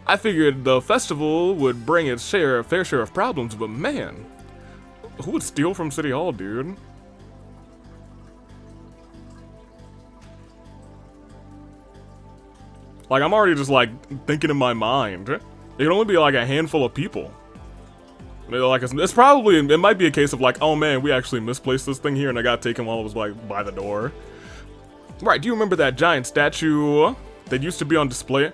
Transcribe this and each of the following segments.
I figured the festival would bring its fair share of problems, but man, who would steal from City Hall, dude? Like, I'm already just, like, thinking in my mind. It can only be, like, a handful of people. Like, it's probably, it might be a case of, like, oh man, we actually misplaced this thing here and I got taken while it was, like, by the door. Right, do you remember that giant statue that used to be on display?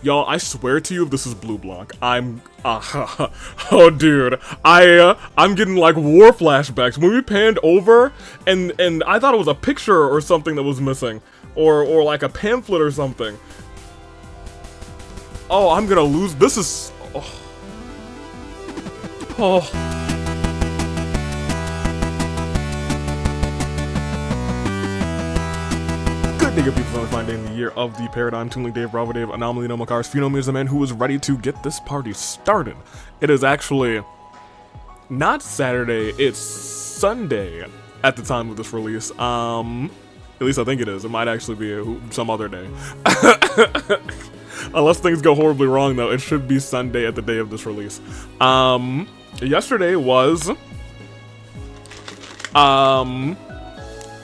Y'all, I swear to you, if this is Blue Block, I'm, oh dude, I'm getting like war flashbacks. When we panned over, and I thought it was a picture or something that was missing, or like a pamphlet or something. Oh, I'm gonna lose, this is, oh. Good day, good people, on a fine day in the year of the paradigm. Toonlink Dave, Bravo Dave, Anomaly, No Cars, Phenom is the man who is ready to get this party started. It is actually not Saturday, it's Sunday at the time of this release. At least I think it is. It might actually be some other day. Unless things go horribly wrong, though, it should be Sunday at the day of this release. Yesterday was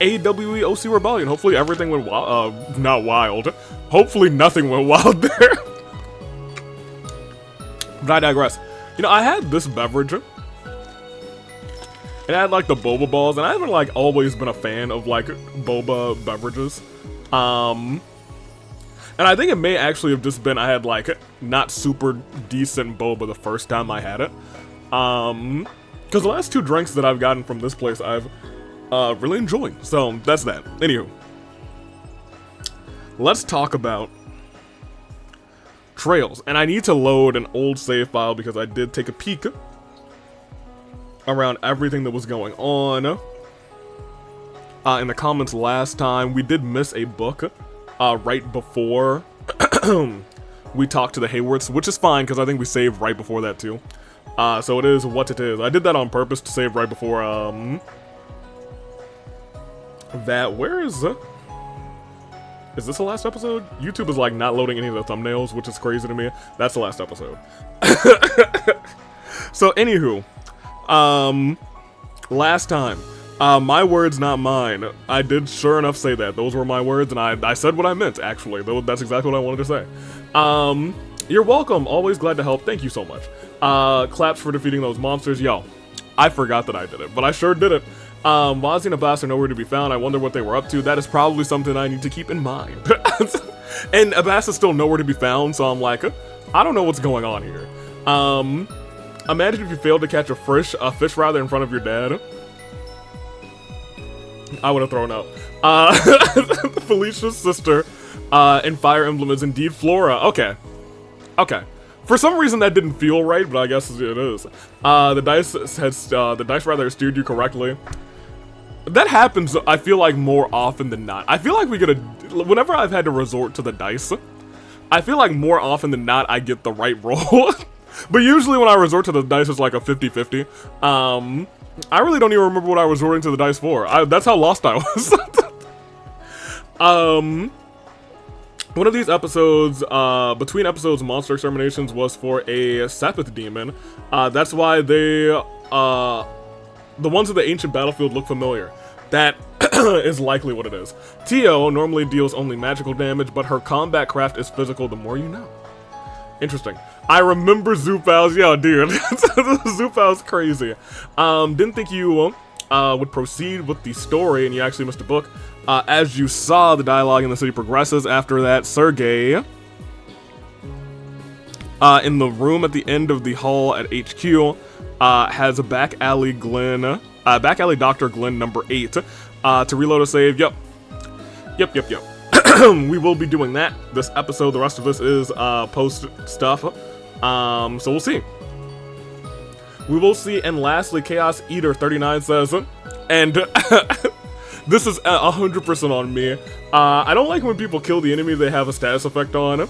AWE OC Rebellion. Hopefully everything went not wild. Hopefully nothing went wild there. But I digress. You know, I had this beverage. It had like the boba balls, and I haven't like always been a fan of like boba beverages. And I think it may actually have just been I had like not super decent boba the first time I had it. Because the last two drinks that I've gotten from this place I've really enjoying. So that's that. Anywho, let's talk about trails. And I need to load an old save file because I did take a peek around everything that was going on. In the comments last time, we did miss a book right before we talked to the Hayworths, which is fine because I think we saved right before that too. So it is what it is. I did that on purpose to save right before that. Where is this the last episode? YouTube is like not loading any of the thumbnails, which is crazy to me. That's the last episode. So anywho, last time, my words, not mine. I did sure enough say that. Those were my words, and I said what I meant, actually. That's exactly what I wanted to say. You're welcome. Always glad to help. Thank you so much. Claps for defeating those monsters. Yo, I forgot that I did it, but I sure did it. Wazzy and Abbas are nowhere to be found. I wonder what they were up to. That is probably something I need to keep in mind. And Abbas is still nowhere to be found, so I'm like, I don't know what's going on here. Imagine if you failed to catch a fish rather in front of your dad. I would have thrown up. Felicia's sister in Fire Emblem is indeed Flora. Okay. Okay. For some reason that didn't feel right, but I guess it is. The dice rather steered you correctly. That happens, I feel like, more often than not. I feel like whenever I've had to resort to the dice, I feel like more often than not I get the right roll. But usually when I resort to the dice, it's like a 50-50. I really don't even remember what I was resorting to the dice for. That's how lost I was. One of these episodes, between episodes, Monster Exterminations was for a Sepith demon. That's why the ones of the ancient battlefield look familiar. That is likely what it is. Tio normally deals only magical damage, but her combat craft is physical, the more you know. Interesting. I remember Zupal's, yo dude, Zupal's crazy. Didn't think you would proceed with the story, and you actually missed a book. As you saw, the dialogue in the city progresses. After that, Sergey, in the room at the end of the hall at HQ, has a back alley Dr. Glenn number 8 to reload a save. Yep. We will be doing that this episode. The rest of this is post stuff. So we'll see. We will see. And lastly, Chaos Eater 39 says, and this is 100% on me. I don't like when people kill the enemy they have a status effect on.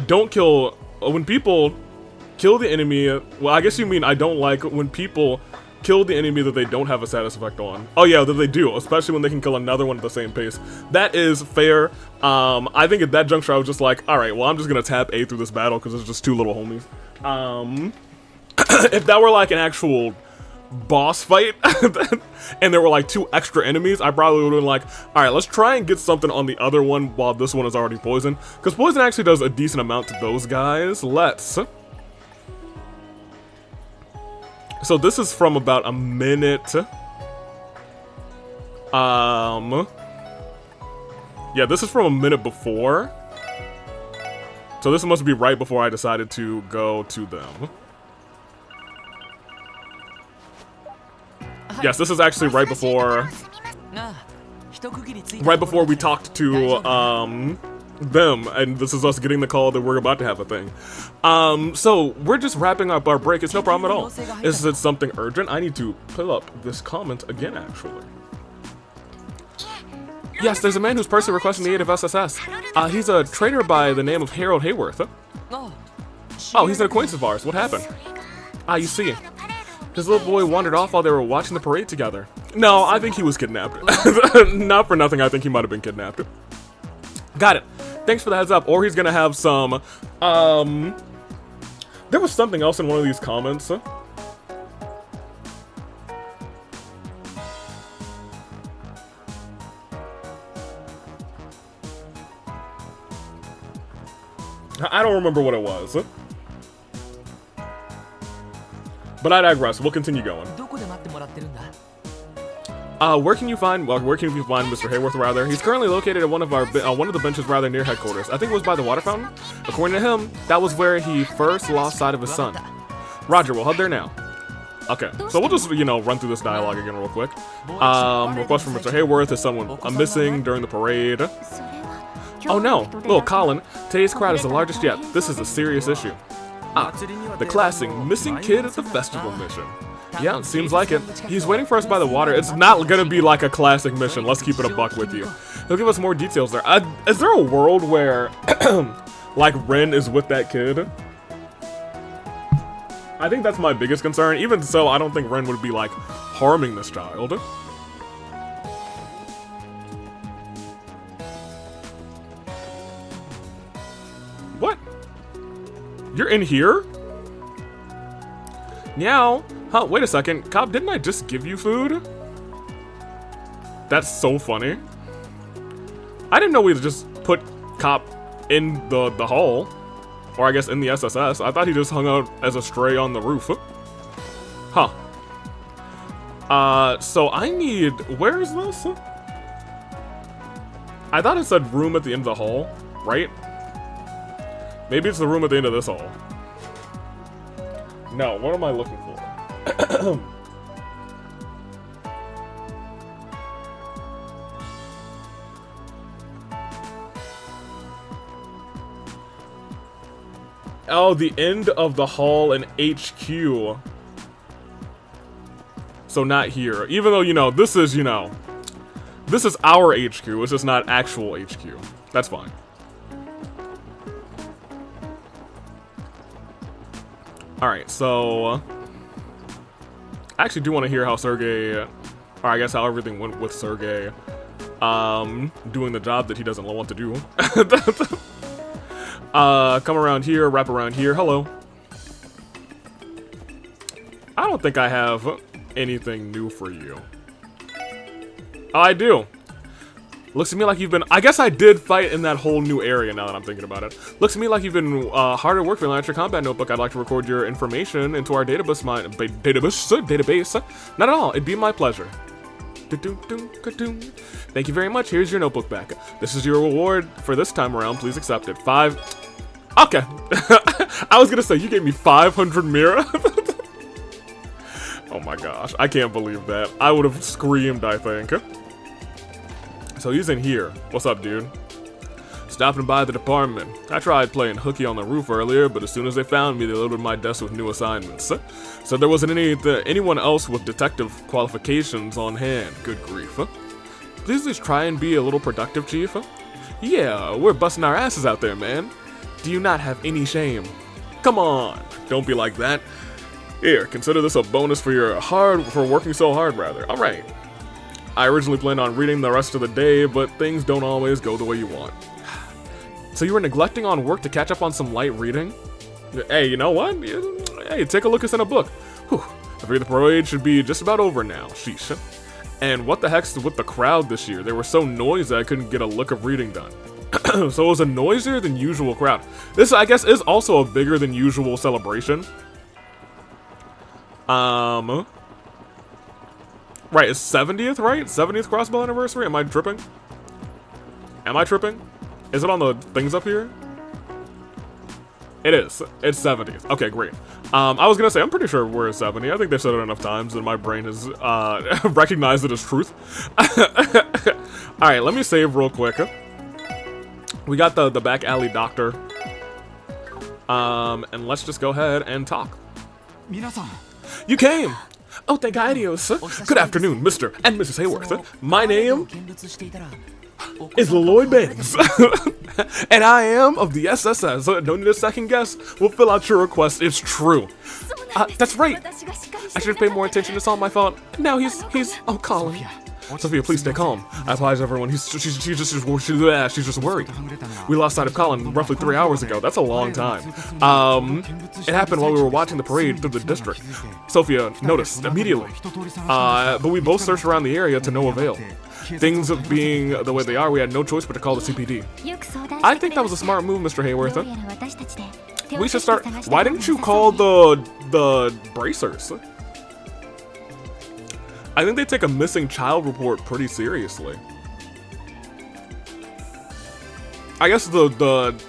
Don't kill when people kill the enemy. Well, I guess you mean I don't like when people kill the enemy that they don't have a status effect on. Oh yeah, that they do, especially when they can kill another one at the same pace. That is fair. I think at that juncture I was just like, alright, well I'm just gonna tap A through this battle because it's just two little homies. If that were like an actual boss fight and there were like two extra enemies, I probably would have been like, alright, let's try and get something on the other one while this one is already poison, because poison actually does a decent amount to those guys. Let's... So this is from about a minute. Yeah, this is from a minute before. So this must be right before I decided to go to them. Yes, this is actually right before we talked to them, and this is us getting the call that we're about to have a thing. So we're just wrapping up our break. It's no problem at all. Is it something urgent? I need to pull up this comment again, actually. Yes, there's a man who's personally requesting the aid of SSS. He's a trader by the name of Harold Hayworth. Oh, he's an acquaintance of ours. What happened? You see. His little boy wandered off while they were watching the parade together. No, I think he was kidnapped. Not for nothing, I think he might have been kidnapped. Got it. Thanks for the heads up. Or he's gonna have some, there was something else in one of these comments. I don't remember what it was. But I digress. We'll continue going. Where can you find Mr. Hayworth, rather? He's currently located at one of the benches rather near headquarters. I think it was by the water fountain. According to him, that was where he first lost sight of his son. Roger, we'll head there now. Okay, so we'll just, run through this dialogue again real quick. Request from Mr. Hayworth. His son went missing during the parade. Oh no, little Colin. Today's crowd is the largest yet. This is a serious issue. The classic missing kid at the festival mission. Yeah, seems like it. He's waiting for us by the water. It's not gonna be like a classic mission. Let's keep it a buck with you. He'll give us more details there. Is there a world where, like, Ren is with that kid? I think that's my biggest concern. Even so, I don't think Ren would be, like, harming this child. What? You're in here? Meow. Huh, wait a second. Cobb, didn't I just give you food? That's so funny. I didn't know we'd just put Cobb in the hall. Or I guess in the SSS. I thought he just hung out as a stray on the roof. Huh. So I need... Where is this? I thought it said room at the end of the hall, right? Maybe it's the room at the end of this hall. No, what am I looking for? Oh, the end of the hall in HQ. So not here. Even though, this is, this is our HQ. It's just not actual HQ. That's fine. Alright, so... I actually do want to hear how Sergey... Or I guess how everything went with Sergey. Doing the job that he doesn't want to do. Come around here, wrap around here. Hello. I don't think I have anything new for you. Oh, I do. Looks to me like you've been... I guess I did fight in that whole new area now that I'm thinking about it. Looks to me like you've been hard at work filling out your combat notebook. I'd like to record your information into our database. Not at all. It'd be my pleasure. Thank you very much. Here's your notebook back. This is your reward for this time around. Please accept it. 5... Okay. I was gonna say, you gave me 500 Mira? Oh my gosh. I can't believe that. I would have screamed, I think. So he's in here. What's up, dude? Stopping by the department. I tried playing hooky on the roof earlier, but as soon as they found me, they loaded my desk with new assignments. So there wasn't anyone else with detective qualifications on hand. Good grief. Please just try and be a little productive, Chief. Yeah, we're busting our asses out there, man. Do you not have any shame? Come on, don't be like that. Here, consider this a bonus for working so hard, rather. Alright. I originally planned on reading the rest of the day, but things don't always go the way you want. So you were neglecting on work to catch up on some light reading? Hey, you know what? Hey, take a look at a book. Whew. I figure the parade should be just about over now. Sheesh. And what the heck's with the crowd this year? They were so noisy I couldn't get a lick of reading done. So it was a noisier than usual crowd. This, I guess, is also a bigger than usual celebration. Right, it's 70th, right? 70th Crossbow anniversary? Am I tripping? Am I tripping? Is it on the things up here? It is. It's 70th. Okay, great. I was gonna say, I'm pretty sure we're at 70. I think they've said it enough times that my brain has recognized it as truth. Alright, let me save real quick. We got the back alley doctor. And let's just go ahead and talk. You came! Oh, thank God, adios. Good afternoon, Mr. and Mrs. Hayworth. My name is Lloyd Banks. And I am of the SSS. Don't need a second guess. We'll fill out your request. It's true. That's right. I should have paid more attention. It's all my fault. Now he's oh, Colin. Sophia, please stay calm. I apologize, everyone. She's just worried. We lost sight of Colin roughly 3 hours ago. That's a long time. It happened while we were watching the parade through the district. Sophia noticed immediately. But we both searched around the area to no avail. Things being the way they are, we had no choice but to call the CPD. I think that was a smart move, Mr. Hayworth. We should start. Why didn't you call the bracers? I think they take a missing child report pretty seriously. I guess the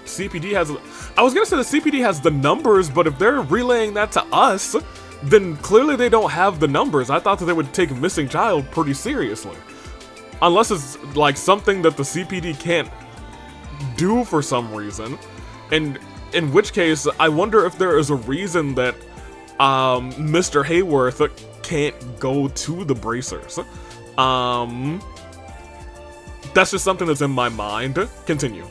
CPD has... I was gonna say the CPD has the numbers, but if they're relaying that to us, then clearly they don't have the numbers. I thought that they would take missing child pretty seriously. Unless it's like something that the CPD can't do for some reason. And in which case, I wonder if there is a reason that Mr. Hayworth can't go to the bracers. That's just something that's in my mind. Continue.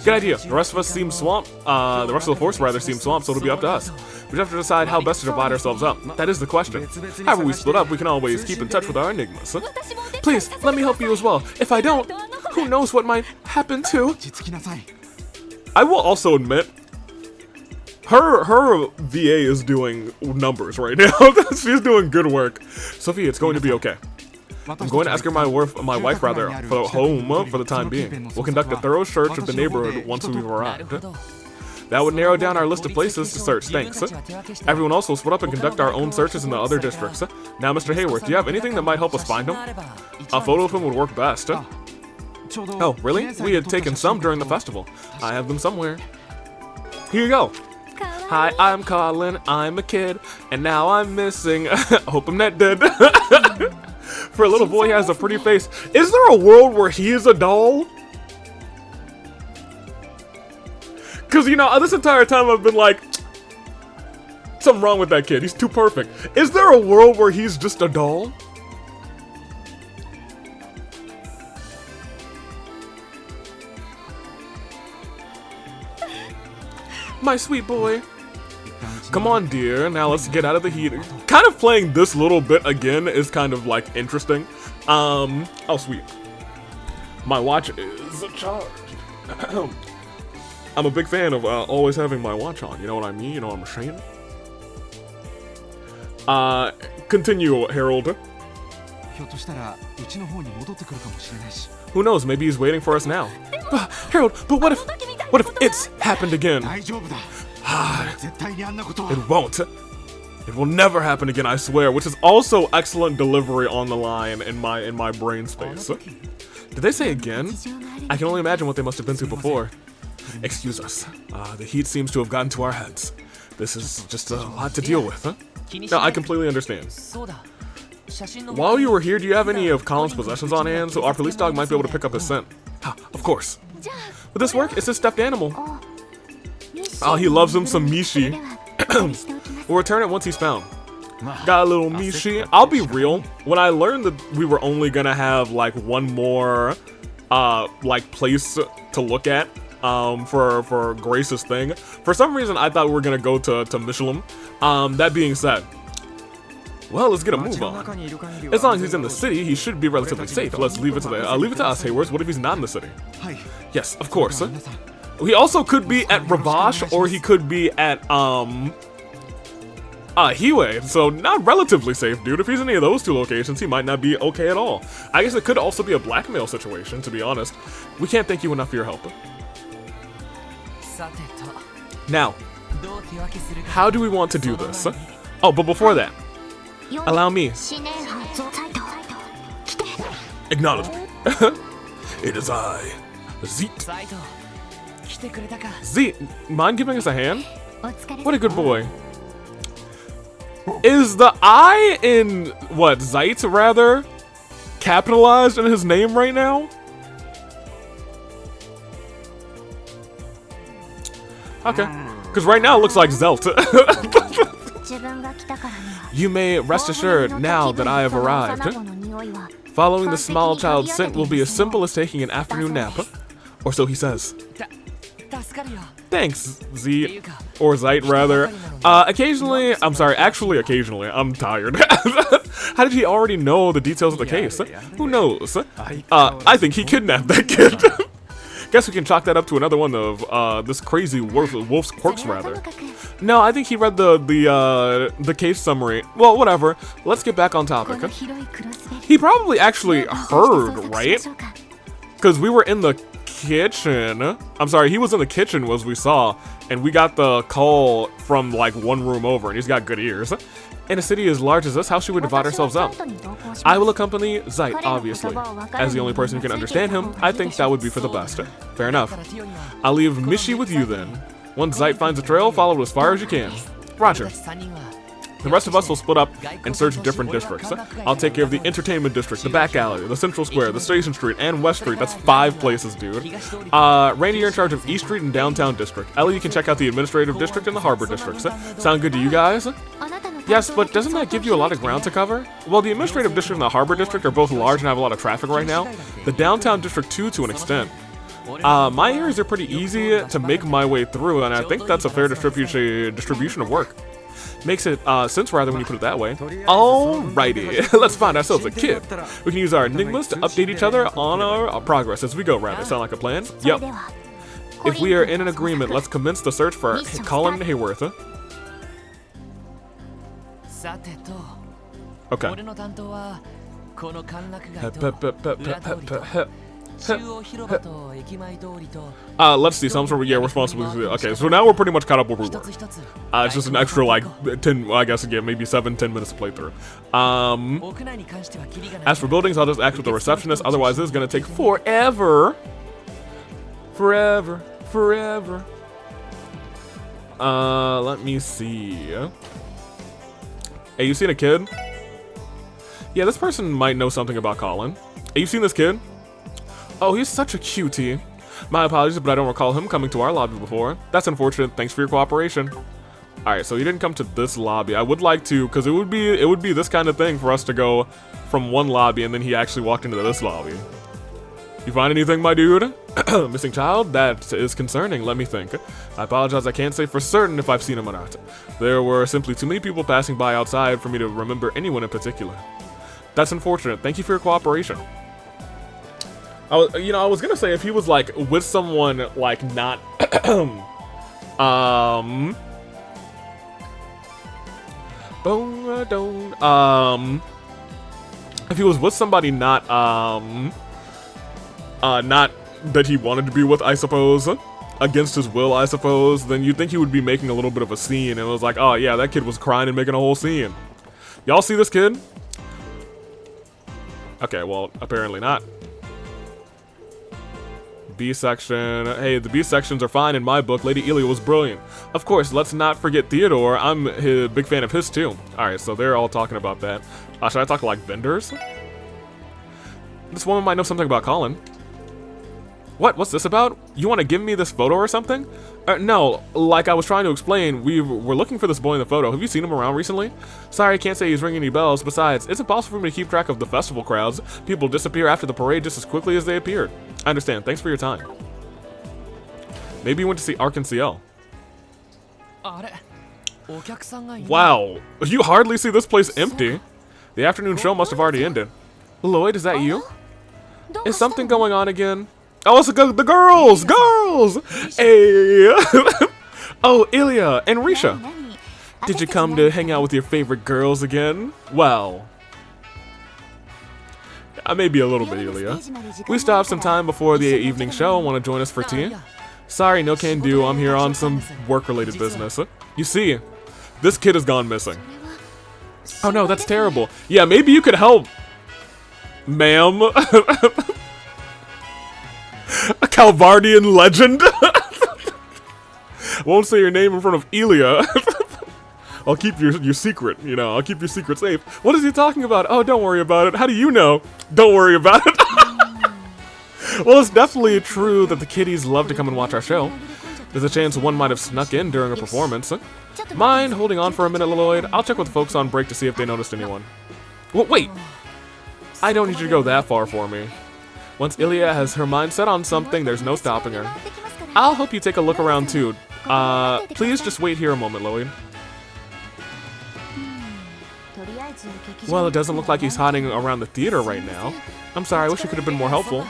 Good idea. The rest of us seem swamped. The rest of the force rather seems swamped, so it'll be up to us. We have to decide how best to divide ourselves up. That is the question. However we split up, we can always keep in touch with our enigmas. Please, let me help you as well. If I don't, who knows what might happen to... I will also admit, her VA is doing numbers right now. She's doing good work. Sophie, it's going to be okay. I'm going to ask her my wife for home for the time being. We'll conduct a thorough search of the neighborhood once we've arrived. That would narrow down our list of places to search, thanks. Everyone else will split up and conduct our own searches in the other districts. Now, Mr. Hayworth, do you have anything that might help us find him? A photo of him would work best. Oh, really? We had taken some during the festival. I have them somewhere. Here you go. Hi, I'm Colin, I'm a kid, and now I'm missing. I hope I'm not dead. For a little boy, he has a pretty face. Is there a world where he is a doll? Because, you know, this entire time I've been like, something wrong with that kid. He's too perfect. Is there a world where he's just a doll? My sweet boy. Come on, dear. Now let's get out of the heat. Kind of playing this little bit again is kind of like interesting. Oh, sweet. My watch is charged. I'm a big fan of always having my watch on. You know what I mean? You know what I'm saying? Continue, Harold. Who knows? Maybe he's waiting for us now. Harold, but what if it's happened again? It won't. It will never happen again, I swear. Which is also excellent delivery on the line in my brain space. Did they say again? I can only imagine what they must have been through before. Excuse us. The heat seems to have gotten to our heads. This is just a lot to deal with, huh? No, I completely understand. While you were here, do you have any of Colin's possessions on hand? So our police dog might be able to pick up his scent. Of course. Would this work? It's a stuffed animal. Oh, he loves him some Mishi. We'll return it once he's found. Got a little Mishi. I'll be real. When I learned that we were only gonna have like one more like place to look at, for Grace's thing. For some reason, I thought we were gonna go to Michelin. That being said, well, let's get a move on. As long as he's in the city, he should be relatively safe. Let's leave it to us, Hayworth. What if he's not in the city? Yes, of course. He also could be at Ravash, or he could be at Hiwei, so not relatively safe, dude. If he's in any of those two locations, he might not be okay at all. I guess it could also be a blackmail situation, to be honest. We can't thank you enough for your help. Now, how do we want to do this? Oh, but before that, allow me. Acknowledge me. It is I, Zeet. Zeet, mind giving us a hand? What a good boy. Is the I in, what, Zeit, rather, capitalized in his name right now? Okay. Because right now it looks like Zelt. You may rest assured now that I have arrived. Following the small child's scent will be as simple as taking an afternoon nap. Or so he says. Thanks, Z, or Zeit rather. Occasionally, occasionally, I'm tired. How did he already know the details of the case? Who knows? I think he kidnapped that kid. Guess we can chalk that up to another one of this crazy wolf's quirks, rather. No, I think he read the case summary. Well, whatever. Let's get back on topic. He probably actually heard, right? Because we were in the kitchen. I'm sorry, he was in the kitchen as we saw, and we got the call from like one room over, and he's got good ears. In a city as large as this, how should we divide ourselves up? I will accompany Zeit, obviously. As the only person who can understand him, I think that would be for the best. Fair enough. I'll leave Mishi with you then. Once Zeit finds a trail, follow it as far as you can. Roger. The rest of us will split up and search different districts. I'll take care of the entertainment district, the back alley, the central square, the station street, and West Street. That's 5 places, dude. Rainy, you're in charge of East Street and Downtown District. Ellie, you can check out the administrative district and the harbor districts. Sound good to you guys? Yes, but doesn't that give you a lot of ground to cover? Well, the administrative district and the harbor district are both large and have a lot of traffic right now. The downtown district too, to an extent. My areas are pretty easy to make my way through, and I think that's a fair distribution of work. Makes it sense rather when you put it that way. Alrighty, let's find ourselves a kid. We can use our enigmas to update each other on our progress as we go rather. Sound like a plan? Yep. If we are in an agreement, let's commence the search for Colin Hayworth. Okay. Let's see, some sort of, yeah, responsibility. Okay, so now we're pretty much caught up where we were. It's just an extra, like, 10, I guess, again, maybe 7-10 minutes to play through. As for buildings, I'll just act with the receptionist, otherwise this is gonna take forever. Forever. Let me see. Hey, you seen a kid? Yeah, this person might know something about Colin. Hey, you seen this kid? Oh, he's such a cutie. My apologies, but I don't recall him coming to our lobby before. That's unfortunate. Thanks for your cooperation. Alright, so he didn't come to this lobby. I would like to, because it would be this kind of thing for us to go from one lobby and then he actually walked into this lobby. You find anything, my dude? Missing child? That is concerning. Let me think. I apologize, I can't say for certain if I've seen him or not. There were simply too many people passing by outside for me to remember anyone in particular. That's unfortunate. Thank you for your cooperation. I was gonna say if he was like with someone like not if he was with somebody not that he wanted to be with, I suppose, against his will, I suppose, then you'd think he would be making a little bit of a scene, and it was like, oh yeah, that kid was crying and making a whole scene. Y'all see this kid? Okay, well, apparently not. B section. Hey, the B sections are fine in my book. Lady Elia was brilliant. Of course, let's not forget Theodore. I'm a big fan of his too. Alright, so they're all talking about that. Should I talk to like vendors? This woman might know something about Colin. What's this about? You want to give me this photo or something? No, like I was trying to explain, we're looking for this boy in the photo. Have you seen him around recently? Sorry, I can't say he's ringing any bells. Besides, it's impossible for me to keep track of the festival crowds. People disappear after the parade just as quickly as they appeared. I understand. Thanks for your time. Maybe you went to see Ark and CL. Wow, you hardly see this place empty. The afternoon show must have already ended. Lloyd, is that you? Is something going on again? Oh, it's the girls! Girls! Hey! Oh, Ilya and Risha. Did you come to hang out with your favorite girls again? Well, I may be a little bit, Ilya. We still have some time before the evening show. Want to join us for tea? Sorry, no can do. I'm here on some work-related business. You see, this kid has gone missing. Oh no, that's terrible. Yeah, maybe you could help, ma'am. A Calvardian legend. Won't say your name in front of Ilya. I'll keep your secret, you know, I'll keep your secret safe. What is he talking about? Oh, don't worry about it. How do you know? Don't worry about it. Well, it's definitely true that the kiddies love to come and watch our show. There's a chance one might have snuck in during a performance. Mind holding on for a minute, Lloyd? I'll check with the folks on break to see if they noticed anyone. Well, wait! I don't need you to go that far for me. Once Ilya has her mind set on something, there's no stopping her. I'll help you take a look around too. Please just wait here a moment, Lloyd. Well, it doesn't look like he's hiding around the theater right now. I'm sorry, I wish I could have been more helpful.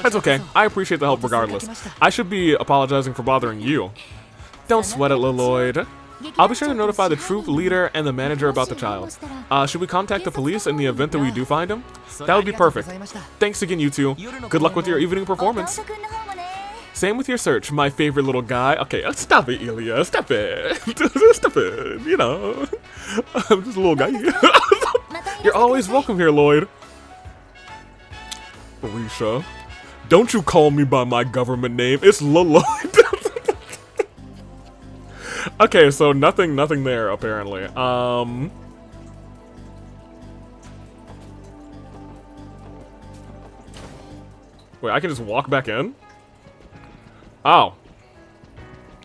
That's okay, I appreciate the help regardless. I should be apologizing for bothering you. Don't sweat it, Lloyd. I'll be sure to notify the troop leader and the manager about the child. Should we contact the police in the event that we do find him? That would be perfect. Thanks again, you two. Good luck with your evening performance. Same with your search, my favorite little guy. Okay, stop it, Ilya. Stop it. Stop it. You know, I'm just a little guy. You're always welcome here, Lloyd. Risha, don't you call me by my government name. It's Lloyd. Okay, so nothing there apparently. Wait, I can just walk back in? Oh.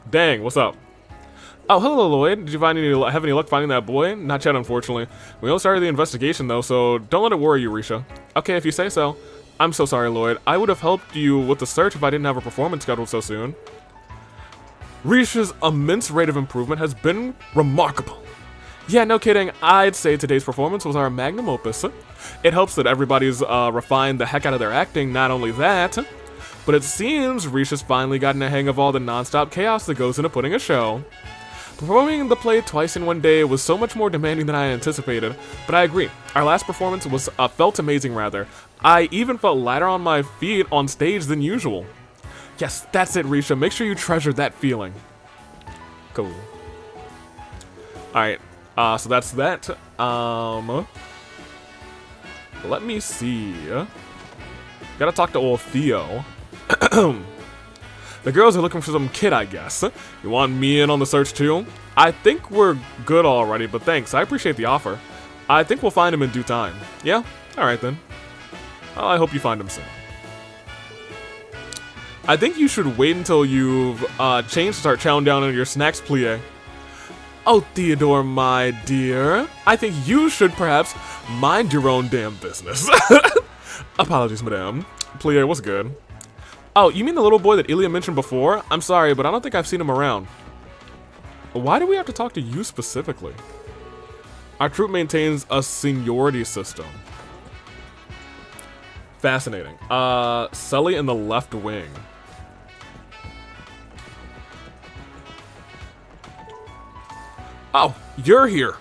Dang, what's up? Oh, hello, Lloyd. Did you have any luck finding that boy? Not yet, unfortunately. We all started the investigation, though, so don't let it worry you, Risha. Okay, if you say so. I'm so sorry, Lloyd. I would have helped you with the search if I didn't have a performance scheduled so soon. Risha's immense rate of improvement has been remarkable. Yeah, no kidding. I'd say today's performance was our magnum opus. It helps that everybody's refined the heck out of their acting, not only that, but it seems Risha's finally gotten a hang of all the non-stop chaos that goes into putting a show. Performing the play twice in one day was so much more demanding than I anticipated, but I agree. Our last performance was felt amazing, rather. I even felt lighter on my feet on stage than usual. Yes, that's it, Risha. Make sure you treasure that feeling. Cool. Alright, so that's that. Let me see. Gotta talk to old Theo. The girls are looking for some kid, I guess. You want me in on the search too? I think we're good already, but thanks. I appreciate the offer. I think we'll find him in due time. Yeah? Alright then. Well, I hope you find him soon. I think you should wait until you've changed to start chowing down on your snacks, Plie. Oh, Theodore, my dear. I think you should perhaps mind your own damn business. Apologies, madame. Plie, what's good? Oh, you mean the little boy that Ilya mentioned before? I'm sorry, but I don't think I've seen him around. Why do we have to talk to you specifically? Our troop maintains a seniority system. Fascinating. Sully in the left wing. Oh, you're here.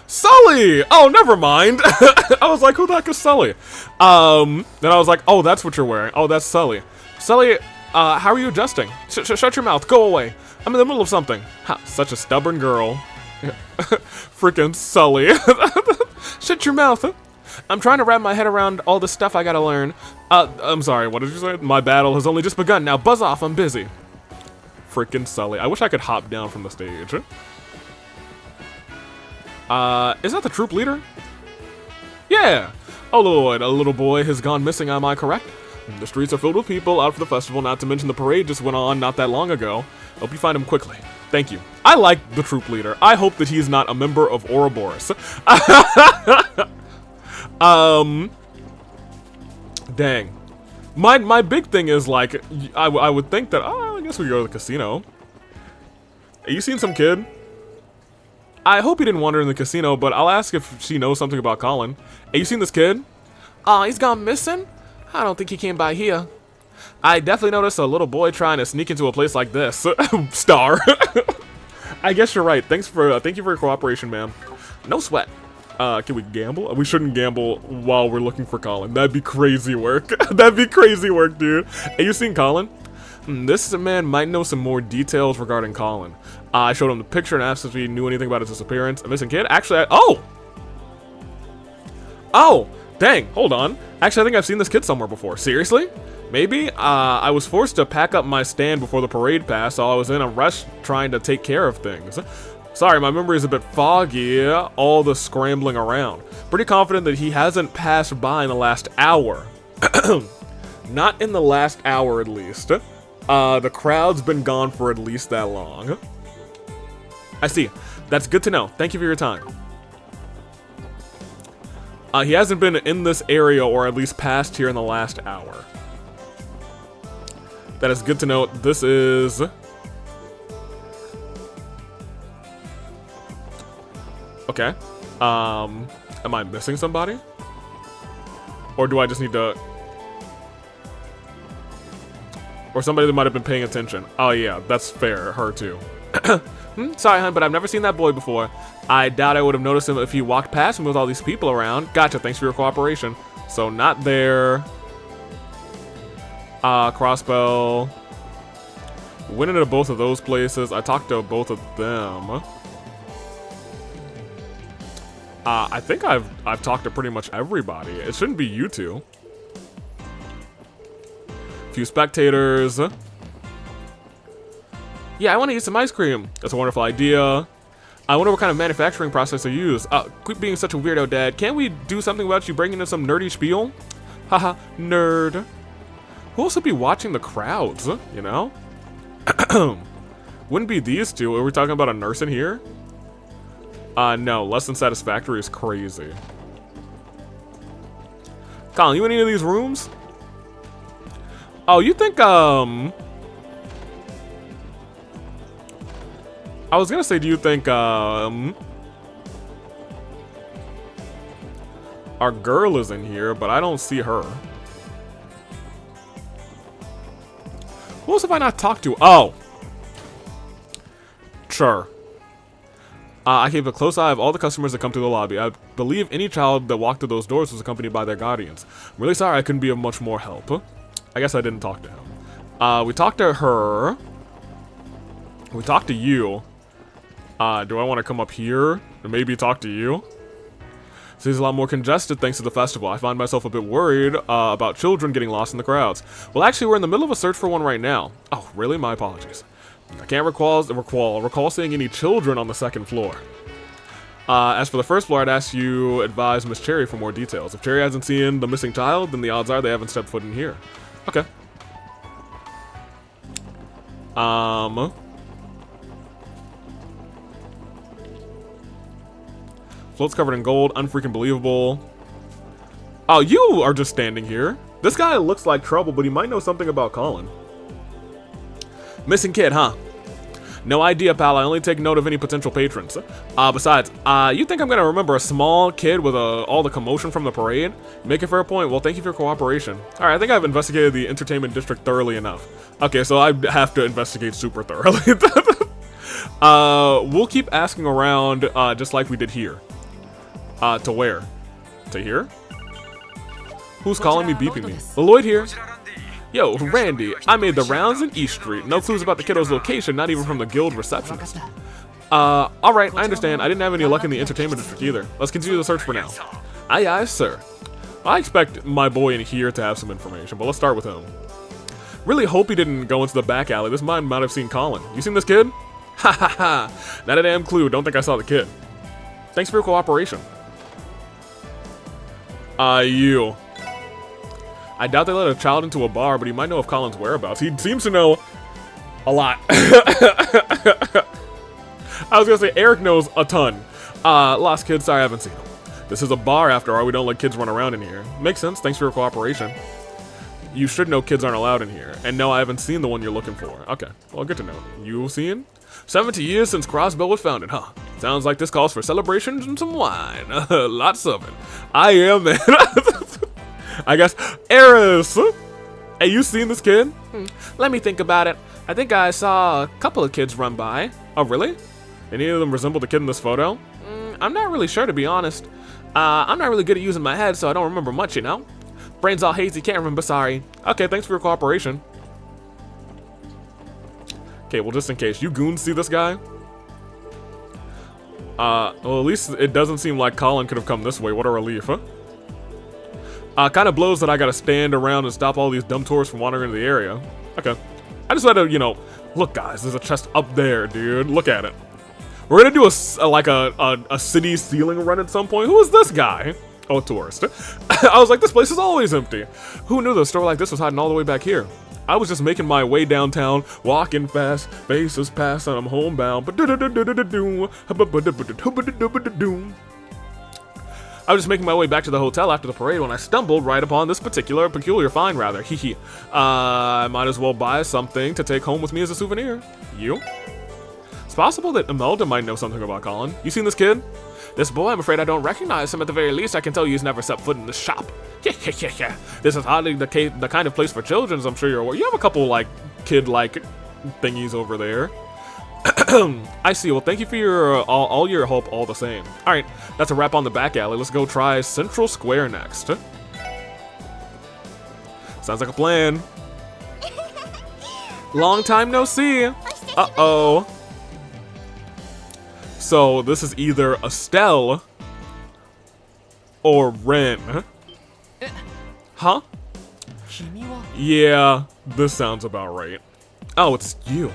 Sully! Oh, never mind. I was like, who the heck is Sully? Then I was like, oh, that's what you're wearing. Oh, that's Sully. Sully, how are you adjusting? Shut your mouth. Go away. I'm in the middle of something. Ha, such a stubborn girl. Freaking Sully. Shut your mouth. I'm trying to wrap my head around all the stuff I gotta learn. I'm sorry, what did you say? My battle has only just begun. Now buzz off, I'm busy. Freaking Sully. I wish I could hop down from the stage. Is that the troop leader? Yeah. Oh, Lord, a little boy has gone missing, am I correct? The streets are filled with people out for the festival, not to mention the parade just went on not that long ago. Hope you find him quickly. Thank you. I like the troop leader. I hope that he's not a member of Ouroboros. Dang. My big thing is, like, I would think that, guess we go to the casino. Hey, you seen some kid? I hope he didn't wander in the casino, but I'll ask if she knows something about Colin. Hey, you seen this kid? He's gone missing? I don't think he came by here. I definitely noticed a little boy trying to sneak into a place like this. Star. I guess you're right. Thank you for your cooperation, ma'am. No sweat. Can we gamble? We shouldn't gamble while we're looking for Colin. That'd be crazy work. That'd be crazy work, dude. Hey, you seen Colin? This man might know some more details regarding Colin. I showed him the picture and asked if he knew anything about his disappearance. A missing kid? Actually, Oh! Dang, hold on. Actually, I think I've seen this kid somewhere before. Seriously? Maybe? I was forced to pack up my stand before the parade passed, so I was in a rush trying to take care of things. Sorry, my memory is a bit foggy, all the scrambling around. Pretty confident that he hasn't passed by in the last hour. Not in the last hour, at least. The crowd's been gone for at least that long. I see. That's good to know. Thank you for your time. He hasn't been in this area, or at least passed here in the last hour. That is good to know. This is... Okay. Am I missing somebody? Or do I just need to... Or somebody that might have been paying attention. Oh yeah, that's fair. Her too. Sorry, hon, but I've never seen that boy before. I doubt I would have noticed him if he walked past me with all these people around. Gotcha, thanks for your cooperation. So, not there. Crossbow. Went into both of those places. I talked to both of them. I think I've talked to pretty much everybody. It shouldn't be you two. Few spectators. Yeah, I want to eat some ice cream. That's a wonderful idea. I wonder what kind of manufacturing process they use. Quit being such a weirdo, Dad. Can't we do something about you bringing in some nerdy spiel? Haha, nerd. Who else would be watching the crowds, you know? Wouldn't be these two. Are we talking about a nurse in here? No. Less than satisfactory is crazy. Colin, you in any of these rooms? Oh, you think, I was gonna say, do you think, our girl is in here, but I don't see her. Who else have I not talked to? Oh! Sure. I keep a close eye of all the customers that come to the lobby. I believe any child that walked through those doors was accompanied by their guardians. I'm really sorry I couldn't be of much more help. I guess I didn't talk to him. We talked to her. We talked to you. Do I want to come up here and maybe talk to you? Seems a lot more congested thanks to the festival. I find myself a bit worried about children getting lost in the crowds. Well, actually, we're in the middle of a search for one right now. Oh, really? My apologies. I can't recall seeing any children on the second floor. As for the first floor, I'd ask you advise Miss Cherry for more details. If Cherry hasn't seen the missing child, then the odds are they haven't stepped foot in here. Okay. Floats covered in gold, unfreaking believable. Oh, you are just standing here. This guy looks like trouble, but he might know something about Colin. Missing kid, huh? No idea, pal. I only take note of any potential patrons. Besides, you think I'm gonna remember a small kid with all the commotion from the parade? Make a fair point. Well, thank you for your cooperation. All right, I think I've investigated the entertainment district thoroughly enough. Okay, so I have to investigate super thoroughly. We'll keep asking around, just like we did here. To where? To here? Who's calling me, beeping me? Lloyd here. Yo, Randy, I made the rounds in East Street. No clues about the kiddo's location, not even from the guild receptionist. Alright, I understand. I didn't have any luck in the entertainment district either. Let's continue the search for now. Aye, aye, sir. I expect my boy in here to have some information, but let's start with him. Really hope he didn't go into the back alley. This man might have seen Colin. You seen this kid? Ha ha ha. Not a damn clue. Don't think I saw the kid. Thanks for your cooperation. You. I doubt they let a child into a bar, but he might know of Colin's whereabouts. He seems to know a lot. I was gonna say, Eric knows a ton. Lost kid, sorry I haven't seen him. This is a bar after all, we don't let kids run around in here. Makes sense, thanks for your cooperation. You should know kids aren't allowed in here. And no, I haven't seen the one you're looking for. Okay, well, good to know. You seen? 70 years since Crossbell was founded, huh? Sounds like this calls for celebrations and some wine. Lots of it. I am, man. I guess. Eris! Hey, you seen this kid? Let me think about it. I think I saw a couple of kids run by. Oh, really? Any of them resemble the kid in this photo? I'm not really sure, to be honest. I'm not really good at using my head, so I don't remember much, you know? Brain's all hazy, can't remember, sorry. Okay, thanks for your cooperation. Okay, well, just in case. You goons see this guy? Well, at least it doesn't seem like Colin could have come this way. What a relief, huh? Kind of blows that I gotta stand around and stop all these dumb tourists from wandering into the area. Okay. I just had to, you know, look, guys, there's a chest up there, dude. Look at it. We're gonna do a city ceiling run at some point. Who is this guy? Oh, a tourist. I was like, this place is always empty. Who knew the store like this was hiding all the way back here? I was just making my way downtown, walking fast, faces past, and I'm homebound. I was just making my way back to the hotel after the parade when I stumbled right upon this peculiar find, rather. Hee. I might as well buy something to take home with me as a souvenir. You? It's possible that Imelda might know something about Colin. You seen this kid? This boy, I'm afraid I don't recognize him. At the very least, I can tell you he's never set foot in the shop. Yeah. This is hardly the kind of place for children, as I'm sure you're aware. You have a couple, like, kid-like thingies over there. I see. Well, thank you for your all your help all the same. All right, that's a wrap on the back alley. Let's go try Central Square next. Sounds like a plan. Long time no see. Uh-oh. So this is either Estelle or Ren. Huh? Yeah, this sounds about right. Oh, it's you.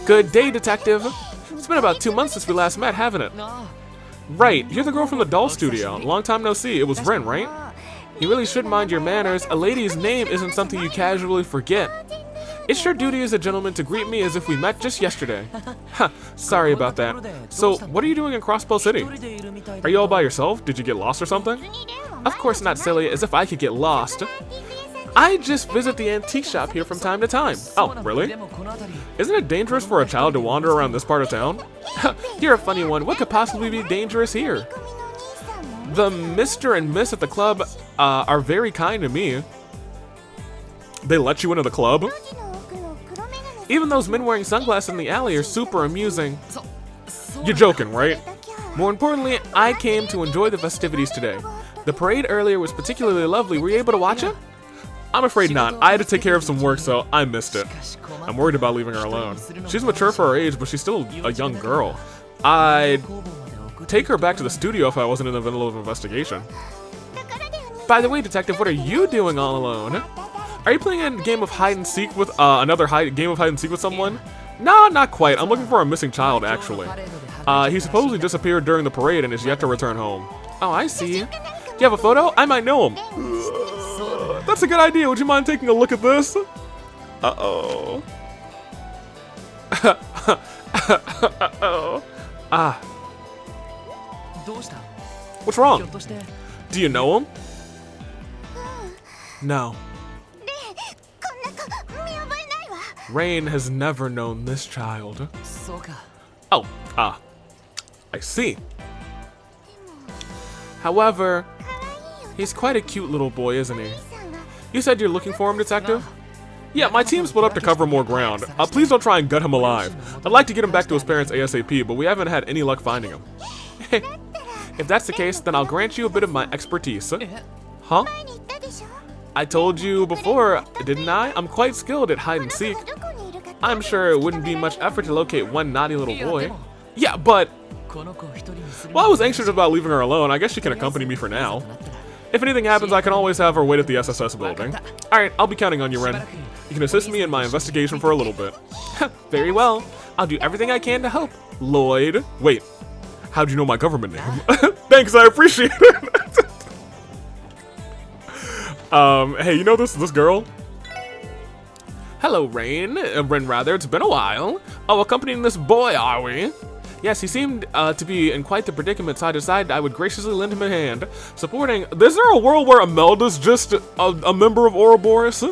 Good day, detective. It's been about 2 months since we last met, haven't it? Right, you're the girl from the doll studio. Long time no see. It was Ren, right? You really should mind your manners. A lady's name isn't something you casually forget. It's your duty as a gentleman to greet me as if we met just yesterday. Ha, sorry about that. So, what are you doing in Crossbell City? Are you all by yourself? Did you get lost or something? Of course not, silly, as if I could get lost. I just visit the antique shop here from time to time. Oh, really? Isn't it dangerous for a child to wander around this part of town? You're a funny one. What could possibly be dangerous here? The Mr. and Miss at the club are very kind to me. They let you into the club? Even those men wearing sunglasses in the alley are super amusing. You're joking, right? More importantly, I came to enjoy the festivities today. The parade earlier was particularly lovely. Were you able to watch it? I'm afraid not. I had to take care of some work, so I missed it. I'm worried about leaving her alone. She's mature for her age, but she's still a young girl. I'd take her back to the studio if I wasn't in the middle of an investigation. By the way, detective, what are you doing all alone? Are you playing a game of hide and seek with game of hide and seek with someone? No, not quite. I'm looking for a missing child, actually. He supposedly disappeared during the parade and is yet to return home. Oh, I see. Do you have a photo? I might know him. That's a good idea. Would you mind taking a look at this? Uh-oh. Uh-oh. Ah. What's wrong? Do you know him? No. Rain has never known this child. Oh, I see. However, he's quite a cute little boy, isn't he? You said you're looking for him, detective? Yeah, my team split up to cover more ground. Please don't try and gut him alive. I'd like to get him back to his parents ASAP, but we haven't had any luck finding him. If that's the case, then I'll grant you a bit of my expertise. Huh? I told you before, didn't I? I'm quite skilled at hide and seek. I'm sure it wouldn't be much effort to locate one naughty little boy. Yeah, but... Well, I was anxious about leaving her alone. I guess she can accompany me for now. If anything happens, I can always have her wait at the SSS building. Alright, I'll be counting on you, Ren. You can assist me in my investigation for a little bit. Very well. I'll do everything I can to help. Lloyd. Wait. How'd you know my government name? Thanks, I appreciate it. Hey, you know this girl? Hello, Ren. Ren, rather. It's been a while. Oh, accompanying this boy, are we? Yes, he seemed to be in quite the predicament, so I decided I would graciously lend him a hand. Supporting... Is there a world where Imelda's just a member of Ouroboros?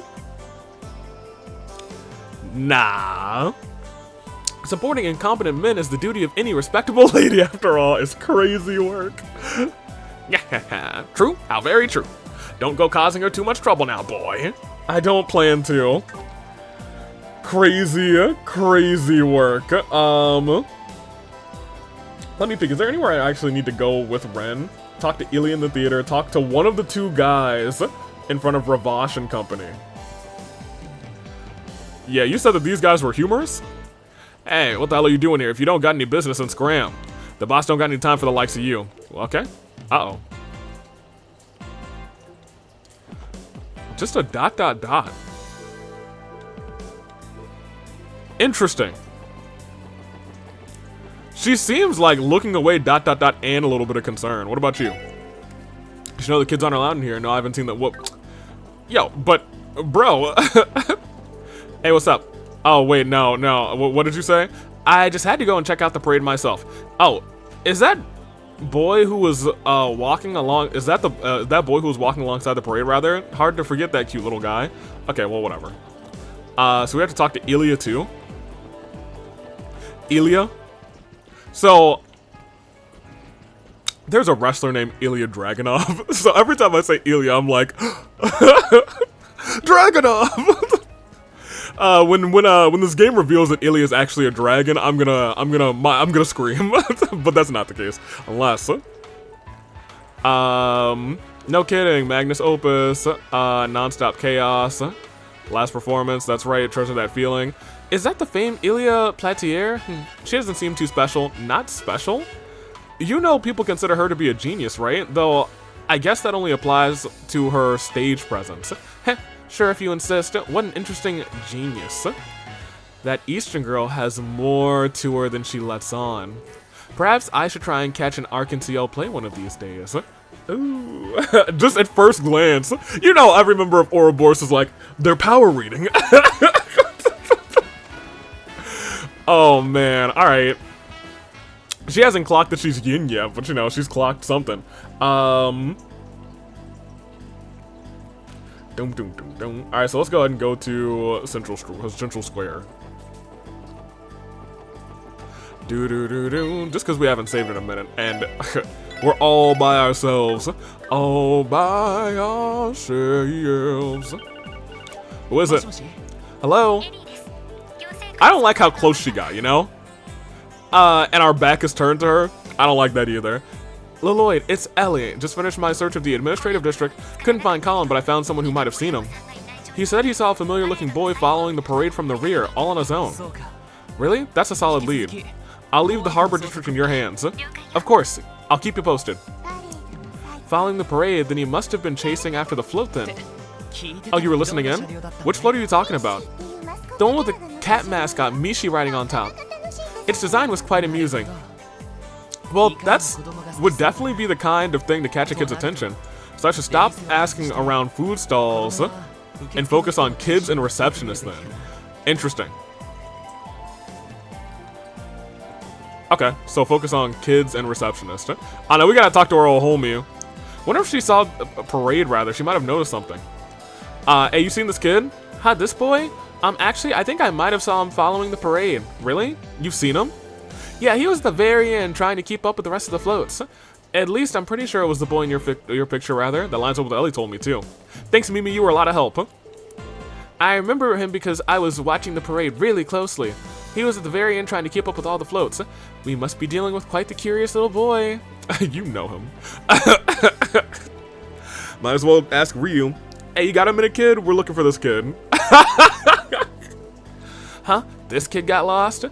Nah. Supporting incompetent men is the duty of any respectable lady, after all. It's crazy work. Yeah, true. How very true. Don't go causing her too much trouble now, boy. I don't plan to. Crazy, crazy work. Let me think, is there anywhere I actually need to go with Ren? Talk to Ilya in the theater, talk to one of the two guys in front of Ravash and company. Yeah, you said that these guys were humorous? Hey, what the hell are you doing here? If you don't got any business, then scram. The boss don't got any time for the likes of you. Okay. Uh-oh. Just a ... Interesting. She seems like looking away ... and a little bit of concern. What about you? You know the kids aren't allowed in here. No, I haven't seen that. Whoop. Yo, but, bro. Hey, what's up? Oh, wait, no. What did you say? I just had to go and check out the parade myself. Oh, is that boy who was walking along? Is that that boy who was walking alongside the parade? Rather, hard to forget that cute little guy. Okay, well, whatever. So we have to talk to Ilya too. Ilya. So there's a wrestler named Ilya Dragunov. So every time I say Ilya, I'm like, Dragunov. When this game reveals that Ilya is actually a dragon, I'm gonna scream. But that's not the case, unless. No kidding. Magnus Opus, nonstop chaos. Last performance. That's right. Treasure that feeling. Is that the famed Ilya Platier? She doesn't seem too special. Not special? You know people consider her to be a genius, right? Though, I guess that only applies to her stage presence. Heh, sure if you insist. What an interesting genius. That Eastern girl has more to her than she lets on. Perhaps I should try and catch an Arkansas play one of these days. Ooh. Just at first glance. You know, every member of Ouroboros is like, they're power reading. Oh, man. Alright. She hasn't clocked that she's yin yet, but you know, she's clocked something. Alright, so let's go ahead and go to Central Square. Just because we haven't saved in a minute, and we're all by ourselves. All by ourselves. Who is it? Hello? I don't like how close she got, you know? And our back is turned to her. I don't like that either. Lloyd, it's Ellie. Just finished my search of the administrative district. Couldn't find Colin, but I found someone who might have seen him. He said he saw a familiar-looking boy following the parade from the rear, all on his own. Really? That's a solid lead. I'll leave the harbor district in your hands. Of course. I'll keep you posted. Following the parade, then he must have been chasing after the float then. Oh, you were listening in? Which float are you talking about? The one with the cat mascot Mishi riding on top. Its design was quite amusing. Well, would definitely be the kind of thing to catch a kid's attention. So I should stop asking around food stalls and focus on kids and receptionists then. Interesting. Okay, so focus on kids and receptionists. I know we gotta talk to our old homie. Wonder if she saw a parade, rather. She might have noticed something. Hey, you seen this kid? Huh, this boy? Actually, I think I might have saw him following the parade. Really? You've seen him? Yeah, he was at the very end trying to keep up with the rest of the floats. At least I'm pretty sure it was the boy in your picture, rather. That lines up with what Ellie told me, too. Thanks, Mimi, you were a lot of help. I remember him because I was watching the parade really closely. He was at the very end trying to keep up with all the floats. We must be dealing with quite the curious little boy. You know him. Might as well ask Ryu. Hey, you got a minute, kid? We're looking for this kid. Huh? This kid got lost?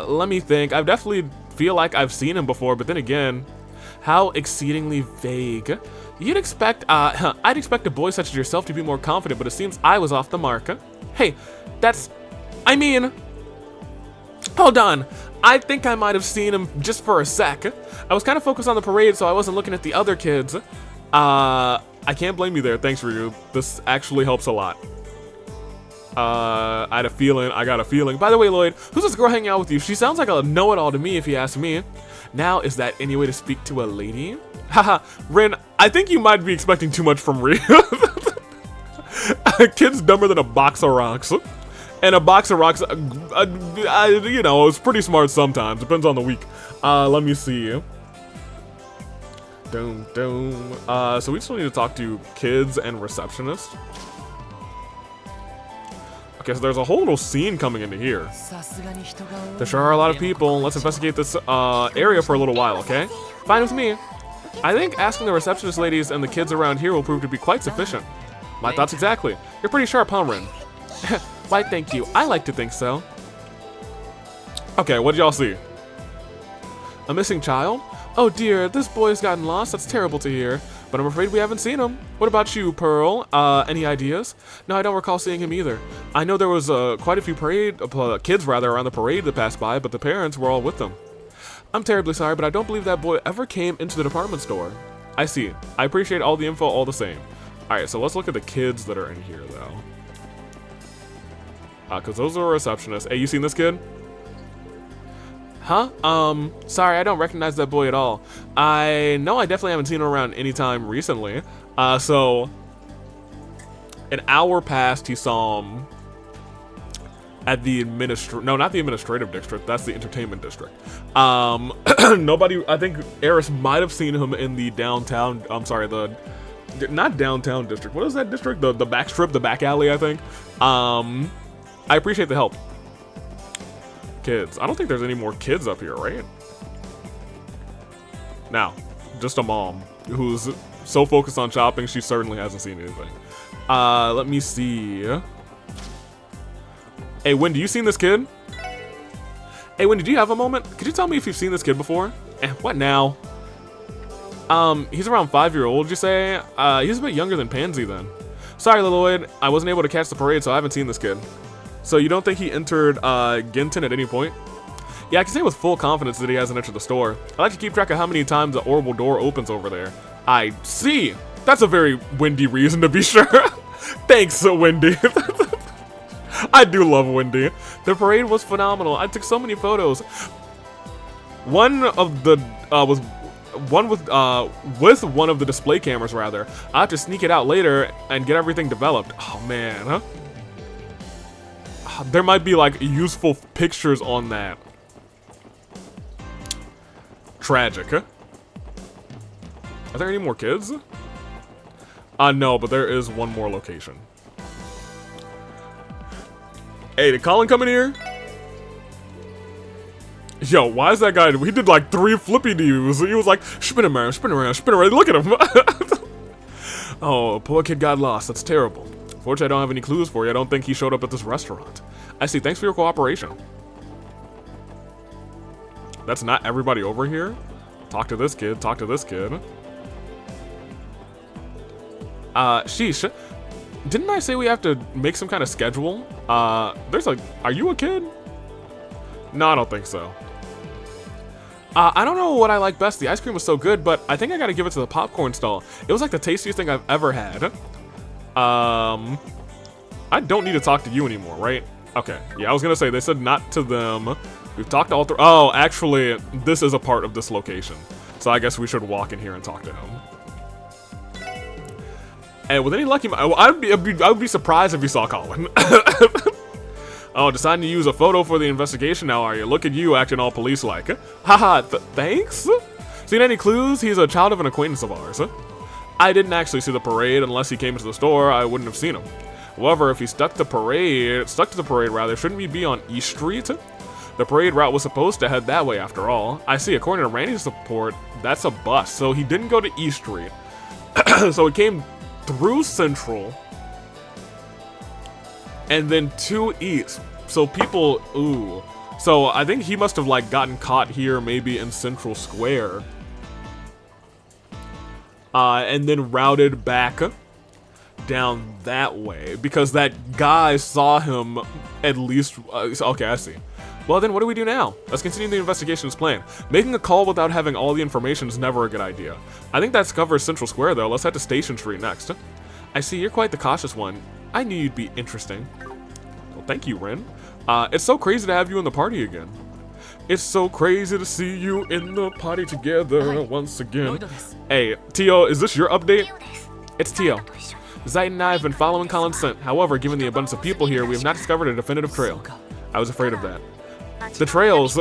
Let me think. I definitely feel like I've seen him before, but then again, how exceedingly vague. I'd expect a boy such as yourself to be more confident, but it seems I was off the mark. Hey, I mean, hold on. I think I might have seen him just for a sec. I was kind of focused on the parade, so I wasn't looking at the other kids. I can't blame you there. Thanks, Ryu. This actually helps a lot. I had a feeling, I got a feeling. By the way, Lloyd, who's this girl hanging out with you? She sounds like a know-it-all to me, if you ask me. Now, is that any way to speak to a lady? Haha, Rin, I think you might be expecting too much from Rin. A kid's dumber than a box of rocks. And a box of rocks, you know, it's pretty smart sometimes. Depends on the week. Let me see. So we still need to talk to kids and receptionists. Okay, so there's a whole little scene coming into here. There sure are a lot of people. Let's investigate this area for a little while, okay? Fine with me. I think asking the receptionist ladies and the kids around here will prove to be quite sufficient. My thoughts exactly. You're pretty sharp, huh, Rin? Why, thank you. I like to think so. Okay, what did y'all see? A missing child? Oh dear, this boy's gotten lost. That's terrible to hear. But I'm afraid we haven't seen him. What about you, Pearl? Any ideas? No, I don't recall seeing him either. I know there was quite a few kids around the parade that passed by, but the parents were all with them. I'm terribly sorry, but I don't believe that boy ever came into the department store. I see. I appreciate all the info all the same. Alright, so let's look at the kids that are in here, though. Because those are receptionists. Hey, you seen this kid? Huh? Sorry, I don't recognize that boy at all. I know I definitely haven't seen him around any time recently. So an hour passed, he saw him at the not the administrative district, that's the entertainment district. Nobody, I think Eris might have seen him in the downtown, I'm sorry, not downtown district. What is that district? The back strip, the back alley, I think. I appreciate the help. Kids. I don't think there's any more kids up here, right? Now, just a mom who's so focused on shopping, she certainly hasn't seen anything. Let me see. Hey, Wendy, you seen this kid? Hey, Wendy, do you have a moment? Could you tell me if you've seen this kid before? What now? He's around 5-year-old, you say? He's a bit younger than Pansy then. Sorry, Lloyd, I wasn't able to catch the parade, so I haven't seen this kid. So you don't think he entered Ginton at any point? Yeah, I can say with full confidence that he hasn't entered the store. I like to keep track of how many times the orbital door opens over there. I see. That's a very Wendy reason to be sure. Thanks, Wendy. I do love Wendy. The parade was phenomenal. I took so many photos. One of the was one with one of the display cameras rather. I have to sneak it out later and get everything developed. Oh man, huh? There might be like useful pictures on that. Tragic, huh? Are there any more kids? No, but there is one more location. Hey, did Colin come in here? Yo, why is that guy? He did like 3 flippy doos. He was like, spin around, spin around, spin around. Look at him. Oh, poor kid got lost. That's terrible. Fortunately, I don't have any clues for you. I don't think he showed up at this restaurant. I see. Thanks for your cooperation. That's not everybody over here. Talk to this kid. Talk to this kid. Sheesh. Didn't I say we have to make some kind of schedule? There's like, are you a kid? No, I don't think so. I don't know what I like best. The ice cream was so good, but I think I gotta give it to the popcorn stall. It was like the tastiest thing I've ever had. I don't need to talk to you anymore, right? Okay, yeah, I was gonna say, they said not to them. We've talked to all three. Oh, actually, this is a part of this location. So I guess we should walk in here and talk to him. And with any lucky, I would be surprised if you saw Colin. Oh, deciding to use a photo for the investigation now, are you? Look at you acting all police-like. Haha, thanks? Seen any clues? He's a child of an acquaintance of ours. I didn't actually see the parade. Unless he came to the store, I wouldn't have seen him. However, if he stuck to the parade rather, shouldn't we be on East Street? The parade route was supposed to head that way after all. I see, according to Randy's report, that's a bus, so he didn't go to East Street. So he came through Central and then to East. So people, ooh. So I think he must have like gotten caught here maybe in Central Square. And then routed back down that way because that guy saw him at least, okay, I see. Well then, what do we do now? Let's continue the investigation as planned. Making a call without having all the information is never a good idea. I think that covers Central Square though. Let's head to Station Street next. I see, you're quite the cautious one. I knew you'd be interesting. Thank you, Ren. It's so crazy to have you in the party again. It's so crazy to see you in the party together once again. Hey, Tio, is this your update? It's Tio. Zite and I have been following Colin's scent. However, given the abundance of people here, we have not discovered a definitive trail. I was afraid of that. The trails.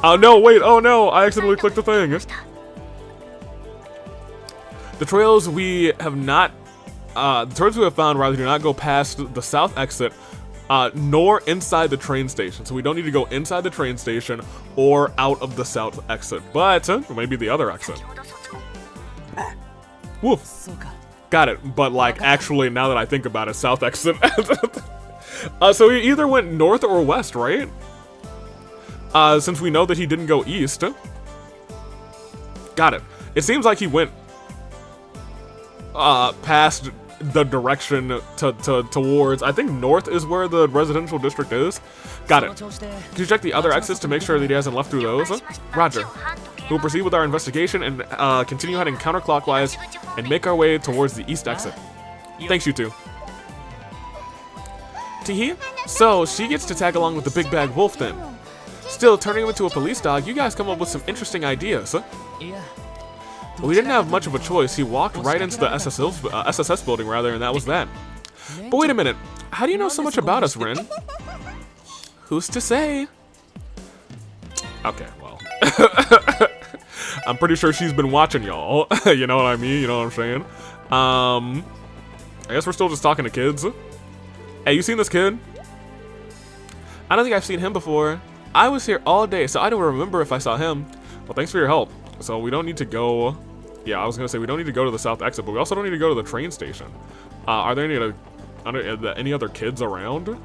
Oh no, wait, oh no, I accidentally clicked the thing. The trails we have not, the trails we have found rather do not go past the south exit, nor inside the train station. So we don't need to go inside the train station or out of the south exit, but maybe the other exit. Woof. Got it, but like actually now that I think about it, south exit. So he either went north or west, right? Since we know that he didn't go east. Got it. It seems like he went past the direction towards, I think north is where the residential district is. Got it. Can you check the other exits to make sure that he hasn't left through those? Roger. We'll proceed with our investigation and continue heading counterclockwise and make our way towards the east exit. Thanks, you two. Teehee? So, she gets to tag along with the big bag wolf then. Still, turning him into a police dog, you guys come up with some interesting ideas. Well, we didn't have much of a choice. He walked right into the SSS building, rather, and that was that. But wait a minute. How do you know so much about us, Rin? Who's to say? Okay, well. I'm pretty sure she's been watching y'all. You know what I mean? You know what I'm saying? I guess we're still just talking to kids. Hey, you seen this kid? I don't think I've seen him before. I was here all day, so I don't remember if I saw him. Well, thanks for your help. So we don't need to go... Yeah, I was going to say we don't need to go to the south exit, but we also don't need to go to the train station. Are there any other kids around?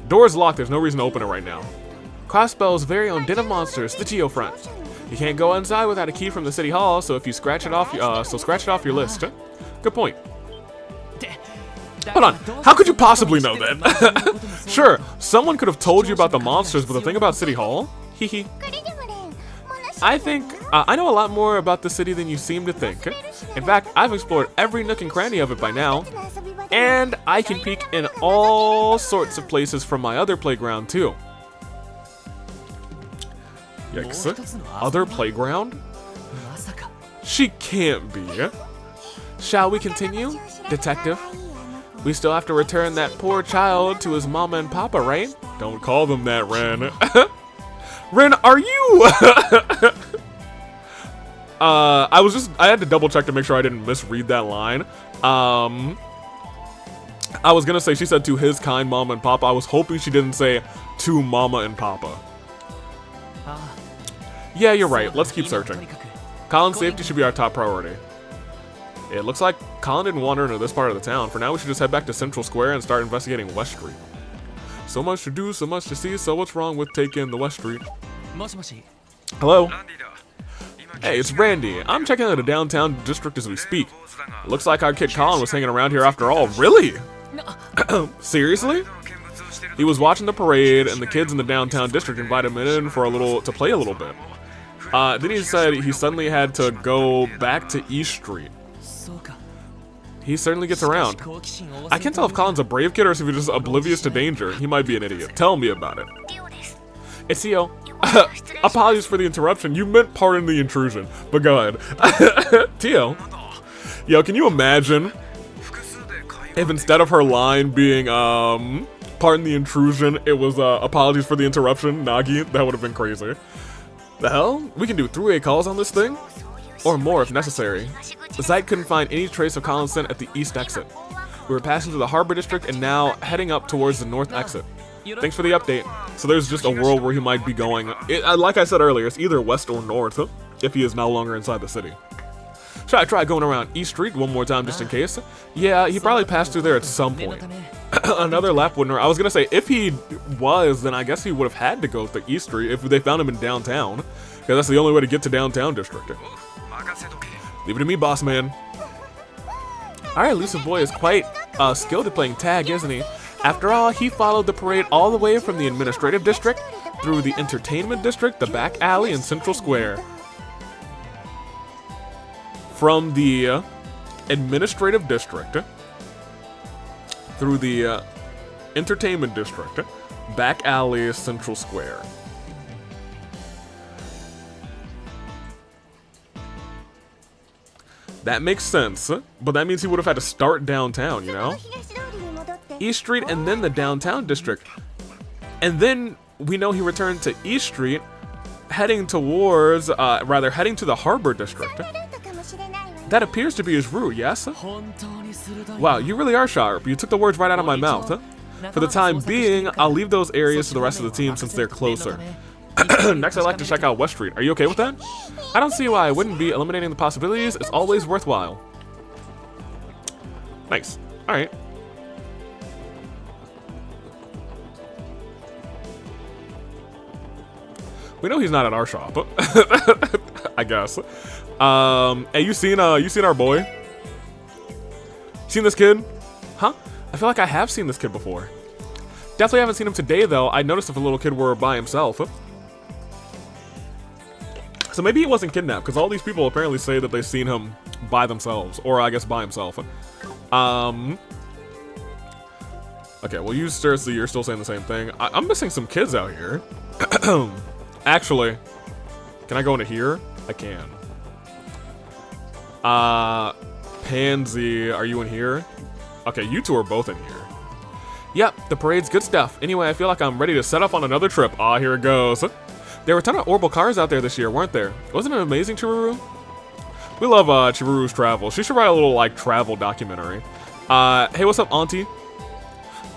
Door's locked. There's no reason to open it right now. Crossbell's very own den of monsters, the Geofront. You can't go inside without a key from the city hall, so if you scratch it off, scratch it off your list. Good point. Hold on, how could you possibly know that? Sure, someone could have told you about the monsters, but the thing about City Hall? Hehe. I think, I know a lot more about the city than you seem to think. In fact, I've explored every nook and cranny of it by now. And I can peek in all sorts of places from my other playground, too. Yikes. Other playground? She can't be. Shall we continue, Detective? We still have to return that poor child to his mama and papa, right? Don't call them that, Ren. Ren, are you? I had to double check to make sure I didn't misread that line. I was gonna say she said to his kind mama and papa. I was hoping she didn't say to mama and papa. Yeah, you're right. Let's keep searching. Colin's safety should be our top priority. It looks like Colin didn't wander into this part of the town. For now, we should just head back to Central Square and start investigating West Street. So much to do, so much to see, so what's wrong with taking the West Street? Hello? Hey, it's Randy. I'm checking out the downtown district as we speak. It looks like our kid Colin was hanging around here after all. Really? Seriously? He was watching the parade, and the kids in the downtown district invited him in for to play a little bit. Then he said he suddenly had to go back to East Street. He certainly gets around. I can't tell if Colin's a brave kid or if he's just oblivious to danger. He might be an idiot. Tell me about it. It's Tio. Apologies for the interruption. You meant pardon the intrusion, but go ahead. Tio. Yo, can you imagine if instead of her line being, pardon the intrusion, it was, apologies for the interruption, Nagi? That would have been crazy. The hell? We can do 3-way calls on this thing? Or more if necessary. The site couldn't find any trace of Colin's scent at the east exit. We were passing through the Harbor District and now heading up towards the north exit. Thanks for the update. So there's just a world where he might be going. Like I said earlier, it's either west or north if he is no longer inside the city. Should I try going around East Street one more time just in case? Yeah, he probably passed through there at some point. Another lap wouldn't hurt. I was gonna say, if he was, then I guess he would have had to go to East Street if they found him in downtown. Because that's the only way to get to downtown district. Leave it to me, boss man. Our elusive boy is quite skilled at playing tag, isn't he? After all, he followed the parade all the way from the administrative district, through the entertainment district, the back alley, and Central Square. From the administrative district through the entertainment district, back alley, Central Square. That makes sense, but that means he would have had to start downtown, you know? East Street and then the downtown district. And then we know he returned to East Street, heading towards, heading to the Harbor District. That appears to be his route, yes? Wow, you really are sharp. You took the words right out of my mouth. For the time being, I'll leave those areas to the rest of the team since they're closer. Next, I'd like to check out West Street. Are you okay with that? I don't see why I wouldn't be. Eliminating the possibilities is always worthwhile. Nice. Alright. We know he's not at our shop. I guess. Hey, you seen our boy? Seen this kid? Huh? I feel like I have seen this kid before. Definitely haven't seen him today, though. I noticed if a little kid were by himself. So maybe he wasn't kidnapped, because all these people apparently say that they've seen him by themselves, or I guess by himself. Okay, well, you seriously, you're still saying the same thing. I'm missing some kids out here. Actually, can I go into here? I can. Pansy, are you in here? Okay, you two are both in here. Yep, the parade's good stuff. Anyway, I feel like I'm ready to set off on another trip. Ah, here it goes. There were a ton of orbital cars out there this year, weren't there? Wasn't it amazing, Chiruru? We love Chiruru's travel. She should write a little, like, travel documentary. Hey, what's up, Auntie?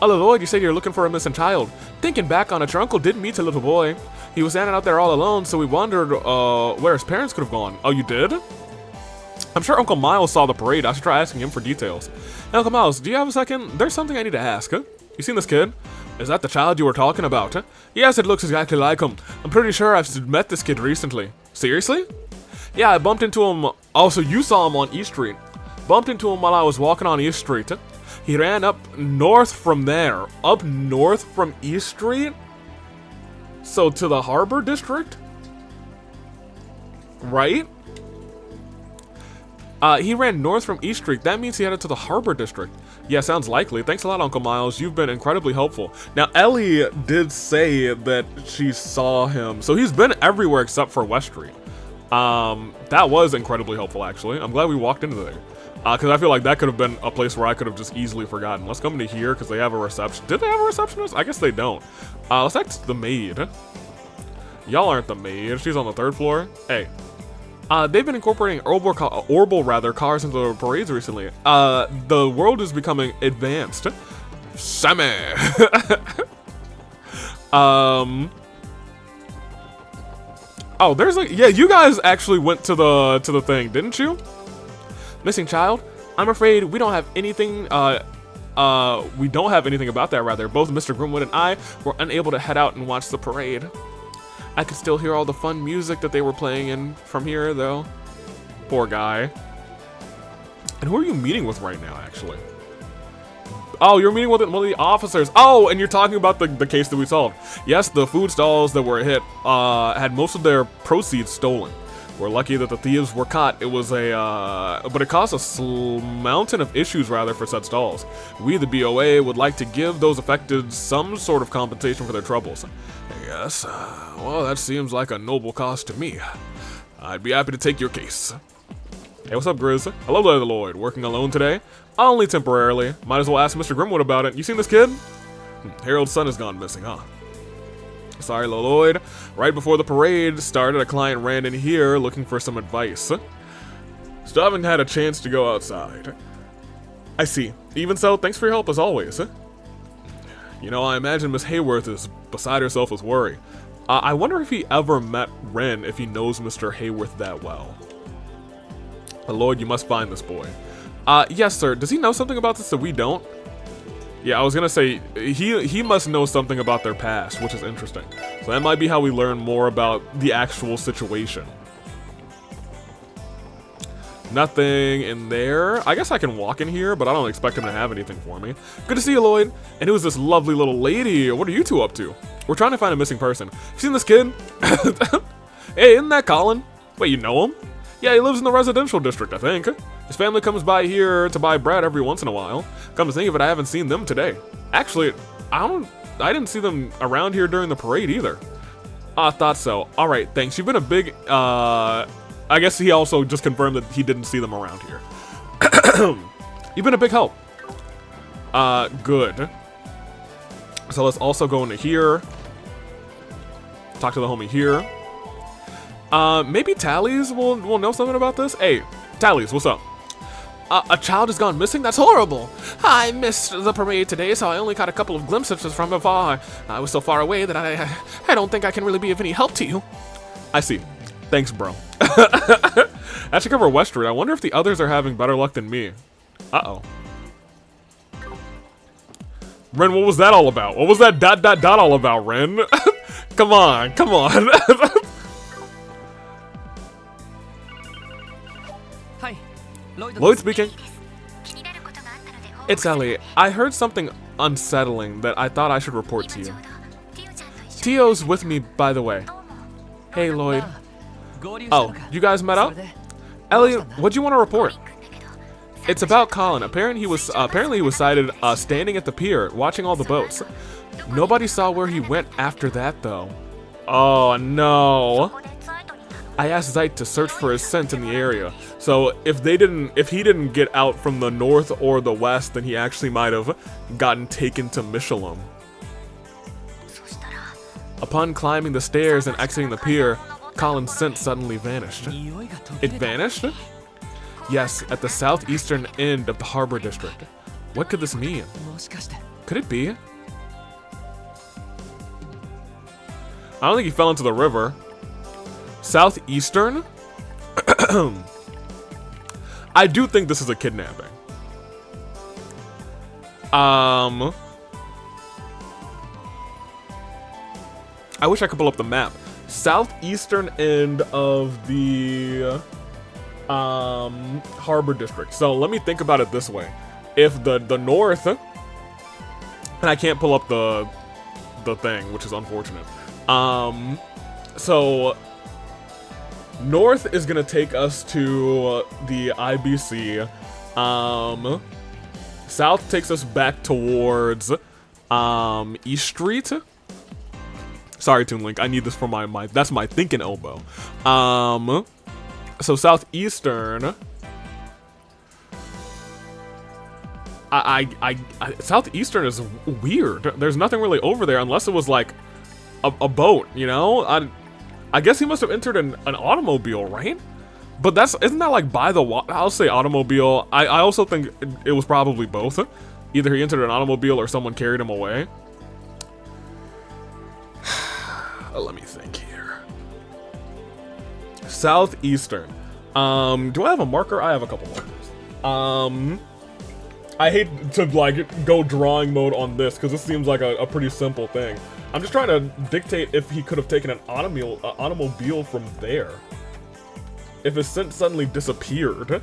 Oh, Lloyd, you said you're looking for a missing child. Thinking back on it, your uncle did meet a little boy. He was standing out there all alone, so we wondered where his parents could have gone. Oh, you did? I'm sure Uncle Miles saw the parade. I should try asking him for details. Hey, Uncle Miles, do you have a second? There's something I need to ask. You seen this kid? Is that the child you were talking about? Yes, it looks exactly like him. I'm pretty sure I've met this kid recently. Seriously? Yeah, I bumped into him. Oh, so you saw him on East Street. Bumped into him while I was walking on East Street. He ran up north from there. Up north from East Street? So to the Harbor District? Right? He ran north from East Street. That means he headed to the Harbor District. Yeah, sounds likely. Thanks a lot, Uncle Miles. You've been incredibly helpful. Now, Ellie did say that she saw him. So he's been everywhere except for West Street. That was incredibly helpful, actually. I'm glad we walked into there. Because I feel like that could have been a place where I could have just easily forgotten. Let's come into here because they have a reception. Did they have a receptionist? I guess they don't. Let's ask the maid. Y'all aren't the maid. She's on the 3rd floor. Hey. They've been incorporating orbital cars into the parades recently. The world is becoming advanced. Sammy! Oh, there's like, yeah, you guys actually went to the thing, didn't you? Missing child? I'm afraid we don't have anything, we don't have anything about that, rather. Both Mr. Grimwood and I were unable to head out and watch the parade. I could still hear all the fun music that they were playing in from here, though. Poor guy. And who are you meeting with right now, actually? Oh, you're meeting with one of the officers. Oh, and you're talking about the case that we solved. Yes, the food stalls that were hit had most of their proceeds stolen. We're lucky that the thieves were caught. It was but it caused a mountain of issues, rather, for said stalls. We, the BOA, would like to give those affected some sort of compensation for their troubles. Yes, well, that seems like a noble cause to me. I'd be happy to take your case. Hey, what's up, Grizz? Hello there, Lloyd. Working alone today? Only temporarily. Might as well ask Mr. Grimwood about it. You seen this kid? Harold's son has gone missing, huh? Sorry, Lloyd. Right before the parade started, a client ran in here looking for some advice. Still haven't had a chance to go outside. I see. Even so, thanks for your help as always. You know, I imagine Miss Hayworth is beside herself with worry. I wonder if he ever met Ren, if he knows Mr. Hayworth that well. Lloyd, you must find this boy. Yes, sir. Does he know something about this that we don't? Yeah, I was gonna say, he must know something about their past, which is interesting. So that might be how we learn more about the actual situation. Nothing in there. I guess I can walk in here, but I don't expect him to have anything for me. Good to see you, Lloyd. And who's this lovely little lady? What are you two up to? We're trying to find a missing person. You seen this kid? Hey, isn't that Colin? Wait, you know him? Yeah, he lives in the residential district, I think. His family comes by here to buy bread every once in a while. Come to think of it, I haven't seen them today. Actually, I didn't see them around here during the parade either. I thought so. Alright, thanks. You've been a big, I guess he also just confirmed that he didn't see them around here. You've been a big help. Good. So let's also go into here. Talk to the homie here. Maybe Tallies will know something about this? Hey, Tallies, what's up? A child has gone missing? That's horrible. I missed the parade today, so I only caught a couple of glimpses from afar. I was so far away that I don't think I can really be of any help to you. I see. Thanks, bro. That should cover Westward. I wonder if the others are having better luck than me. Uh-oh. Ren, what was that all about? What was that ... all about, Ren? Come on, come on. Lloyd speaking. It's Ellie. I heard something unsettling that I thought I should report to you. Tio's with me, by the way. Hey, Lloyd. Oh, you guys met up? Ellie, what'd you want to report? It's about Colin. Apparently he was sighted standing at the pier, watching all the boats. Nobody saw where he went after that, though. Oh, no. I asked Zeit to search for his scent in the area. So if he didn't get out from the north or the west, then he actually might have gotten taken to Michelin. Upon climbing the stairs and exiting the pier, Colin's scent suddenly vanished. It vanished? Yes, at the southeastern end of the harbor district. What could this mean? Could it be? I don't think he fell into the river. Southeastern? I do think this is a kidnapping. I wish I could pull up the map. Southeastern end of the harbor district. So let me think about it this way. If the north, and I can't pull up the thing, which is unfortunate. So north is gonna take us to the IBC. South takes us back towards East Street. Sorry, Toon Link. I need this for my that's my thinking elbow. So southeastern. Southeastern is weird. There's nothing really over there unless it was like a boat, you know? I guess he must have entered an automobile, right? But isn't that like by the water? I'll say automobile. I also think it was probably both. Either he entered an automobile or someone carried him away. Let me think here. Southeastern. Do I have a marker? I have a couple markers. I hate to like go drawing mode on this because this seems like a pretty simple thing. I'm just trying to dictate if he could have taken an automobile from there. If his scent suddenly disappeared.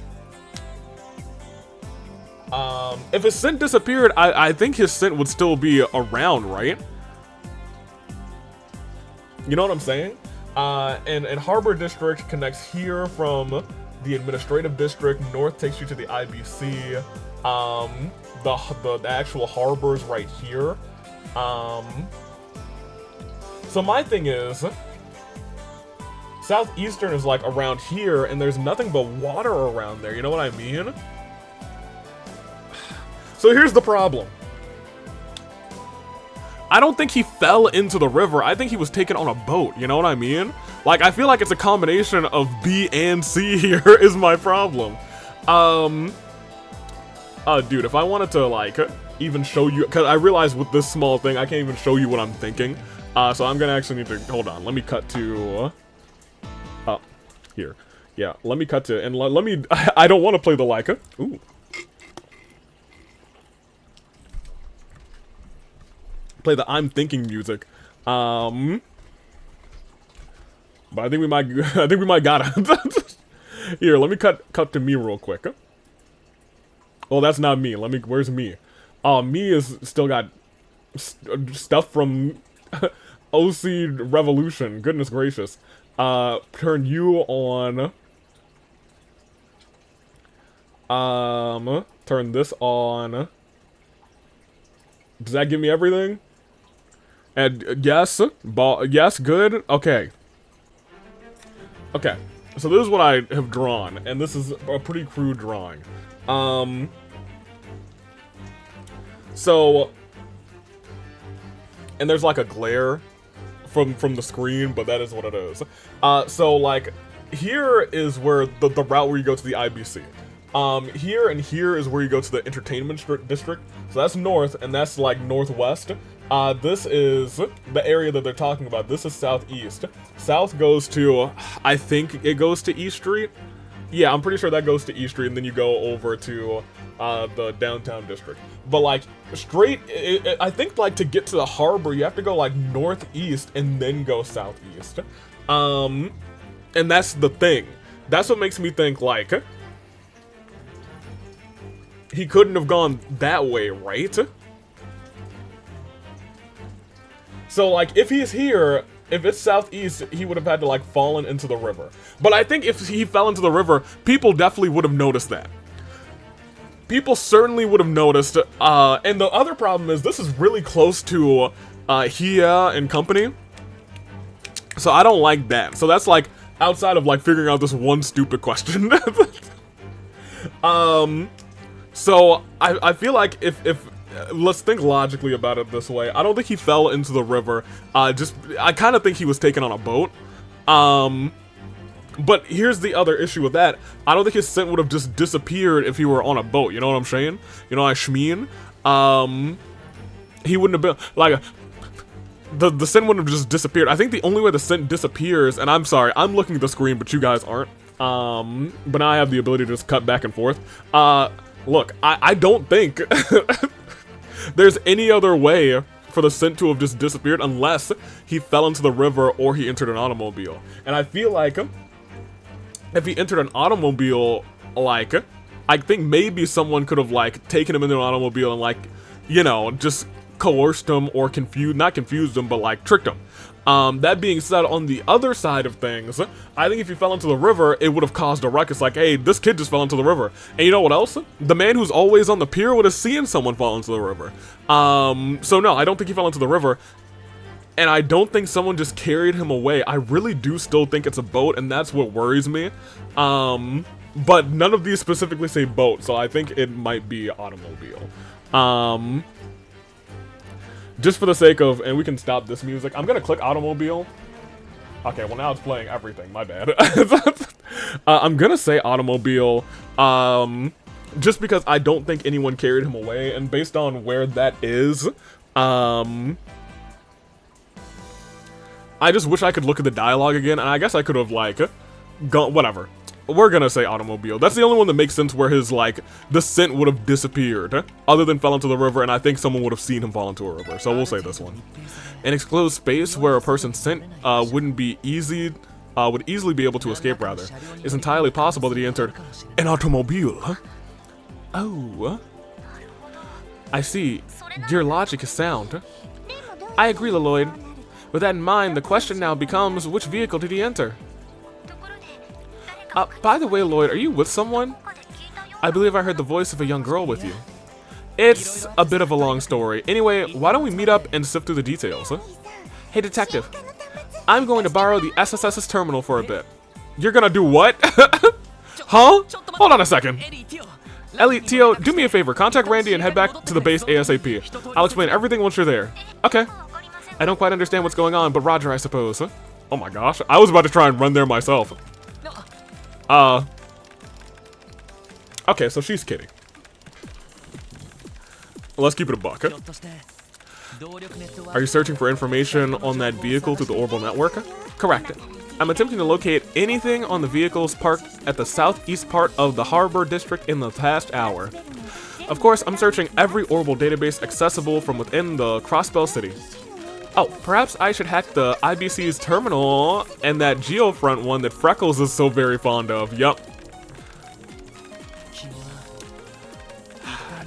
If his scent disappeared, I think his scent would still be around, right? You know what I'm saying? And Harbor District connects here from the Administrative District. North takes you to the IBC. The actual harbor's right here. So my thing is, Southeastern is like around here, and there's nothing but water around there. You know what I mean? So here's the problem. I don't think he fell into the river. I think he was taken on a boat. You know what I mean? Like, I feel like it's a combination of B and C here is my problem. Dude, if I wanted to, like, even show you... Because I realize with this small thing, I can't even show you what I'm thinking. So I'm gonna actually need to... Hold on. Let me cut to... here. Yeah, let me cut to... And let me... I don't want to play the Leica. Ooh. Play the I'm thinking music. But I think we might got it. Here, let me cut to me real quick. Oh, that's not me. Where's me? Oh, me is still got stuff from OC Revolution. Goodness gracious. Turn you on. Turn this on. Does that give me everything? And yes, yes, good. Okay. Okay. So this is what I have drawn, and this is a pretty crude drawing. So, and there's like a glare from the screen, but that is what it is. So like, here is where the route where you go to the IBC. Here and here is where you go to the entertainment district. So that's north, and that's like northwest. This is the area that they're talking about. This is southeast. South goes to, I think it goes to East Street. Yeah, I'm pretty sure that goes to East Street, and then you go over to the downtown district. But like straight, I think like to get to the harbor, you have to go like northeast and then go southeast. And that's the thing. That's what makes me think like he couldn't have gone that way, right? So like if he's here, if it's southeast, he would have had to like fallen into the river. But I think if he fell into the river, people definitely would have noticed that. People certainly would have noticed. And the other problem is this is really close to Hia and company. So I don't like that. So that's like outside of like figuring out this one stupid question. So I feel like if let's think logically about it this way. I don't think he fell into the river. I kind of think he was taken on a boat. But here's the other issue with that. I don't think his scent would have just disappeared if he were on a boat. You know what I'm saying? You know what I mean? He wouldn't have been like the scent wouldn't have just disappeared. I think the only way the scent disappears, and I'm sorry, I'm looking at the screen, but you guys aren't. But now I have the ability to just cut back and forth. Look, I don't think there's any other way for the scent to have just disappeared unless he fell into the river or he entered an automobile. And I feel like if he entered an automobile, like, I think maybe someone could have, like, taken him into an automobile and, like, you know, just coerced him or not confused him, but, like, tricked him. That being said, on the other side of things, I think if he fell into the river, it would have caused a ruckus like, hey, this kid just fell into the river. And you know what else? The man who's always on the pier would have seen someone fall into the river. So no, I don't think he fell into the river. And I don't think someone just carried him away. I really do still think it's a boat, and that's what worries me. But none of these specifically say boat, so I think it might be automobile. Just for the sake of, and we can stop this music, I'm gonna click automobile. Okay, well now it's playing everything, my bad. I'm gonna say automobile, just because I don't think anyone carried him away, and based on where that is, I just wish I could look at the dialogue again, and I guess I could have, like, gone, whatever. We're gonna say automobile. That's the only one that makes sense where his, like, the scent would have disappeared, other than fell into the river, and I think someone would have seen him fall into a river, so we'll say this one. An enclosed space where a person's scent would easily be able to escape, rather. It's entirely possible that he entered an automobile. Oh. I see. Your logic is sound. I agree, Lloyd. With that in mind, the question now becomes, which vehicle did he enter? By the way, Lloyd, are you with someone? I believe I heard the voice of a young girl with you. It's a bit of a long story. Anyway, why don't we meet up and sift through the details, huh? Hey, detective. I'm going to borrow the SSS's terminal for a bit. You're gonna do what? Huh? Hold on a second. Ellie, Tio, do me a favor. Contact Randy and head back to the base ASAP. I'll explain everything once you're there. Okay. I don't quite understand what's going on, but Roger, I suppose. Huh? Oh my gosh. I was about to try and run there myself. Okay, so she's kidding. Let's keep it a buck. Huh? Are you searching for information on that vehicle through the orbital network? Correct. I'm attempting to locate anything on the vehicles parked at the southeast part of the harbor district in the past hour. Of course, I'm searching every orbital database accessible from within the Crossbell City. Oh, perhaps I should hack the IBC's terminal and that Geofront one that Freckles is so very fond of. Yup.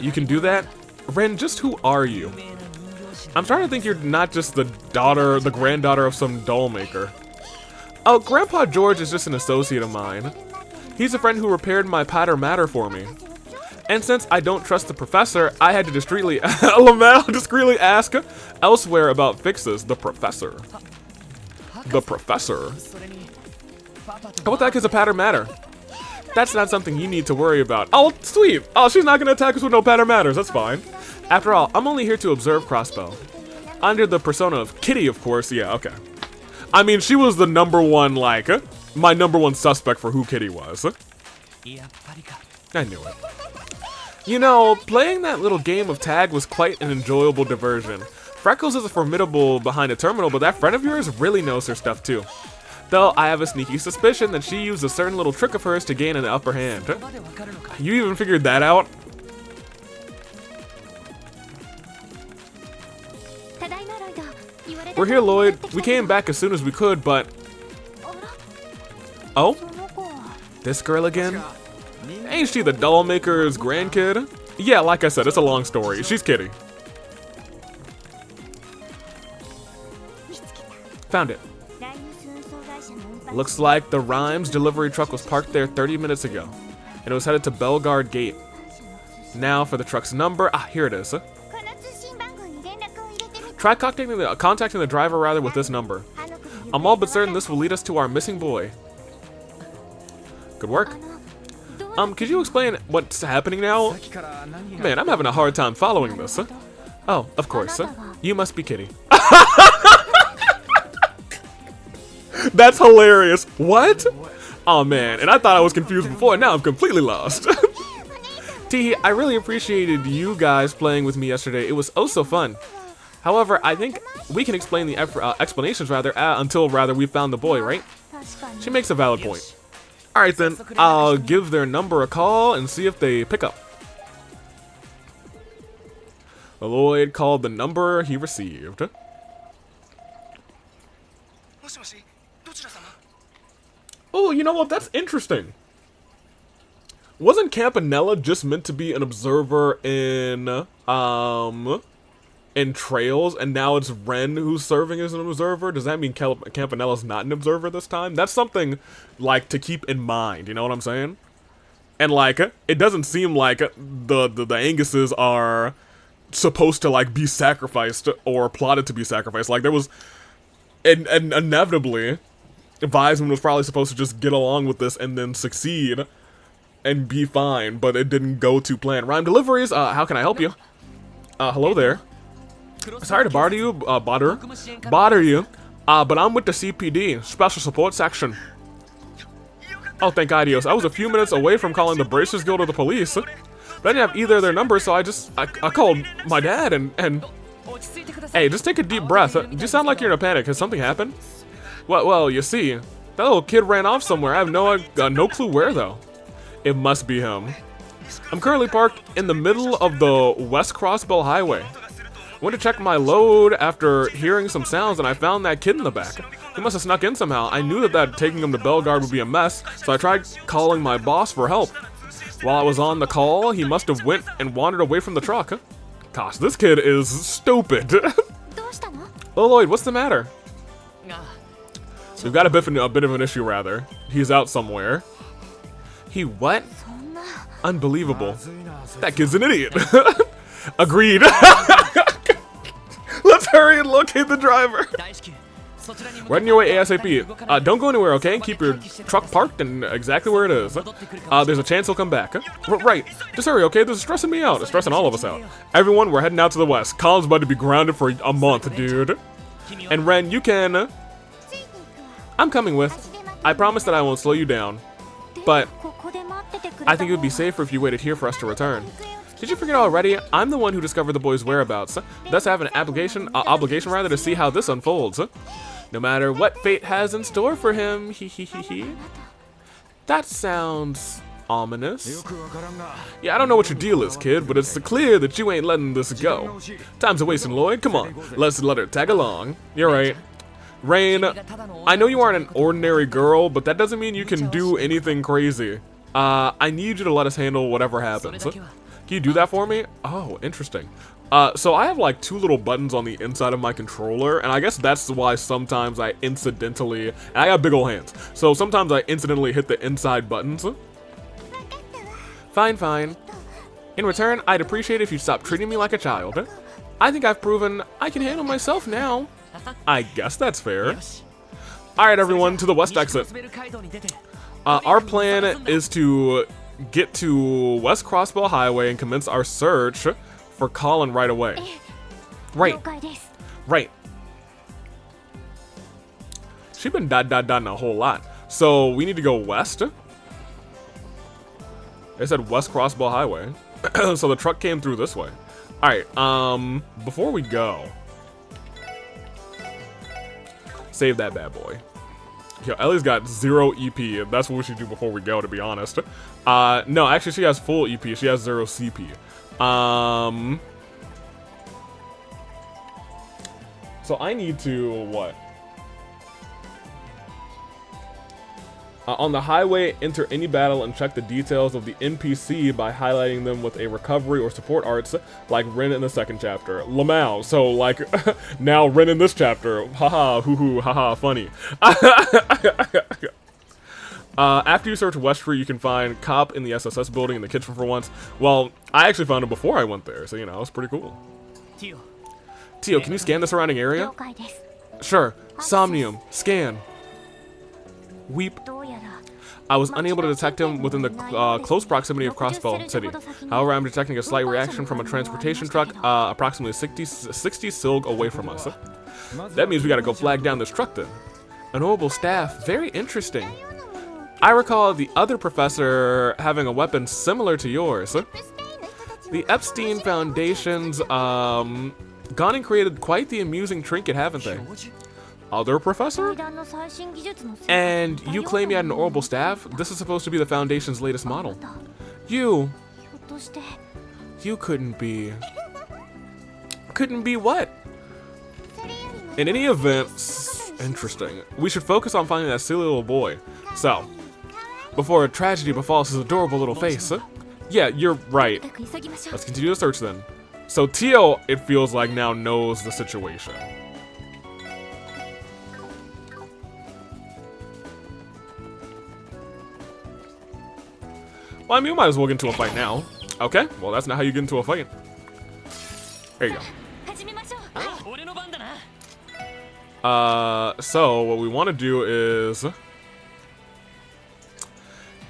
You can do that? Ren, just who are you? I'm trying to think you're not just the granddaughter of some doll maker. Oh, Grandpa George is just an associate of mine. He's a friend who repaired my patter matter for me. And since I don't trust the professor, I had to discreetly ask elsewhere about fixes. The professor. The professor. How about that because a pattern matter? That's not something you need to worry about. Oh, sweet. Oh, she's not gonna attack us with no pattern matters. That's fine. After all, I'm only here to observe Crossbow. Under the persona of Kitty, of course. Yeah, okay. I mean, she was the number one, like, my number one suspect for who Kitty was. I knew it. You know, playing that little game of tag was quite an enjoyable diversion. Freckles is a formidable behind a terminal, but that friend of yours really knows her stuff too. Though I have a sneaky suspicion that she used a certain little trick of hers to gain an upper hand. You even figured that out? We're here, Lloyd. We came back as soon as we could, but... Oh? This girl again? Ain't she the doll maker's grandkid? Yeah, like I said, it's a long story. She's Kitty. Found it. Looks like the Rhymes delivery truck was parked there 30 minutes ago, and it was headed to Bellegarde Gate. Now for the truck's number. Ah, here it is. Try contacting the driver rather with this number. I'm all but certain this will lead us to our missing boy. Good work. Could you explain what's happening now? Man, I'm having a hard time following this. Oh, of course. You must be Kitty. That's hilarious. What? Oh man, and I thought I was confused before, and now I'm completely lost. Teehee, I really appreciated you guys playing with me yesterday. It was oh so fun. However, I think we can explain the explanations until we found the boy, right? She makes a valid point. Alright then, I'll give their number a call and see if they pick up. Lloyd called the number he received. Oh, you know what? That's interesting. Wasn't Campanella just meant to be an observer in Trails, and now it's Ren who's serving as an observer? Does that mean Campanella's not an observer this time? That's something, like, to keep in mind, you know what I'm saying? And, like, it doesn't seem like the Anguses are supposed to, like, be sacrificed or plotted to be sacrificed. Like, there was, and inevitably, Wiseman was probably supposed to just get along with this and then succeed and be fine, but it didn't go to plan. Rhyme deliveries, how can I help you? Hello there. Sorry to bother you, but I'm with the CPD, Special Support Section. Oh, thank God, Dios. I was a few minutes away from calling the Bracers Guild or the police, but I didn't have either of their numbers, so I called my dad and... Hey, just take a deep breath. You sound like you're in a panic. Has something happened? Well, you see, that little kid ran off somewhere. I have no clue where, though. It must be him. I'm currently parked in the middle of the West Crossbell Highway. I went to check my load after hearing some sounds, and I found that kid in the back. He must have snuck in somehow. I knew that taking him to Bellegarde would be a mess, so I tried calling my boss for help. While I was on the call, he must have went and wandered away from the truck. Gosh, this kid is stupid. Oh, Lloyd, what's the matter? We've got a bit of an issue, rather. He's out somewhere. He what? Unbelievable. That kid's an idiot. Agreed. Let's hurry and locate the driver. Right on your way ASAP. Don't go anywhere, okay? Keep your truck parked and exactly where it is. There's a chance he'll come back. Right. Just hurry, okay? This is stressing me out. It's stressing all of us out. Everyone, we're heading out to the west. Colin's about to be grounded for a month, dude. And Ren, you can... I'm coming with. I promise that I won't slow you down. But I think it would be safer if you waited here for us to return. Did you forget already? I'm the one who discovered the boy's whereabouts. Thus I have an obligation rather to see how this unfolds. No matter what fate has in store for him. That sounds ominous. Yeah, I don't know what your deal is, kid, but it's clear that you ain't letting this go. Time's a wasting, Lloyd. Come on, let's let her tag along. You're right. Rain, I know you aren't an ordinary girl, but that doesn't mean you can do anything crazy. I need you to let us handle whatever happens. Can you do that for me? Oh, interesting. So I have like 2 little buttons on the inside of my controller, and I guess that's why sometimes I incidentally, and I got big ol' hands, so sometimes I incidentally hit the inside buttons. Fine. In return, I'd appreciate it if you'd stop treating me like a child. I think I've proven I can handle myself now. I guess that's fair. Alright everyone, to the west exit. Our plan is to get to West Crossbow Highway and commence our search for Colin right away. Right. Right. She's been dotting a whole lot. So we need to go west. They said West Crossbow Highway. So the truck came through this way. Alright, before we go, save that bad boy. Yo, Ellie's got 0 EP, and that's what we should do before we go, to be honest. No, actually, she has full EP. She has 0 CP. So I need to, what? On the highway, enter any battle and check the details of the NPC by highlighting them with a recovery or support arts, like Ren in the second chapter. Lamau, so like, now Ren in this chapter. Haha, hoo-hoo, haha, funny. After you search West Street, you can find Cop in the SSS building in the kitchen for once. Well, I actually found him before I went there, so you know, it's pretty cool. Tio, can you scan the surrounding area? Sure. Somnium, scan. Weep. I was unable to detect him within the close proximity of Crossbow City. However, I'm detecting a slight reaction from a transportation truck approximately 60 silg away from us. That means we gotta go flag down this truck then. An orbital staff, very interesting. I recall the other professor having a weapon similar to yours. The Epstein Foundation's gone and created quite the amusing trinket, haven't they? Other professor? And you claim you had an orbital staff? This is supposed to be the Foundation's latest model. You couldn't be... Couldn't be what? In any event, interesting. We should focus on finding that silly little boy. So, before a tragedy befalls his adorable little face. Yeah, you're right. Let's continue the search then. So Tio, it feels like, now knows the situation. Well, I mean, we might as well get into a fight now. Okay, well, that's not how you get into a fight. There you go. So what we want to do is...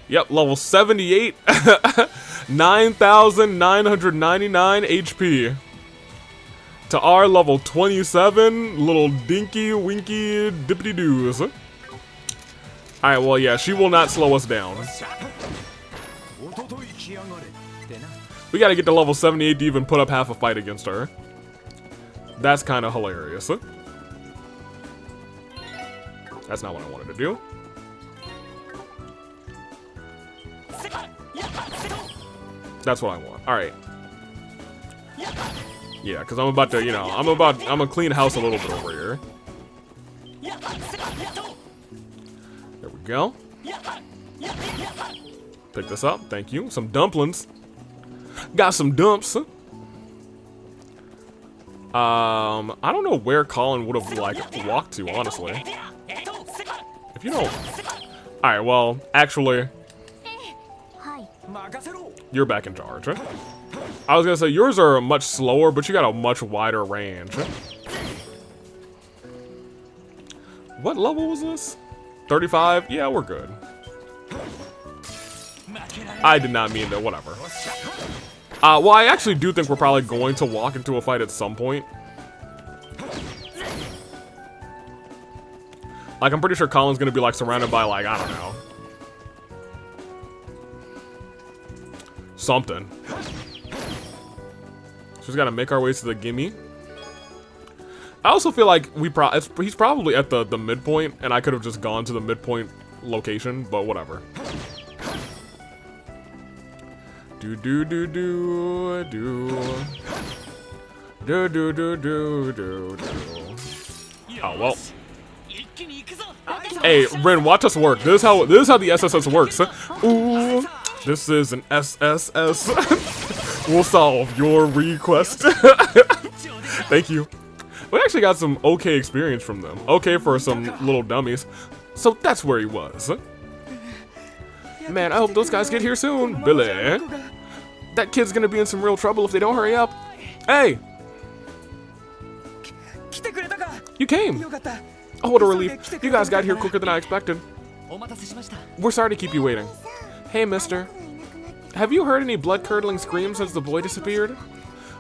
Yep, level 78. 9,999 HP. To our level 27, little dinky winky dippity doos. Alright, well, yeah, she will not slow us down. We gotta get to level 78 to even put up half a fight against her. That's kind of hilarious. That's not what I wanted to do. That's what I want. Alright. Yeah, because I'm about to, you know, I'm gonna clean house a little bit over here. There we go. Pick this up, thank you. Some dumplings. Got some dumps. I don't know where Colin would have, like, walked to, honestly. If you don't... Alright, well, actually... You're back in charge, right? I was gonna say, yours are much slower, but you got a much wider range. What level was this? 35? Yeah, we're good. I did not mean to, whatever. Well, I actually do think we're probably going to walk into a fight at some point. Like, I'm pretty sure Colin's gonna be, like, surrounded by, like, I don't know. Something. So we gotta make our way to the gimme. I also feel like he's probably at the midpoint, and I could have just gone to the midpoint location, but whatever. Do do do do do do do do do do. Oh well. Hey, Ren, watch us work. This is how the SSS works. Ooh, this is an SSS. We'll solve your request. Thank you. We actually got some okay experience from them. Okay for some little dummies. So that's where he was. Man, I hope those guys get here soon. Billy. That kid's gonna be in some real trouble if they don't hurry up. Hey! You came! Oh, what a relief. You guys got here quicker than I expected. We're sorry to keep you waiting. Hey, mister. Have you heard any blood-curdling screams since the boy disappeared?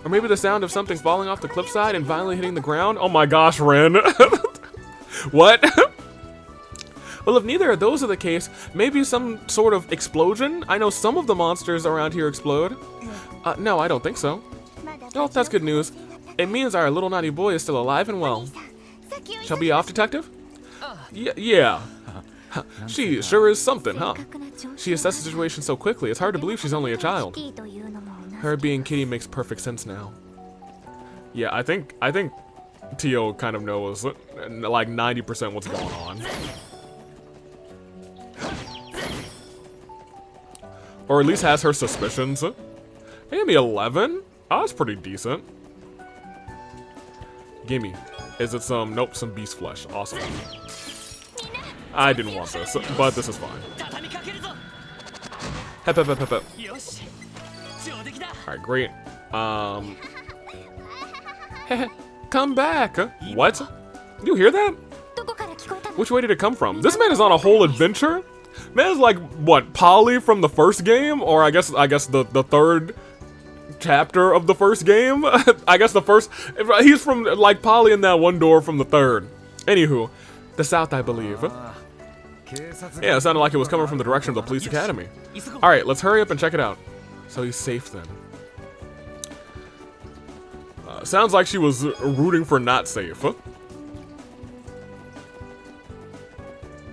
Or maybe the sound of something falling off the cliffside and violently hitting the ground? Oh my gosh, Ren. What? Well, if neither of those are the case, maybe some sort of explosion? I know some of the monsters around here explode. No, I don't think so. Oh, that's good news. It means our little naughty boy is still alive and well. Shall we be off, detective? Yeah. She sure is something, huh? She assessed the situation so quickly, it's hard to believe she's only a child. Her being Kitty makes perfect sense now. Yeah, I think Tio kind of knows, like, 90% what's going on. Or at least has her suspicions. Maybe 11? Oh, that's pretty decent. Gimme. Is it some... Nope, some beast flesh. Awesome. I didn't want this, but this is fine. Hep, hep, hep, hep, hep. Alright, great. Come back! What? You hear that? Which way did it come from? This man is on a whole adventure? Man is like, what, Polly from the first game? Or I guess the third chapter of the first game? I guess the first... He's from, like, Polly in that one door from the third. Anywho, the south, I believe. Yeah, it sounded like it was coming from the direction of the police academy. Alright, let's hurry up and check it out. So he's safe then. Sounds like she was rooting for not safe.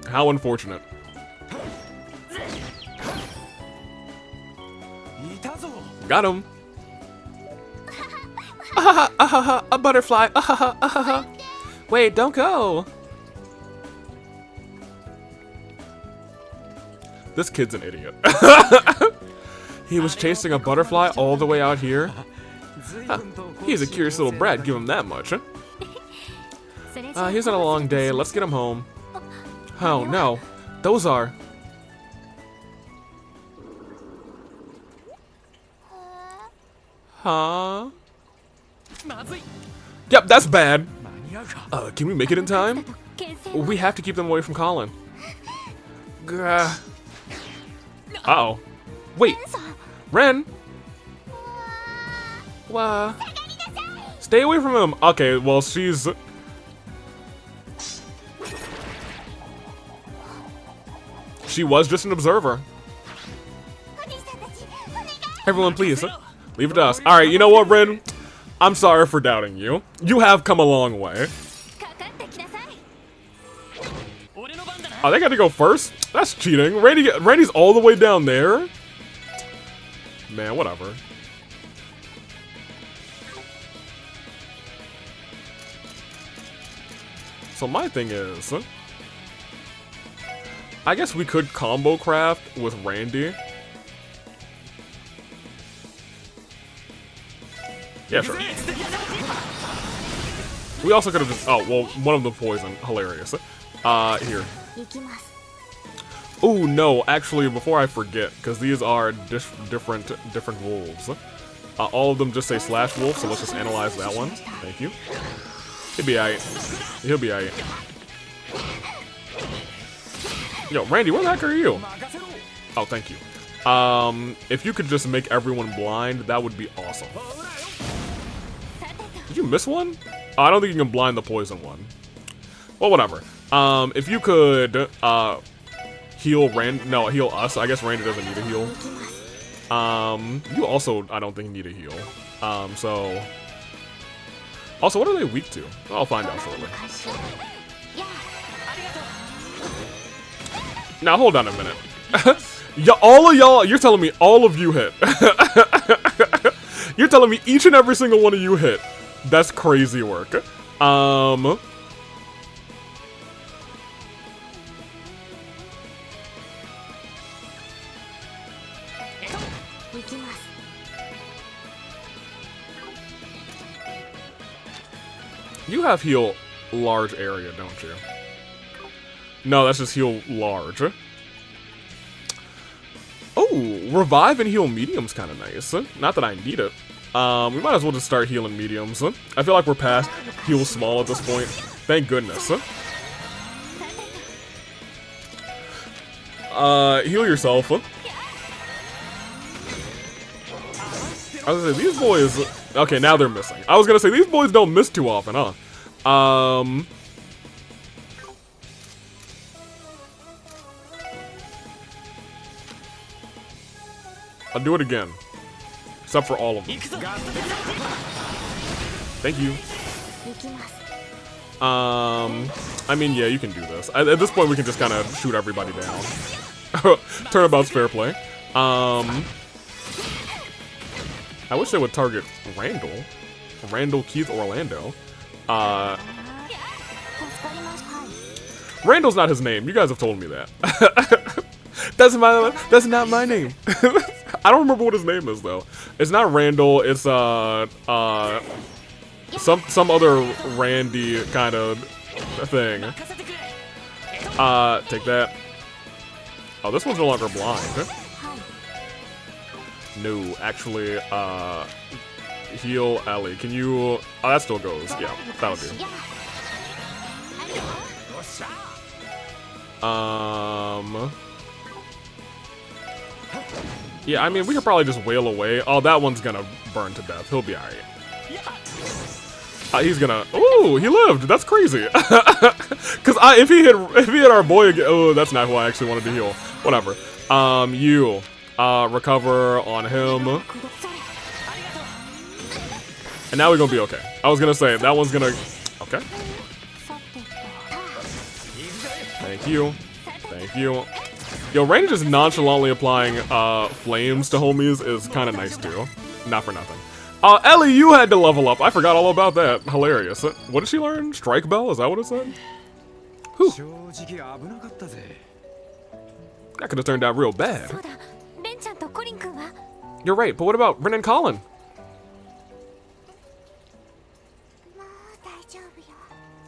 How unfortunate. Got him. A butterfly. Wait, don't go. This kid's an idiot. He was chasing a butterfly all the way out here. He's a curious little brat, give him that much. He's had a long day. Let's get him home. Oh no, those are... Huh? Yep, that's bad. Can we make it in time? We have to keep them away from Colin. Uh-oh. Wait. Ren? What? Stay away from him. Okay, well, she's... She was just an observer. Everyone, please, leave it to us. Alright, you know what, Ren? I'm sorry for doubting you. You have come a long way. Oh, they got to go first? That's cheating. Randy's all the way down there? Man, whatever. So my thing is... I guess we could combo craft with Randy. Yeah, sure. We also could have just... Oh, well, one of the poison. Hilarious. Here. Oh, no. Actually, before I forget, because these are different wolves. All of them just say slash wolf, so let's just analyze that one. Thank you. He'll be aight. He'll be aight. Yo, Randy, where the heck are you? Oh, thank you. If you could just make everyone blind, that would be awesome. Did you miss one? Oh, I don't think you can blind the poison one. Well, whatever. If you could, heal heal us. I guess Randy doesn't need a heal. You also, I don't think, need a heal. So... Also, what are they weak to? I'll find out shortly. Now, hold on a minute. Yeah, all of y'all, you're telling me all of you hit. You're telling me each and every single one of you hit. That's crazy work. You have heal large area, don't you? No, that's just heal large. Oh, revive and heal medium's kind of nice. Not that I need it. We might as well just start healing mediums. I feel like we're past heal small at this point. Thank goodness. Heal yourself. I was gonna say, these boys... Okay, now they're missing. I was gonna say, these boys don't miss too often, huh? I'll do it again. Except for all of them. Thank you. I mean, yeah, you can do this. At this point, we can just kind of shoot everybody down. Turnabout's fair play. I wish they would target Randall. Randall Keith Orlando. Randall's not his name. You guys have told me that. That's not my name. I don't remember what his name is though. It's not Randall. It's some other Randy kind of thing. Take that. Oh, this one's no longer blind. No, actually, heal Ellie. Can you? Oh, that still goes. Yeah, that'll do. Yeah, I mean, we could probably just wail away. Oh, that one's gonna burn to death. He'll be alright. He's gonna. Ooh, he lived. That's crazy. Cause if he hit our boy again. Oh, that's not who I actually wanted to heal. Whatever. You recover on him. And now we're gonna be okay. I was gonna say that one's gonna. Okay. Thank you. Thank you. Yo, Rain just nonchalantly applying flames to homies is kind of nice too. Not for nothing. Ellie, you had to level up. I forgot all about that. Hilarious. What did she learn? Strike Bell? Is that what it said? Whew. That could have turned out real bad. You're right, but what about Ren and Colin?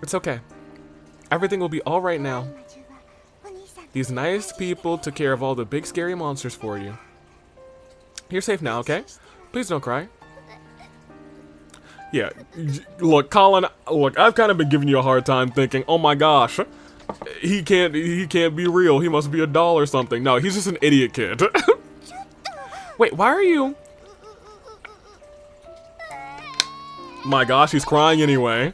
It's okay. Everything will be alright now. These nice people took care of all the big scary monsters for you. You're safe now, okay? Please don't cry. Yeah, look, Colin, look, I've kind of been giving you a hard time thinking, oh my gosh, he can't be real, he must be a doll or something. No, he's just an idiot kid. Wait, why are you? My gosh, he's crying anyway.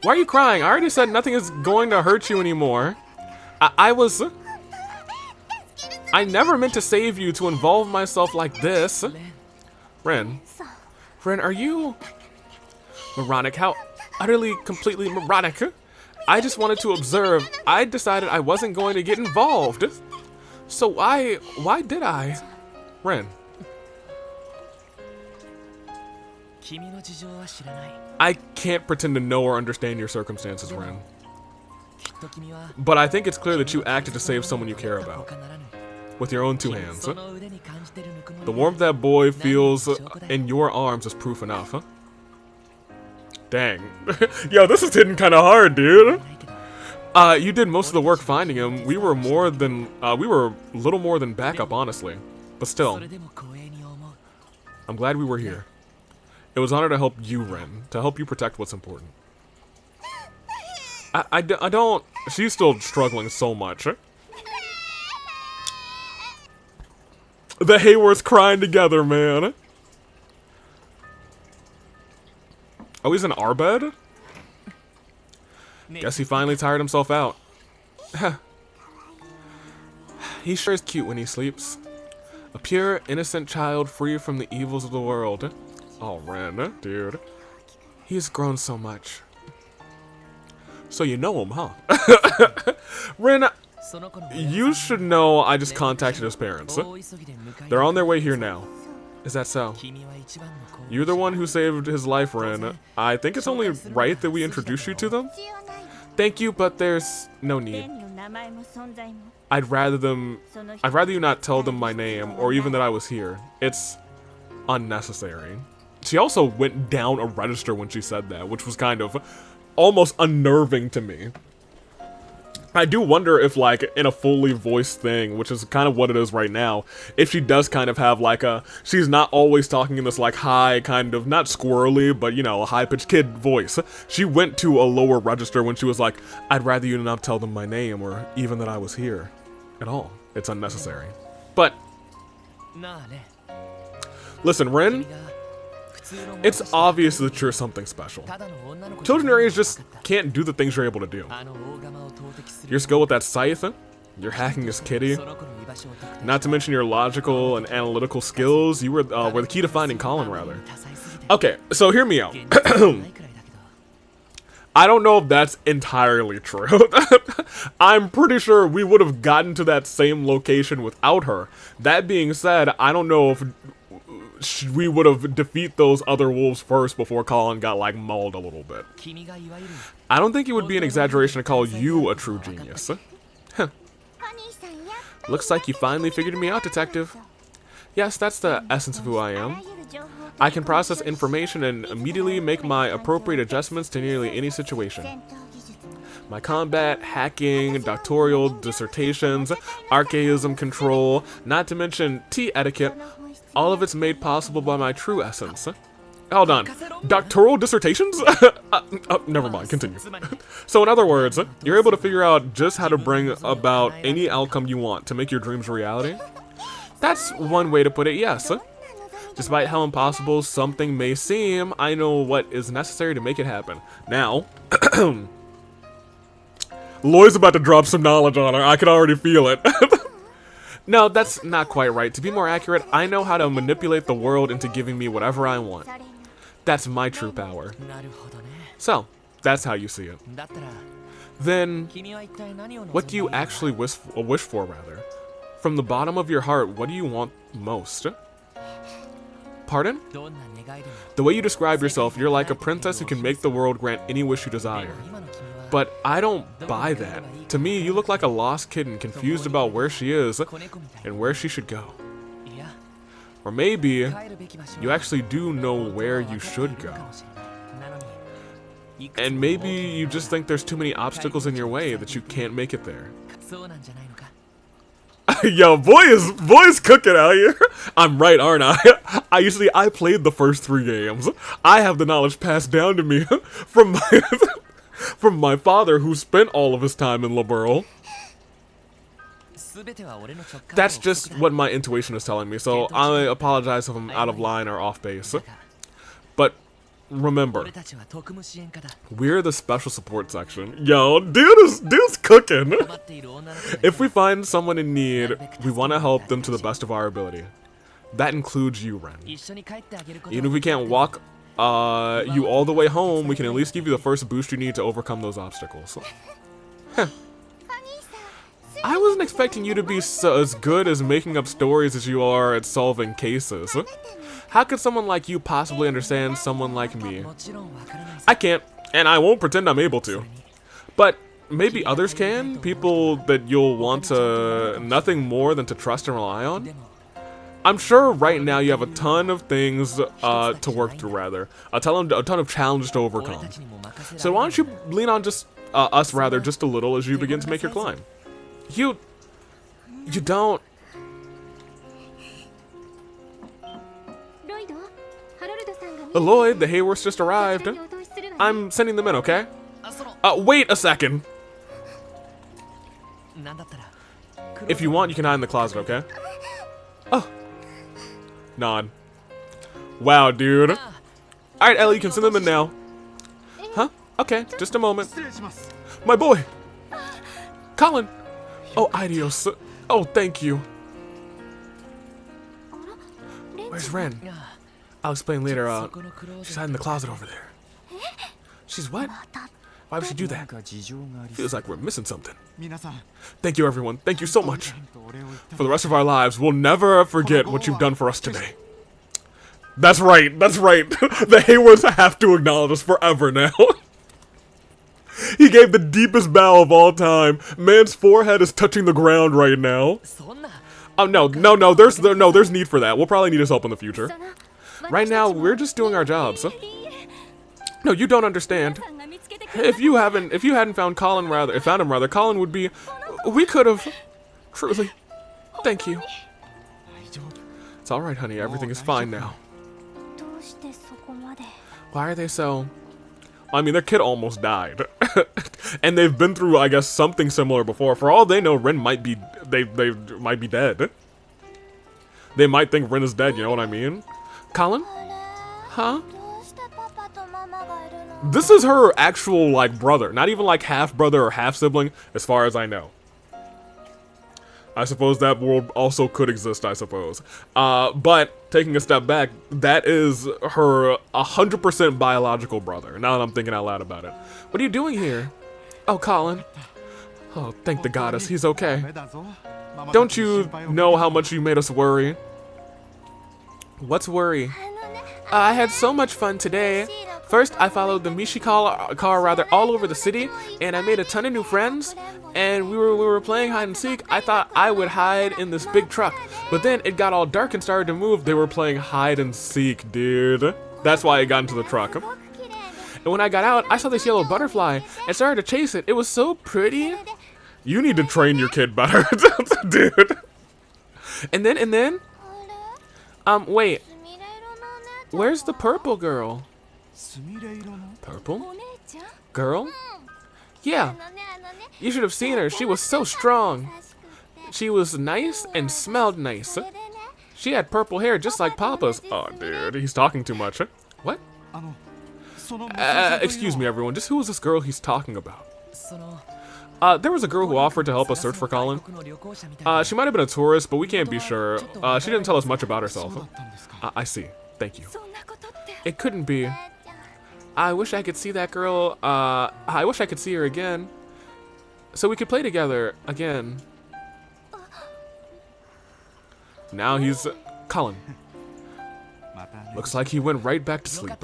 Why are you crying? I already said nothing is going to hurt you anymore. I never meant to save you to involve myself like this. Ren, are you moronic? How utterly, completely moronic? I just wanted to observe. I decided I wasn't going to get involved. So why did I? Ren. I can't pretend to know or understand your circumstances, Ren. But I think it's clear that you acted to save someone you care about. With your own two hands. The warmth that boy feels in your arms is proof enough, huh? Dang. Yo, this is hitting kind of hard, dude. You did most of the work finding him. We were a little more than backup, honestly. But still. I'm glad we were here. It was an honor to help you, Ren. To help you protect what's important. I don't... She's still struggling so much. The Hayworths crying together, man. Oh, he's in our bed? Guess he finally tired himself out. He sure is cute when he sleeps. A pure, innocent child free from the evils of the world. Oh, Ren, dude. He's grown so much. So you know him, huh? Ren, you should know I just contacted his parents. They're on their way here now. Is that so? You're the one who saved his life, Ren. I think it's only right that we introduce you to them. Thank you, but there's no need. I'd rather you not tell them my name or even that I was here. It's unnecessary. She also went down a register when she said that, which was kind of almost unnerving to me. I do wonder if, like, in a fully voiced thing, which is kind of what it is right now, if she does kind of have, like, she's not always talking in this, like, high, kind of, not squirrely, but, you know, a high-pitched kid voice. She went to a lower register when she was like, I'd rather you not tell them my name, or even that I was here. At all. It's unnecessary. But, listen, Rin, it's obvious that you're something special. Children your age just can't do the things you're able to do. Your skill with that scythe, your hacking as Kitty, not to mention your logical and analytical skills, you were the key to finding Colin, rather. Okay, so hear me out. I don't know if that's entirely true. I'm pretty sure we would have gotten to that same location without her. That being said, I don't know if we would have defeat those other wolves first before Colin got, like, mauled a little bit. I don't think it would be an exaggeration to call you a true genius. Looks like you finally figured me out, Detective. Yes, that's the essence of who I am. I can process information and immediately make my appropriate adjustments to nearly any situation. My combat, hacking, doctoral dissertations, archaism control, not to mention tea etiquette, all of it's made possible by my true essence. Hold on. Doctoral dissertations? Never mind, continue. So in other words, you're able to figure out just how to bring about any outcome you want to make your dreams a reality? That's one way to put it, yes. Despite how impossible something may seem, I know what is necessary to make it happen. Now, Loy's about to drop some knowledge on her. I can already feel it. No, that's not quite right. To be more accurate, I know how to manipulate the world into giving me whatever I want. That's my true power. So, that's how you see it. Then, what do you actually wish for, rather? From the bottom of your heart, what do you want most? Pardon? The way you describe yourself, you're like a princess who can make the world grant any wish you desire. But I don't buy that. To me, you look like a lost kitten confused about where she is and where she should go. Or maybe you actually do know where you should go. And maybe you just think there's too many obstacles in your way that you can't make it there. Yo, boy is cooking out here. I'm right, aren't I? I played the first 3 games. I have the knowledge passed down to me from my father, who spent all of his time in Liberl. That's just what my intuition is telling me, so I apologize if I'm out of line or off base. But remember, we're the special support section. Yo, dude's cooking. If we find someone in need, we want to help them to the best of our ability. That includes you, Ren. Even if we can't walk you all the way home, we can at least give you the first boost you need to overcome those obstacles. I wasn't expecting you to be as good as making up stories as you are at solving cases. How could someone like you possibly understand someone like me? I can't, and I won't pretend I'm able to. But maybe others can? People that you'll want to nothing more than to trust and rely on? I'm sure right now you have a ton of things to work through, rather. A ton of challenges to overcome. So why don't you lean on just us, rather, just a little as you begin to make your climb. You don't... Lloyd, the Hayworths just arrived. I'm sending them in, okay? Wait a second. If you want, you can hide in the closet, okay? Oh. Nod. Wow, dude. Alright, Ellie, you can send them in now. Huh? Okay, just a moment. My boy! Colin! Oh, adios. Oh, thank you. Where's Ren? I'll explain later. She's hiding in the closet over there. She's what? Why would she do that? Feels like we're missing something. Thank you, everyone. Thank you so much. For the rest of our lives, we'll never forget what you've done for us today. That's right. That's right. The Hayworths have to acknowledge us forever now. He gave the deepest bow of all time. Man's forehead is touching the ground right now. Oh, no. There's need for that. We'll probably need his help in the future. Right now, we're just doing our jobs. No, you don't understand. If you hadn't found Colin found him rather, Colin would be, we could have, truly, thank you. It's alright, honey, everything is fine now. Why are they so... I mean, their kid almost died. And they've been through, I guess, something similar before. For all they know, Rin might be, they might be dead. They might think Rin is dead, you know what I mean? Colin? Huh? This is her actual, like, brother. Not even, like, half-brother or half-sibling, as far as I know. I suppose that world also could exist, I suppose. But, taking a step back, that is her 100% biological brother, now that I'm thinking out loud about it. What are you doing here? Oh, Colin. Oh, thank the goddess, he's okay. Don't you know how much you made us worry? What's worry? I had so much fun today. First, I followed the Mishi car rather all over the city, and I made a ton of new friends. And we were playing hide and seek. I thought I would hide in this big truck, but then it got all dark and started to move. They were playing hide and seek, dude. That's why I got into the truck. And when I got out, I saw this yellow butterfly and started to chase it. It was so pretty. You need to train your kid better, dude. And then, wait. Where's the purple girl? Purple? Girl? Yeah. You should have seen her. She was so strong. She was nice and smelled nice. She had purple hair just like Papa's. Oh, dude. He's talking too much. What? Excuse me, everyone. Just who was this girl he's talking about? There was a girl who offered to help us search for Colin. She might have been a tourist, but we can't be sure. She didn't tell us much about herself. I see. Thank you. It couldn't be. I wish I could see that girl. I wish I could see her again. So we could play together again. Now he's Colin. Looks like he went right back to sleep.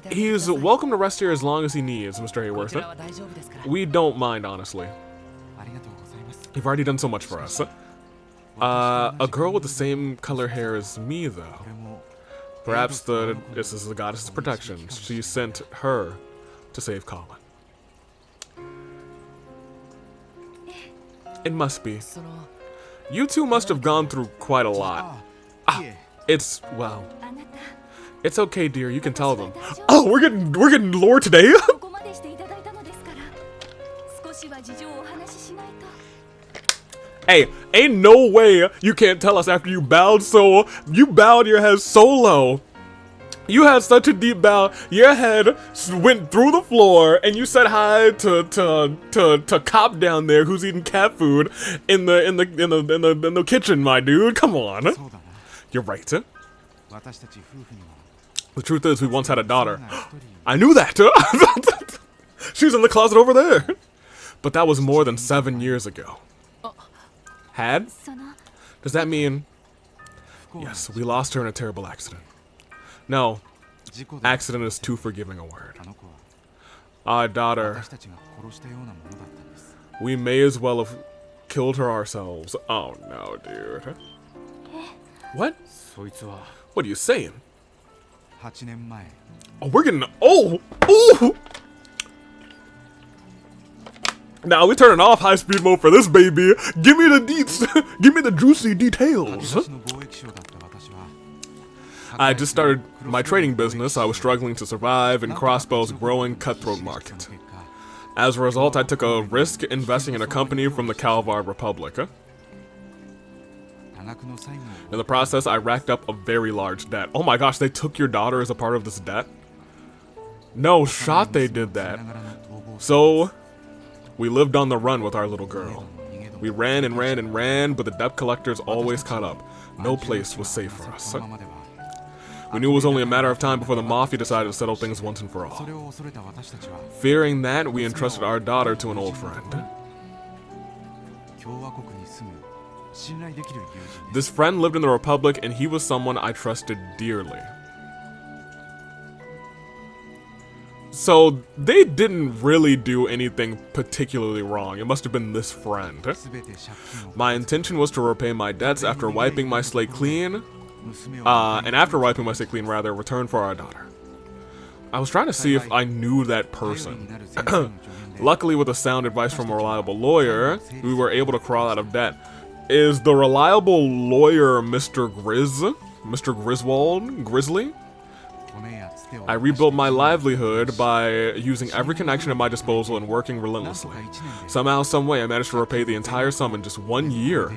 He's welcome to rest here as long as he needs, Mr. Hayworth. We don't mind, honestly. You've already done so much for us. A girl with the same color hair as me, though. Perhaps this is the goddess's protection. She sent her to save Colin. It must be. You two must have gone through quite a lot. It's, well, it's okay, dear. You can tell them. Oh, we're getting lore today. Hey, ain't no way you can't tell us after you bowed your head so low. You had such a deep bow, your head went through the floor, and you said hi to Cop down there who's eating cat food in the kitchen, my dude. Come on. You're right. The truth is, we once had a daughter. I knew that. She's in the closet over there. But that was more than 7 years ago. Had? Does that mean... Yes, we lost her in a terrible accident. No, accident is too forgiving a word. Our daughter... We may as well have killed her ourselves. Oh no, dude. What? What are you saying? Oh, we're getting... Oh! Ooh! Now we're turning off high-speed mode for this baby. Give me the deets. Give me the juicy details. I just started my trading business. I was struggling to survive in Crossbow's growing cutthroat market. As a result, I took a risk investing in a company from the Calvar Republic. In the process, I racked up a very large debt. Oh my gosh, they took your daughter as a part of this debt? No shot they did that. So... we lived on the run with our little girl. We ran and ran and ran, but the debt collectors always caught up. No place was safe for us. We knew it was only a matter of time before the Mafia decided to settle things once and for all. Fearing that, we entrusted our daughter to an old friend. This friend lived in the Republic, and he was someone I trusted dearly. So, they didn't really do anything particularly wrong. It must have been this friend. My intention was to repay my debts after wiping my slate clean. Return for our daughter. I was trying to see if I knew that person. Luckily, with a sound advice from a reliable lawyer, we were able to crawl out of debt. Is the reliable lawyer Mr. Mr. Griswold? Grizzly? I rebuilt my livelihood by using every connection at my disposal and working relentlessly. Somehow, someway, I managed to repay the entire sum in just 1 year.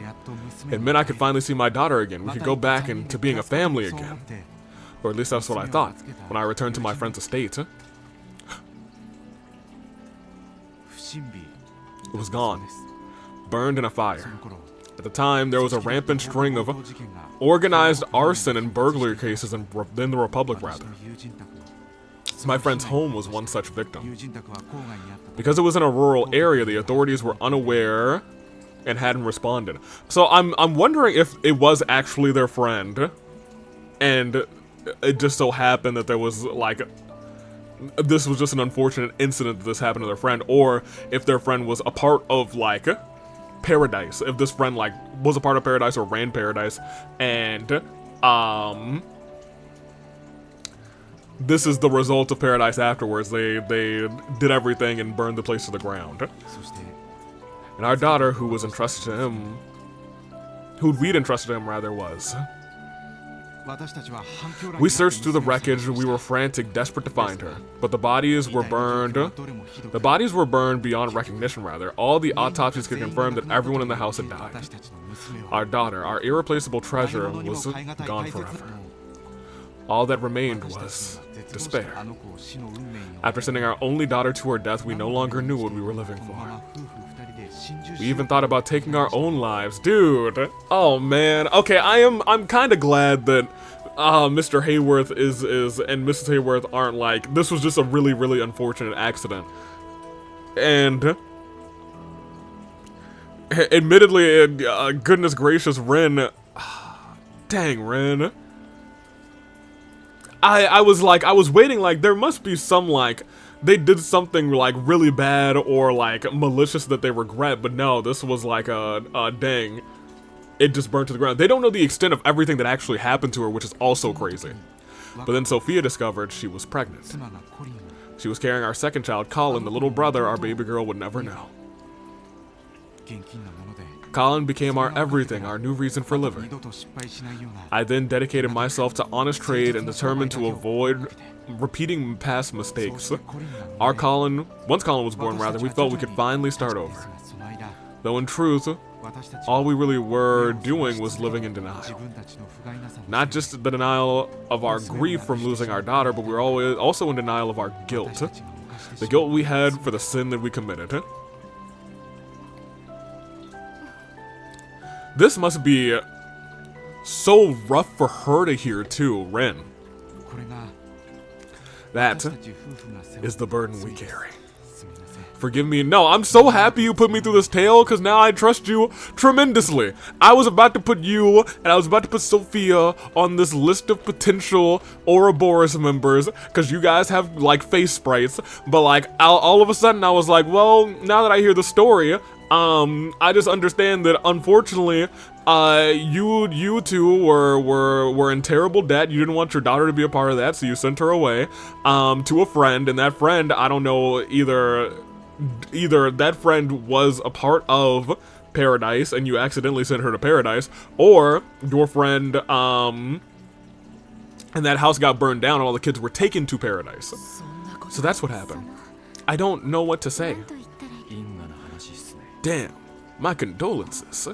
It meant I could finally see my daughter again. We could go back into being a family again. Or at least that's what I thought, when I returned to my friend's estate. It was gone. Burned in a fire. At the time, there was a rampant string of organized arson and burglary cases in the Republic, rather. My friend's home was one such victim. Because it was in a rural area, the authorities were unaware and hadn't responded. So I'm wondering if it was actually their friend, and it just so happened that there was, like, this was just an unfortunate incident that this happened to their friend, or if their friend was a part of, like, Paradise. If this friend, like, was a part of Paradise or ran Paradise, and, this is the result of Paradise afterwards. They did everything and burned the place to the ground. And our daughter, who was entrusted to him, who'd entrusted him, rather, was. We searched through the wreckage. We were frantic, desperate to find her. But the bodies were burned. The bodies were burned beyond recognition, rather. All the autopsies could confirm that everyone in the house had died. Our daughter, our irreplaceable treasure, was gone forever. All that remained was despair. After sending our only daughter to her death, we no longer knew what we were living for. We even thought about taking our own lives. Dude. Oh, man. Okay, I'm kind of glad that Mr. Hayworth is and Mrs. Hayworth aren't like, this was just a really, really unfortunate accident. And admittedly, goodness gracious, Ren. Dang, Ren. I was waiting, like, there must be some, like, they did something, like, really bad or, like, malicious that they regret, but no, this was like a dang, it just burnt to the ground. They don't know the extent of everything that actually happened to her, which is also crazy. But then Sophia discovered she was pregnant. She was carrying our second child, Colin, the little brother our baby girl would never know. Colin became our everything, our new reason for living. I then dedicated myself to honest trade and determined to avoid repeating past mistakes. Once Colin was born, rather, we felt we could finally start over. Though in truth, all we really were doing was living in denial. Not just the denial of our grief from losing our daughter, but we were also in denial of our guilt. The guilt we had for the sin that we committed. This must be so rough for her to hear too, Ren. That is the burden we carry. Forgive me. No, I'm so happy you put me through this tale, because now I trust you tremendously. I was about to put you, and I was about to put Sophia on this list of potential Ouroboros members, because you guys have, like, face sprites, but, like, all of a sudden I was like, well, now that I hear the story, I just understand that, unfortunately, you two were in terrible debt. You didn't want your daughter to be a part of that, so you sent her away, to a friend, and that friend, I don't know, either that friend was a part of Paradise, and you accidentally sent her to Paradise, or your friend, and that house got burned down, and all the kids were taken to Paradise. So that's what happened. I don't know what to say. Damn, my condolences.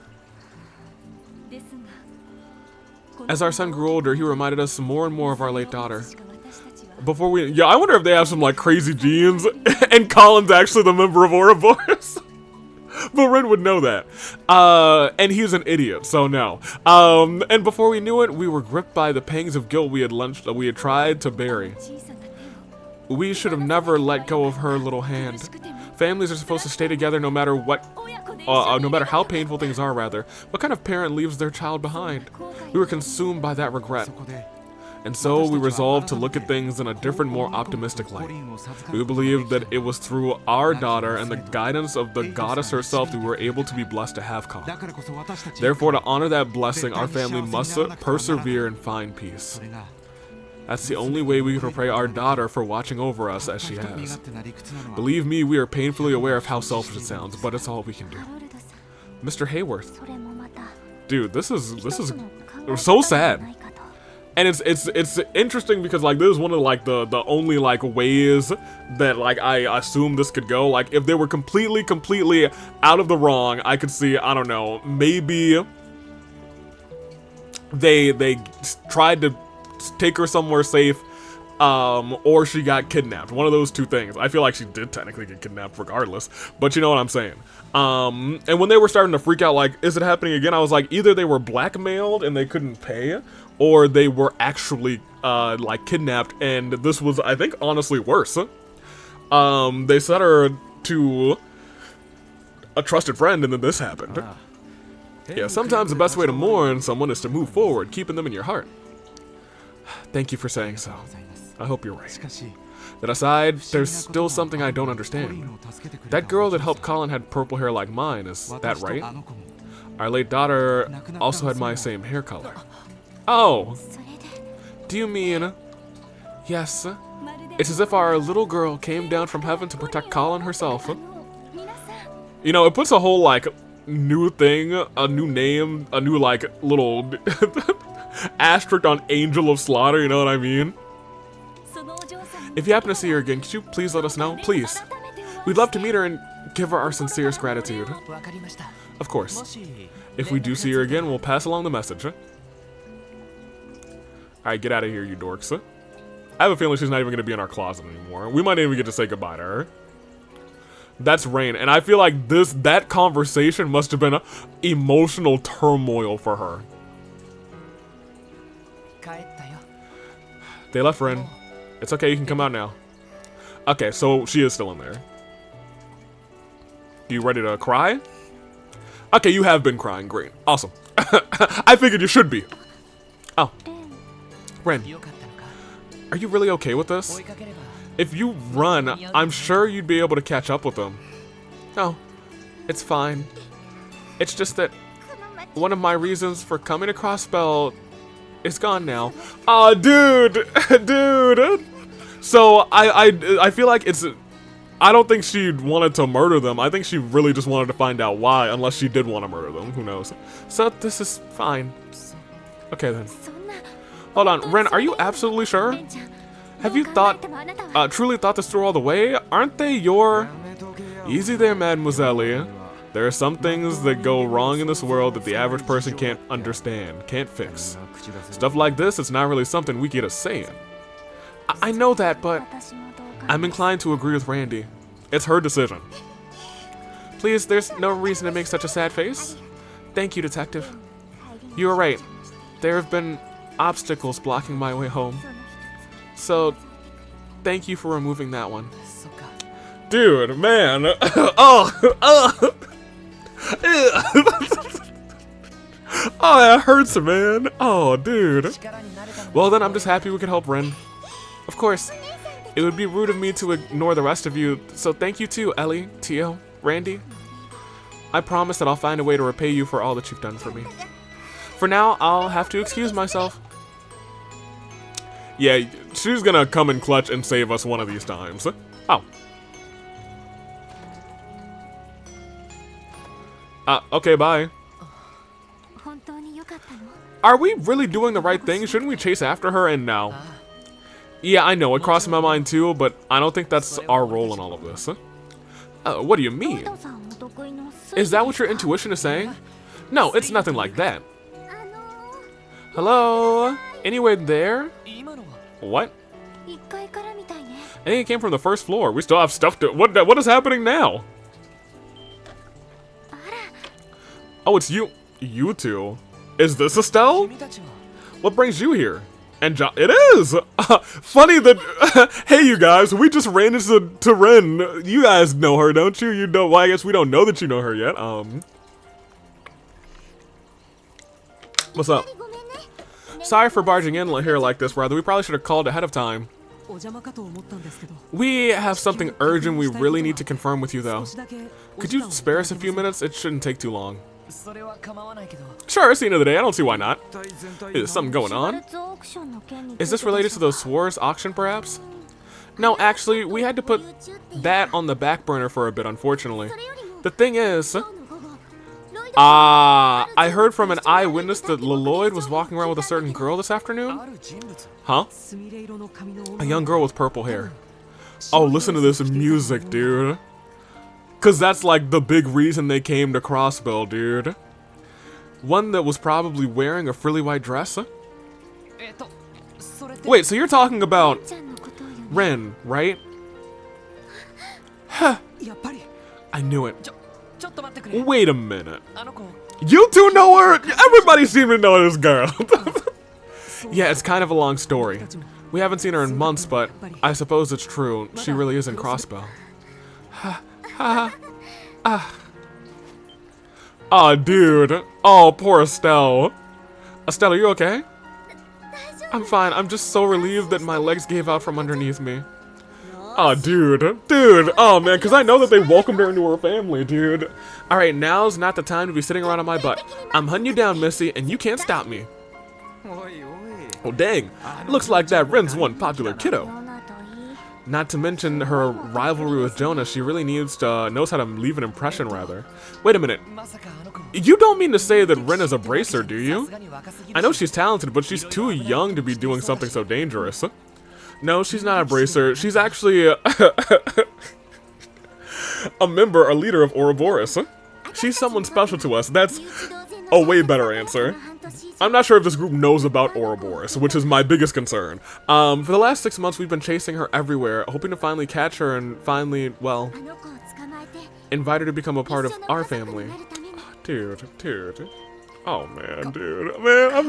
As our son grew older, he reminded us more and more of our late daughter. Yeah, I wonder if they have some, like, crazy genes, and Colin's actually the member of Ouroboros. But Ren would know that. And he's an idiot, so no. And before we knew it, we were gripped by the pangs of guilt we had tried to bury. We should have never let go of her little hand. Families are supposed to stay together no matter what, no matter how painful things are, rather. What kind of parent leaves their child behind? We were consumed by that regret. And so we resolved to look at things in a different, more optimistic light. We believed that it was through our daughter and the guidance of the goddess herself that we were able to be blessed to have Colin. Therefore, to honor that blessing, our family must persevere and find peace. That's the only way we can repay our daughter for watching over us as she has. Believe me, we are painfully aware of how selfish it sounds, but it's all we can do. Mr. Hayworth. Dude, this is so sad. And it's interesting because like this is one of like the only like ways that like I assume this could go. Like if they were completely out of the wrong, I could see, I don't know, maybe they tried to take her somewhere safe, or she got kidnapped. One of those two things. I feel like she did technically get kidnapped regardless, but you know what I'm saying. And when they were starting to freak out, like, is it happening again? I was like, either they were blackmailed and they couldn't pay, or they were actually, like, kidnapped, and this was, I think, honestly worse. They sent her to a trusted friend, and then this happened. Yeah, sometimes the best way to mourn someone is to move forward, keeping them in your heart. Thank you for saying so. I hope you're right. That aside, there's still something I don't understand. That girl that helped Colin had purple hair like mine, is that right? Our late daughter also had my same hair color. Oh! Do you mean... Yes. It's as if our little girl came down from heaven to protect Colin herself. You know, it puts a whole, like, new thing, a new name, a new, like, little... asterisk on Angel of Slaughter, you know what I mean? If you happen to see her again, could you please let us know? Please. We'd love to meet her and give her our sincerest gratitude. Of course. If we do see her again, we'll pass along the message. Alright, get out of here, you dorks. I have a feeling she's not even going to be in our closet anymore. We might even get to say goodbye to her. That's Rain, and I feel like that conversation must have been emotional turmoil for her. They left Ren. It's okay, you can come out now. Okay, so she is still in there. You ready to cry? Okay, you have been crying. Great. Awesome. I figured you should be. Oh. Ren. Are you really okay with this? If you run, I'm sure you'd be able to catch up with them. No. It's fine. It's just that one of my reasons for coming to Crossbell is gone now. Aw, dude! Dude! So, I feel like it's... I don't think she wanted to murder them. I think she really just wanted to find out why, unless she did want to murder them. Who knows? So, this is fine. Okay, then. Hold on. Ren, are you absolutely sure? Have you truly thought this through all the way? Aren't they your... Easy there, mademoiselle. There are some things that go wrong in this world that the average person can't understand, can't fix. Stuff like this, it's not really something we get a say in. I know that, but I'm inclined to agree with Randy. It's her decision. Please, there's no reason to make such a sad face. Thank you, Detective. You were right. There have been obstacles blocking my way home. So, thank you for removing that one. Dude, man. Oh, that hurts, man. Oh, dude. Well, then I'm just happy we could help Ren. Of course, it would be rude of me to ignore the rest of you, so thank you too, Ellie, Tio, Randy. I promise that I'll find a way to repay you for all that you've done for me. For now, I'll have to excuse myself. Yeah, she's gonna come in clutch and save us one of these times. Oh. Okay, bye. Are we really doing the right thing? Shouldn't we chase after her and now? Yeah, I know, it crossed my mind too, but I don't think that's our role in all of this. What do you mean? Is that what your intuition is saying? No, it's nothing like that. Hello? Anyone there? What? I think it came from the first floor. We still have stuff to... What is happening now? Oh, it's you. You two. Is this Estelle? What brings you here? And it is! Funny that... hey, you guys, we just ran into Ren. You guys know her, don't you? You know... Well, I guess we don't know that you know her yet. What's up? Sorry for barging in here like this, rather. We probably should have called ahead of time. We have something urgent we really need to confirm with you, though. Could you spare us a few minutes? It shouldn't take too long. Sure, it's the end of the day. I don't see why not. Is something going on? Is this related to those Swords auction, perhaps? No, actually, we had to put that on the back burner for a bit, unfortunately. The thing is, I heard from an eyewitness that Lloyd was walking around with a certain girl this afternoon. Huh? A young girl with purple hair. Oh, listen to this music, dude. Cause that's like the big reason they came to Crossbell, dude. One that was probably wearing a frilly white dress. Wait, so you're talking about Ren, right? Huh. I knew it. Wait a minute. You two know her? Everybody seems to know this girl. Yeah, it's kind of a long story. We haven't seen her in months, but I suppose it's true. She really is in Crossbell. Oh, dude. Oh, poor Estelle. Estelle, are you okay? I'm fine. I'm just so relieved that my legs gave out from underneath me. Oh, dude. Dude. Oh, man, because I know that they welcomed her into her family, dude. All right, now's not the time to be sitting around on my butt. I'm hunting you down, Missy, and you can't stop me. Oh, dang. Looks like that Ren's one popular kiddo. Not to mention her rivalry with Jonah, she really knows how to leave an impression, rather. Wait a minute. You don't mean to say that Ren is a bracer, do you? I know she's talented, but she's too young to be doing something so dangerous. No, she's not a bracer. She's actually a member, a leader of Ouroboros. She's someone special to us. That's a way better answer. I'm not sure if this group knows about Ouroboros, which is my biggest concern. For the last 6 months, we've been chasing her everywhere, hoping to finally catch her and finally, well, invite her to become a part of our family. Dude. Oh man, dude. Man, I'm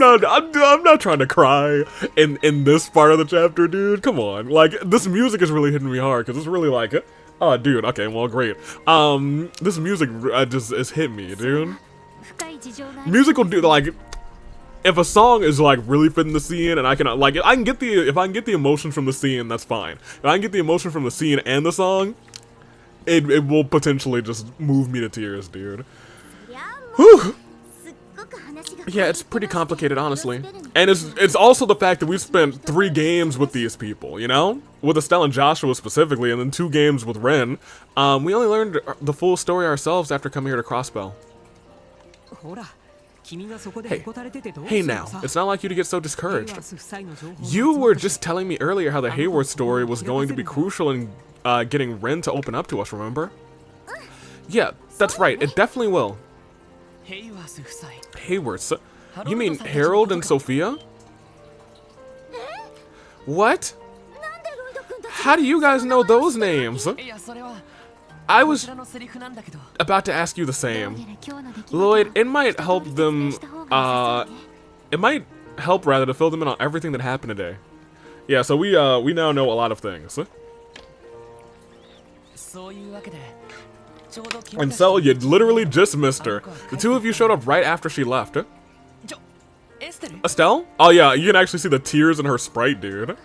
not trying to cry in this part of the chapter, dude. Come on. Like, this music is really hitting me hard, because it's really like, oh, dude, okay, well, great. This music just is hitting me, dude. Music will do, like, if a song is like really fitting the scene and I can like if I can get the emotion from the scene, that's fine. If I can get the emotion from the scene and the song, it will potentially just move me to tears, dude. Whew. Yeah, it's pretty complicated, honestly. And it's also the fact that we've spent 3 games with these people, you know? With Estelle and Joshua specifically, and then 2 games with Ren. We only learned the full story ourselves after coming here to Crossbell. Hey now, it's not like you to get so discouraged. You were just telling me earlier how the Hayward story was going to be crucial in getting Ren to open up to us, remember? Yeah, that's right, it definitely will. Haywards? You mean Harold and Sophia? What? How do you guys know those names? I was about to ask you the same. Lloyd, it might help them, it might help rather to fill them in on everything that happened today. Yeah, so we now know a lot of things. And so you literally just missed her. The 2 of you showed up right after she left. Estelle? Oh yeah, you can actually see the tears in her sprite, dude.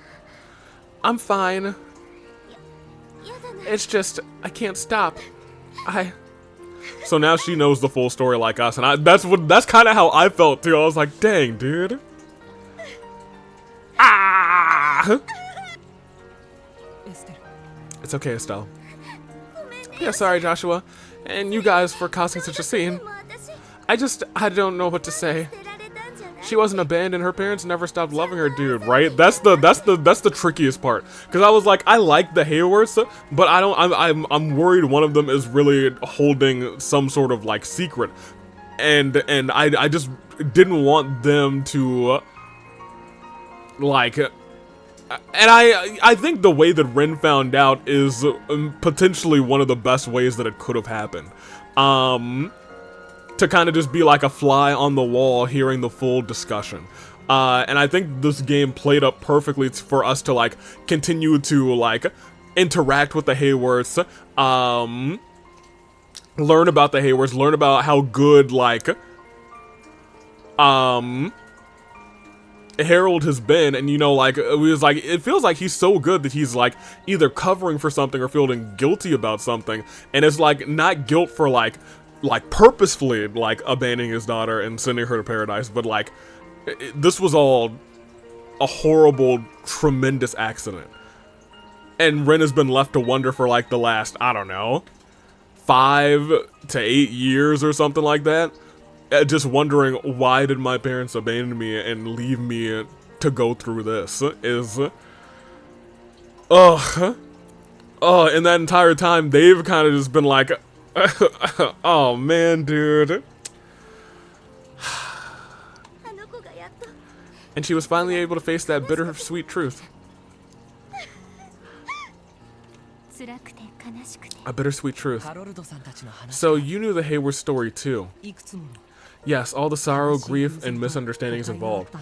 I'm fine. It's just, I can't stop. So now she knows the full story like us, and that's kind of how I felt too. I was like, dang, dude. Ah! It's okay, Estelle. Yeah, sorry, Joshua. And you guys for causing such a scene. I don't know what to say. She wasn't abandoned. Her parents never stopped loving her, dude. Right? That's the trickiest part. Because I was like, I like the Haywards, but I'm worried one of them is really holding some sort of like secret, and I just didn't want them to like. And I think the way that Ren found out is potentially one of the best ways that it could have happened. To kind of just be like a fly on the wall hearing the full discussion. And I think this game played up perfectly for us to like continue to like interact with the Haywards, learn about the Haywards, learn about how good like Harold has been, and you know, like it feels like he's so good that he's like either covering for something or feeling guilty about something, and it's like not guilt for like like purposefully like abandoning his daughter and sending her to paradise, but like this was all a horrible, tremendous accident. And Ren has been left to wonder for like the last, I don't know, 5 to 8 years or something like that. Just wondering, why did my parents abandon me and leave me to go through this? And that entire time they've kind of just been like, oh man, dude. And she was finally able to face that bittersweet truth. A bittersweet truth. So you knew the Hayward story too. Yes, all the sorrow, grief, and misunderstandings involved.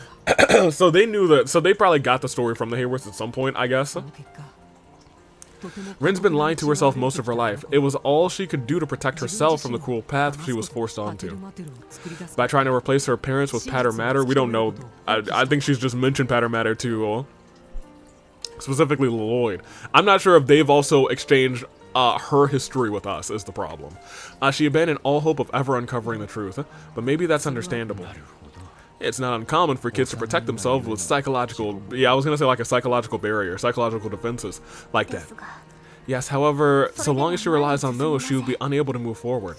So they knew that, so they probably got the story from the Haywards at some point, I guess. Ren's been lying to herself most of her life. It was all she could do to protect herself from the cruel path she was forced onto. By trying to replace her parents with Patter Matter, we don't know. I think she's just mentioned Patter Matter to specifically Lloyd. I'm not sure if they've also exchanged her history with us is the problem. She abandoned all hope of ever uncovering the truth, but maybe that's understandable. It's not uncommon for kids to protect themselves with psychological, I was gonna say like a psychological barrier, psychological defenses like that. Yes, however, so long as she relies on those, she will be unable to move forward.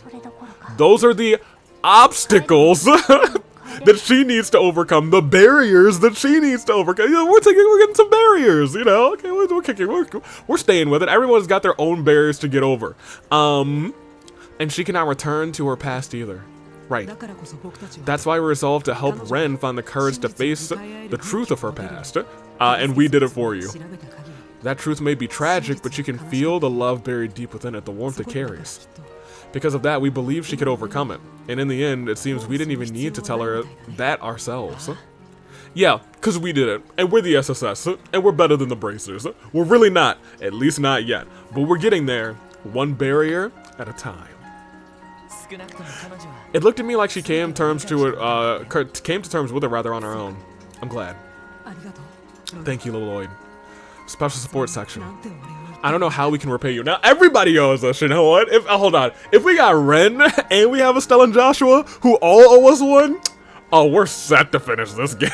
Those are the obstacles that she needs to overcome, the barriers that she needs to overcome. You know, we're getting some barriers, you know. Okay, we're kicking, we're staying with it. Everyone's got their own barriers to get over. And she cannot return to her past either. Right. That's why we resolved to help Ren find the courage to face the truth of her past. And we did it for you. That truth may be tragic, but you can feel the love buried deep within it, the warmth it carries. Because of that, we believe she could overcome it. And in the end, it seems we didn't even need to tell her that ourselves. Yeah, because we did it. And we're the SSS. And we're better than the Bracers. We're really not. At least not yet. But we're getting there. One barrier at a time. It looked to me like she came to terms with it rather on her own. I'm glad. Thank you, Lloyd. Special support section. I don't know how we can repay you. Now everybody owes us, you know what? Hold on. If we got Ren and we have Estelle and Joshua who all owe us one, oh, we're set to finish this game.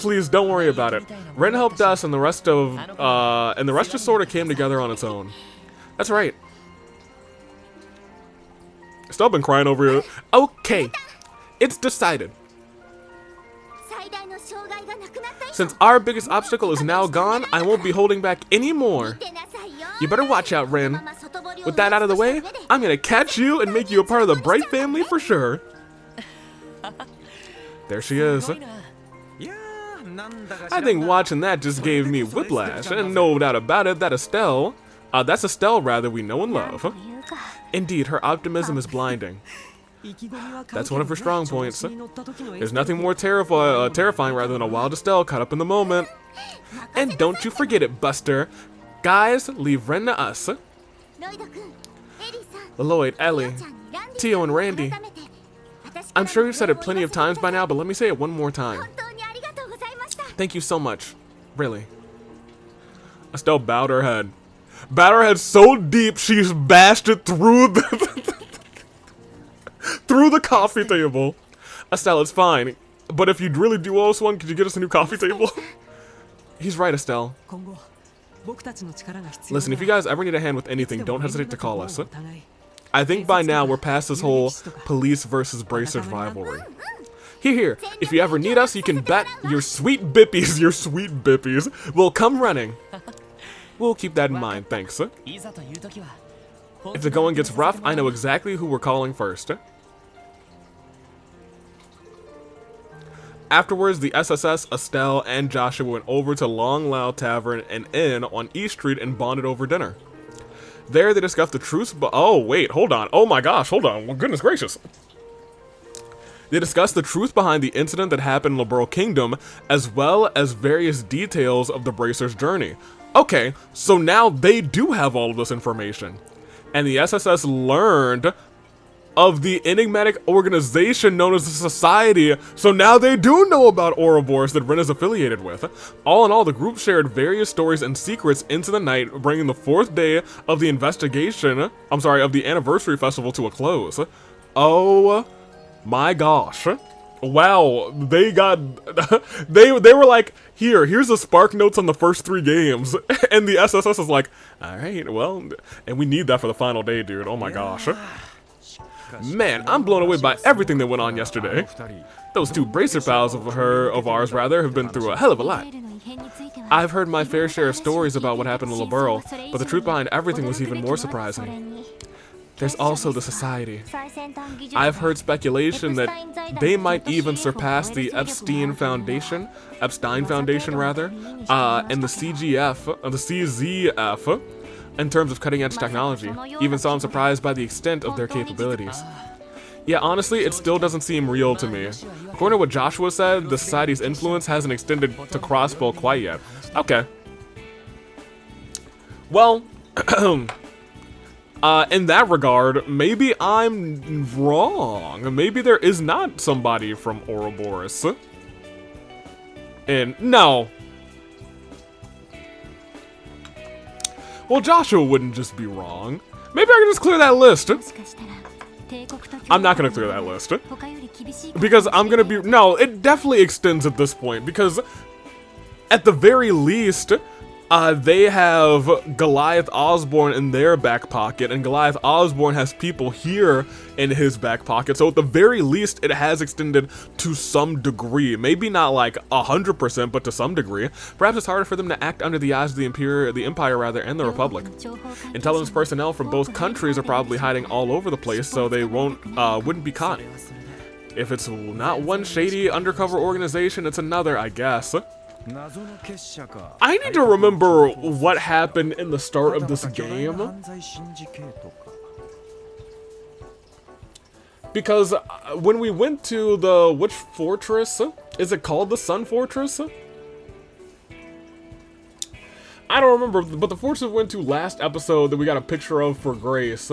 Please don't worry about it. Ren helped us, and the rest just sort of came together on its own. That's right. Still been crying over here. Okay, it's decided. Since our biggest obstacle is now gone, I won't be holding back anymore. You better watch out, Ren. With that out of the way, I'm gonna catch you and make you a part of the Bright family for sure. There she is. I think watching that just gave me whiplash, and no doubt about it, that's Estelle rather, we know and love. Indeed, her optimism is blinding. That's one of her strong points. There's nothing more terrifying rather than a wild Estelle caught up in the moment. And don't you forget it, Buster. Guys, leave Ren to us. Lloyd, Ellie, Tio, and Randy. I'm sure you've said it plenty of times by now, but let me say it one more time. Thank you so much. Really. Estelle bowed her head. Bowed her head so deep she's bashed it through the coffee table. Estelle, it's fine. But if you really do owe us one, could you get us a new coffee table? He's right, Estelle. Listen, if you guys ever need a hand with anything, don't hesitate to call us. I think by now we're past this whole police versus bracers rivalry. Here, if you ever need us, you can bet your sweet bippies will come running. We'll keep that in mind, thanks. If the going gets rough, I know exactly who we're calling first. Afterwards, the SSS, Estelle, and Joshua went over to Long Lao Tavern and Inn on East Street and bonded over dinner. There, they discussed the truth, oh wait, hold on. Oh my gosh, hold on. Well, goodness gracious. They discussed the truth behind the incident that happened in Liberal Kingdom, as well as various details of the Bracers' journey. Okay, so now they do have all of this information. And the SSS learned of the enigmatic organization known as the Society, so now they do know about Ouroboros that Ren is affiliated with. All in all, the group shared various stories and secrets into the night, bringing the 4th day of the of the anniversary festival to a close. Oh my gosh. Wow, they got, they were like, here's the Spark Notes on the first 3 games, and the SSS is like, alright, well, and we need that for the final day, dude, oh my gosh. Man, I'm blown away by everything that went on yesterday. Those 2 bracer pals of ours, have been through a hell of a lot. I've heard my fair share of stories about what happened in Liberl, but the truth behind everything was even more surprising. There's also the Society. I've heard speculation that they might even surpass the Epstein Foundation, and the CZF, in terms of cutting-edge technology. Even so, I'm surprised by the extent of their capabilities. Yeah, honestly, it still doesn't seem real to me. According to what Joshua said, the Society's influence hasn't extended to Crossbow quite yet. Okay. Well, in that regard, maybe I'm wrong. Maybe there is not somebody from Ouroboros. And no. Well, Joshua wouldn't just be wrong. Maybe I can just clear that list. I'm not gonna clear that list. Because I'm gonna be, no, it definitely extends at this point. Because at the very least, they have Goliath Osborne in their back pocket, and Goliath Osborne has people here in his back pocket, so at the very least, it has extended to some degree. Maybe not like 100%, but to some degree. Perhaps it's harder for them to act under the eyes of the Empire, and the Republic. Intelligence personnel from both countries are probably hiding all over the place, so they wouldn't be caught. If it's not one shady undercover organization, it's another, I guess. I need to remember what happened in the start of this game. Because when we went to the, which fortress? Is it called the Sun Fortress? I don't remember, but the fortress we went to last episode that we got a picture of for Grace.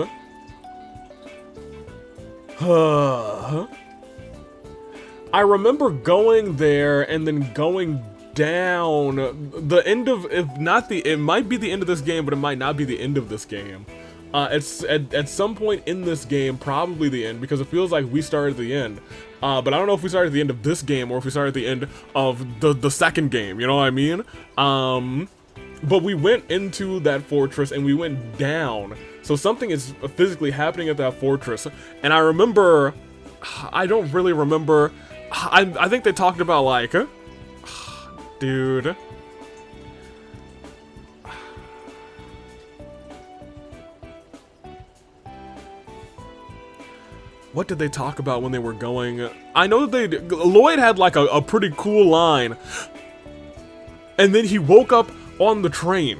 I remember going there and then going down the end of, if not the, it might be the end of this game, but it might not be the end of this game. It's at some point in this game, probably the end, because it feels like we started at the end. But I don't know if we started at the end of this game or if we started at the end of the second game, you know what I mean? But we went into that fortress and we went down. So something is physically happening at that fortress. And I remember, I don't really remember, I think they talked about like, dude. What did they talk about when they were going? I know that Lloyd had like a pretty cool line. And then he woke up on the train.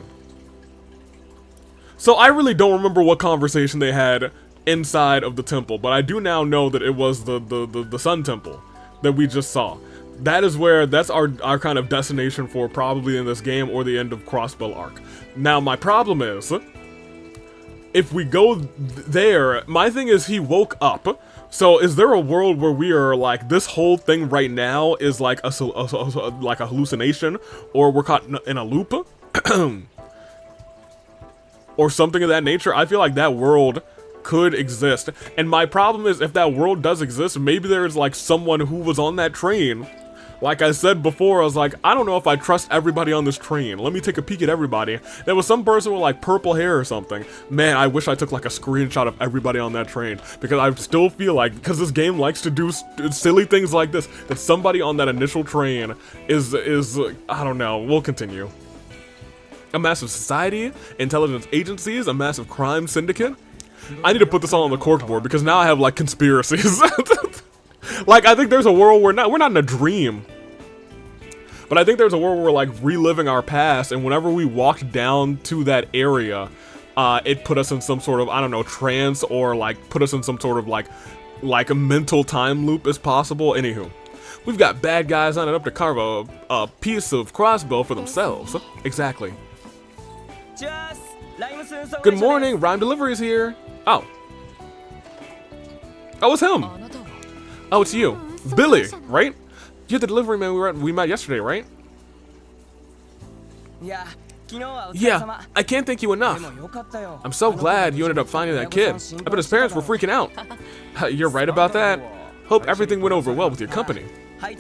So I really don't remember what conversation they had inside of the temple, but I do now know that it was the Sun Temple that we just saw. That is where, that's our kind of destination for probably in this game or the end of Crossbow arc. Now my problem is, if we go there, my thing is he woke up. So is there a world where we are like, this whole thing right now is like a hallucination, or we're caught in a loop? Or something of that nature? I feel like that world could exist. And my problem is, if that world does exist, maybe there's like someone who was on that train. Like I said before, I was like, I don't know if I trust everybody on this train. Let me take a peek at everybody. There was some person with like purple hair or something. Man, I wish I took like a screenshot of everybody on that train. Because I still feel like, because this game likes to do silly things like this, that somebody on that initial train is I don't know, we'll continue. A massive society, intelligence agencies, a massive crime syndicate. I need to put this all on the corkboard because now I have like conspiracies. Like, I think there's a world where we're not in a dream. But I think there's a world where we're like reliving our past, and whenever we walked down to that area, it put us in some sort of, I don't know, trance, or like put us in some sort of like a mental time loop as possible. Anywho, we've got bad guys lining up to carve a piece of Crossbow for themselves. Exactly. Good morning, Rhyme Delivery's here. Oh. Oh, it's him. Oh, it's you. Billy, right? You're the delivery man we met yesterday, right? Yeah, I can't thank you enough. I'm so glad you ended up finding that kid. I bet his parents were freaking out. You're right about that. Hope everything went over well with your company.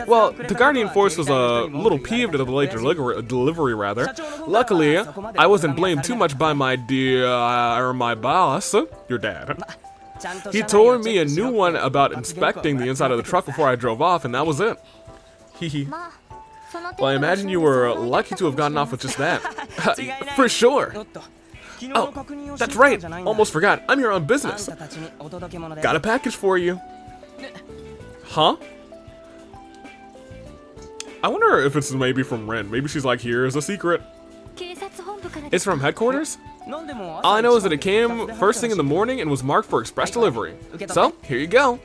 Well, the Guardian Force was a little peeved at the late delivery rather. Luckily, I wasn't blamed too much by my boss, your dad. He told me a new one about inspecting the inside of the truck before I drove off, and that was it. Hehe. Well, I imagine you were lucky to have gotten off with just that. For sure. Oh, that's right. Almost forgot. I'm your own business. Got a package for you. Huh? I wonder if it's maybe from Ren. Maybe she's like, here's a secret. It's from headquarters? All I know is that it came first thing in the morning and was marked for express delivery. So, here you go.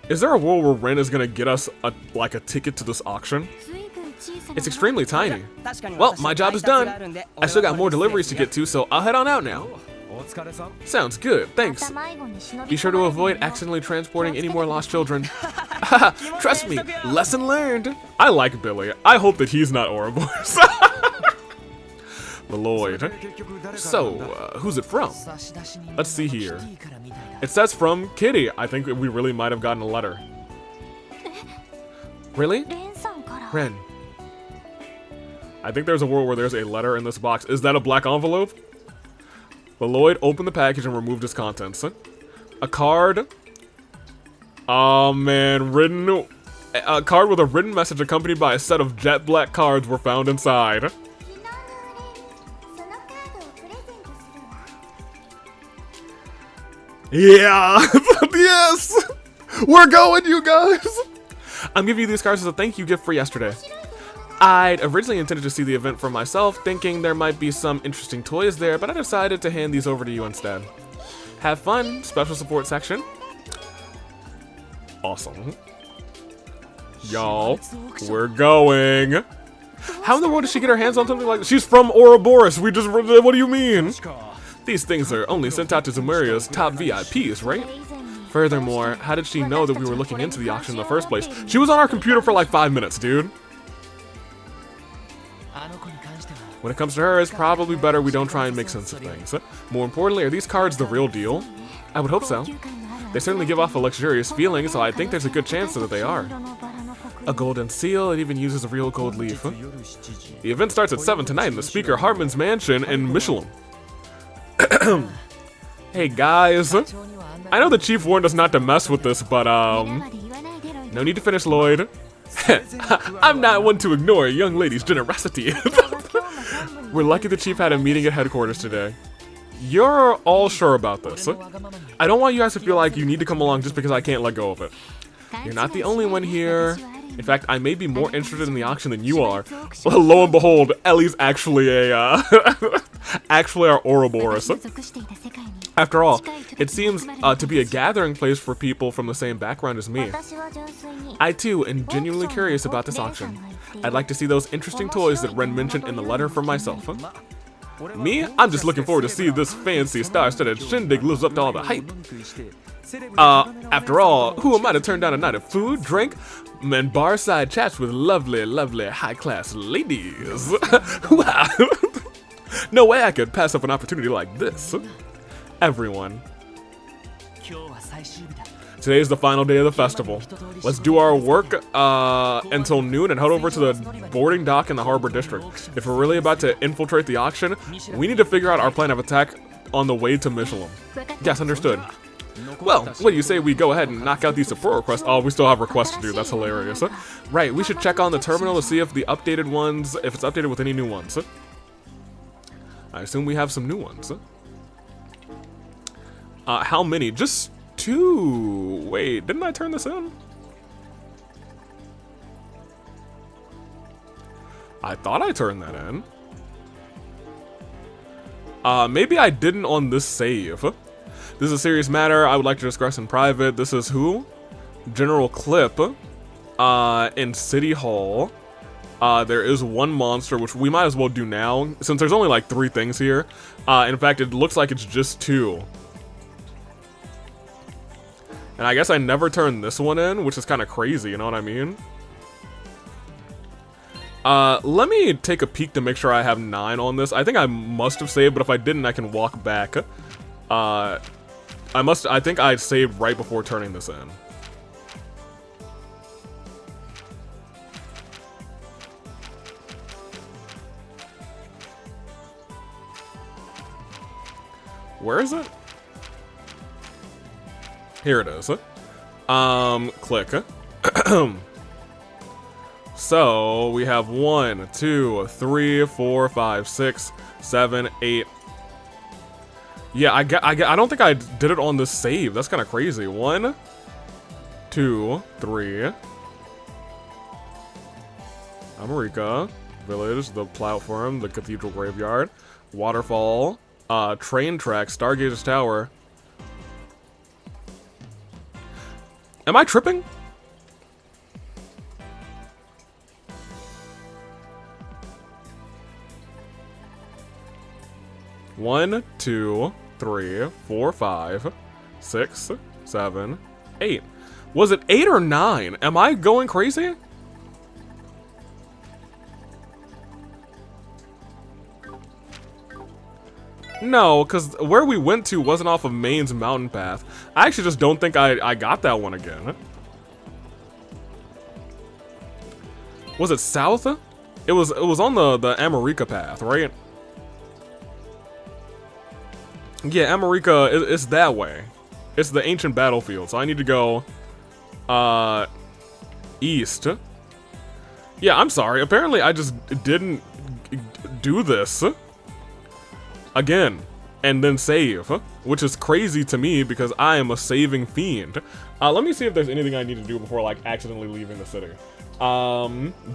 Is there a world where Ren is gonna get us a ticket to this auction? It's extremely tiny. Well, my job is done. I still got more deliveries to get to, so I'll head on out now. Sounds good, thanks. Be sure to avoid accidentally transporting any more lost children. Trust me, lesson learned. I like Billy. I hope that he's not Ouroboros. Lloyd. So, who's it from? Let's see here. It says from Kitty. I think we really might have gotten a letter. Really? Ren. I think there's a world where there's a letter in this box. Is that a black envelope? Lloyd opened the package and removed its contents. A card. Oh man, a card with a written message accompanied by a set of jet black cards were found inside. Yeah! Yes! We're going, you guys! I'm giving you these cards as a thank you gift for yesterday. I'd originally intended to see the event for myself, thinking there might be some interesting toys there, but I decided to hand these over to you instead. Have fun, special support section. Awesome. Y'all, we're going. How in the world did she get her hands on something like this? She's from Ouroboros, what do you mean? These things are only sent out to Zamuria's top VIPs, right? Furthermore, how did she know that we were looking into the auction in the first place? She was on our computer for like 5 minutes, dude. When it comes to her, it's probably better we don't try and make sense of things. More importantly, are these cards the real deal? I would hope so. They certainly give off a luxurious feeling, so I think there's a good chance that they are. A golden seal, it even uses a real gold leaf. The event starts at 7 tonight in the Speaker Hartman's mansion in Michelin. Hey guys, I know the chief warned us not to mess with this, but no need to finish, Lloyd. I'm not one to ignore a young lady's generosity. We're lucky the chief had a meeting at headquarters today. You're all sure about this. I don't want you guys to feel like you need to come along just because I can't let go of it. You're not the only one here. In fact, I may be more interested in the auction than you are. Lo and behold, Ellie's actually actually our Ouroboros. After all, it seems to be a gathering place for people from the same background as me. I too am genuinely curious about this auction. I'd like to see those interesting toys that Ren mentioned in the letter from myself. Me? I'm just looking forward to see this fancy star-studded shindig lives up to all the hype. After all, who am I to turn down a night of food, drink, and bar-side chats with lovely, lovely, high-class ladies? No way I could pass up an opportunity like this. Everyone. Today is the final day of the festival. Let's do our work until noon and head over to the boarding dock in the Harbor District. If we're really about to infiltrate the auction, we need to figure out our plan of attack on the way to Michelin. Yes, understood. Well, what do you say we go ahead and knock out these support requests? Oh, we still have requests to do. That's hilarious. Right, we should check on the terminal to see if the updated ones, if it's updated with any new ones. I assume we have some new ones. How many? Just 2. Wait, didn't I turn this in? I thought I turned that in. Maybe I didn't on this save. This is a serious matter I would like to discuss in private. This is who? General Clip. In City Hall. There is one monster, which we might as well do now, since there's only like 3 things here. In fact, it looks like it's just 2. And I guess I never turned this one in, which is kind of crazy, you know what I mean? Let me take a peek to make sure I have 9 on this. I think I must have saved, but if I didn't, I can walk back. I think I saved right before turning this in. Where is it? Here it is. Click. So we have 1, 2, 3, 4, 5, 6, 7, 8. Yeah, I don't think I did it on this save. That's kind of crazy. 1, 2, 3. America, village, the platform, the cathedral graveyard, waterfall, train track, Stargaze's tower. Am I tripping? One, 2, 3, 4, 5, 6, 7, 8. Was it 8 or 9? Am I going crazy? No, because where we went to wasn't off of Maine's mountain path. I actually just don't think I got that one again. Was it south? It was on the America path, right? Yeah, America, it's that way. It's the ancient battlefield, so I need to go, east. Yeah, I'm sorry. Apparently, I just didn't do this again and then save, which is crazy to me because I am a saving fiend. Let me see if there's anything I need to do before, like, accidentally leaving the city.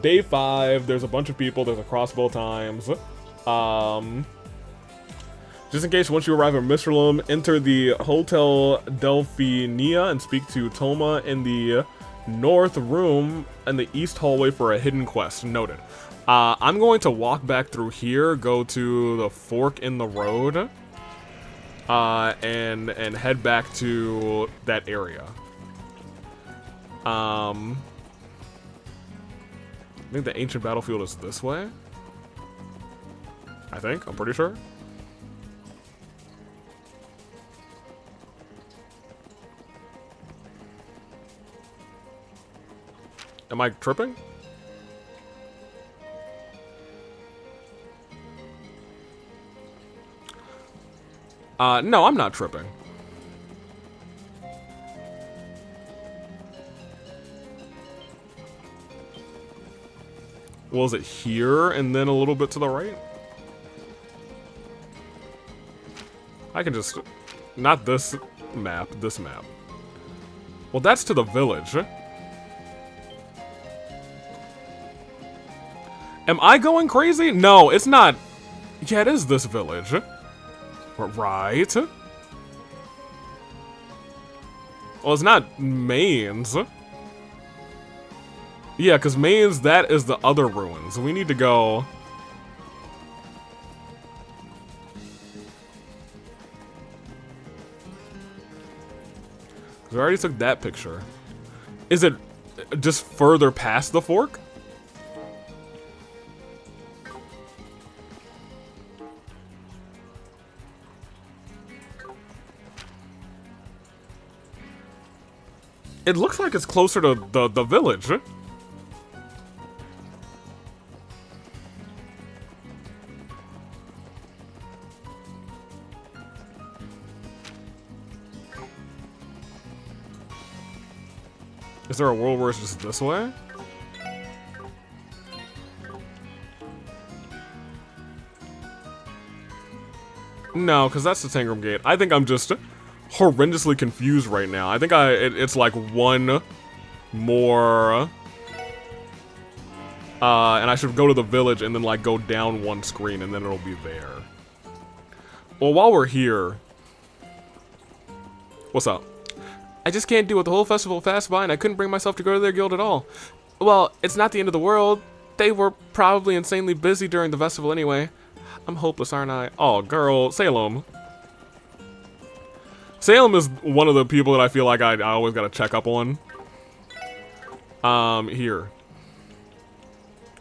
Day 5, there's a bunch of people. There's a crossbow times. Just in case, once you arrive at Misralum, enter the Hotel Delphinia and speak to Toma in the north room and the east hallway for a hidden quest. Noted. I'm going to walk back through here, go to the fork in the road, and head back to that area. I think the ancient battlefield is this way. I'm pretty sure. Am I tripping? No, I'm not tripping. Was it here and then a little bit to the right? I can just... Not this map, this map. Well, that's to the village. Am I going crazy? No, it's not. Yeah, it is this village. Right. Well, it's not Maine's. Yeah, because Maine's, that is the other ruins. We need to go... We already took that picture. Is it just further past the fork? It looks like it's closer to the village. Is there a world where it's just this way? No, because that's the Tangram Gate. I think I'm just horrendously confused right now. I think it's like one more, and I should go to the village and then like go down one screen and then it'll be there. Well, while we're here, what's up? I just can't do it. The whole festival passed by and I couldn't bring myself to go to their guild at all. Well, it's not the end of the world. They were probably insanely busy during the festival anyway. I'm hopeless, aren't I? Oh, girl, Salem. Salem is one of the people that I feel like I always gotta check up on. Here.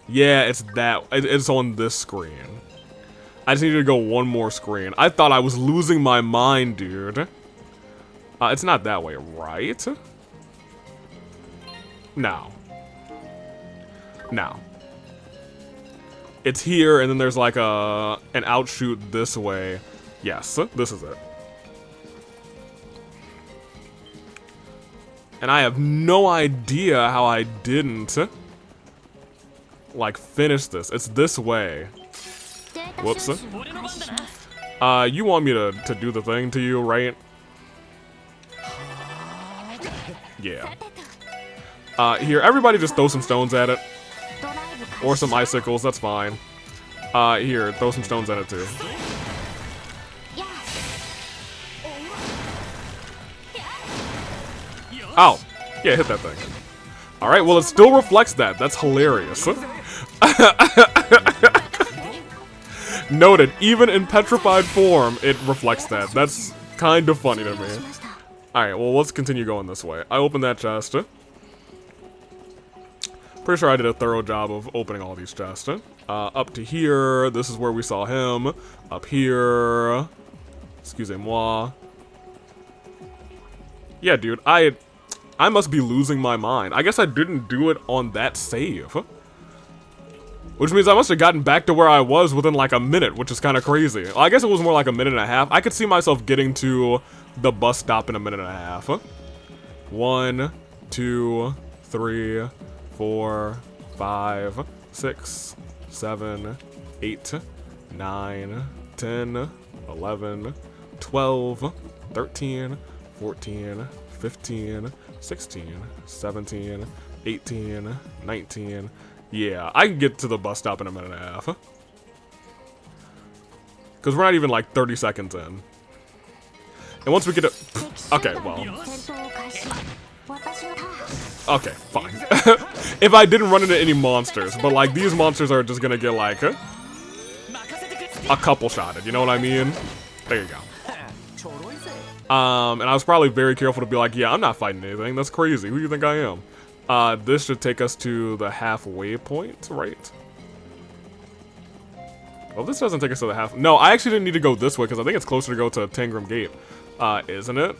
Yeah, it's that. It's on this screen. I just need to go one more screen. I thought I was losing my mind, dude. It's not that way, right? No. No. It's here, and then there's like an outshoot this way. Yes, this is it. And I have no idea how I didn't, like, finish this. It's this way. Whoops. You want me to do the thing to you, right? Yeah. Here, everybody just throw some stones at it. Or some icicles, that's fine. Here, throw some stones at it too. Ow! Yeah, hit that thing. Alright, well it still reflects that. That's hilarious. Noted, even in petrified form, it reflects that. That's kind of funny to me. Alright, well let's continue going this way. I opened that chest. Pretty sure I did a thorough job of opening all these chests. Up to here, this is where we saw him. Up here, excusez-moi. Yeah, dude, I must be losing my mind. I guess I didn't do it on that save. Which means I must have gotten back to where I was within like a minute, which is kind of crazy. Well, I guess it was more like a minute and a half. I could see myself getting to the bus stop in a minute and a half. 1, 2, 3, 4, 5, 6, 7, 8, 9, 10, 11, 12, 13, 14, 15, 16, 17, 18, 19. Yeah, I can get to the bus stop in a minute and a half. Because we're not even like 30 seconds in. And once we get to... Okay, well... Okay, fine. If I didn't run into any monsters, but like these monsters are just gonna get like a couple shotted, you know what I mean? There you go. And I was probably very careful to be like, yeah, I'm not fighting anything. That's crazy. Who do you think I am? This should take us to the halfway point, right? Well, this doesn't take us to the half. No, I actually didn't need to go this way because I think it's closer to go to Tangram Gate. Isn't it?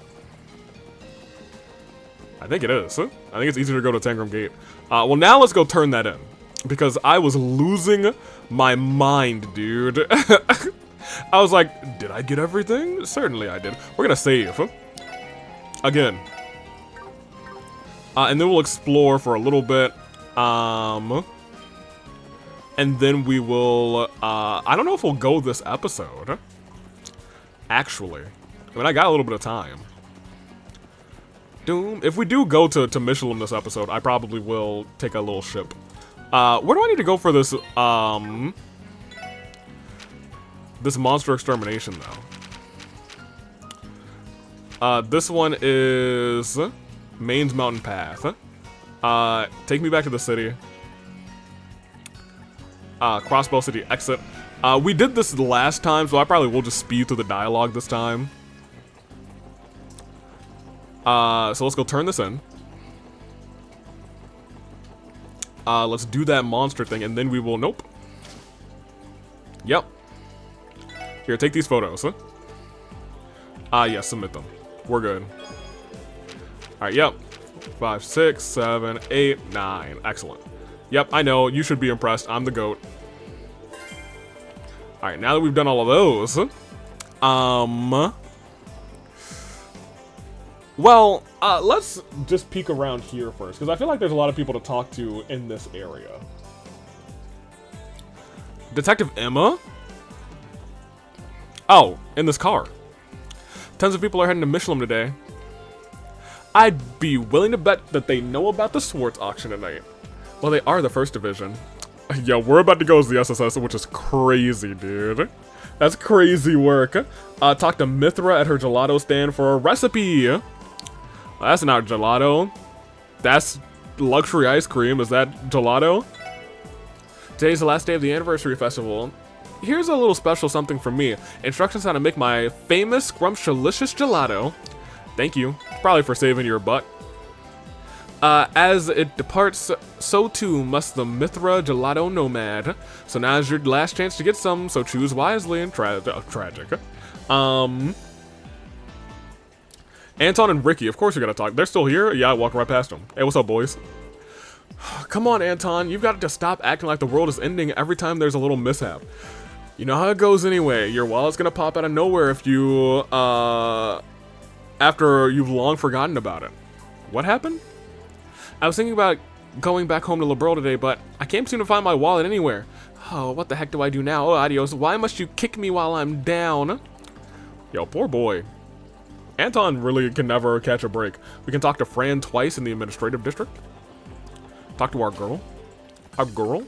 I think it is. I think it's easier to go to Tangram Gate. Well, now let's go turn that in. Because I was losing my mind, dude. I was like, did I get everything? Certainly I did. We're gonna save. Again. And then we'll explore for a little bit. And then we will, I don't know if we'll go this episode. Actually. I mean, I got a little bit of time. If we do go to Michelin this episode, I probably will take a little ship. Where do I need to go for this, this monster extermination, though? This one is Maine's Mountain Path. Take me back to the city. Crossbow City exit. We did this last time, so I probably will just speed through the dialogue this time. So let's go turn this in. Let's do that monster thing, and then we will... Nope. Yep. Here, take these photos. Yeah, submit them. We're good. Alright, yep. 5, 6, 7, 8, 9. Excellent. Yep, I know. You should be impressed. I'm the GOAT. Alright, now that we've done all of those... Well, let's just peek around here first, because I feel like there's a lot of people to talk to in this area. Detective Emma? Oh, in this car. Tons of people are heading to Michelin today. I'd be willing to bet that they know about the Swartz auction tonight. Well, they are the first division. Yo, we're about to go as the SSS, which is crazy, dude. That's crazy work. Talk to Mithra at her gelato stand for a recipe. That's not gelato. That's luxury ice cream. Is that gelato? Today's the last day of the anniversary festival. Here's a little special something from me. Instructions on how to make my famous scrumptious gelato. Thank you. Probably for saving your butt. As it departs, so too must the Mithra Gelato Nomad. So now's your last chance to get some, so choose wisely and tragic. Anton and Ricky, of course we gotta talk. They're still here? Yeah, I walked right past them. Hey, what's up, boys? Come on, Anton, you've got to stop acting like the world is ending every time there's a little mishap. You know how it goes anyway. Your wallet's gonna pop out of nowhere if you, after you've long forgotten about it. What happened? I was thinking about going back home to Liberal today, but I can't seem to find my wallet anywhere. Oh, what the heck do I do now? Oh, adios. Why must you kick me while I'm down? Yo, poor boy. Anton really can never catch a break. We can talk to Fran twice in the administrative district. Talk to our girl. Our girl?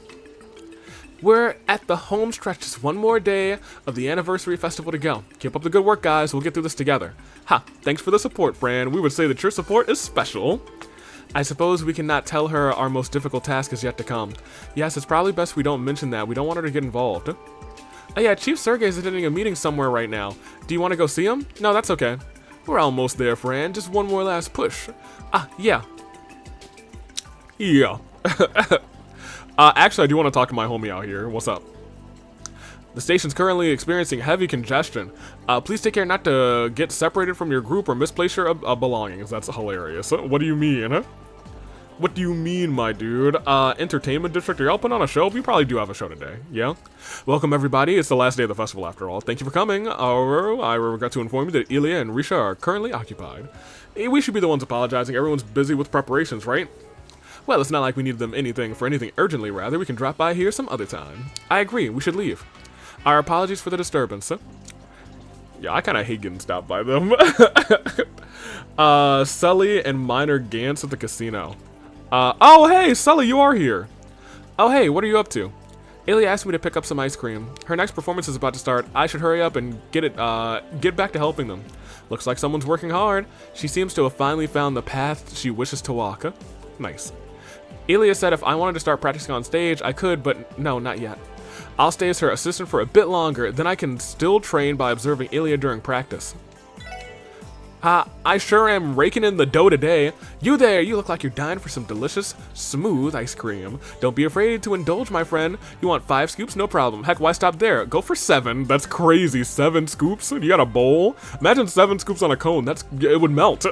We're at the home stretch. Just one more day of the anniversary festival to go. Keep up the good work, guys. We'll get through this together. Ha, thanks for the support, Fran. We would say that your support is special. I suppose we cannot tell her our most difficult task is yet to come. Yes, it's probably best we don't mention that. We don't want her to get involved. Oh yeah, Chief Sergey's attending a meeting somewhere right now. Do you want to go see him? No, that's okay. We're almost there, Fran. Just one more last push. Ah, yeah. Yeah. Actually, I do want to talk to my homie out here. What's up? The station's currently experiencing heavy congestion. Please take care not to get separated from your group or misplace your belongings. That's hilarious. What do you mean, huh? What do you mean, my dude? Entertainment district, are y'all putting on a show? We probably do have a show today, yeah? Welcome, everybody. It's the last day of the festival, after all. Thank you for coming. I regret to inform you that Ilya and Risha are currently occupied. We should be the ones apologizing. Everyone's busy with preparations, right? Well, it's not like we need them for anything urgently, rather. We can drop by here some other time. I agree. We should leave. Our apologies for the disturbance. Yeah, I kind of hate getting stopped by them. Sully and Minor Gantz at the casino. Oh, hey, Sully, you are here. Oh, hey, what are you up to? Ilya asked me to pick up some ice cream. Her next performance is about to start. I should hurry up and get back to helping them. Looks like someone's working hard. She seems to have finally found the path she wishes to walk. Nice. Ilya said if I wanted to start practicing on stage, I could, but no, not yet. I'll stay as her assistant for a bit longer, then I can still train by observing Ilya during practice. I sure am raking in the dough today. You there, you look like you're dying for some delicious, smooth ice cream. Don't be afraid to indulge, my friend. You want 5 scoops? No problem. Heck, why stop there? Go for 7. That's crazy. 7 scoops? You got a bowl? Imagine 7 scoops on a cone. It would melt.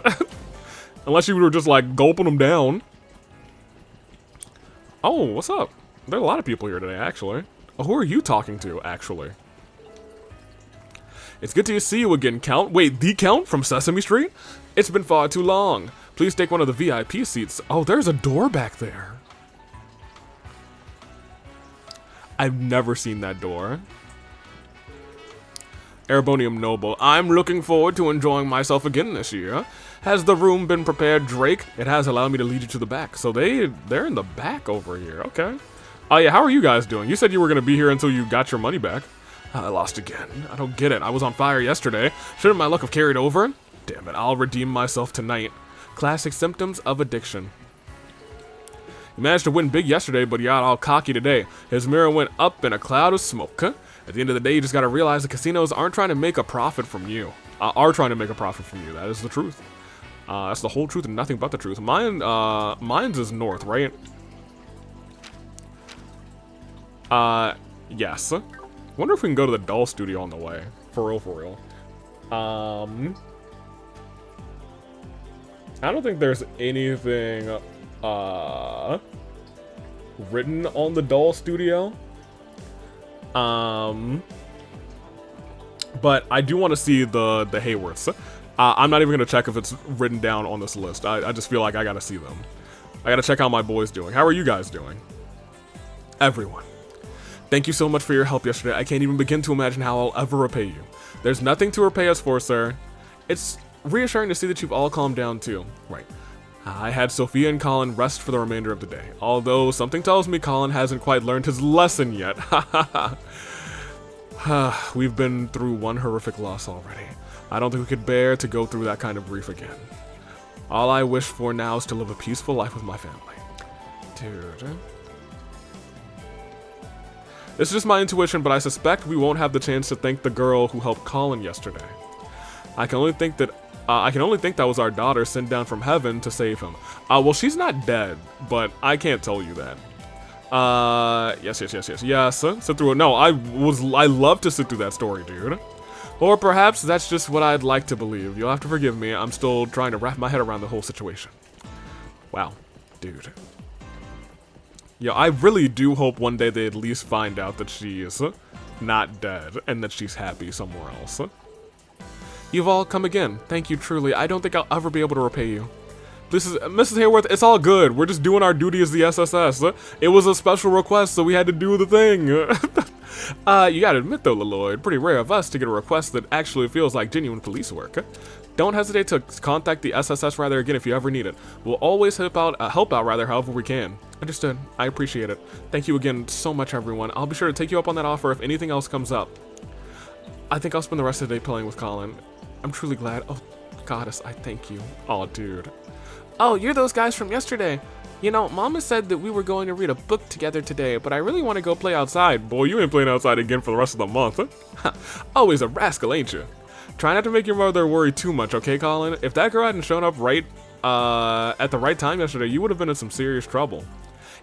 Unless you were just like gulping them down. Oh, what's up? There are a lot of people here today, actually. Oh, who are you talking to, actually? It's good to see you again, Count. Wait, the Count from Sesame Street? It's been far too long. Please take one of the VIP seats. Oh, there's a door back there. I've never seen that door. Erebonium Noble. I'm looking forward to enjoying myself again this year. Has the room been prepared, Drake? It has allowed me to lead you to the back. So they're in the back over here. Okay. Oh yeah, how are you guys doing? You said you were going to be here until you got your money back. I lost again. I don't get it. I was on fire yesterday. Shouldn't my luck have carried over? Damn it, I'll redeem myself tonight. Classic symptoms of addiction. He managed to win big yesterday, but he got all cocky today. His mirror went up in a cloud of smoke. At the end of the day, you just gotta realize the casinos aren't trying to make a profit from you. That is the truth. That's the whole truth and nothing but the truth. Mine's is north, right? Yes. Wonder if we can go to the doll studio on the way. For real. I don't think there's anything, written on the doll studio. But I do want to see the Hayworths. I'm not even going to check if it's written down on this list. I just feel like I got to see them. I got to check how my boy's doing. How are you guys doing? Everyone. Thank you so much for your help yesterday. I can't even begin to imagine how I'll ever repay you. There's nothing to repay us for, sir. It's reassuring to see that you've all calmed down, too. Right. I had Sophia and Colin rest for the remainder of the day. Although, something tells me Colin hasn't quite learned his lesson yet. We've been through one horrific loss already. I don't think we could bear to go through that kind of grief again. All I wish for now is to live a peaceful life with my family. Dude. This is just my intuition, but I suspect we won't have the chance to thank the girl who helped Colin yesterday. I can only think that I can only think that was our daughter sent down from heaven to save him. Well, she's not dead, but I can't tell you that. Yes. Sit through it. No, I love to sit through that story, dude. Or perhaps that's just what I'd like to believe. You'll have to forgive me. I'm still trying to wrap my head around the whole situation. Wow, dude. Yeah, I really do hope one day they at least find out that she is not dead and that she's happy somewhere else. You've all come again. Thank you, truly. I don't think I'll ever be able to repay you. This is Mrs. Hayworth. It's all good. We're just doing our duty as the SSS. It was a special request, so we had to do the thing. You gotta admit though, Lloyd, pretty rare of us to get a request that actually feels like genuine police work. Don't hesitate to contact the SSS rather again if you ever need it. We'll always help out however we can. Understood. I appreciate it. Thank you again so much, everyone. I'll be sure to take you up on that offer if anything else comes up. I think I'll spend the rest of the day playing with Colin. I'm truly glad. Oh, goddess, I thank you. Oh, dude. Oh, you're those guys from yesterday. You know, Mama said that we were going to read a book together today, but I really want to go play outside. Boy, you ain't playing outside again for the rest of the month. Always a rascal, ain't you? Try not to make your mother worry too much, okay, Colin? If that girl hadn't shown up right at the right time yesterday, you would have been in some serious trouble.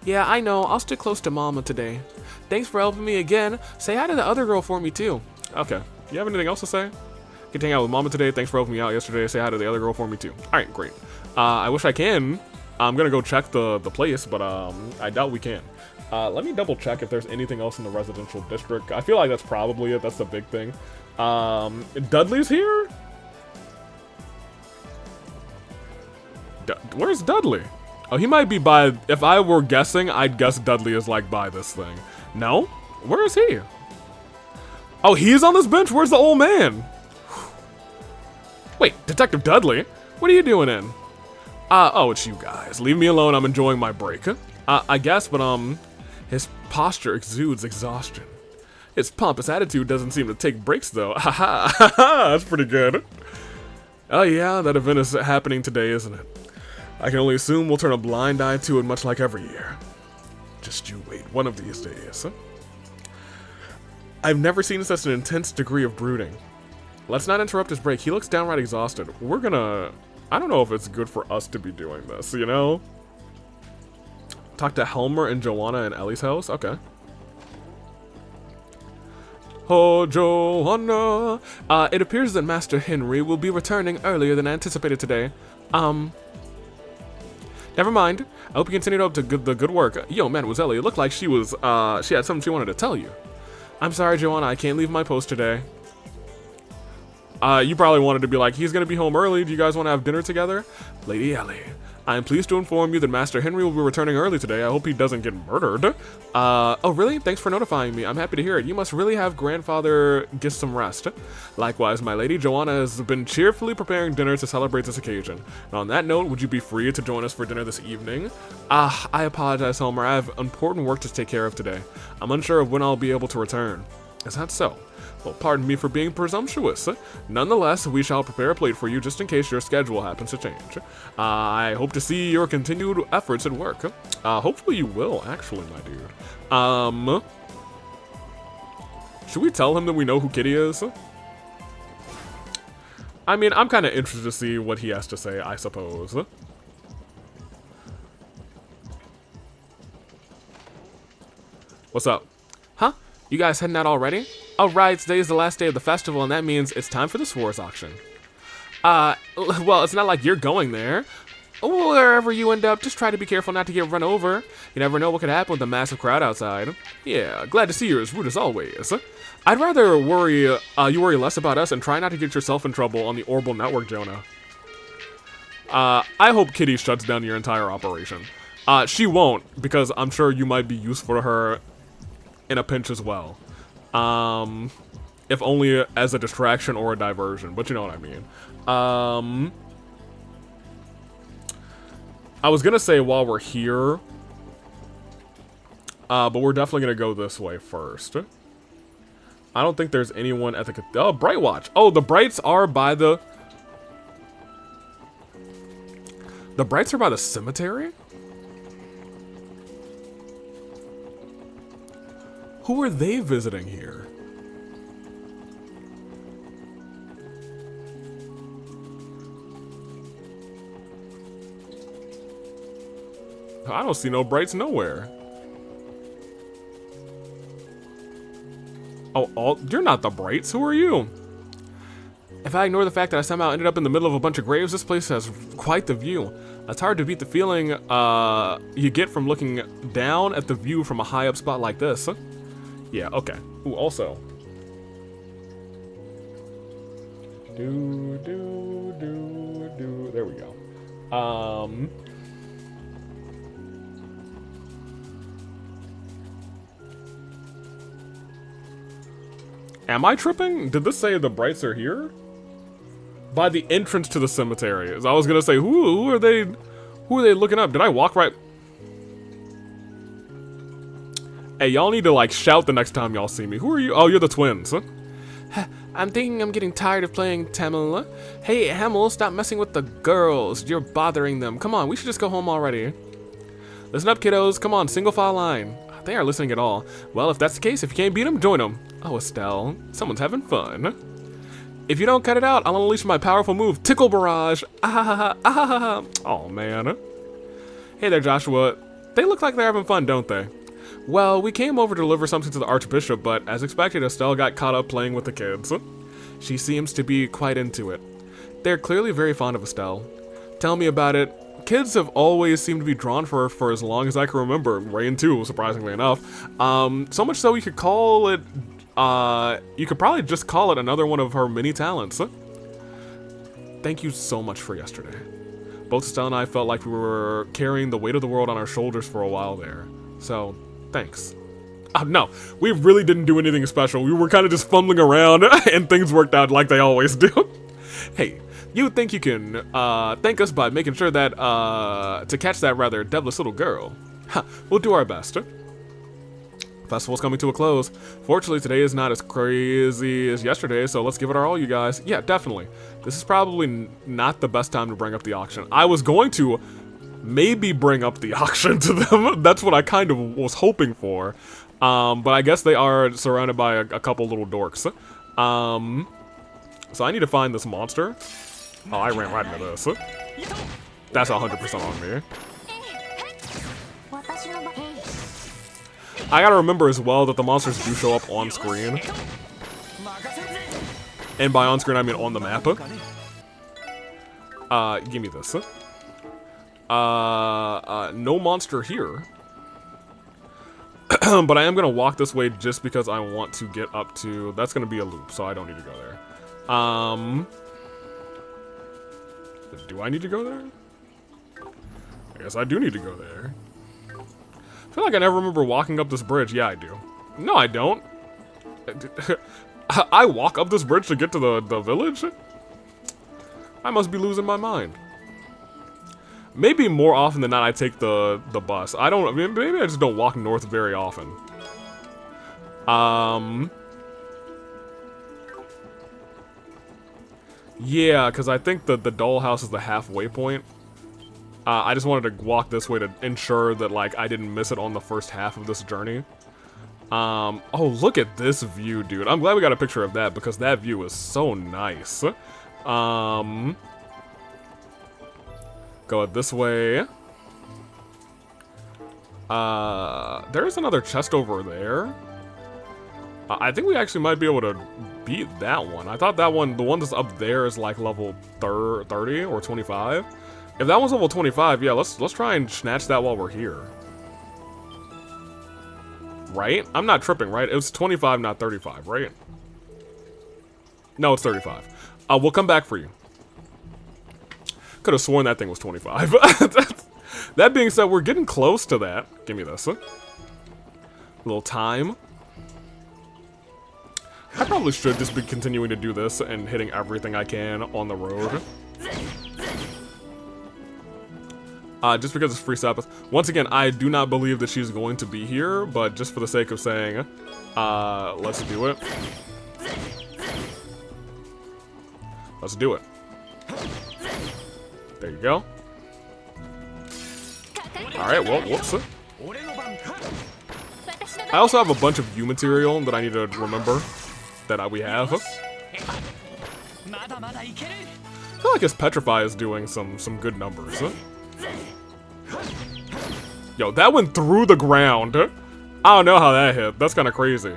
Yeah, I know. I'll stick close to Mama today. Thanks for helping me again. Say hi to the other girl for me, too. Okay. You have anything else to say? Get to hang out with Mama today. Thanks for helping me out yesterday. Say hi to the other girl for me, too. All right, great. I wish I can. I'm going to go check the place, but I doubt we can. Let me double check if there's anything else in the residential district. I feel like that's probably it. That's the big thing. Dudley's here? Where's Dudley? Oh, he might be by... If I were guessing, I'd guess Dudley is, like, by this thing. No? Where is he? Oh, he's on this bench? Where's the old man? Wait, Detective Dudley? What are you doing in? Oh, it's you guys. Leave me alone. I'm enjoying my break. I guess, but, his posture exudes exhaustion. His pompous attitude doesn't seem to take breaks, though. Haha, that's pretty good. Oh, yeah, that event is happening today, isn't it? I can only assume we'll turn a blind eye to it much like every year. Just you wait, one of these days. I've never seen such an intense degree of brooding. Let's not interrupt his break. He looks downright exhausted. We're gonna... I don't know if it's good for us to be doing this, you know? Talk to Helmer and Joanna in Ellie's house? Okay. Oh, Joanna. It appears that Master Henry will be returning earlier than anticipated today. Never mind. I hope you continued up to the good work. Yo, Mademoiselle, it looked like she was, she had something she wanted to tell you. I'm sorry, Joanna, I can't leave my post today. You probably wanted to be like, he's gonna be home early. Do you guys want to have dinner together? Lady Ellie, I am pleased to inform you that Master Henry will be returning early today. I hope he doesn't get murdered. Oh, really? Thanks for notifying me. I'm happy to hear it. You must really have grandfather get some rest. Likewise, my lady, Joanna has been cheerfully preparing dinner to celebrate this occasion. And on that note, would you be free to join us for dinner this evening? I apologize, Helmer. I have important work to take care of today. I'm unsure of when I'll be able to return. Is that so? Well, pardon me for being presumptuous. Nonetheless, we shall prepare a plate for you just in case your schedule happens to change. I hope to see your continued efforts at work. Hopefully you will, actually, my dude. Should we tell him that we know who Kitty is? I mean, I'm kind of interested to see what he has to say, I suppose. What's up? Huh? You guys heading out already? Oh, right, today is the last day of the festival, and that means it's time for the Swords auction. Well, it's not like you're going there. Wherever you end up, just try to be careful not to get run over. You never know what could happen with a massive crowd outside. Yeah, glad to see you're as rude as always. I'd rather you worry less about us and try not to get yourself in trouble on the Orbital Network, Jonah. I hope Kitty shuts down your entire operation. She won't, because I'm sure you might be useful to her in a pinch as well. If only as a distraction or a diversion, but you know what I mean. I was gonna say while we're here, but we're definitely gonna go this way first. I don't think there's anyone at the... Oh, Bright Watch. Oh, the Brights are by the... The Brights are by the cemetery? Who are they visiting here? I don't see no brights nowhere. Oh, you're not the brights. Who are you? If I ignore the fact that I somehow ended up in the middle of a bunch of graves, this place has quite the view. It's hard to beat the feeling you get from looking down at the view from a high up spot like this. Yeah, okay. Ooh, also. There we go. Am I tripping? Did this say the brights are here? By the entrance to the cemetery. I was gonna say, who are they looking up? Did I walk right? Hey, y'all need to like shout the next time y'all see me. Who are you? Oh, you're the twins. Huh? I'm thinking I'm getting tired of playing Tamil. Hey, Hamel, stop messing with the girls. You're bothering them. Come on, we should just go home already. Listen up, kiddos. Come on, single file line. They aren't listening at all. Well, if that's the case, if you can't beat them, join them. Oh, Estelle, someone's having fun. If you don't cut it out, I'll unleash my powerful move, Tickle Barrage. Oh, man. Hey there, Joshua. They look like they're having fun, don't they? Well, we came over to deliver something to the Archbishop, but as expected, Estelle got caught up playing with the kids. She seems to be quite into it. They're clearly very fond of Estelle. Tell me about it. Kids have always seemed to be drawn for her for as long as I can remember. Rain too, surprisingly enough. So much so you could call it, you could probably just call it another one of her many talents. Thank you so much for yesterday. Both Estelle and I felt like we were carrying the weight of the world on our shoulders for a while there. So, thanks. No, we really didn't do anything special. We were kind of just fumbling around and things worked out like they always do. Hey, you think you can thank us by making sure that to catch that rather devilish little girl. We'll do our best. Festival's coming to a close. Fortunately, today is not as crazy as yesterday, so let's give it our all, you guys. Yeah, definitely. This is probably not the best time to bring up the auction. I was going to maybe bring up the auction to them. That's what I kind of was hoping for. But I guess they are surrounded by a couple little dorks. So I need to find this monster. Oh, I ran right into this. That's 100% on me. I gotta remember as well that the monsters do show up on screen. And by on screen, I mean on the map. Give me this. No monster here. But I am gonna walk this way just because I want to get up to... That's gonna be a loop, so I don't need to go there. Do I need to go there? I guess I do need to go there. I feel like I never remember walking up this bridge. Yeah, I do. No, I don't. I walk up this bridge to get to the village? I must be losing my mind. Maybe more often than not I take the bus. I don't... Maybe I just don't walk north very often. Yeah, because I think the dollhouse is the halfway point. I just wanted to walk this way to ensure that, like, I didn't miss it on the first half of this journey. Oh, look at this view, dude. I'm glad we got a picture of that, because that view is so nice. Go this way. There's another chest over there. I think we actually might be able to beat that one. I thought that one, the one that's up there is like level 30 or 25. If that one's level 25, yeah, let's try and snatch that while we're here. Right? I'm not tripping, right? It was 25, not 35, right? No, it's 35. We'll come back for you. Could have sworn that thing was 25. That being said, we're getting close to that. Give me this. A little time. I probably should just be continuing to do this and hitting everything I can on the road. Just because it's free Sabbath. Once again, I do not believe that she's going to be here, but just for the sake of saying, let's do it. Let's do it. There you go. Alright, well, whoops. I also have a bunch of U material that I need to remember that we have. I feel like his Petrify is doing some good numbers. Yo, that went through the ground. I don't know how that hit. That's kind of crazy.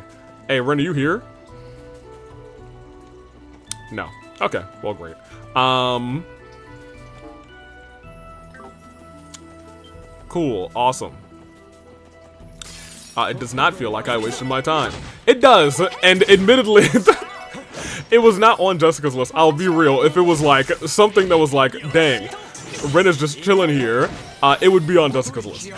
Hey, Ren, are you here? No. Okay, well, great. Cool, awesome. It does not feel like I wasted my time. It does, and admittedly, it was not on Jessica's list. I'll be real. If it was like something that was like, dang, Ren is just chilling here, it would be on Jessica's list.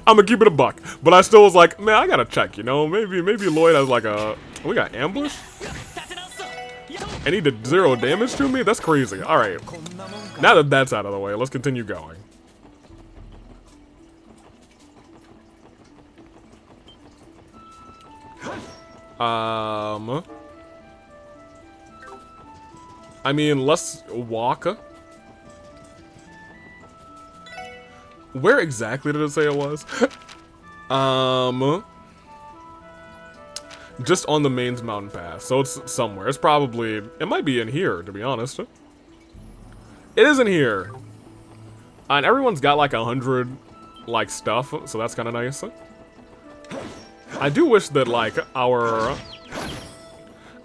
I'm gonna keep it a buck, but I still was like, man, I gotta check, you know, maybe Lloyd has like a, we got ambush? And he did 0 damage to me? That's crazy. Alright, now that that's out of the way, let's continue going. I mean, let's walk. Where exactly did it say it was? Just on the mains mountain pass, so it's somewhere. It's probably, it might be in here, to be honest. It isn't here. And everyone's got like 100, like, stuff, so that's kind of nice. I do wish that, like, I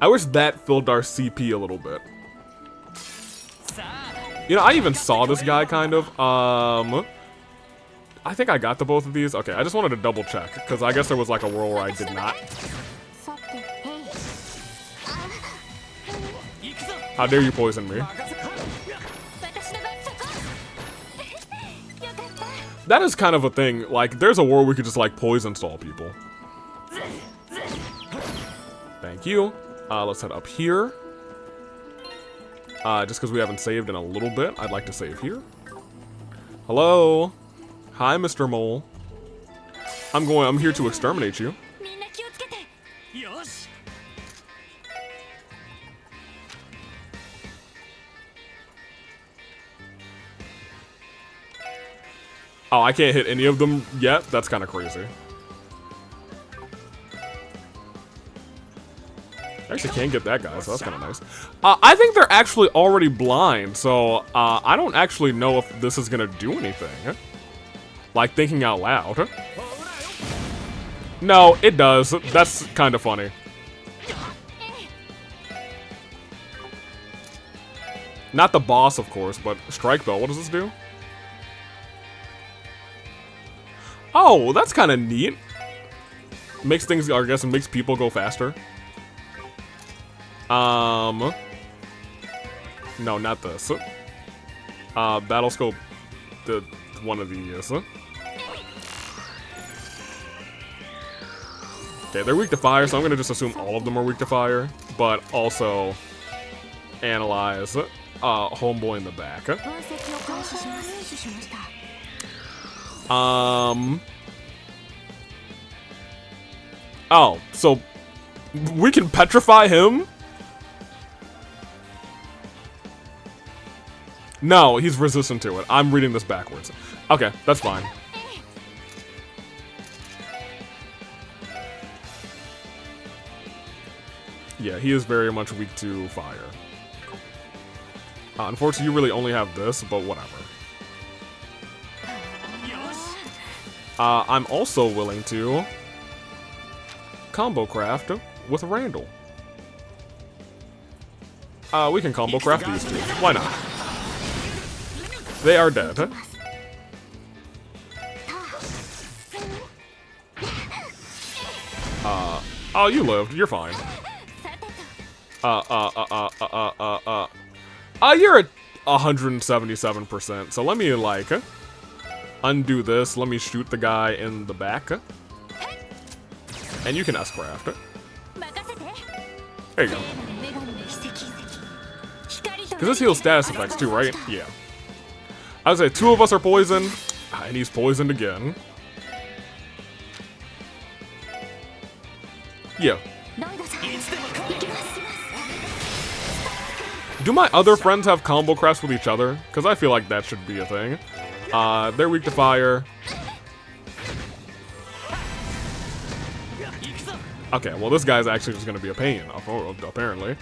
wish that filled our CP a little bit. You know, I even saw this guy, kind of. I think I got the both of these. Okay, I just wanted to double check, because I guess there was, like, a world where I did not. How dare you poison me? That is kind of a thing. Like, there's a world we could just, like, poison stall people. Thank you. Let's head up here. Just because we haven't saved in a little bit, I'd like to save here. Hello? Hi, Mr. Mole. I'm here to exterminate you. Oh, I can't hit any of them yet? That's kind of crazy. Actually can't get that guy, so that's kind of nice. I think they're actually already blind, so I don't actually know if this is going to do anything. Like, thinking out loud. No, it does. That's kind of funny. Not the boss, of course, but Strike Bell, what does this do? Oh, that's kind of neat. Makes things, I guess, it makes people go faster. No, not this. Battle Scope, one of these. Okay, they're weak to fire, so I'm gonna just assume all of them are weak to fire, but also analyze Homeboy in the back. Oh, so we can petrify him? No, he's resistant to it. I'm reading this backwards. Okay, that's fine. Yeah, he is very much weak to fire. Unfortunately, you really only have this, but whatever. I'm also willing to combo craft with Randall. We can combo craft these two. Why not? They are dead. Oh, you lived. You're fine. You're at 177%. So let me, like, undo this. Let me shoot the guy in the back. And you can S-craft it. There you go. Because this heals status effects too, right? Yeah. I would say 2 of us are poisoned, and he's poisoned again. Yeah. Do my other friends have combo crafts with each other? Because I feel like that should be a thing. They're weak to fire. Okay, well this guy's actually just going to be a pain, apparently.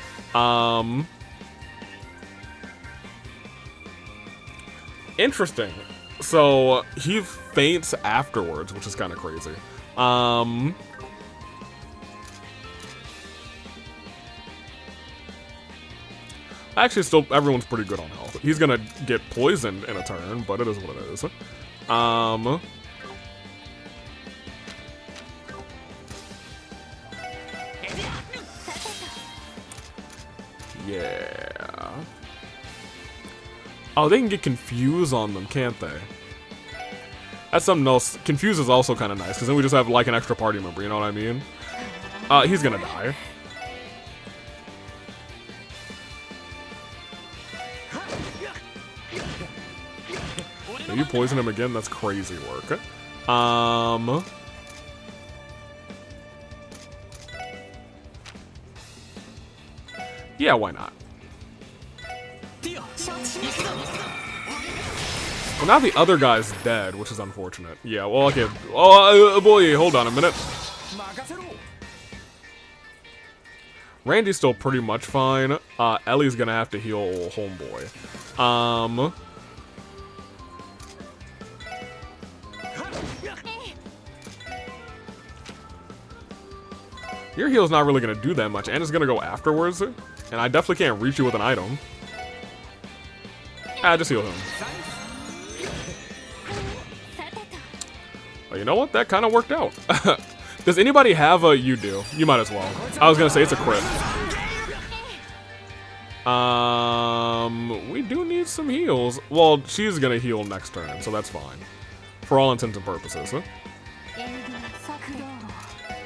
Interesting. So he faints afterwards, which is kind of crazy. Actually, still, everyone's pretty good on health. He's gonna get poisoned in a turn, but it is what it is. Yeah. Oh, they can get confused on them, can't they? That's something else. Confuse is also kind of nice, because then we just have, like, an extra party member, you know what I mean? He's gonna die. You poison him again? That's crazy work. Yeah, why not? Well, now the other guy's dead, which is unfortunate. Yeah, well, okay. Oh, boy, hold on a minute. Randy's still pretty much fine. Ellie's gonna have to heal old homeboy. Your heal's not really gonna do that much, and it's gonna go afterwards. And I definitely can't reach you with an item. Just heal him. Well, you know what? That kind of worked out. Does anybody have a... You do. You might as well. I was gonna say it's a crit. We do need some heals. Well, she's gonna heal next turn, so that's fine. For all intents and purposes.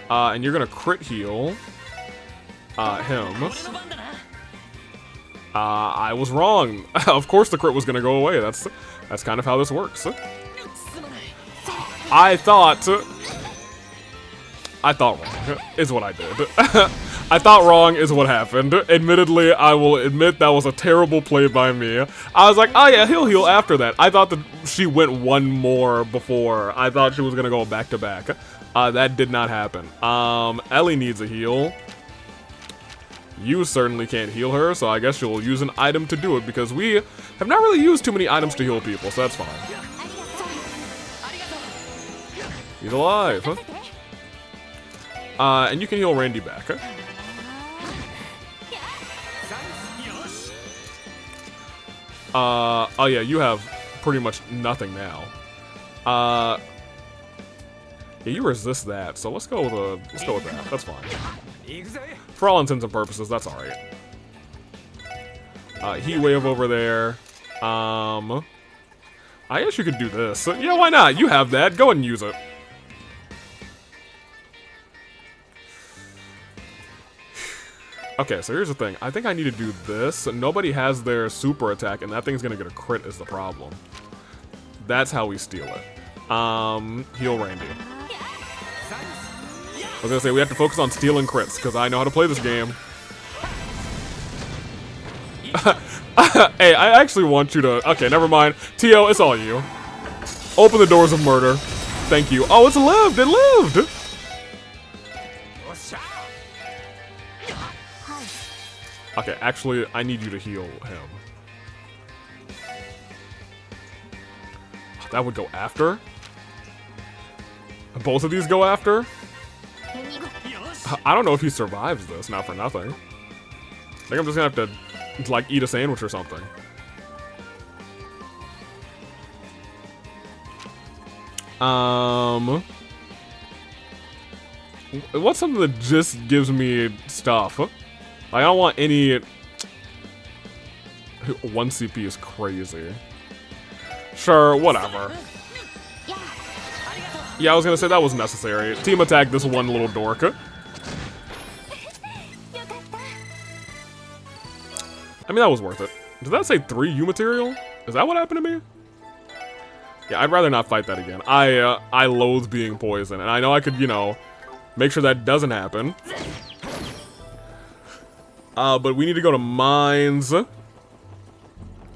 And you're gonna crit heal him. I was wrong. Of course the crit was gonna go away. That's kind of how this works. I thought wrong is what I did. I thought wrong is what happened. Admittedly, I will admit that was a terrible play by me. I was like, oh yeah, he'll heal after that. I thought that she went one more before. I thought she was gonna go back to back. That did not happen. Ellie needs a heal. You certainly can't heal her, so I guess you'll use an item to do it, because we have not really used too many items to heal people, so that's fine. He's alive, huh? And you can heal Randy back, huh? Oh yeah, you have pretty much nothing now. Yeah, you resist that, so let's go with that. That's fine. For all intents and purposes, that's alright. Heat wave over there. I guess you could do this. Yeah, why not? You have that. Go ahead and use it. Okay, so here's the thing. I think I need to do this. Nobody has their super attack, and that thing's gonna get a crit is the problem. That's how we steal it. Heal Randy. I was gonna say, we have to focus on stealing crits, because I know how to play this game. Hey, I actually want you to... Okay, never mind. Tio, it's all you. Open the doors of murder. Thank you. Oh, it's lived! It lived! Okay, actually, I need you to heal him. That would go after? Both of these go after? I don't know if he survives this, not for nothing. I think I'm just gonna have to, like, eat a sandwich or something. What's something that just gives me stuff? Like, I don't want any... 1 CP is crazy. Sure, whatever. Yeah, I was gonna say that was necessary. Team attack this one little dork. I mean, that was worth it. Did that say 3 U material? Is that what happened to me? Yeah, I'd rather not fight that again. I loathe being poisoned, and I know I could, you know, make sure that doesn't happen. But we need to go to mines. Ooh,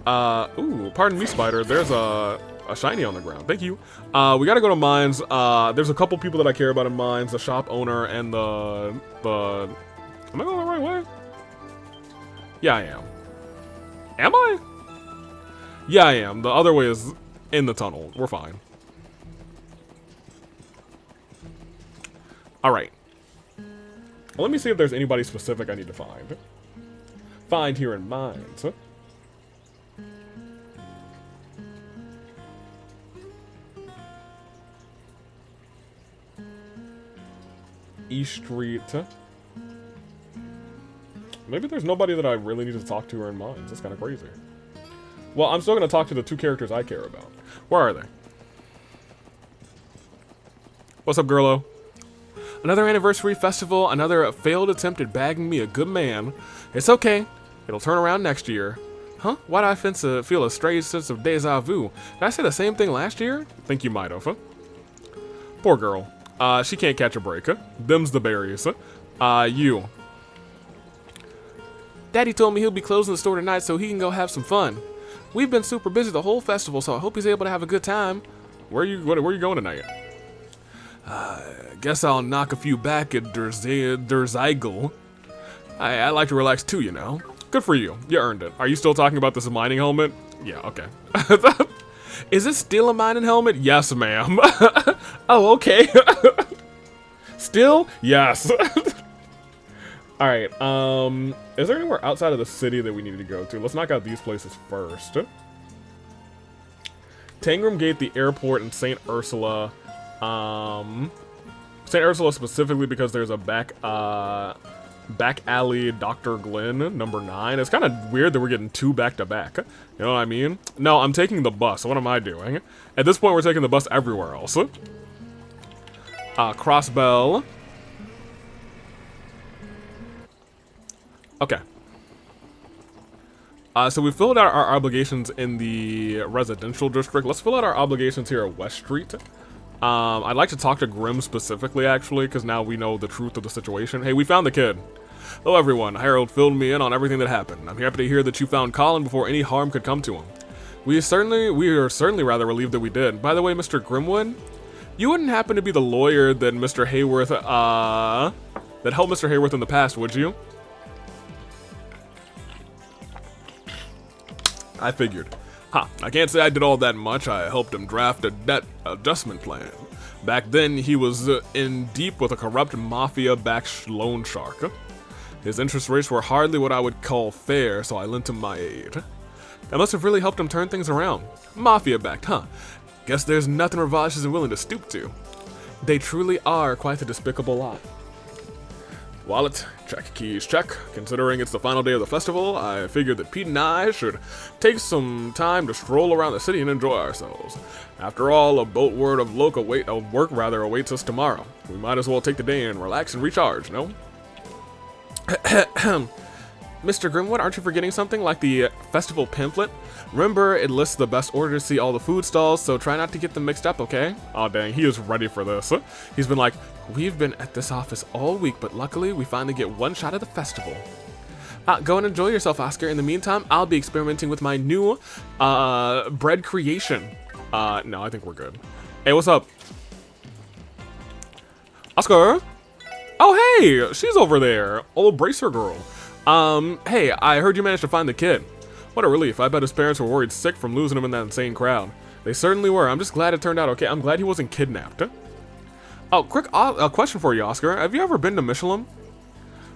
pardon me, Spider. There's a shiny on the ground. Thank you. We gotta go to mines. There's a couple people that I care about in mines. The shop owner and the... Am I going the right way? Yeah, I am. Am I? Yeah, I am. The other way is in the tunnel. We're fine. All right. Well, let me see if there's anybody specific I need to find. Find here in Mines. East Street. Maybe there's nobody that I really need to talk to or in Mines. That's kind of crazy. Well, I'm still going to talk to the 2 characters I care about. Where are they? What's up, girlo? Another anniversary festival, another failed attempt at bagging me a good man. It's okay. It'll turn around next year. Huh? Why do I feel a strange sense of deja vu? Did I say the same thing last year? Think you might have, huh? Poor girl. She can't catch a break, huh? Them's the berries, huh? You. Daddy told me he'll be closing the store tonight so he can go have some fun. We've been super busy the whole festival, so I hope he's able to have a good time. Where are you going tonight? Guess I'll knock a few back at Der Zeigel. I like to relax too, you know. Good for you. You earned it. Are you still talking about this mining helmet? Yeah, okay. Is this still a mining helmet? Yes, ma'am. Oh, okay. Still? Yes. Alright, is there anywhere outside of the city that we need to go to? Let's knock out these places first. Tangram Gate, the airport, and St. Ursula. St. Ursula specifically because there's a back alley Dr. Glenn, number 9. It's kind of weird that we're getting 2 back-to-back. You know what I mean? No, I'm taking the bus. What am I doing? At this point, we're taking the bus everywhere else. Crossbell. Okay. So we filled out our obligations in the residential district. Let's fill out our obligations here at West Street. I'd like to talk to Grimm specifically, actually, because now we know the truth of the situation. Hey, we found the kid. Hello, everyone. Harold filled me in on everything that happened. I'm happy to hear that you found Colin before any harm could come to him. We are certainly rather relieved that we did. By the way, Mr. Grimwood, you wouldn't happen to be the lawyer that Mr. Hayworth, that helped Mr. Hayworth in the past, would you? I figured. I can't say I did all that much. I helped him draft a debt adjustment plan. Back then, he was in deep with a corrupt mafia-backed loan shark. His interest rates were hardly what I would call fair, so I lent him my aid. That must have really helped him turn things around. Mafia-backed, huh? Guess there's nothing Ravage isn't willing to stoop to. They truly are quite the despicable lot. Wallet, check. Keys, check. Considering it's the final day of the festival, I figured that Pete and I should take some time to stroll around the city and enjoy ourselves. After all, a boatload of work awaits us tomorrow. We might as well take the day and relax and recharge, no? Mr. Grimwood, aren't you forgetting something like the festival pamphlet? Remember, it lists the best order to see all the food stalls, so try not to get them mixed up, okay? Aw, dang, he is ready for this. He's been like, we've been at this office all week, but luckily we finally get one shot at the festival. Go and enjoy yourself, Oscar. In the meantime, I'll be experimenting with my new bread creation. No, I think we're good. Hey, what's up? Oscar? Oh, hey, she's over there. Old Bracer girl. Hey, I heard you managed to find the kid. What a relief. I bet his parents were worried sick from losing him in that insane crowd. They certainly were. I'm just glad it turned out okay. I'm glad he wasn't kidnapped. Oh, quick question for you, Oscar. Have you ever been to Michelin?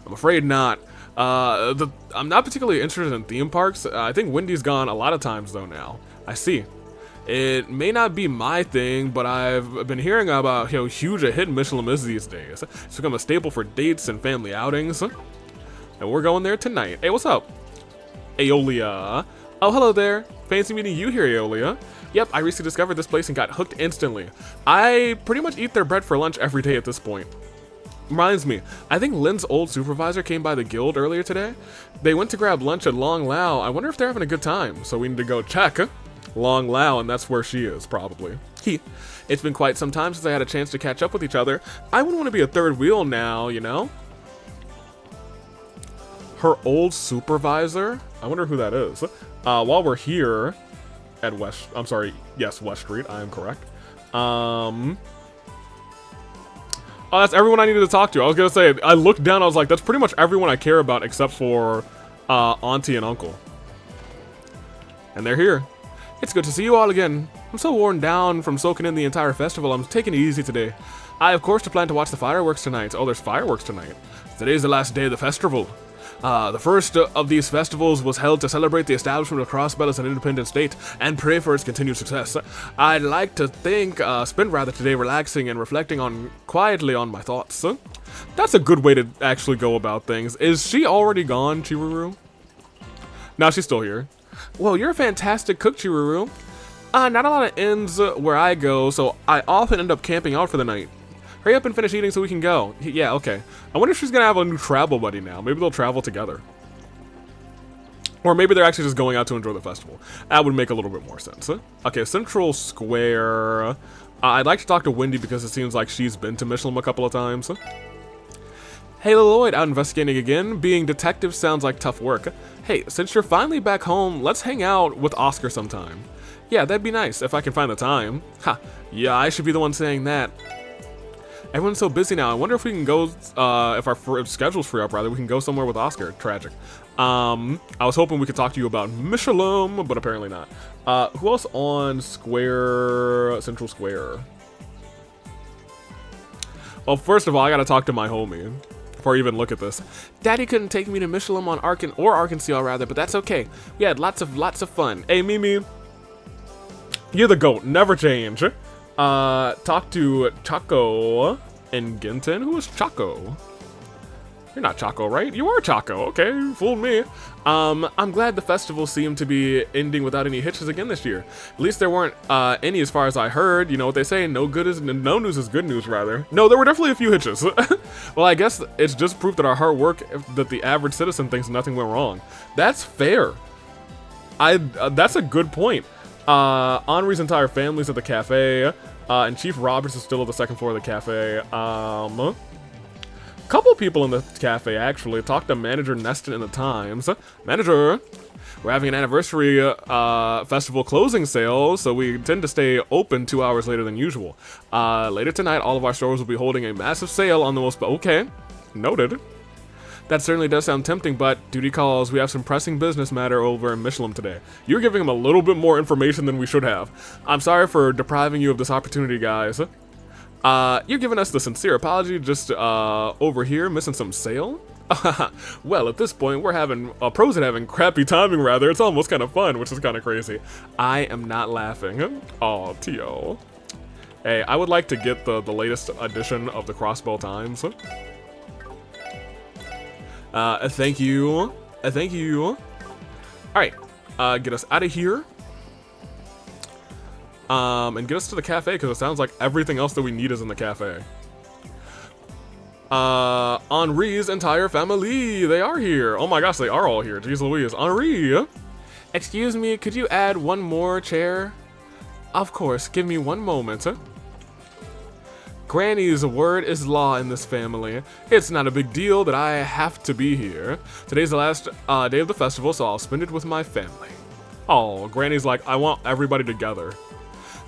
I'm afraid not. I'm not particularly interested in theme parks. I think Wendy's gone a lot of times, though, now. I see. It may not be my thing, but I've been hearing about how huge a hit Michelin is these days. It's become a staple for dates and family outings. And we're going there tonight. Hey, what's up? Aeolia. Oh, hello there. Fancy meeting you here, Aeolia. Yep, I recently discovered this place and got hooked instantly. I pretty much eat their bread for lunch every day at this point. Reminds me, I think Lynn's old supervisor came by the guild earlier today. They went to grab lunch at Long Lao. I wonder if they're having a good time, so we need to go check Long Lao, and that's where she is, probably. It's been quite some time since I had a chance to catch up with each other. I wouldn't want to be a third wheel now, you know? Her old supervisor? I wonder who that is. While we're here at West Street, I am correct. Oh, that's everyone I needed to talk to. I was gonna say, I looked down, I was like, that's pretty much everyone I care about except for Auntie and Uncle. And they're here. It's good to see you all again. I'm so worn down from soaking in the entire festival, I'm taking it easy today. I, of course, plan to watch the fireworks tonight. Oh, there's fireworks tonight. Today's the last day of the festival. The first of these festivals was held to celebrate the establishment of Crossbell as an independent state and pray for its continued success. I'd like to spend rather today relaxing and reflecting quietly on my thoughts. That's a good way to actually go about things. Is she already gone, Chiruru? No, she's still here. Well, you're a fantastic cook, Chiruru. Not a lot of inns where I go, so I often end up camping out for the night. Hurry up and finish eating so we can go. Yeah, okay. I wonder if she's gonna have a new travel buddy now. Maybe they'll travel together. Or maybe they're actually just going out to enjoy the festival. That would make a little bit more sense. Okay, Central Square. I'd like to talk to Wendy because it seems like she's been to Michelin a couple of times. Hey, Lloyd, out investigating again. Being detective sounds like tough work. Hey, since you're finally back home, let's hang out with Oscar sometime. Yeah, that'd be nice if I can find the time. Ha, yeah, I should be the one saying that. Everyone's so busy now. I wonder if we can go, if our schedule's free up, rather, we can go somewhere with Oscar. Tragic. I was hoping we could talk to you about Michelin, but apparently not. Who else on Central Square? Well, first of all, I gotta talk to my homie before I even look at this. Daddy couldn't take me to Michelin on Arkansas, rather, but that's okay. We had lots of fun. Hey, Mimi. You're the GOAT. Never change. Talk to Chaco and Ginton. Who is Chaco? You're not Chaco, right? You are Chaco. Okay, you fooled me. I'm glad the festival seemed to be ending without any hitches again this year. At least there weren't any as far as I heard. You know what they say, no news is good news, rather. No, there were definitely a few hitches. Well, I guess it's just proof that our hard work, that the average citizen thinks nothing went wrong. That's fair. That's a good point. Henri's entire family's at the cafe, and Chief Roberts is still at the second floor of the cafe. Couple people in the cafe, actually. Talked to Manager Neston in the Times. Manager, we're having an anniversary festival closing sale, so we tend to stay open 2 hours later than usual. Later tonight, all of our stores will be holding a massive sale on the most... Okay, noted. That certainly does sound tempting, but duty calls. We have some pressing business matter over in Michelin today. You're giving him a little bit more information than we should have. I'm sorry for depriving you of this opportunity, guys. You're giving us the sincere apology just over here missing some sale? Well, at this point, we're having pros at having crappy timing, rather. It's almost kind of fun, which is kind of crazy. I am not laughing. Oh, T.O. Hey, I would like to get the latest edition of the Crossbell Times. Thank you. Thank you. Alright, get us out of here. And get us to the cafe, because it sounds like everything else that we need is in the cafe. Henri's entire family, they are here. Oh my gosh, they are all here. Jeez Louise. Henri! Excuse me, could you add one more chair? Of course, give me one moment. Granny's word is law in this family. It's not a big deal that I have to be here. Today's the last day of the festival, so I'll spend it with my family. Oh, Granny's like, I want everybody together.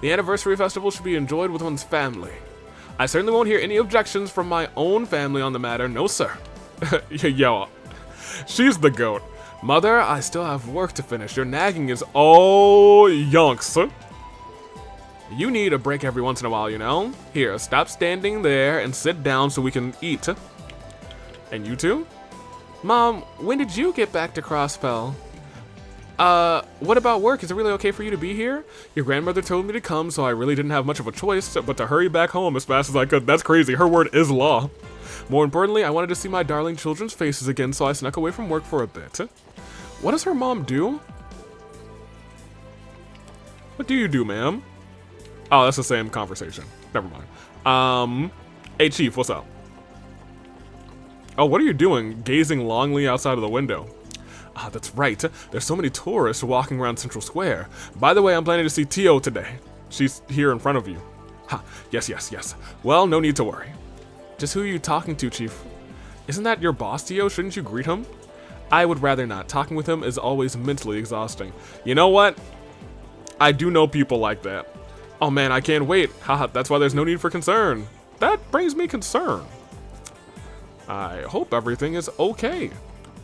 The anniversary festival should be enjoyed with one's family. I certainly won't hear any objections from my own family on the matter, no sir. Yo, she's the GOAT. Mother, I still have work to finish. Your nagging is all yonks. You need a break every once in a while, you know? Here, stop standing there and sit down so we can eat. And you too? Mom, when did you get back to Crossbell? What about work? Is it really okay for you to be here? Your grandmother told me to come, so I really didn't have much of a choice but to hurry back home as fast as I could. That's crazy. Her word is law. More importantly, I wanted to see my darling children's faces again, so I snuck away from work for a bit. What does her mom do? What do you do, ma'am? Oh, that's the same conversation. Never mind. Hey, Chief, what's up? Oh, what are you doing? Gazing longly outside of the window. Ah, that's right. There's so many tourists walking around Central Square. By the way, I'm planning to see Tio today. She's here in front of you. Ha, yes. Well, no need to worry. Just who are you talking to, Chief? Isn't that your boss, Tio? Shouldn't you greet him? I would rather not. Talking with him is always mentally exhausting. You know what? I do know people like that. Oh man, I can't wait. Haha, that's why there's no need for concern. That brings me concern. I hope everything is okay.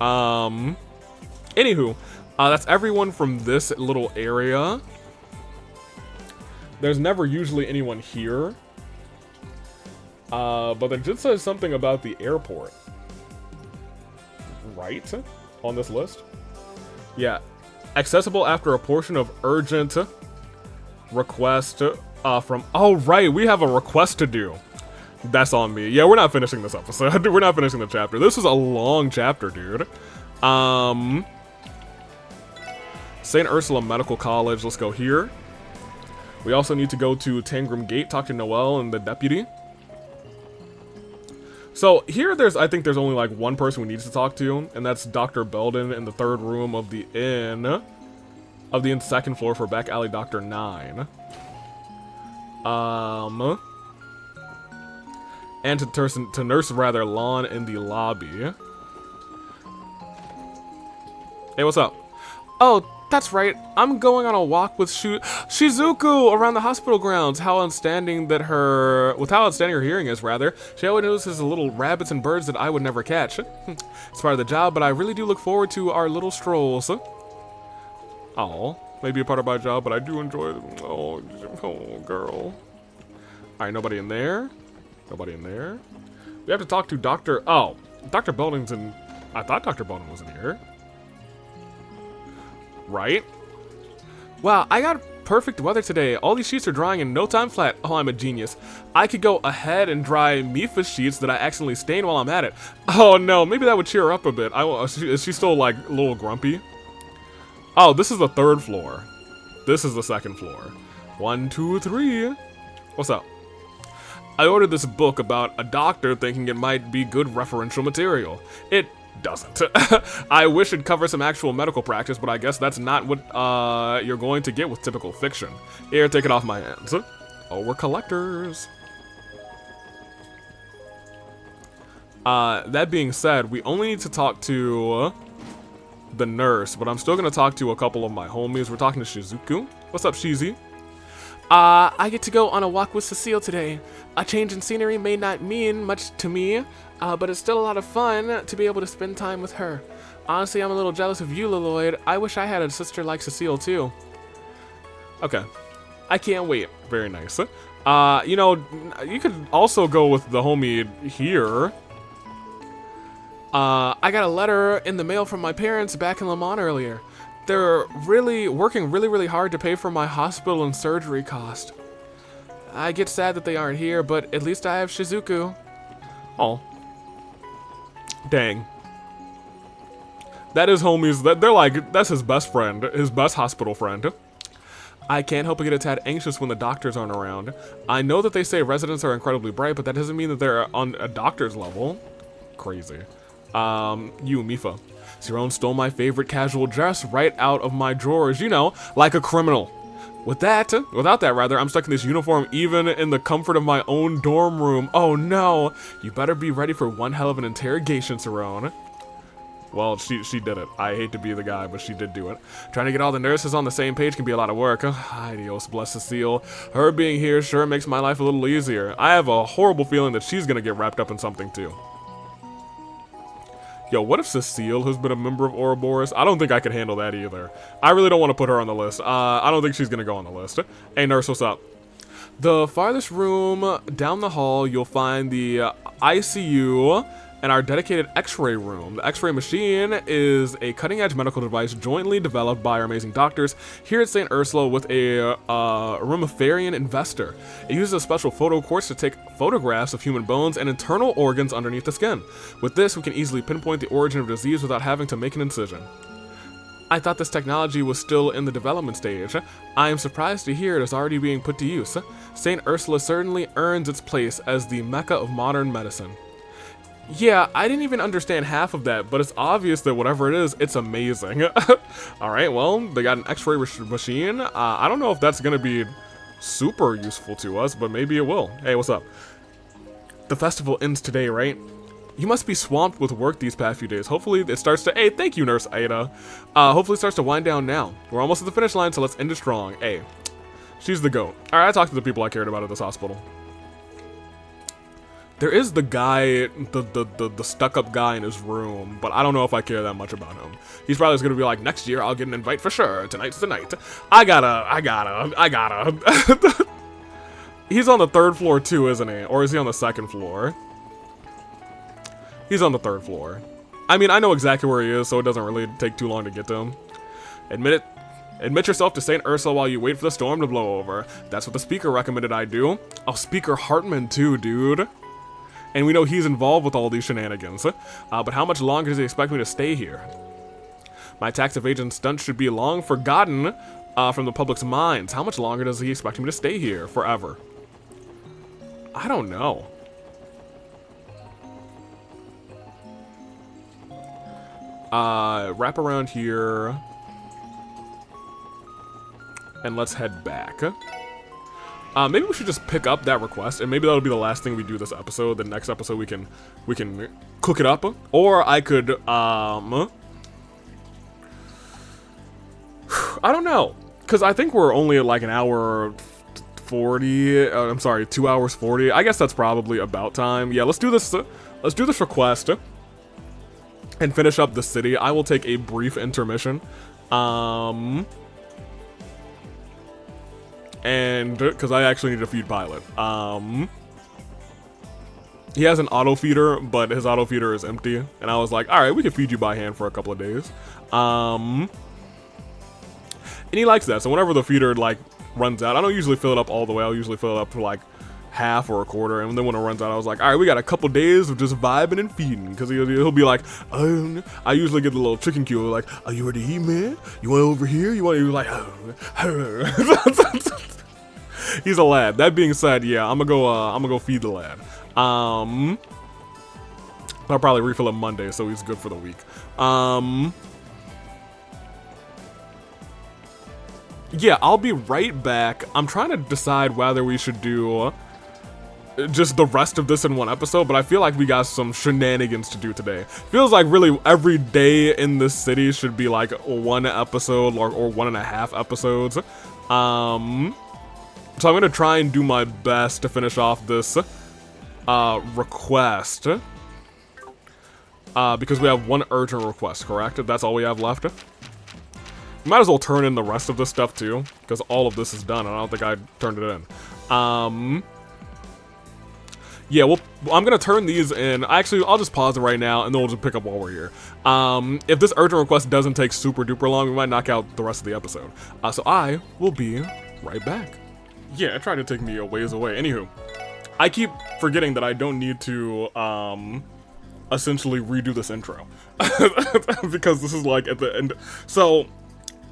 Anywho, that's everyone from this little area. There's never usually anyone here. But there just says something about the airport. Right? On this list? Yeah. Accessible after a portion of urgent request from... Oh, right. We have a request to do. That's on me. Yeah, we're not finishing this episode. We're not finishing the chapter. This is a long chapter, dude. St. Ursula Medical College. Let's go here. We also need to go to Tangram Gate, talk to Noelle and the deputy. So here I think there's only like one person we need to talk to, and that's Dr. Belden in the 3rd room of the inn. Of the second floor for Back Alley Dr. 9. And to nurse Lawn in the lobby. Hey, what's up? Oh, that's right. I'm going on a walk with Shizuku around the hospital grounds. How outstanding her hearing is, rather. She always notices the little rabbits and birds that I would never catch. It's part of the job, but I really do look forward to our little strolls. Oh, maybe a part of my job, but I do enjoy them. Oh, girl. Alright, nobody in there. Nobody in there. We have to talk to Dr. Oh, Dr. Belden's in... I thought Dr. Belden was in here. Right? Wow, I got perfect weather today. All these sheets are drying in no time flat. Oh, I'm a genius. I could go ahead and dry Mifa's sheets that I accidentally stained while I'm at it. Oh no, maybe that would cheer her up a bit. Is she still like a little grumpy? Oh, this is the 3rd floor. This is the 2nd floor. 1, 2, 3. What's up? I ordered this book about a doctor thinking it might be good referential material. It doesn't. I wish it'd cover some actual medical practice, but I guess that's not what you're going to get with typical fiction. Here, take it off my hands. Oh, we're collectors. That being said, we only need to talk to the nurse, but I'm still going to talk to a couple of my homies. We're talking to Shizuku. What's up, Shizi? I get to go on a walk with Cecile today. A change in scenery may not mean much to me, but it's still a lot of fun to be able to spend time with her. Honestly, I'm a little jealous of you, Lloyd. I wish I had a sister like Cecile, too. Okay. I can't wait. Very nice. You know, you could also go with the homie here. I got a letter in the mail from my parents back in Le Mans earlier. They're working really hard to pay for my hospital and surgery cost. I get sad that they aren't here, but at least I have Shizuku. Oh. Dang. That is homies, they're like, that's his best friend, his best hospital friend. I can't help but get a tad anxious when the doctors aren't around. I know that they say residents are incredibly bright, but that doesn't mean that they're on a doctor's level. Crazy. You, Mifa. Zerone stole my favorite casual dress right out of my drawers, you know, like a criminal. Without that, I'm stuck in this uniform even in the comfort of my own dorm room. Oh no, you better be ready for one hell of an interrogation, Zerone. Well, she did it. I hate to be the guy, but she did do it. Trying to get all the nurses on the same page can be a lot of work. Ay, Dios, bless Cecile. Her being here sure makes my life a little easier. I have a horrible feeling that she's gonna get wrapped up in something too. Yo, what if Cecile has been a member of Ouroboros? I don't think I could handle that either. I really don't want to put her on the list. I don't think she's gonna go on the list. Hey, nurse, what's up? The farthest room down the hall, you'll find the ICU and our dedicated x-ray room. The x-ray machine is a cutting-edge medical device jointly developed by our amazing doctors here at St. Ursula with a Rumifarian investor. It uses a special photo quartz to take photographs of human bones and internal organs underneath the skin. With this, we can easily pinpoint the origin of disease without having to make an incision. I thought this technology was still in the development stage. I am surprised to hear it is already being put to use. St. Ursula certainly earns its place as the mecca of modern medicine. Yeah, I didn't even understand half of that, but it's obvious that whatever it is, it's amazing. Alright, well, they got an x-ray machine. I don't know if that's going to be super useful to us, but maybe it will. Hey, what's up? The festival ends today, right? You must be swamped with work these past few days. Hopefully it starts to... Hey, thank you, Nurse Aida. Hopefully it starts to wind down now. We're almost at the finish line, so let's end it strong. Hey, she's the GOAT. Alright, I talked to the people I cared about at this hospital. There is the guy, the stuck-up guy in his room, but I don't know if I care that much about him. He's probably just gonna be like, next year I'll get an invite for sure. Tonight's the night. I gotta. He's on the 3rd floor too, isn't he? Or is he on the 2nd floor? He's on the 3rd floor. I mean, I know exactly where he is, so it doesn't really take too long to get to him. Admit it. Admit yourself to St. Ursula while you wait for the storm to blow over. That's what the speaker recommended I do. Oh, Speaker Hartman too, dude. And we know he's involved with all these shenanigans. But how much longer does he expect me to stay here? My tax evasion stunt should be long forgotten from the public's minds. How much longer does he expect me to stay here? Forever. I don't know. Wrap around here. And let's head back. Maybe we should just pick up that request, and maybe that'll be the last thing we do this episode. The next episode we can cook it up. Or I could, I don't know. Because I think we're only at like an hour 40. I'm sorry, 2 hours 40. I guess that's probably about time. Yeah, let's do this request. And finish up the city. I will take a brief intermission. And because I actually need to feed Pilot. He has an auto feeder, but his auto feeder is empty. And I was like, all right, we can feed you by hand for a couple of days. And he likes that. So whenever the feeder like runs out, I don't usually fill it up all the way. I'll usually fill it up to like half or a quarter, and then when it runs out, I was like, all right, we got a couple days of just vibing and feeding, because he'll be like, I usually get the little chicken cue, like, are you ready to eat, man? You want over here? You want to like, he's a lad. That being said, yeah, I'm gonna go feed the lad. I'll probably refill him Monday, so he's good for the week. Yeah, I'll be right back. I'm trying to decide whether we should do just the rest of this in one episode, but I feel like we got some shenanigans to do today. Feels like really every day in this city should be like one episode or 1.5 episodes. So I'm gonna try and do my best to finish off this request. Because we have one urgent request, correct? That's all we have left. Might as well turn in the rest of this stuff too, because all of this is done, and I don't think I turned it in. Yeah, well, I'm gonna turn these in. Actually, I'll just pause it right now, and then we'll just pick up while we're here. If this urgent request doesn't take super duper long, we might knock out the rest of the episode. So I will be right back. Yeah, it tried to take me a ways away. Anywho, I keep forgetting that I don't need to, essentially redo this intro. Because this is like at the end. So,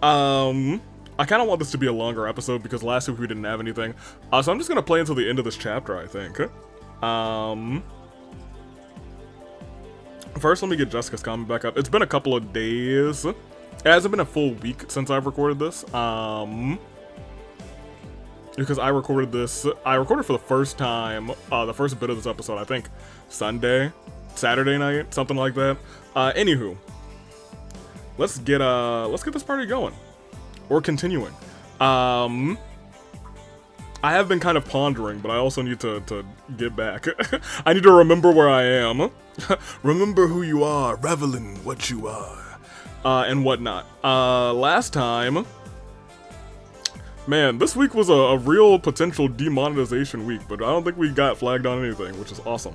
I kind of want this to be a longer episode because last week we didn't have anything. So I'm just gonna play until the end of this chapter, I think. First, let me get Jessica's comment back up. It's been a couple of days. It hasn't been a full week since I've recorded this. Because I recorded for the first time, the first bit of this episode, I think Saturday night, something like that. Anywho, let's get this party going, or continuing. I have been kind of pondering, but I also need to get back. I need to remember where I am. Remember who you are, revel in what you are, and whatnot. Last time, man, this week was a real potential demonetization week, but I don't think we got flagged on anything, which is awesome.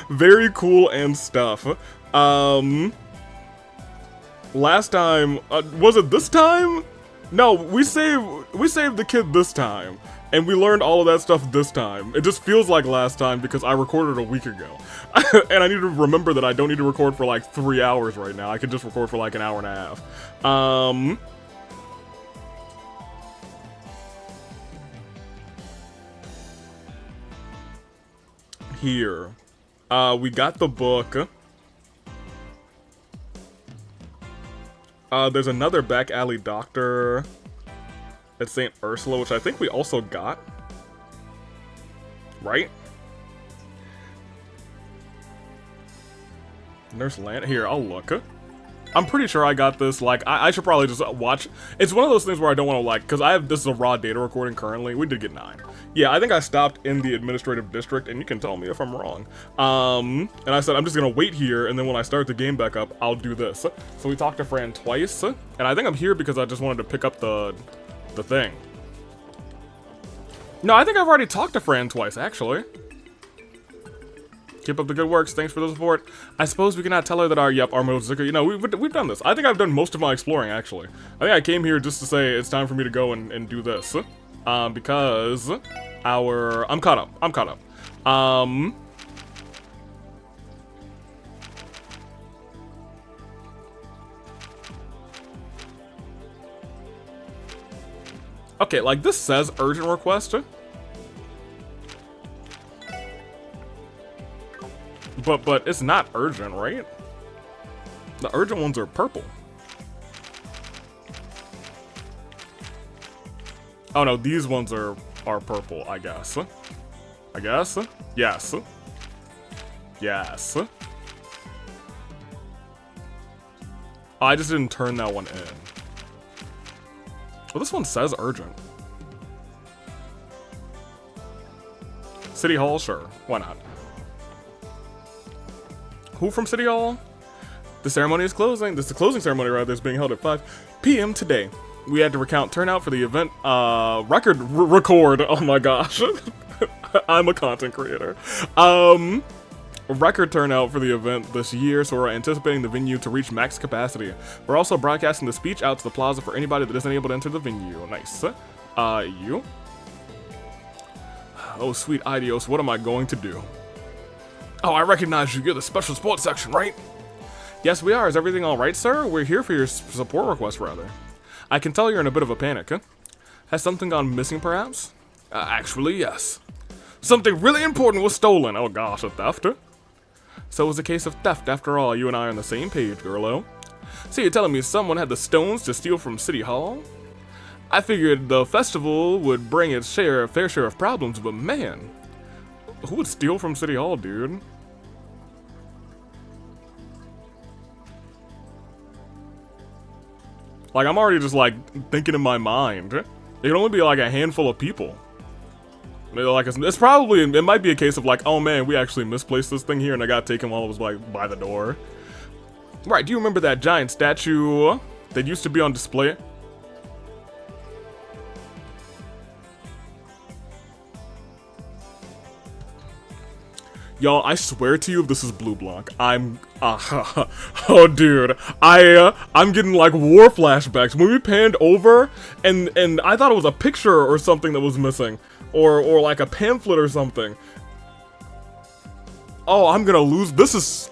Very cool and stuff. Last time, was it this time? No, we saved the kid this time, and we learned all of that stuff this time. It just feels like last time because I recorded a week ago. And I need to remember that I don't need to record for like 3 hours right now. I can just record for like an hour and a half. Here. We got the book. There's another back alley doctor at St. Ursula, which I think we also got. Right? Nurse Land. Here, I'll look. I'm pretty sure I got this. Like, I should probably just watch. It's one of those things where I don't want to, like, because this is a raw data recording currently. We did get 9. Yeah, I think I stopped in the administrative district, and you can tell me if I'm wrong. And I said, I'm just going to wait here, and then when I start the game back up, I'll do this. So we talked to Fran twice, and I think I'm here because I just wanted to pick up the thing. No, I think I've already talked to Fran twice, actually. Keep up the good works. Thanks for the support. I suppose we cannot tell her that our motorcycle. You know, we've done this. I think I've done most of my exploring, actually. I think I came here just to say it's time for me to go and do this. Because I'm caught up. I'm caught up. Okay, like, this says urgent request. But it's not urgent, right? The urgent ones are purple. Oh no, these ones are purple, I guess. I guess? Yes. Yes. Oh, I just didn't turn that one in. Well, this one says urgent. City Hall? Sure. Why not? Who from City Hall? The ceremony is closing. This is the closing ceremony, rather, is being held at 5 p.m. today. We had to recount turnout for the event. Record. Oh my gosh. I'm a content creator. Record turnout for the event this year, so we're anticipating the venue to reach max capacity. We're also broadcasting the speech out to the plaza for anybody that isn't able to enter the venue. Nice. You? Oh, sweet Idios, what am I going to do? Oh, I recognize you. You're the special sports section, right? Yes, we are. Is everything all right, sir? We're here for your support request, rather. I can tell you're in a bit of a panic, huh? Has something gone missing, perhaps? Actually, yes. Something really important was stolen. Oh gosh, a theft? So it was a case of theft after all. You and I are on the same page, girlo. So you're telling me someone had the stones to steal from City Hall? I figured the festival would bring its fair share of problems, but man, who would steal from City Hall, dude? Like, I'm already just, like, thinking in my mind. It can only be, like, a handful of people. Like, it's probably, it might be a case of, like, oh man, we actually misplaced this thing here and I got taken while it was, like, by the door. Right, do you remember that giant statue that used to be on display? Y'all, I swear to you, if this is Blue Block, I'm, oh dude, I'm getting like war flashbacks. When we panned over, and I thought it was a picture or something that was missing, or like a pamphlet or something. Oh, I'm gonna lose. This is,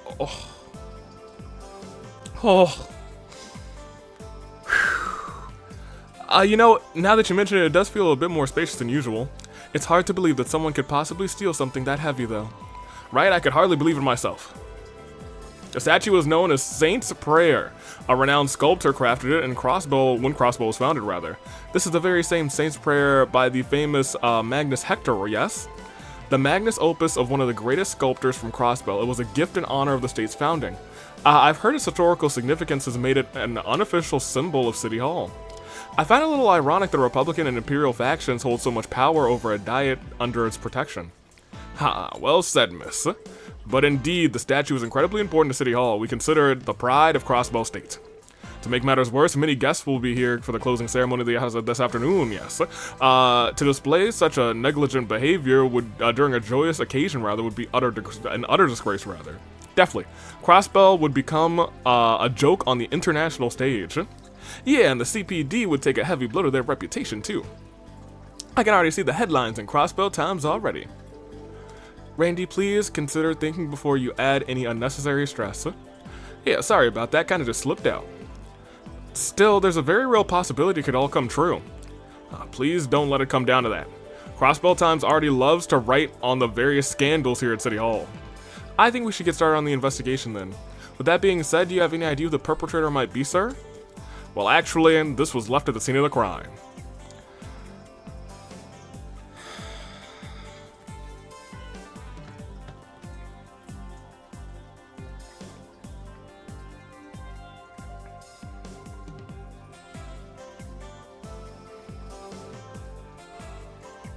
you know, now that you mention it, it does feel a bit more spacious than usual. It's hard to believe that someone could possibly steal something that heavy, though. Right? I could hardly believe it myself. The statue was known as Saint's Prayer. A renowned sculptor crafted it, and when Crossbow was founded, rather. This is the very same Saint's Prayer by the famous Magnus Hector, yes? The magnus opus of one of the greatest sculptors from Crossbow. It was a gift in honor of the state's founding. I've heard its historical significance has made it an unofficial symbol of City Hall. I find it a little ironic that Republican and Imperial factions hold so much power over a diet under its protection. Ha, well said, miss. But indeed, the statue is incredibly important to City Hall. We consider it the pride of Crossbow State. To make matters worse, many guests will be here for the closing ceremony this afternoon, yes. To display such a negligent behavior would, during a joyous occasion, rather, would be an utter disgrace, rather. Definitely. Crossbow would become a joke on the international stage. Yeah, and the CPD would take a heavy blow to their reputation, too. I can already see the headlines in Crossbow Times already. Randy, please consider thinking before you add any unnecessary stress. Yeah, sorry about that, kinda just slipped out. Still, there's a very real possibility it could all come true. Please don't let it come down to that. Crossbow Times already loves to write on the various scandals here at City Hall. I think we should get started on the investigation then. With that being said, do you have any idea who the perpetrator might be, sir? Well, actually, this was left at the scene of the crime.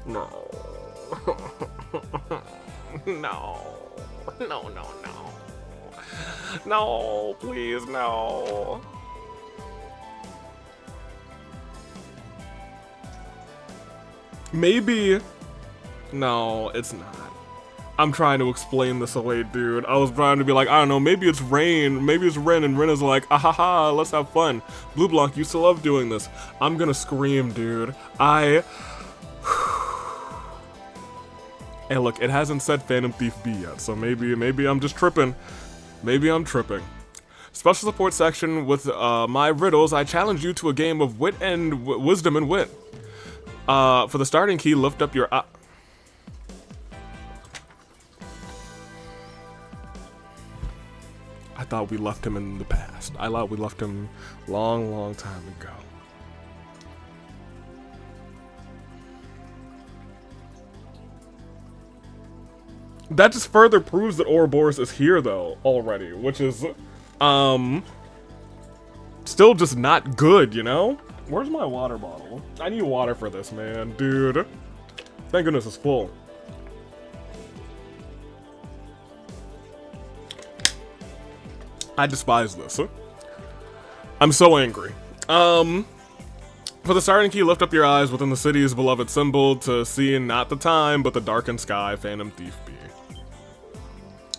No. No. No, no, no. No, please, no. Maybe No, it's not. I'm trying to explain this away, dude. I was trying to be like, I don't know, maybe it's Rain. Maybe it's Ren, and Ren is like, ah ha ha, let's have fun. Blue Blanc used to love doing this. I'm gonna scream, dude. Hey, look, it hasn't said Phantom Thief B yet, so maybe I'm just tripping. Maybe I'm tripping. Special support section with my riddles. I challenge you to a game of wit and wisdom and wit. For the starting key, lift up your... I thought we left him in the past. I thought we left him long time ago. That just further proves that Ouroboros is here, though, already, which is, still just not good, you know? Where's my water bottle? I need water for this, man, dude. Thank goodness it's full. I despise this. I'm so angry. For the starting key, lift up your eyes within the city's beloved symbol to see not the time, but the darkened sky, Phantom Thief B.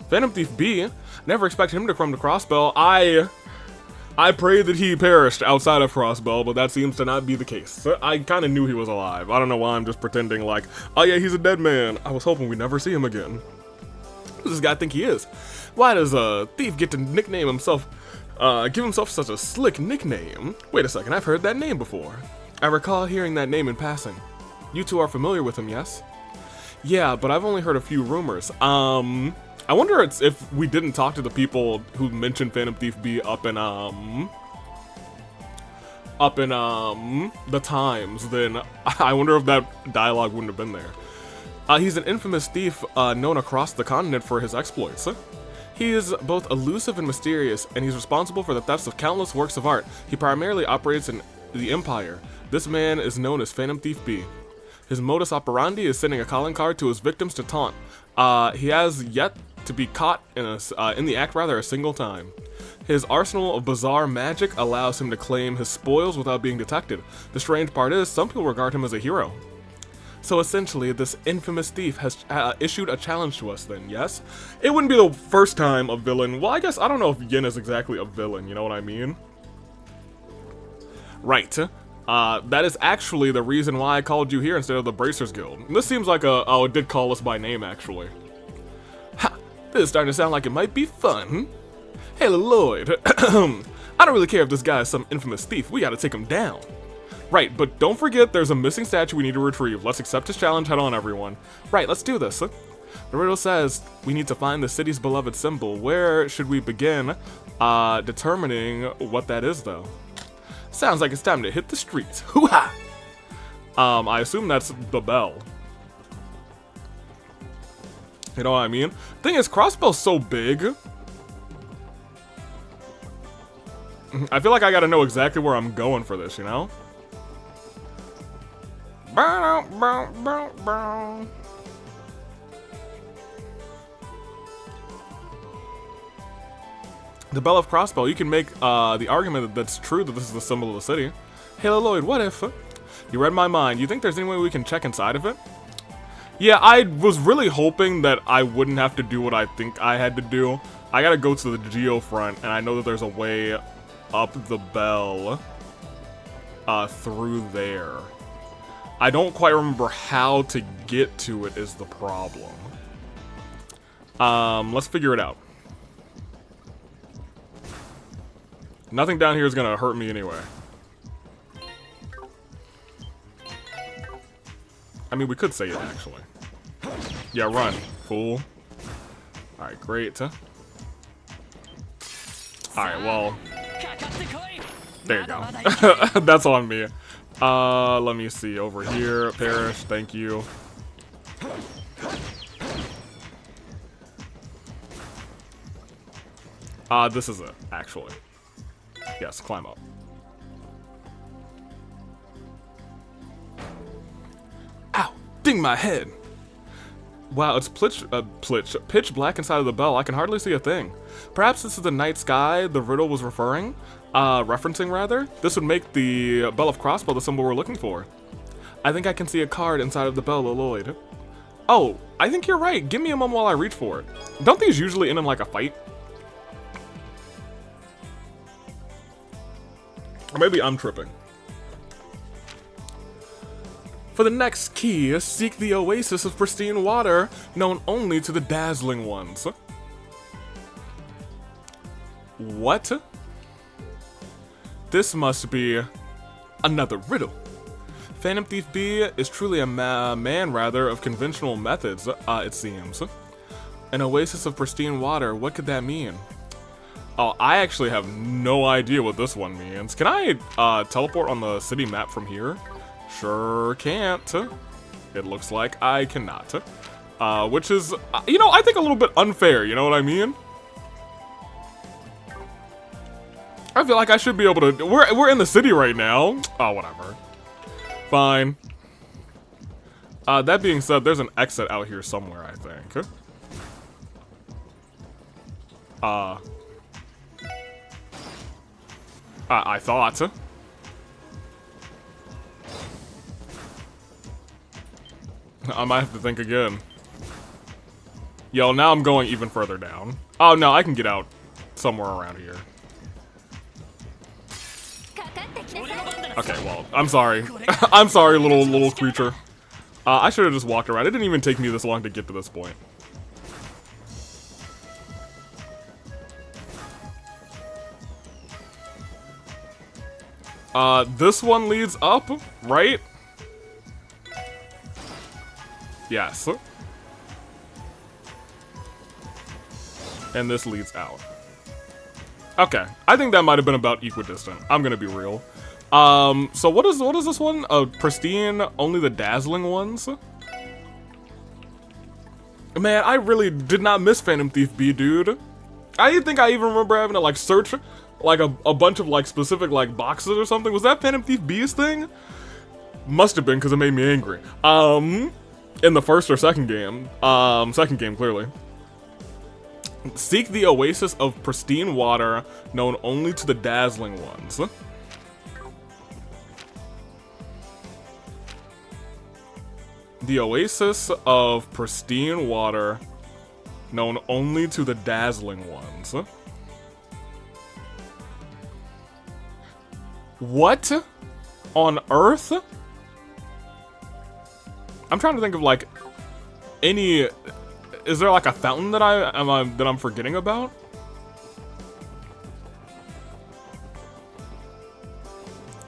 Phantom Thief B? Never expect him to come to Crossbell. I pray that he perished outside of Crossbell, but that seems to not be the case. I kind of knew he was alive. I don't know why I'm just pretending like, oh yeah, he's a dead man. I was hoping we'd never see him again. Who does this guy think he is? Why does a thief get to nickname himself, give himself such a slick nickname? Wait a second, I've heard that name before. I recall hearing that name in passing. You two are familiar with him, yes? Yeah, but I've only heard a few rumors. I wonder if we didn't talk to the people who mentioned Phantom Thief B up in the Times, then I wonder if that dialogue wouldn't have been there. He's an infamous thief known across the continent for his exploits. He is both elusive and mysterious, and he's responsible for the thefts of countless works of art. He primarily operates in the Empire. This man is known as Phantom Thief B. His modus operandi is sending a calling card to his victims to taunt. He has yet to be caught in the act a single time. His arsenal of bizarre magic allows him to claim his spoils without being detected. The strange part is, some people regard him as a hero. So essentially, this infamous thief has issued a challenge to us then, yes? It wouldn't be the first time a villain... Well, I guess I don't know if Yin is exactly a villain, you know what I mean? Right. That is actually the reason why I called you here instead of the Bracers Guild. This seems like oh, it did call us by name, actually. Ha! This is starting to sound like it might be fun. Hey, Lloyd. I don't really care if this guy is some infamous thief. We gotta take him down. Right, but don't forget there's a missing statue we need to retrieve. Let's accept his challenge head on, everyone. Right, let's do this. The riddle says we need to find the city's beloved symbol. Where should we begin determining what that is, though? Sounds like it's time to hit the streets. Hoo-ha! I assume that's the bell. You know what I mean? Thing is, Crossbell's so big. I feel like I gotta know exactly where I'm going for this, you know? The Bell of Crossbell, you can make the argument that that's true that this is the symbol of the city. Hey Lloyd, what if? You read my mind. You think there's any way we can check inside of it? Yeah, I was really hoping that I wouldn't have to do what I think I had to do. I gotta go to the Geo front, and I know that there's a way up the bell through there. I don't quite remember how to get to it is the problem. Let's figure it out. Nothing down here is gonna hurt me anyway. I mean, we could say it, actually. Yeah, run, fool. Alright, great. Alright, well... There you go. That's on me. Let me see. Over here, Parrish, thank you. This is it, actually. Yes, climb up. Ow! Ding my head! Wow, it's pitch black inside of the bell. I can hardly see a thing. Perhaps this is the night sky the riddle was referencing rather? This would make the Bell of Crossbell the symbol we're looking for. I think I can see a card inside of the bell, Lloyd. Oh, I think you're right. Give me a moment while I reach for it. Don't these usually end in like a fight? Or maybe I'm tripping. For the next key, seek the oasis of pristine water, known only to the dazzling ones. What? This must be another riddle. Phantom Thief B is truly a man rather of conventional methods, it seems. An oasis of pristine water, what could that mean? Oh, I actually have no idea what this one means. Can I teleport on the city map from here? Sure can't. It looks like I cannot. Which is, you know, I think a little bit unfair, you know what I mean? I feel like I should be able to, we're in the city right now. Oh, whatever. Fine. That being said, there's an exit out here somewhere, I think. I thought. I might have to think again. Yo, now I'm going even further down. Oh, no, I can get out somewhere around here. Okay, well, I'm sorry. I'm sorry, little creature. I should have just walked around. It didn't even take me this long to get to this point. This one leads up, right? Yes. And this leads out. Okay, I think that might have been about equidistant. I'm gonna be real. So what is this one? Pristine, only the dazzling ones? Man, I really did not miss Phantom Thief B, dude. I didn't think I even remember having to like search like a bunch of like specific like boxes or something. Was that Phantom Thief B's thing? Must have been, because it made me angry. In the first or second game. Second game, clearly. Seek the oasis of pristine water, known only to the dazzling ones. The oasis of pristine water, known only to the dazzling ones. What on earth? I'm trying to think of like any. Is there like a fountain that I'm forgetting about?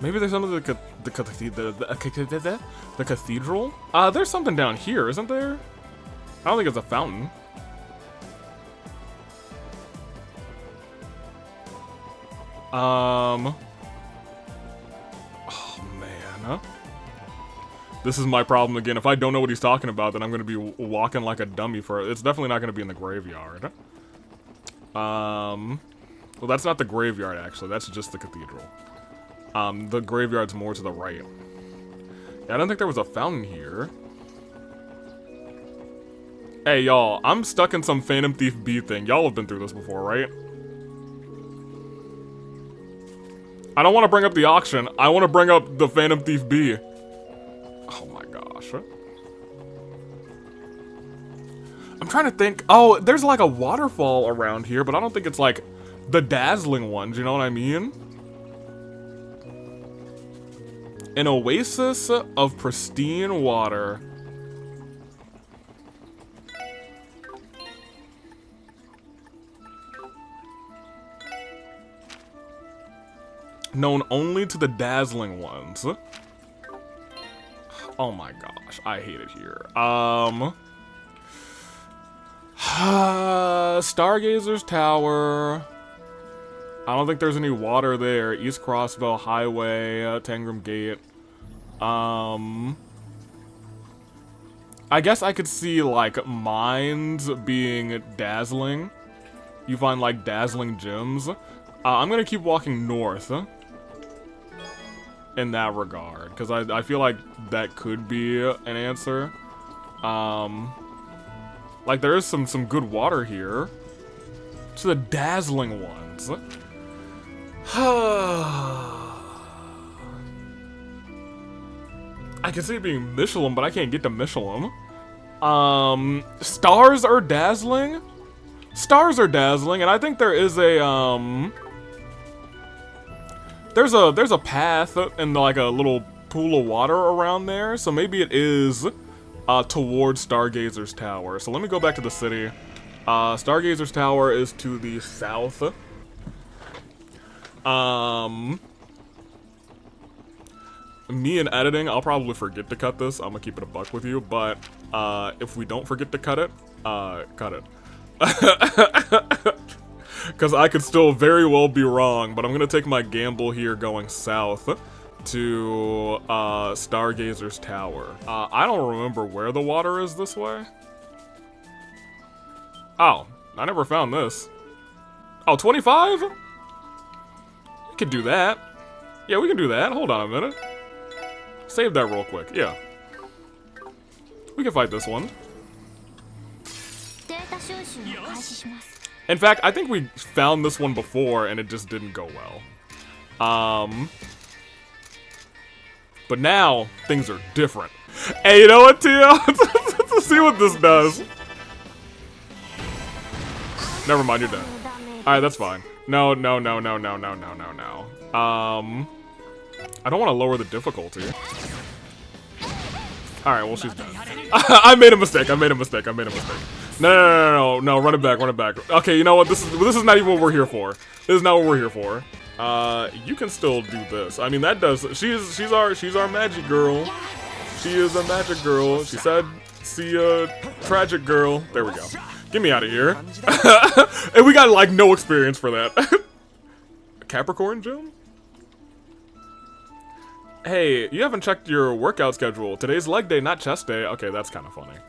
Maybe there's some of the cathedral. There's something down here, isn't there? I don't think it's a fountain. Oh man. This is my problem again. If I don't know what he's talking about, then I'm gonna be walking like a dummy for it. It's definitely not gonna be in the graveyard. Well, that's not the graveyard actually. That's just the cathedral. The graveyard's more to the right. Yeah, I don't think there was a fountain here. Hey, y'all, I'm stuck in some Phantom Thief B thing. Y'all have been through this before, right? I don't want to bring up the auction. I want to bring up the Phantom Thief B. Oh my gosh. I'm trying to think. Oh, there's like a waterfall around here, but I don't think it's like the dazzling ones, you know what I mean? An oasis of pristine water. Known only to the dazzling ones. Oh my gosh, I hate it here. Stargazer's Tower. I don't think there's any water there. East Crossbow Highway, Tangram Gate. I guess I could see like mines being dazzling. You find like dazzling gems. I'm gonna keep walking north in that regard, because I feel like that could be an answer. Like there is some good water here. To the dazzling ones. I can see it being Michelin, but I can't get to Michelin. Stars are dazzling. Stars are dazzling, and I think there is a there's a path and like a little pool of water around there, so maybe it is towards Stargazer's Tower. So let me go back to the city. Stargazer's Tower is to the south. Me and editing, I'll probably forget to cut this. I'm gonna keep it a buck with you, but if we don't forget to cut it, cut it. Because I could still very well be wrong, but I'm gonna take my gamble here going south to Stargazer's Tower. I don't remember where the water is this way. Oh, I never found this. Oh, 25? We could do that. Yeah, we can do that. Hold on a minute. Save that real quick. Yeah. We can fight this one. In fact, I think we found this one before and it just didn't go well. But now, things are different. Hey, you know what, Tio? Let's see what this does. Never mind, you're dead. Alright, that's fine. No. I don't want to lower the difficulty. Alright, well, she's dead. I made a mistake. No, run it back. Okay, you know what? This is not even what we're here for. This is not what we're here for. You can still do this. I mean, that does. She's our magic girl. She is a magic girl. She said, "See a tragic girl." There we go. Get me out of here. And we got like no experience for that. Capricorn gem? Hey, you haven't checked your workout schedule. Today's leg day, not chest day. Okay, that's kind of funny.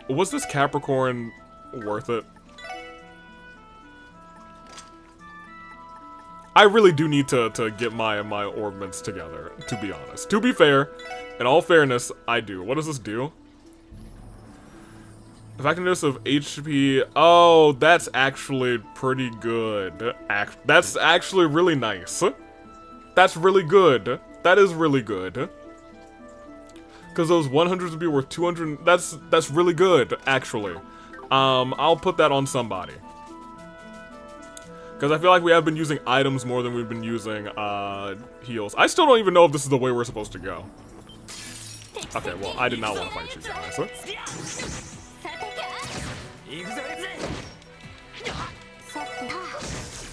Was this Capricorn worth it? I really do need to get my orbments together, to be honest. To be fair, in all fairness, I do. What does this do? Effectiveness of HP. Oh, that's actually pretty good. That's actually really nice. That's really good. That is really good. Because those 100s would be worth 200. That's really good, actually. I'll put that on somebody. Because I feel like we have been using items more than we've been using heals. I still don't even know if this is the way we're supposed to go. Okay, well, I did not want to fight you guys.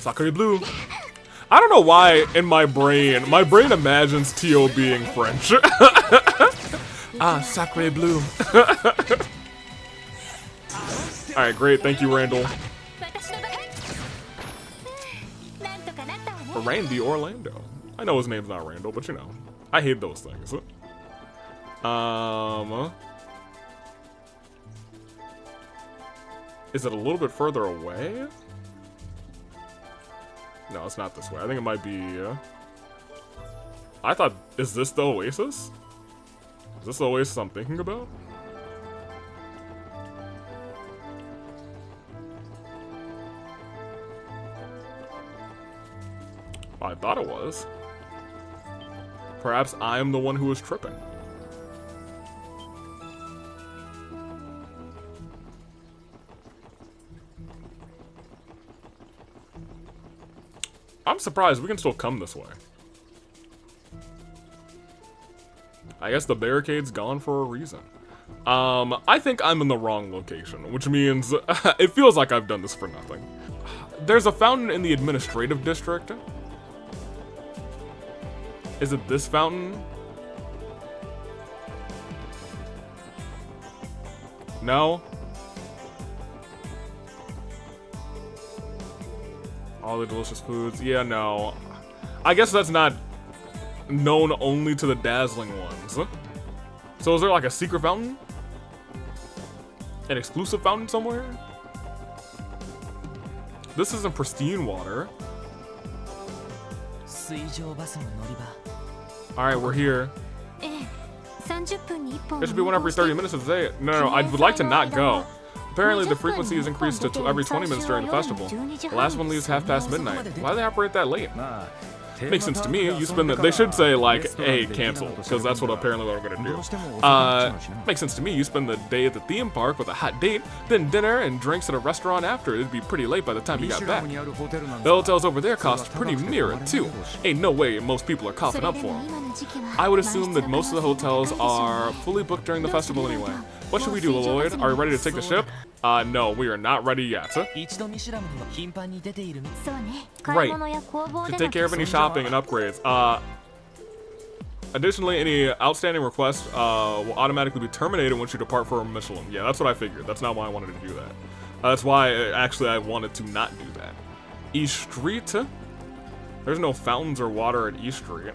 Sakura Blue. I don't know why in my brain imagines Tio being French. Sacre Blue. Alright, great. Thank you, Randall. Randy Orlando. I know his name's not Randall, but you know. I hate those things. Is it a little bit further away? No, it's not this way. I think it might be... I thought... Is this the Oasis? Is this the Oasis I'm thinking about? I thought it was. Perhaps I am the one who was tripping. I'm surprised we can still come this way. I guess the barricade's gone for a reason. I think I'm in the wrong location, which means it feels like I've done this for nothing. There's a fountain in the administrative district. Is it this fountain? No? All the delicious foods. Yeah, no. I guess that's not known only to the dazzling ones. So is there like a secret fountain? An exclusive fountain somewhere? This isn't pristine water. Alright, we're here. There should be one every 30 minutes of the day. No, I would like to not go. Apparently, the frequency is increased to every 20 minutes during the festival. The last one leaves midnight. Why do they operate that late? Makes sense to me. You spend the, they should say like, hey, cancel, because that's what apparently what I'm gonna do. Makes sense to me. You spend the day at the theme park with a hot date, then dinner and drinks at a restaurant after. It'd be pretty late by the time you got back. The hotels over there cost pretty near it too. Ain't no way most people are coughing up for them. I would assume that most of the hotels are fully booked during the festival anyway. What should we do, Lloyd? Are we ready to take the ship? No, we are not ready yet. Right. To take care of any shopping and upgrades. Additionally, any outstanding requests will automatically be terminated once you depart for Michelin. Yeah, that's what I figured. That's not why I wanted to do that. That's why, actually, I wanted to not do that. East Street? There's no fountains or water at East Street.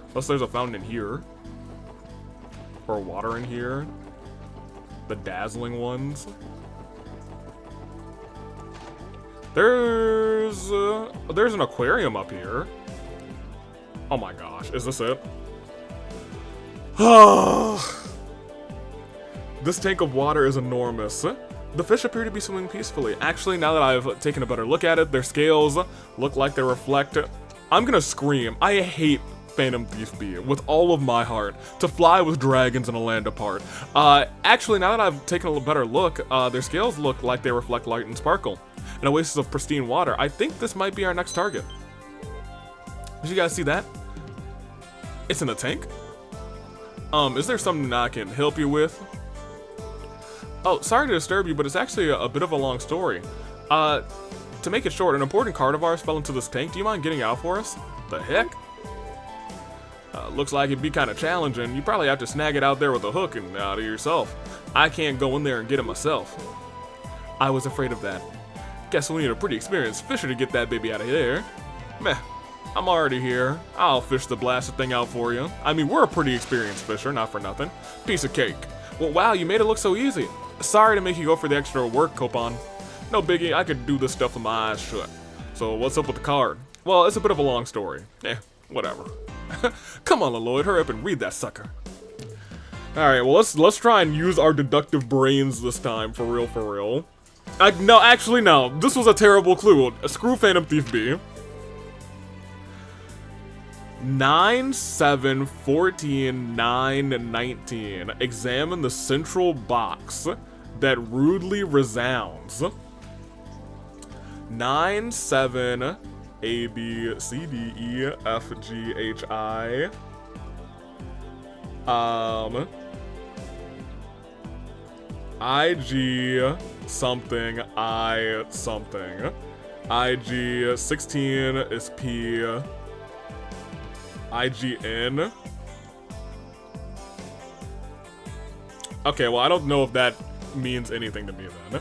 Unless there's a fountain in here. Or water in here. The dazzling ones. There's an aquarium up here. Oh my gosh, is this it? This tank of water is enormous. The fish appear to be swimming peacefully. Actually, now that I've taken a better look at it, their scales look like they reflect. I'm gonna scream. I hate Phantom Thief B with all of my heart. To fly with dragons in a land apart. Actually, now that I've taken a better look, their scales look like they reflect light and sparkle. An oasis of pristine water. I think this might be our next target. Did you guys see that? It's in a tank? Is there something I can help you with? Oh, sorry to disturb you, but it's actually a bit of a long story. To make it short, an important card of ours fell into this tank. Do you mind getting out for us? The heck? Looks like it'd be kind of challenging. You probably have to snag it out there with a hook and out of yourself. I can't go in there and get it myself. I was afraid of that. Guess we'll need a pretty experienced fisher to get that baby out of there. Meh, I'm already here. I'll fish the blasted thing out for you. I mean, we're a pretty experienced fisher, not for nothing. Piece of cake. Well, wow, you made it look so easy. Sorry to make you go for the extra work, Coupon. No biggie, I could do this stuff with my eyes shut. So what's up with the card? Well, it's a bit of a long story. Whatever. Come on, Lloyd, hurry up and read that sucker. Alright, well, let's try and use our deductive brains this time, for real, for real. No, actually, no. This was a terrible clue. Screw Phantom Thief B. 9, 7, 14, 9, 19. Examine the central box that rudely resounds. 9, 7, A, B, C, D, E, F, G, H, I. I, G, something, I, something. IG 16 is P. IGN. Okay, well, I don't know if that means anything to me then.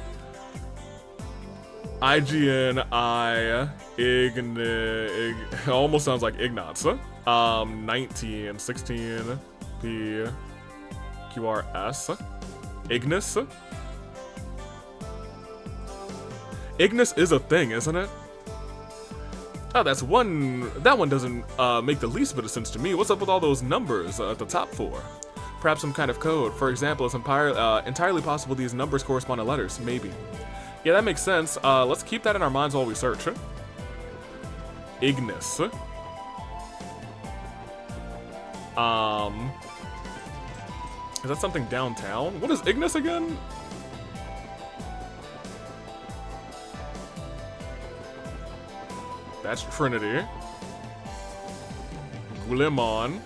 IGN, I, it almost sounds like Ignatz. 19, 16, P, QRS. Ignis? Ignis is a thing, isn't it? Oh, that one doesn't make the least bit of sense to me. What's up with all those numbers at the top for? Perhaps some kind of code. For example, it's entirely possible these numbers correspond to letters. Maybe. Yeah, that makes sense. Let's keep that in our minds while we search. Ignis. Is that something downtown? What is Ignis again? That's Trinity. Glimon.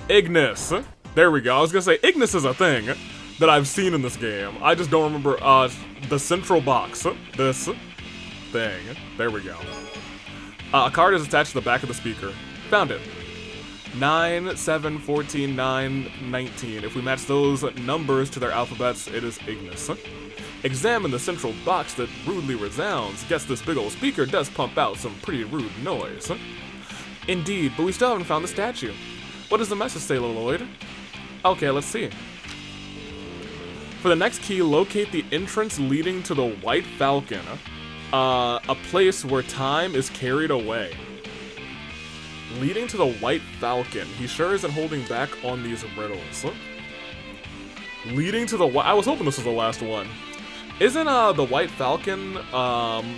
Ignis. There we go. I was gonna say Ignis is a thing that I've seen in this game. I just don't remember the central box. This thing. There we go. A card is attached to the back of the speaker. Found it. 9, 7, 14, 9, 19. If we match those numbers to their alphabets, it is Ignis. Examine the central box that rudely resounds. Guess this big old speaker does pump out some pretty rude noise. Indeed, but we still haven't found the statue. What does the message say, Lloyd? Okay, let's see. For the next key, locate the entrance leading to the White Falcon. A place where time is carried away. Leading to the White Falcon. He sure isn't holding back on these riddles. Leading to the I was hoping this was the last one. Isn't the white falcon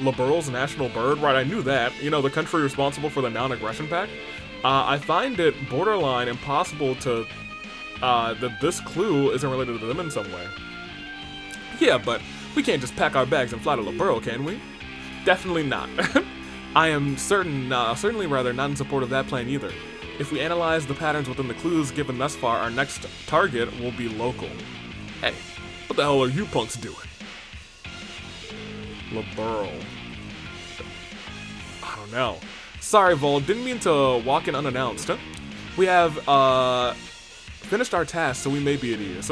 Liberal's national bird? Right, I knew that. You know, the country responsible for the non-aggression pact. I find it borderline impossible to that this clue isn't related to them in some way. Yeah, but we can't just pack our bags and fly to Liberal, can we? Definitely not. I am certainly rather not in support of that plan either. If we analyze the patterns within the clues given thus far, our next target will be local. Hey, what the hell are you punks doing? Liberal. I don't know. Sorry, Vol, didn't mean to walk in unannounced. We have, finished our task, so we may be at ease.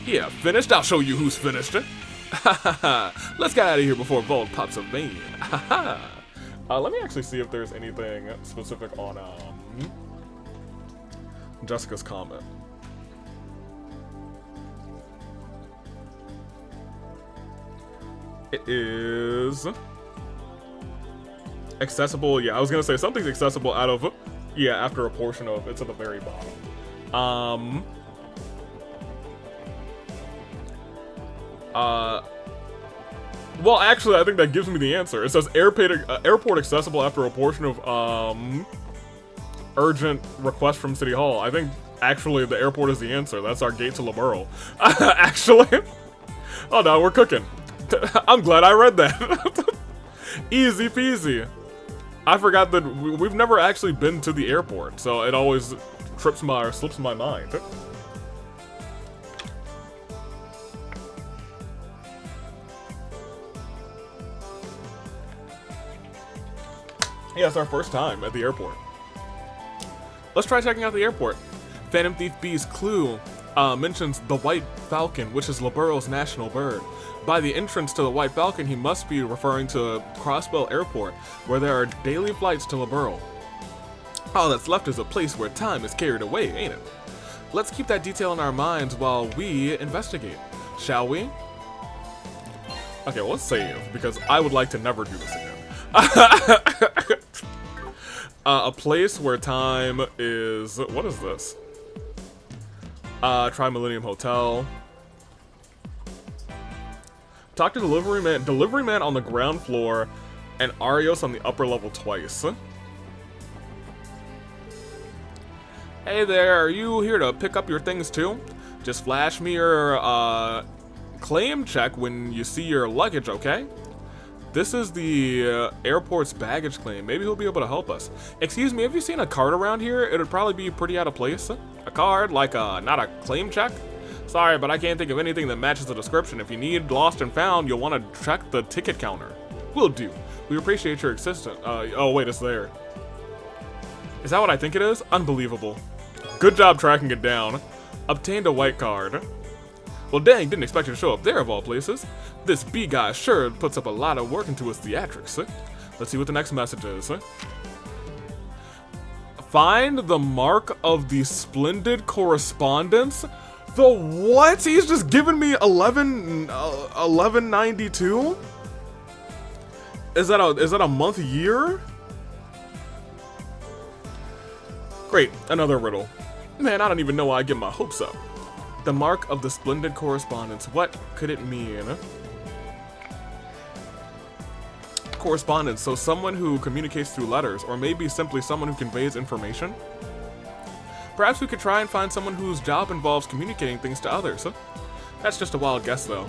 Yeah, finished? I'll show you who's finished. Let's get out of here before Vol pops a vein. Let me actually see if there's anything specific on, Jessica's comment. It is accessible. Yeah, I was gonna say something's accessible out of, yeah, after a portion of it's at the very bottom. Well, actually, I think that gives me the answer. It says airport accessible after a portion of urgent request from City Hall. I think actually the airport is the answer. That's our gate to Liberal. Actually, oh no, we're cooking. I'm glad I read that. Easy peasy. I forgot that we've never actually been to the airport, so it always slips my mind. Yeah, it's our first time at the airport. Let's try checking out the airport. Phantom Thief B's clue mentions the White Falcon, which is Liberal's national bird. By the entrance to the White Falcon, he must be referring to Crossbell Airport, where there are daily flights to Liberal. All that's left is a place where time is carried away, ain't it? Let's keep that detail in our minds while we investigate, shall we? Okay, well, let's save, because I would like to never do this again. A place where time is... What is this? Try Millennium Hotel. Talk to Delivery Man. Delivery Man on the ground floor and Arios on the upper level twice. Hey there, are you here to pick up your things too? Just flash me your claim check when you see your luggage, okay? This is the airport's baggage claim. Maybe he'll be able to help us. Excuse me, have you seen a card around here? It'd probably be pretty out of place. A card? Like not a claim check? Sorry, but I can't think of anything that matches the description. If you need lost and found, you'll want to check the ticket counter. Will do. We appreciate your assistance. Oh wait, it's there. Is that what I think it is? Unbelievable. Good job tracking it down. Obtained a white card. Well, dang, didn't expect you to show up there of all places. This B guy sure puts up a lot of work into his theatrics. Let's see what the next message is. Find the mark of the splendid correspondence. The what? He's just giving me 1192? Is that a month year? Great, another riddle. Man, I don't even know why I get my hopes up. The mark of the splendid correspondence. What could it mean? Correspondence, so someone who communicates through letters, or maybe simply someone who conveys information? Perhaps we could try and find someone whose job involves communicating things to others. That's just a wild guess, though.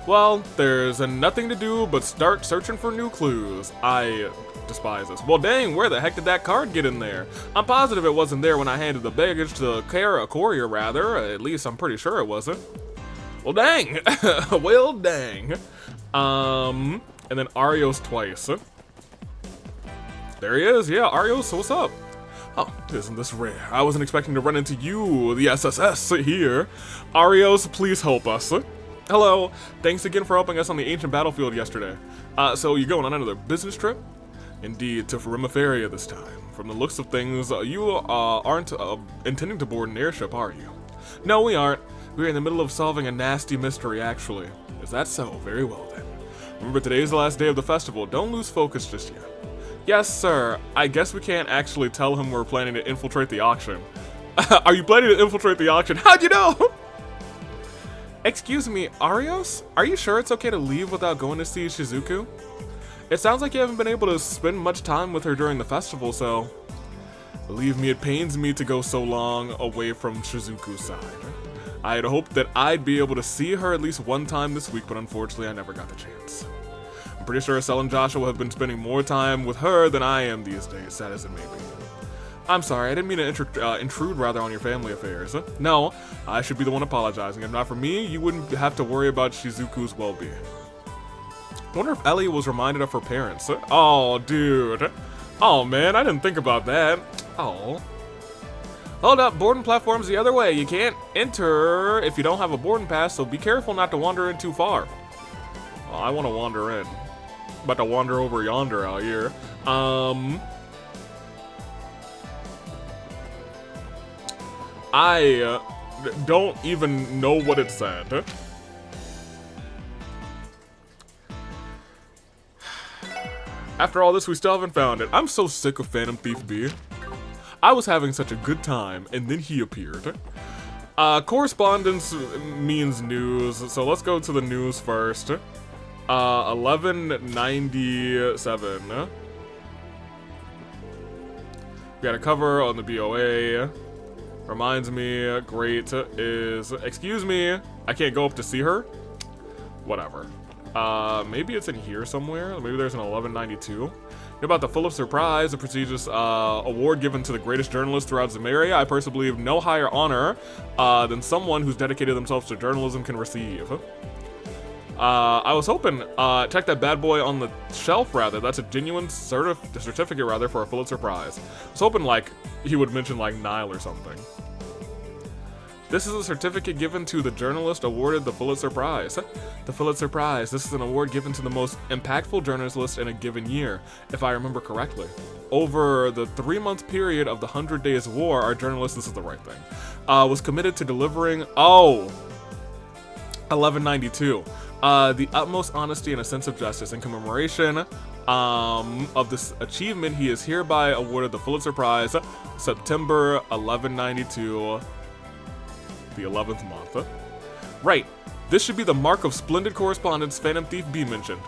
Well, there's nothing to do but start searching for new clues. I despise this. Well, dang, where the heck did that card get in there? I'm positive it wasn't there when I handed the baggage to the courier, rather. At least I'm pretty sure it wasn't. Well, dang. Well, dang. And then Arios twice. There he is. Yeah, Arios, what's up? Oh, isn't this rare? I wasn't expecting to run into you, the SSS, here. Arios, please help us. Hello. Thanks again for helping us on the ancient battlefield yesterday. So you going on another business trip? Indeed, to Farimaferia this time. From the looks of things, you aren't intending to board an airship, are you? No, we aren't. We're in the middle of solving a nasty mystery, actually. Is that so? Very well, then. Remember, today's the last day of the festival. Don't lose focus just yet. Yes, sir. I guess we can't actually tell him we're planning to infiltrate the auction. Are you planning to infiltrate the auction? How'd you know? Excuse me, Arios? Are you sure it's okay to leave without going to see Shizuku? It sounds like you haven't been able to spend much time with her during the festival, so... Believe me, it pains me to go so long away from Shizuku's side. I had hoped that I'd be able to see her at least one time this week, but unfortunately I never got the chance. I'm pretty sure Cell and Joshua have been spending more time with her than I am these days, sad as it may be. I'm sorry, I didn't mean to intrude rather on your family affairs. No, I should be the one apologizing. If not for me, you wouldn't have to worry about Shizuku's well-being. I wonder if Ellie was reminded of her parents. Oh, dude. Oh, man, I didn't think about that. Oh. Hold up, boarding platform's the other way. You can't enter if you don't have a boarding pass, so be careful not to wander in too far. Well, I want to wander in. About to wander over yonder out here. I don't even know what it said. After all this, we still haven't found it. I'm so sick of Phantom Thief B. I was having such a good time, and then he appeared. Correspondence means news, so let's go to the news first. 1197. We got a cover on the BOA. Reminds me, great, is... Excuse me, I can't go up to see her? Whatever. Maybe it's in here somewhere. Maybe there's an 1192. About the Full of Surprise, a prestigious award given to the greatest journalist throughout Zemeria. I personally believe no higher honor than someone who's dedicated themselves to journalism can receive. I was hoping, check that bad boy on the shelf, rather. That's a genuine certificate, rather, for a Pulitzer Prize. I was hoping, like, he would mention, like, Nile or something. This is a certificate given to the journalist awarded the Pulitzer Prize. The Pulitzer Prize, this is an award given to the most impactful journalist in a given year, if I remember correctly. Over the 3-month period of the 100 Days War, our journalist, this is the right thing, was committed to delivering, 1192. The utmost honesty and a sense of justice. In commemoration of this achievement, he is hereby awarded the Pulitzer Prize, September 1192, the 11th month. Right, this should be the mark of splendid correspondence Phantom Thief B mentioned.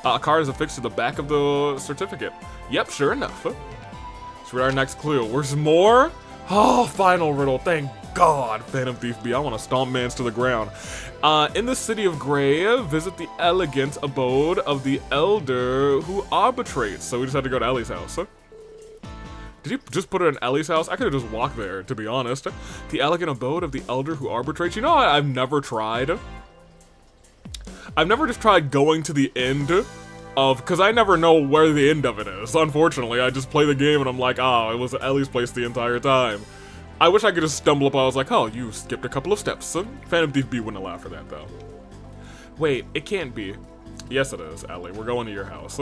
A card is affixed to the back of the certificate. Yep, sure enough. Let's read our next clue. Where's more? Oh, final riddle, thank God, Phantom Thief B. I want to stomp mans to the ground. In the city of Gray, visit the elegant abode of the elder who arbitrates. So we just had to go to Ellie's house. Did you just put it in Ellie's house? I could have just walked there, to be honest. The elegant abode of the elder who arbitrates. You know what I've never tried? I've never just tried going to the end of, because I never know where the end of it is. Unfortunately, I just play the game and I'm like, oh, it was Ellie's place the entire time. I wish I could just stumble up. I was like, oh, you skipped a couple of steps. Phantom Thief B wouldn't allow for that, though. Wait, it can't be. Yes, it is, Ellie. We're going to your house.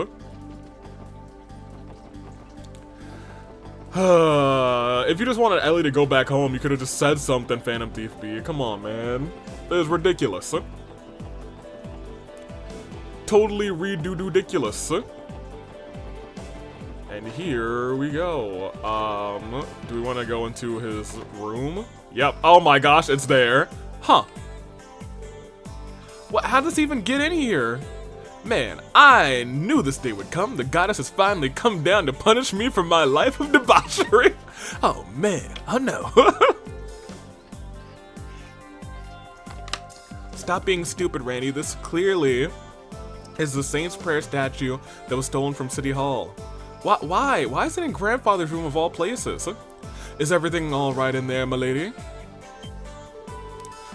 If you just wanted Ellie to go back home, you could have just said something, Phantom Thief B. Come on, man. That is ridiculous. Totally ridiculous. And here we go. Do we want to go into his room? Yep. Oh my gosh, it's there. Huh. What? How does he even get in here? Man, I knew this day would come. The goddess has finally come down to punish me for my life of debauchery. Oh man, oh no. Stop being stupid, Randy. This clearly is the Saint's Prayer statue that was stolen from City Hall. Why? Why is it in Grandfather's room of all places? Is everything all right in there, my lady?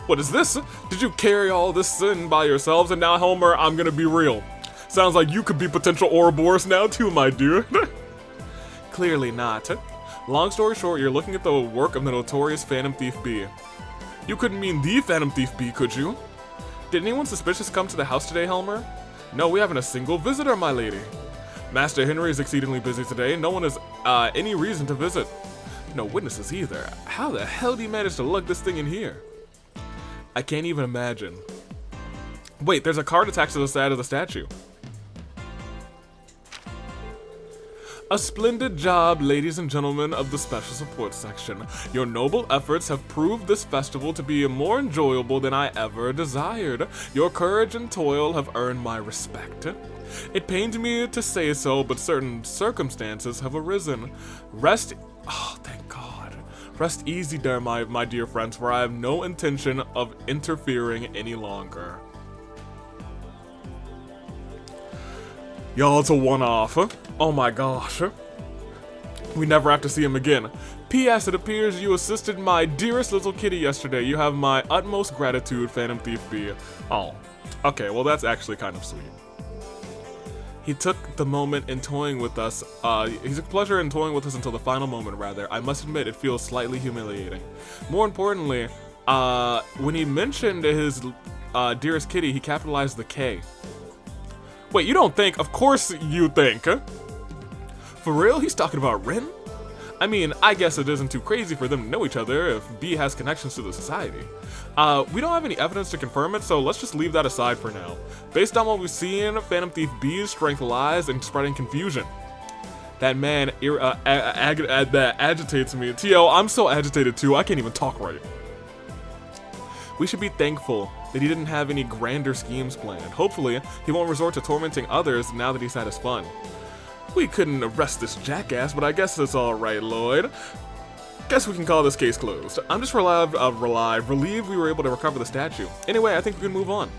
What is this? Did you carry all this in by yourselves? And now, Homer, I'm gonna be real. Sounds like you could be potential Ouroboros now too, my dude. Clearly not. Long story short, you're looking at the work of the notorious Phantom Thief B. You couldn't mean the Phantom Thief B, could you? Did anyone suspicious come to the house today, Helmer? No, we haven't a single visitor, my lady. Master Henry is exceedingly busy today. No one has any reason to visit. No witnesses either. How the hell do you manage to lug this thing in here? I can't even imagine. Wait, there's a card attached to the side of the statue. A splendid job, ladies and gentlemen of the Special Support Section. Your noble efforts have proved this festival to be more enjoyable than I ever desired. Your courage and toil have earned my respect. It pains me to say so, but certain circumstances have arisen. Oh, thank God. Rest easy there, my dear friends, for I have no intention of interfering any longer. Y'all, it's a one-off. Oh my gosh. We never have to see him again. P.S. It appears you assisted my dearest little kitty yesterday. You have my utmost gratitude, Phantom Thief B. Oh, okay, well that's actually kind of sweet. He took the moment in toying with us. He took pleasure in toying with us until the final moment, rather. I must admit, it feels slightly humiliating. More importantly, when he mentioned his dearest kitty, he capitalized the K. Wait, you don't think? Of course you think. For real? He's talking about Rin? I mean, I guess it isn't too crazy for them to know each other if B has connections to the society. We don't have any evidence to confirm it, so let's just leave that aside for now. Based on what we've seen, Phantom Thief B's strength lies in spreading confusion. That man that agitates me. T.O., I'm so agitated too, I can't even talk right. We should be thankful that he didn't have any grander schemes planned. Hopefully, he won't resort to tormenting others now that he's had his fun. We couldn't arrest this jackass, but I guess it's alright, Lloyd. Guess we can call this case closed. I'm just relieved we were able to recover the statue. Anyway, I think we can move on.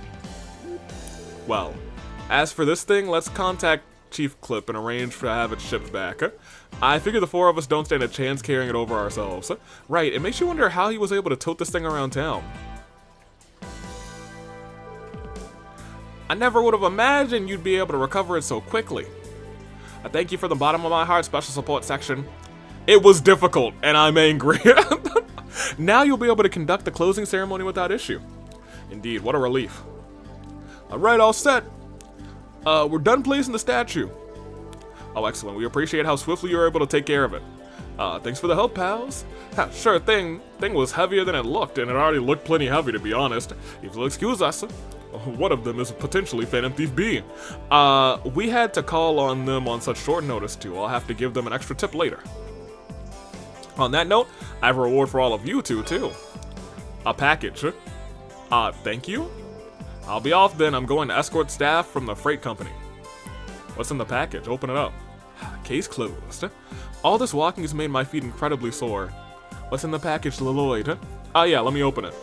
Well, as for this thing, let's contact Chief Clip and arrange to have it shipped back. I figure the four of us don't stand a chance carrying it over ourselves. Right, it makes you wonder how he was able to tote this thing around town. I never would have imagined you'd be able to recover it so quickly. I thank you from the bottom of my heart, Special Support Section. It was difficult, and I'm angry. Now you'll be able to conduct the closing ceremony without issue. Indeed, what a relief. Alright, all set. We're done placing the statue. Oh, excellent. We appreciate how swiftly you were able to take care of it. Thanks for the help, pals. Sure thing. Thing was heavier than it looked, and it already looked plenty heavy, to be honest. If you'll excuse us. One of them is potentially Phantom Thief B. We had to call on them on such short notice too. I'll have to give them an extra tip later. On that note, I have a reward for all of you two too. A package. Thank you? I'll be off then. I'm going to escort staff from the freight company. What's in the package? Open it up. Case closed. All this walking has made my feet incredibly sore. What's in the package, Lloyd? Yeah, let me open it.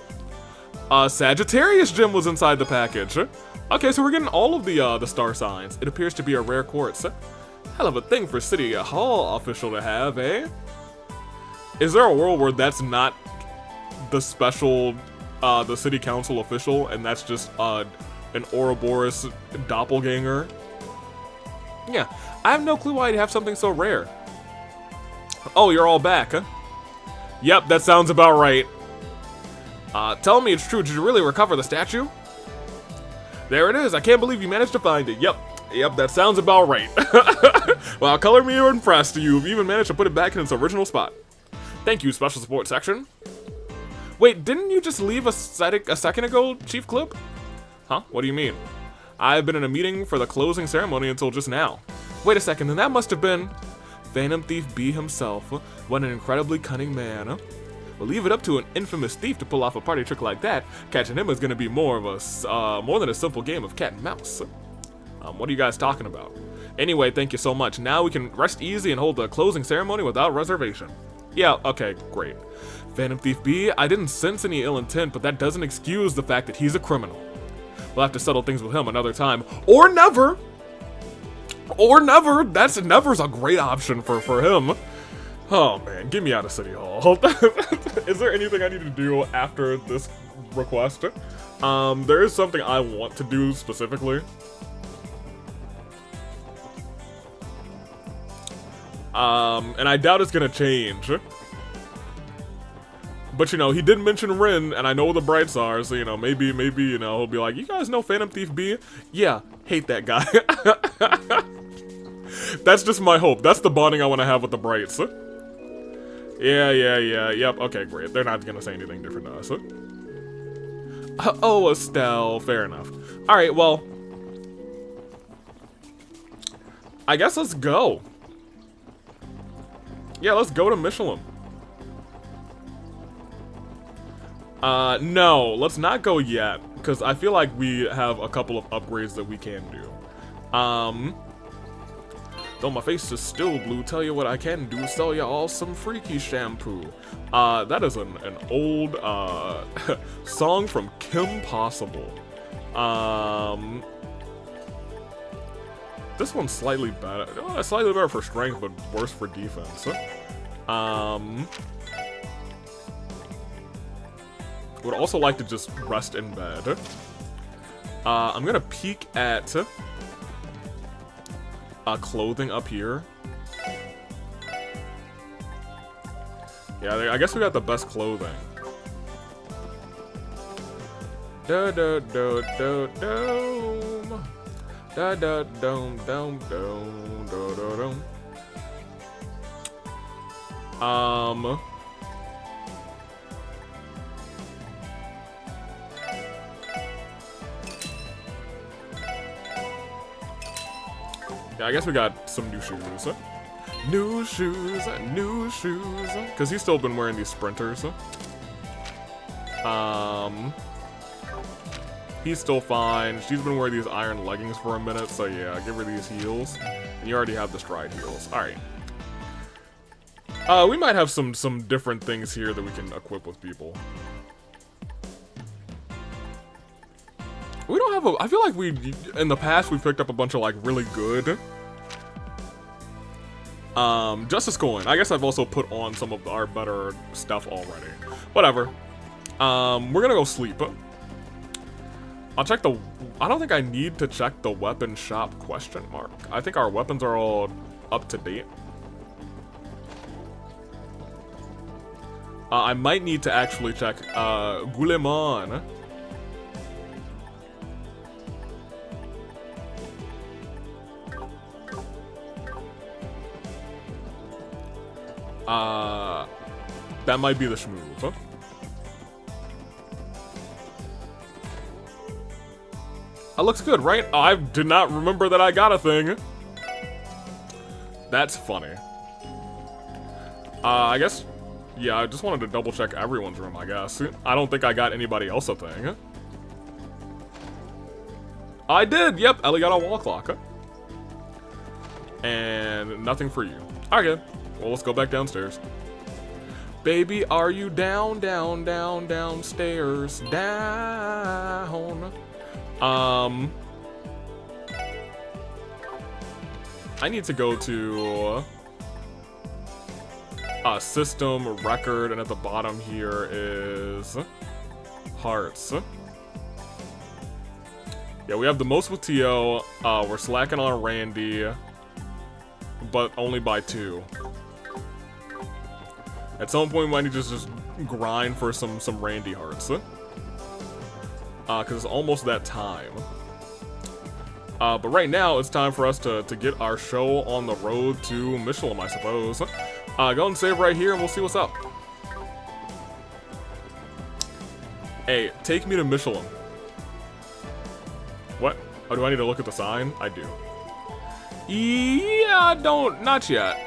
Sagittarius gem was inside the package. Okay, so we're getting all of the star signs. It appears to be a rare quartz. Hell of a thing for City Hall official to have, eh? Is there a world where that's not the special, the City Council official, and that's just an Ouroboros doppelganger? Yeah, I have no clue why you'd have something so rare. Oh, you're all back, huh? Yep, that sounds about right. Tell me it's true, did you really recover the statue? There it is, I can't believe you managed to find it. Yep, that sounds about right. Well, color me impressed. You've even managed to put it back in its original spot. Thank you, Special Support Section. Wait, didn't you just leave a second ago, Chief Clip? Huh? What do you mean? I've been in a meeting for the closing ceremony until just now. Wait a second, then that must have been Phantom Thief B himself. What an incredibly cunning man. We'll leave it up to an infamous thief to pull off a party trick like that. Catching him is going to be more than a simple game of cat and mouse. What are you guys talking about? Anyway, thank you so much. Now we can rest easy and hold the closing ceremony without reservation. Yeah, okay, great. Phantom Thief B, I didn't sense any ill intent, but that doesn't excuse the fact that he's a criminal. We'll have to settle things with him another time. Or never! Or never! Never's a great option for him. Oh man, get me out of City Hall. Is there anything I need to do after this request? There is something I want to do specifically. And I doubt it's gonna change. But you know, he did mention Rin, and I know the Brights are, so you know, maybe, you know, he'll be like, you guys know Phantom Thief B? Yeah, hate that guy. That's just my hope. That's the bonding I want to have with the Brights. Yeah, yep, okay, great. They're not gonna say anything different to us. Oh, Estelle, fair enough. Alright, well, I guess let's go. Yeah, let's go to Michelin. No, let's not go yet, because I feel like we have a couple of upgrades that we can do. Though my face is still blue, tell you what I can do, sell you all some freaky shampoo. That is an old, song from Kim Possible. This one's slightly better. Slightly better for strength, but worse for defense. Would also like to just rest in bed. I'm gonna peek at clothing up here. Yeah, I guess we got the best clothing. Da da da da dome. Da da dome dome dome da da dome. Yeah, I guess we got some new shoes. New shoes, new shoes. Because he's still been wearing these sprinters. He's still fine. She's been wearing these iron leggings for a minute, so yeah, give her these heels. And you already have the stride heels. Alright. We might have some different things here that we can equip with people. We don't have I feel like in the past we've picked up a bunch of like really good Justice Coin. I guess I've also put on some of our better stuff already. Whatever. We're gonna go sleep. I'll check I don't think I need to check the weapon shop question mark. I think our weapons are all up to date. I might need to actually check Guillemon. That might be the schmoove. Huh? That looks good, right? I did not remember that I got a thing. That's funny. I guess, yeah, I just wanted to double check everyone's room, I guess. I don't think I got anybody else a thing. I did, yep, Ellie got a wall clock. And nothing for you. Okay, well, let's go back downstairs. Baby, are you down, down, down, downstairs, down? I need to go to system record, and at the bottom here is hearts. Yeah, we have the most with Tio. We're slacking on Randy, but only by 2. At some point, we might need to just grind for some Randy hearts. Because it's almost that time. But right now, it's time for us to get our show on the road to Michelin, I suppose. Go and save right here, and we'll see what's up. Hey, take me to Michelin. What? Oh, do I need to look at the sign? I do. Yeah, not yet.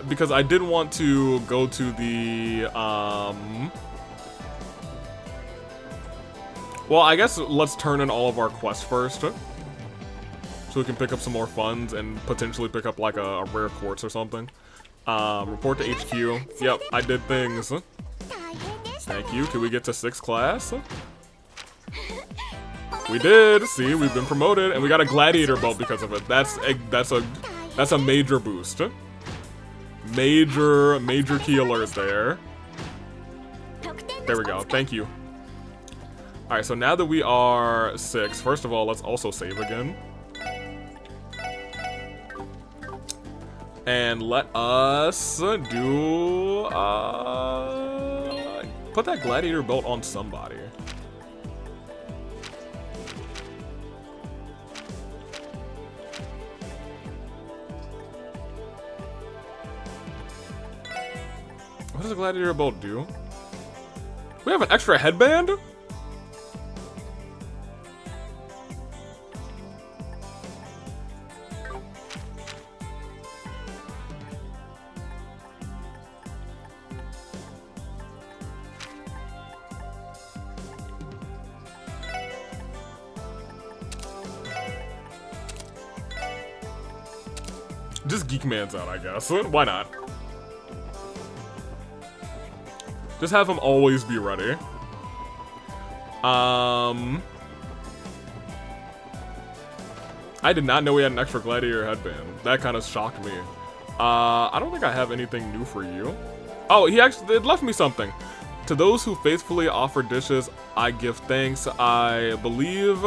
Because I did want to go to the, well, I guess let's turn in all of our quests first. So we can pick up some more funds and potentially pick up like a rare quartz or something. Report to HQ. Yep, I did things. Thank you. Can we get to 6th class? We did. See, we've been promoted, and we got a gladiator belt because of it. That's a major boost. Major key alert there. There we go. Thank you. Alright, so now that we are 6, first of all, let's also save again. And let us do, put that gladiator belt on somebody. What does a gladiator belt do? We have an extra headband? Just Geek Man's out, I guess. Why not? Just have him always be ready. I did not know we had an extra gladiator headband. That kind of shocked me. I don't think I have anything new for you. Oh, it left me something. To those who faithfully offer dishes, I give thanks. I believe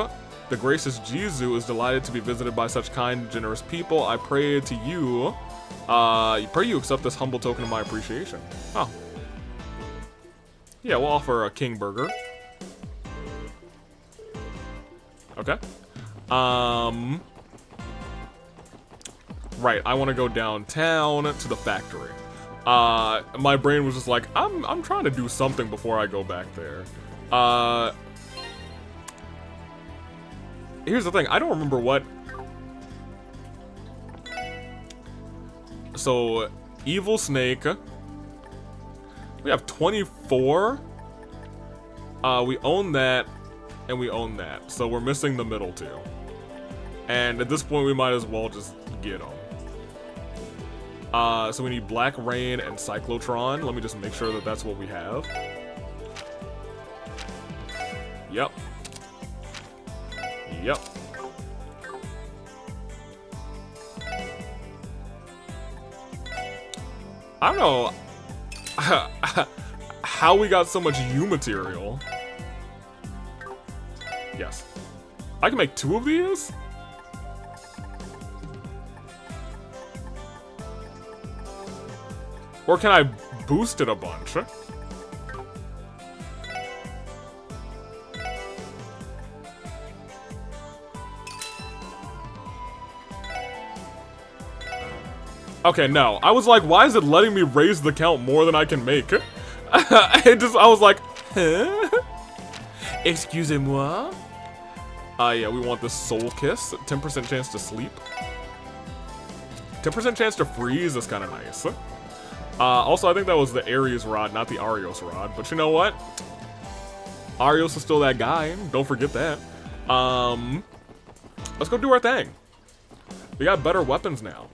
the gracious Jizu is delighted to be visited by such kind, generous people. I pray to you. Pray you accept this humble token of my appreciation. Oh. Yeah, we'll offer a king burger. Okay. Right, I want to go downtown to the factory. My brain was just like, I'm trying to do something before I go back there. Here's the thing, I don't remember what. So, Evil Snake. We have 24. We own that, and we own that. So we're missing the middle two. And at this point, we might as well just get them. So we need Black Rain and Cyclotron. Let me just make sure that that's what we have. Yep. Yep. I don't know how we got so much U material. Yes. I can make 2 of these? Or can I boost it a bunch? Okay, no. I was like, why is it letting me raise the count more than I can make? I was like, huh? Excusez-moi? Yeah, we want this Soul Kiss. 10% chance to sleep. 10% chance to freeze is kind of nice. Also, I think that was the Ares Rod, not the Arios Rod. But you know what? Arios is still that guy. Don't forget that. Let's go do our thing. We got better weapons now.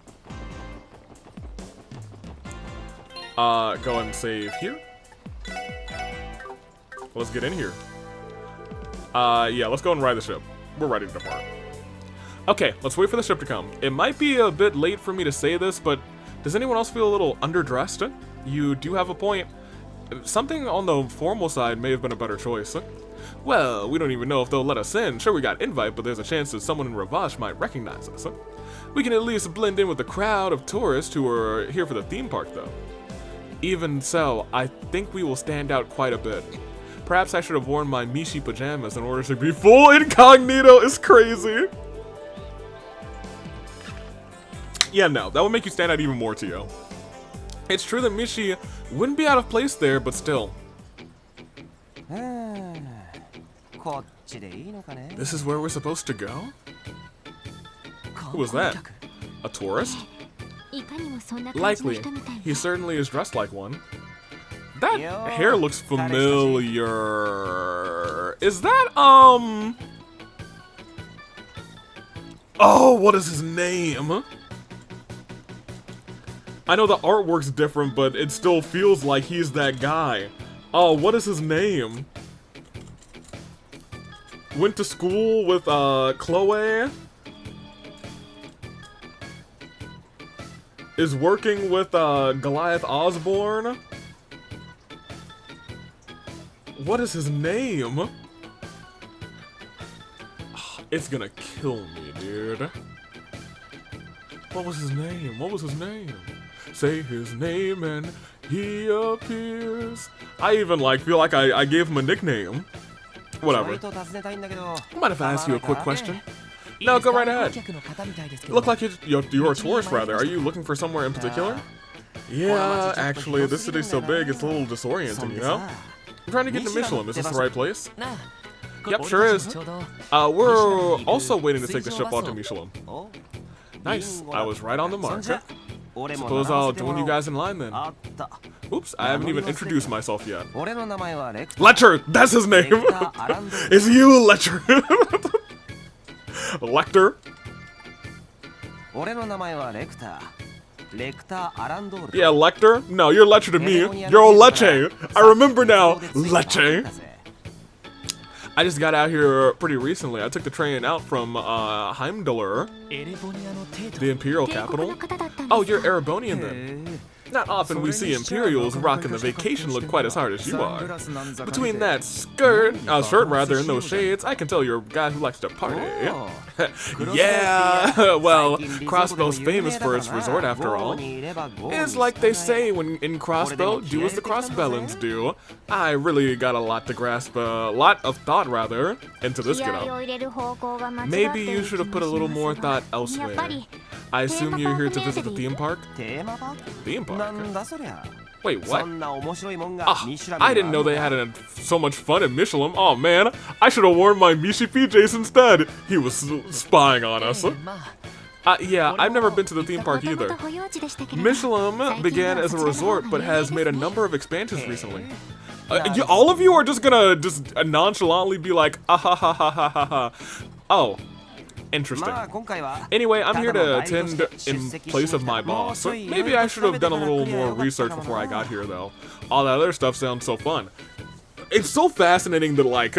Go and save here. Let's get in here. Yeah, let's go and ride the ship. We're ready to depart. Okay, let's wait for the ship to come. It might be a bit late for me to say this, but does anyone else feel a little underdressed? You do have a point. Something on the formal side may have been a better choice. Well, we don't even know if they'll let us in. Sure, we got invite, but there's a chance that someone in Ravash might recognize us. We can at least blend in with the crowd of tourists who are here for the theme park, though. Even so, I think we will stand out quite a bit. Perhaps I should have worn my Mishi pajamas in order to be full incognito. It's crazy. Yeah, no, that would make you stand out even more, Tio. It's true that Mishi wouldn't be out of place there, but still. This is where we're supposed to go? Who was that? A tourist? Likely. He certainly is dressed like one. That hair looks familiar. Is that, Oh, what is his name? I know the artwork's different, but it still feels like he's that guy. Oh, what is his name? Went to school with, Chloe? Is working with, Goliath Osborne? What is his name? It's gonna kill me, dude. What was his name? What was his name? Say his name and he appears. I even feel like I gave him a nickname. Whatever. Mind if I ask you a quick question? No, go right ahead. You look like you're a tourist, rather. Are you looking for somewhere in particular? Yeah, actually, this city's so big, it's a little disorienting, you know? I'm trying to get to Michelin. Is this the right place? Yep, sure is. We're also waiting to take the ship out to Michelin. Nice. I was right on the mark. Suppose I'll join you guys in line then. Oops, I haven't even introduced myself yet. Lecter! That's his name! It's you, Lecter! Lecter. Yeah, Lecter? No, you're Lecter to me. You're old Leche. I remember now. Leche. I just got out here pretty recently. I took the train out from Heimdallr, the Imperial capital. Oh, you're Erebonian then. Not often we see Imperials rocking the vacation look quite as hard as you are. Between that shirt rather, and those shades, I can tell you're a guy who likes to party. Yeah, well, Crossbow's famous for its resort after all. It's like they say when in Crossbow, do as the Crossbellans do. I really got a lot to grasp, a lot of thought rather, into this get up. Maybe you should have put a little more thought elsewhere. I assume you're here to visit the theme park? Theme park? Wait, what? Oh, I didn't know they had so much fun at Michelin. Oh man, I should have worn my Mishi PJs instead. He was spying on us. Yeah, I've never been to the theme park either. Michelin began as a resort, but has made a number of expansions recently. All of you are just gonna nonchalantly be like, ah ha ha ha ha ha ha. Oh. Interesting. Anyway, I'm here to attend in place of my boss. Maybe I should have done a little more research before I got here, though. All that other stuff sounds so fun. It's so fascinating that, like,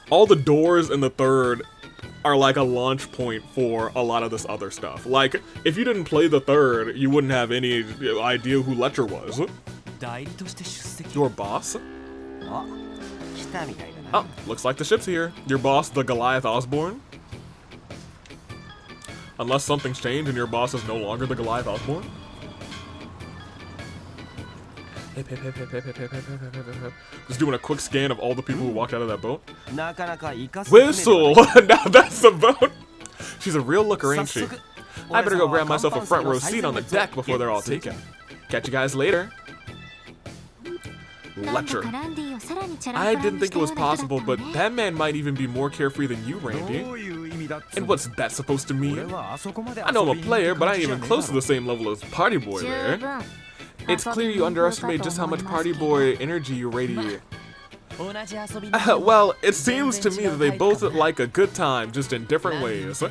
all the doors in the third are like a launch point for a lot of this other stuff. Like, if you didn't play the third, you wouldn't have any idea who Lecter was. Your boss? Oh, looks like the ship's here. Your boss, the Goliath Osborne? Unless something's changed and your boss is no longer the Goliath Osborne? Just doing a quick scan of all the people who walked out of that boat. Whistle! Now that's the boat! She's a real looker, ain't she? I better go grab myself a front row seat on the deck before they're all taken. Catch you guys later. Lecter. I didn't think it was possible, but that man might even be more carefree than you, Randy. And what's that supposed to mean? I know I'm a player, but I ain't even close to the same level as Party Boy there. It's clear you underestimate just how much Party Boy energy you radiate. Well, it seems to me that they both like a good time, just in different ways.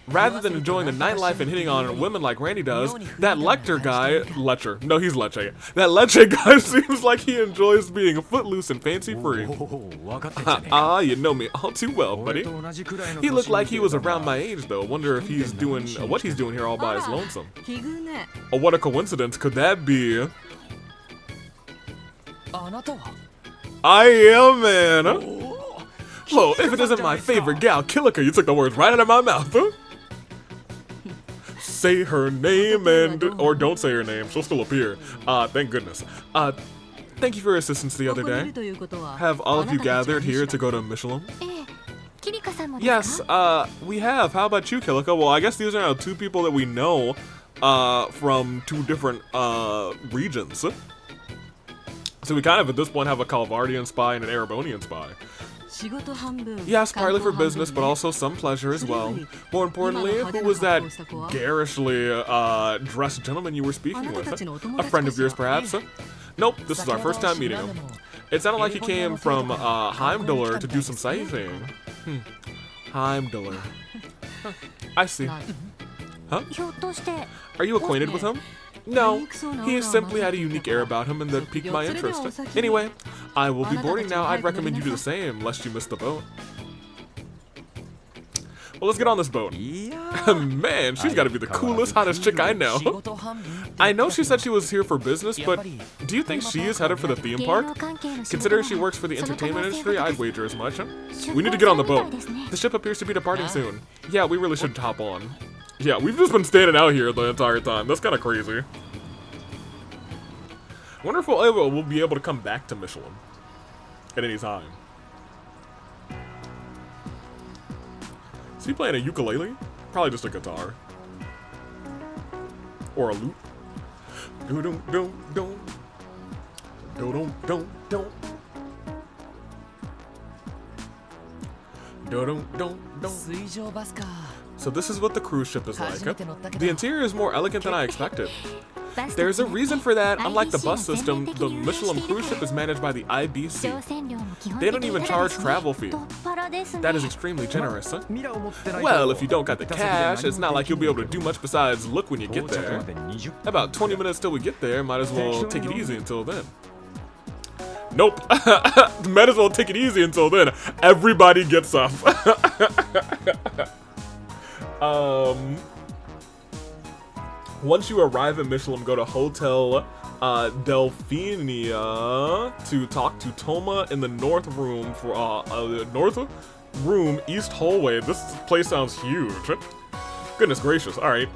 Rather than enjoying the nightlife and hitting on women like Randy does, that Lecter guy, no, he's Leche. That Leche guy seems like he enjoys being footloose and fancy-free. You know me all too well, buddy. He looked like he was around my age, though. Wonder if he's doing what he's doing here all by his lonesome. Oh, what a coincidence could that be? I am, man. Well, if it isn't my favorite gal, Kilika, you took the words right out of my mouth. Say her name or don't say her name, she'll still appear. Thank goodness. Thank you for your assistance the other day. Have all of you gathered here to go to Michelin? Yes, we have. How about you, Kilika? Well, I guess these are now two people that we know from two different regions. So we kind of, at this point, have a Calvardian spy and an Erebonian spy. Yes, partly for business, but also some pleasure as well. More importantly, who was that garishly dressed gentleman you were speaking with? A friend of yours, perhaps? Nope, this is our first time meeting him. It sounded like he came from Heimdallr to do some sightseeing. Heimdallr. Huh. I see. Huh? Are you acquainted with him? No, he simply had a unique air about him and that piqued my interest. Anyway, I will be boarding now. I'd recommend you do the same, lest you miss the boat. Well, let's get on this boat. Man, she's got to be the coolest, hottest chick I know. I know she said she was here for business, but do you think she is headed for the theme park? Considering she works for the entertainment industry, I'd wager as much. We need to get on the boat. The ship appears to be departing soon. Yeah, we really should hop on. Yeah, we've just been standing out here the entire time. That's kind of crazy. I wonder if we'll be able to come back to Michelin at any time. Is he playing a ukulele? Probably just a guitar. Or a lute. Do-dum-dum-dum. Do-dum-dum-dum. Do-dum-dum-dum. So this is what the cruise ship is like. The interior is more elegant than I expected. There's a reason for that. Unlike the bus system, the Michelin cruise ship is managed by the IBC. They don't even charge travel fee. That is extremely generous, huh? Well, if you don't got the cash, it's not like you'll be able to do much besides look when you get there. About 20 minutes till we get there, might as well take it easy until then. Nope. Might as well take it easy until then. Everybody gets up. Once you arrive at Michelin, go to Hotel Delphinia to talk to Toma in the north room for north room east hallway. This place sounds huge. Goodness gracious. All right,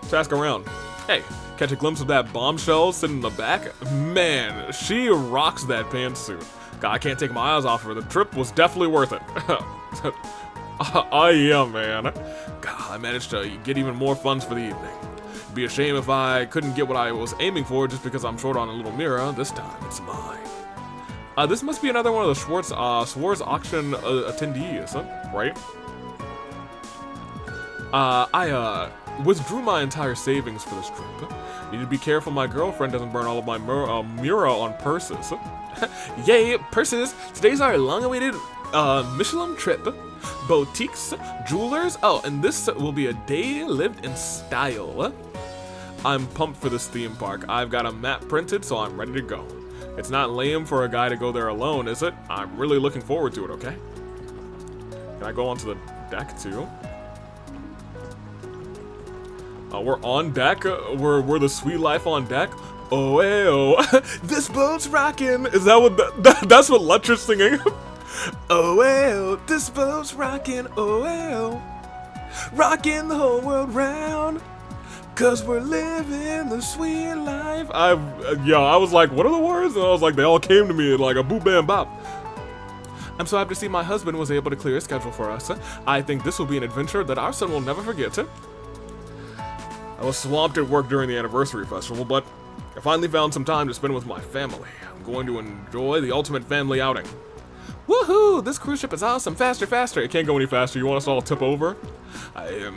let's ask around. Hey, catch a glimpse of that bombshell sitting in the back? Man, she rocks that pantsuit. God, I can't take my eyes off her. The trip was definitely worth it. Oh yeah, man. God, I managed to get even more funds for the evening. It'd be a shame if I couldn't get what I was aiming for just because I'm short on a little mirror. This time, it's mine. This must be another one of the Schwartz auction attendees, right? I withdrew my entire savings for this trip. Need to be careful my girlfriend doesn't burn all of my Mura on purses. Yay, purses! Today's our long-awaited Michelin trip. Boutiques, jewelers. Oh, and this will be a day lived in style. I'm pumped for this theme park. I've got a map printed, so I'm ready to go. It's not lame for a guy to go there alone, is it? I'm really looking forward to it, okay? Can I go onto the deck, too? We're on deck. We're the sweet life on deck. Oh, hey, oh. This boat's rocking. Is that what that's what Lutra's singing? Oh, hey, oh. This boat's rocking. Oh, hey, oh. Rocking the whole world round. Cause we're living the sweet life. I was like, what are the words? And I was like, they all came to me like a boop bam bop. I'm so happy to see my husband was able to clear a schedule for us. I think this will be an adventure that our son will never forget. I was swamped at work during the anniversary festival, but I finally found some time to spend with my family. I'm going to enjoy the ultimate family outing. Woohoo! This cruise ship is awesome. Faster, faster. It can't go any faster. You want us to all tip over?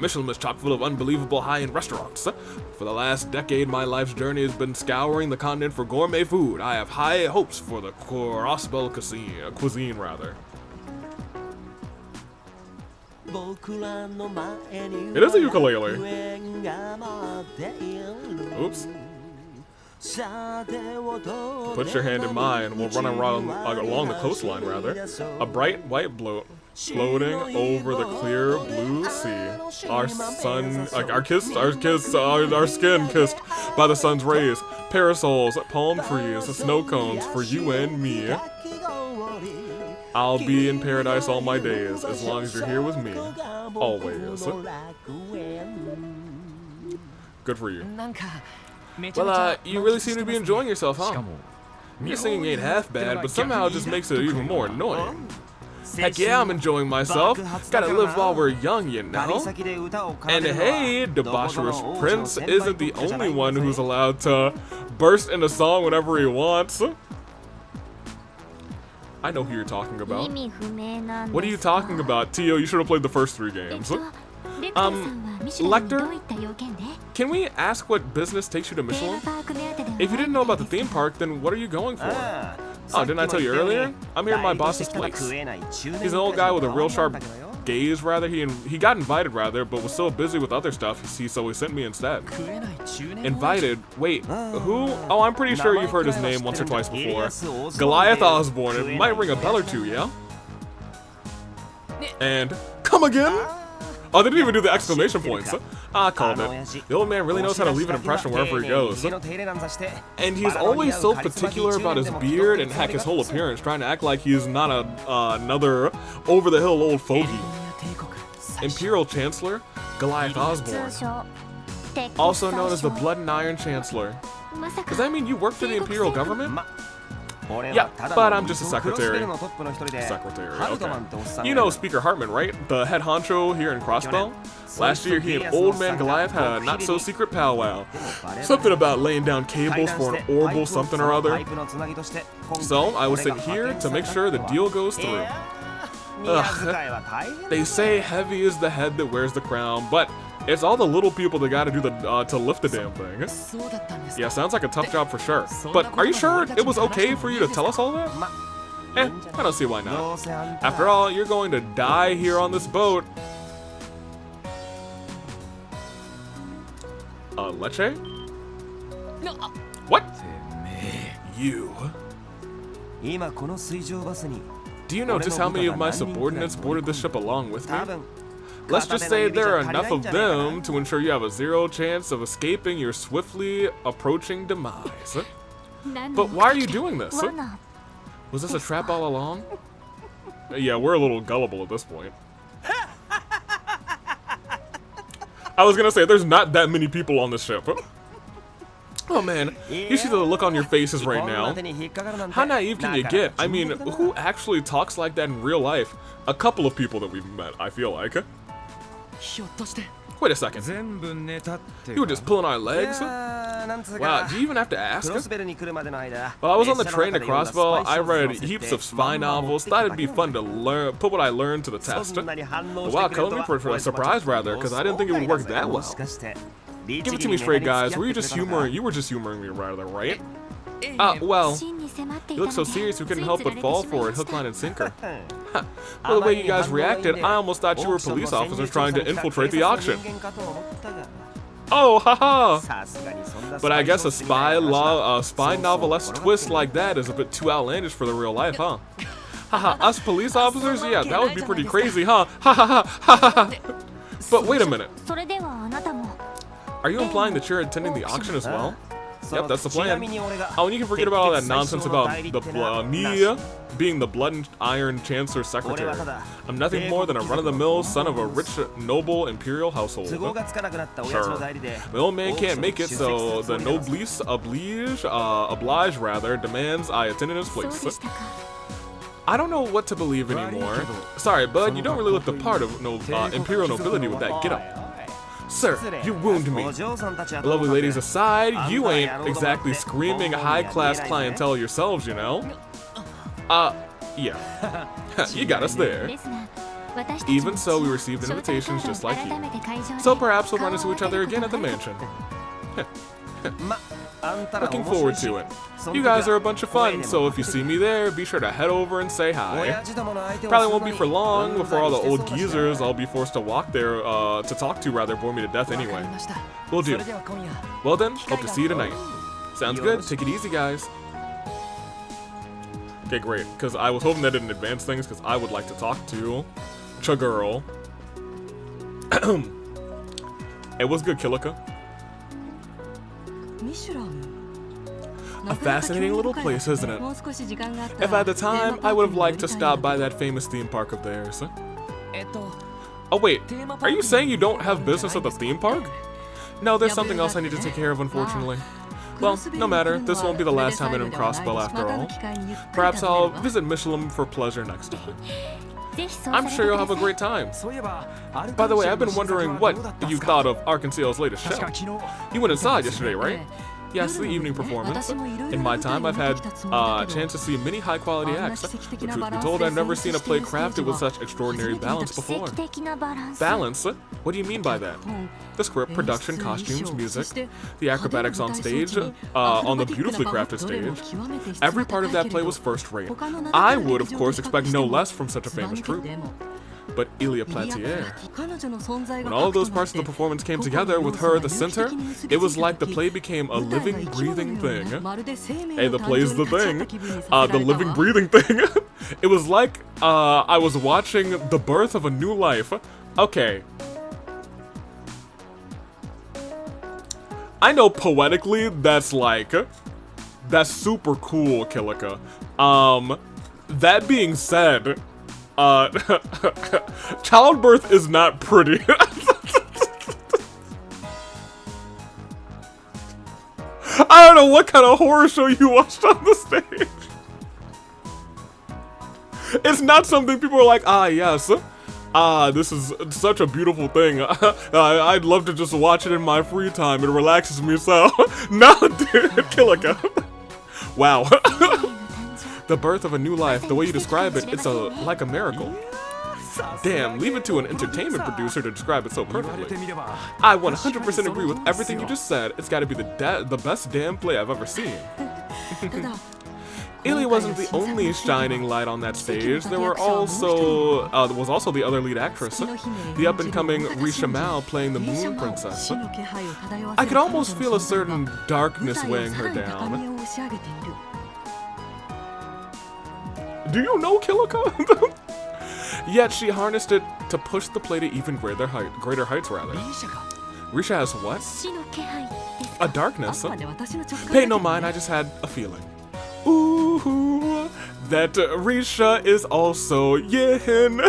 Michelin is chock full of unbelievable high-end restaurants. For the last decade, my life's journey has been scouring the continent for gourmet food. I have high hopes for the cross-bell cuisine, rather. It is a ukulele. Oops. Put your hand in mine. We'll run around along the coastline, rather. A bright white boat floating over the clear blue sea. Our sun, our skin kissed by the sun's rays. Parasols, palm trees, snow cones for you and me. I'll be in paradise all my days as long as you're here with me. Always. Good for you. Well, you really seem to be enjoying yourself, huh? Your singing ain't half bad, but somehow it just makes it even more annoying. Heck yeah, I'm enjoying myself. Gotta live while we're young, you know? And hey, debaucherous Prince isn't the only one who's allowed to burst into song whenever he wants. I know who you're talking about. What are you talking about? Tio, you should have played the first 3 games. Lecter, can we ask what business takes you to Michelin? If you didn't know about the theme park, then what are you going for? Oh, didn't I tell you earlier? I'm here at my boss's place. He's an old guy with a real sharp gaze, rather. He got invited, rather, but was so busy with other stuff, so he sent me instead. Invited? Wait, who? Oh, I'm pretty sure you've heard his name once or twice before. Goliath Osborne. It might ring a bell or two, yeah? And, come again? Oh, they didn't even do the exclamation points. I called it. The old man really knows how to leave an impression wherever he goes. And he's always so particular about his beard and heck, his whole appearance, trying to act like he's not another over-the-hill old fogey. Imperial Chancellor, Goliath Osborne. Also known as the Blood and Iron Chancellor. Does that mean you work for the Imperial government? Yeah, but I'm just a secretary. Okay. You know Speaker Hartman, right? The head honcho here in Crossbell? Last year, he and Old Man Goliath had a not-so-secret powwow. Something about laying down cables for an orbital something or other. So, I was sent here to make sure the deal goes through. Ugh. They say heavy is the head that wears the crown, but It's all the little people that gotta do the, to lift the damn thing. Yeah, sounds like a tough job for sure. But are you sure it was okay for you to tell us all that? I don't see why not. After all, you're going to die here on this boat. Leche? What? You. Do you know just how many of my subordinates boarded this ship along with me? Let's just say there are enough of them to ensure you have a 0 chance of escaping your swiftly approaching demise. But why are you doing this? Was this a trap all along? Yeah, we're a little gullible at this point. I was gonna say, there's not that many people on this ship. Oh man, you see the look on your faces right now. How naive can you get? I mean, who actually talks like that in real life? A couple of people that we've met, I feel like. Wait a second. You were just pulling our legs? Wow, do you even have to ask? While I was on the train to Crossbow, I read heaps of spy novels. Thought it'd be fun to learn, put what I learned to the test. But wow, color me for a surprise rather, because I didn't think it would work that well. Give it to me straight, guys. Were you just humoring? You were just humoring me, rather, right? Well, you look so serious we couldn't help but fall for it, hook, line, and sinker. Huh. Well, the way you guys reacted, I almost thought you were police officers trying to infiltrate the auction. Oh, haha! But I guess a spy novelesque twist like that is a bit too outlandish for the real life, huh? Haha, us police officers? Yeah, that would be pretty crazy, huh? Ha ha ha! But wait a minute. Are you implying that you're attending the auction as well? Yep, that's the plan. Oh, and you can forget about all that nonsense about me being the blood and iron chancellor secretary. I'm nothing more than a run-of-the-mill son of a rich, noble imperial household. Sure. My old man can't make it, so the noblesse oblige rather, demands I attend in his place. I don't know what to believe anymore. Sorry, bud, you don't really look the part of imperial nobility with that getup. Sir, you wound me. Lovely ladies aside, you ain't exactly screaming high-class clientele yourselves, you know? Yeah. You got us there. Even so, we received invitations just like you. So perhaps we'll run into each other again at the mansion. Looking forward to it. You guys are a bunch of fun, so if you see me there, be sure to head over and say hi. Probably won't be for long before all the old geezers I'll be forced to walk there to talk to rather bore me to death anyway. Will do. Well then, hope to see you tonight. Sounds good. Take it easy, guys. Okay, great. Because I was hoping that didn't advance things, because I would like to talk to Chagirl. Hey, what's good, Kilika? A fascinating little place, isn't it? If I had the time, I would have liked to stop by that famous theme park of theirs. Oh wait, are you saying you don't have business at the theme park? No, there's something else I need to take care of, unfortunately. Well, no matter, this won't be the last time I'm in Crossbow after all. Perhaps I'll visit Michelin for pleasure next time. I'm sure you'll have a great time. By the way, I've been wondering what you thought of Arkansas's latest show. You went inside yesterday, right? Yes, the evening performance. In my time, I've had a chance to see many high-quality acts. But truth be told, I've never seen a play crafted with such extraordinary balance before. Balance? What do you mean by that? The script, production, costumes, music, the acrobatics on stage, on the beautifully crafted stage. Every part of that play was first-rate. I would, of course, expect no less from such a famous troupe. But Ilia Platier, when all of those parts of the performance came together with her at the center, it was like the play became a living, breathing thing. Hey, the play's the thing. The living, breathing thing. It was like I was watching the birth of a new life. Okay. I know poetically that's super cool, Kilika. That being said, childbirth is not pretty. I don't know what kind of horror show you watched on the stage. It's not something people are like, ah, yes. This is such a beautiful thing. I'd love to just watch it in my free time. It relaxes me so. No, dude, Kilika. Wow. The birth of a new life, the way you describe it, it's like a miracle. Damn, leave it to an entertainment producer to describe it so perfectly. I 100% agree with everything you just said. It's gotta be the best damn play I've ever seen. Ilia wasn't the only shining light on that stage. There was also the other lead actress, the up-and-coming Risha Mao playing the Moon Princess. I could almost feel a certain darkness weighing her down. Do you know Kilika? Yet she harnessed it to push the play to even greater heights, rather. Risha has what? A darkness. Pay no mind, I just had a feeling. Ooh, that Risha is also yin.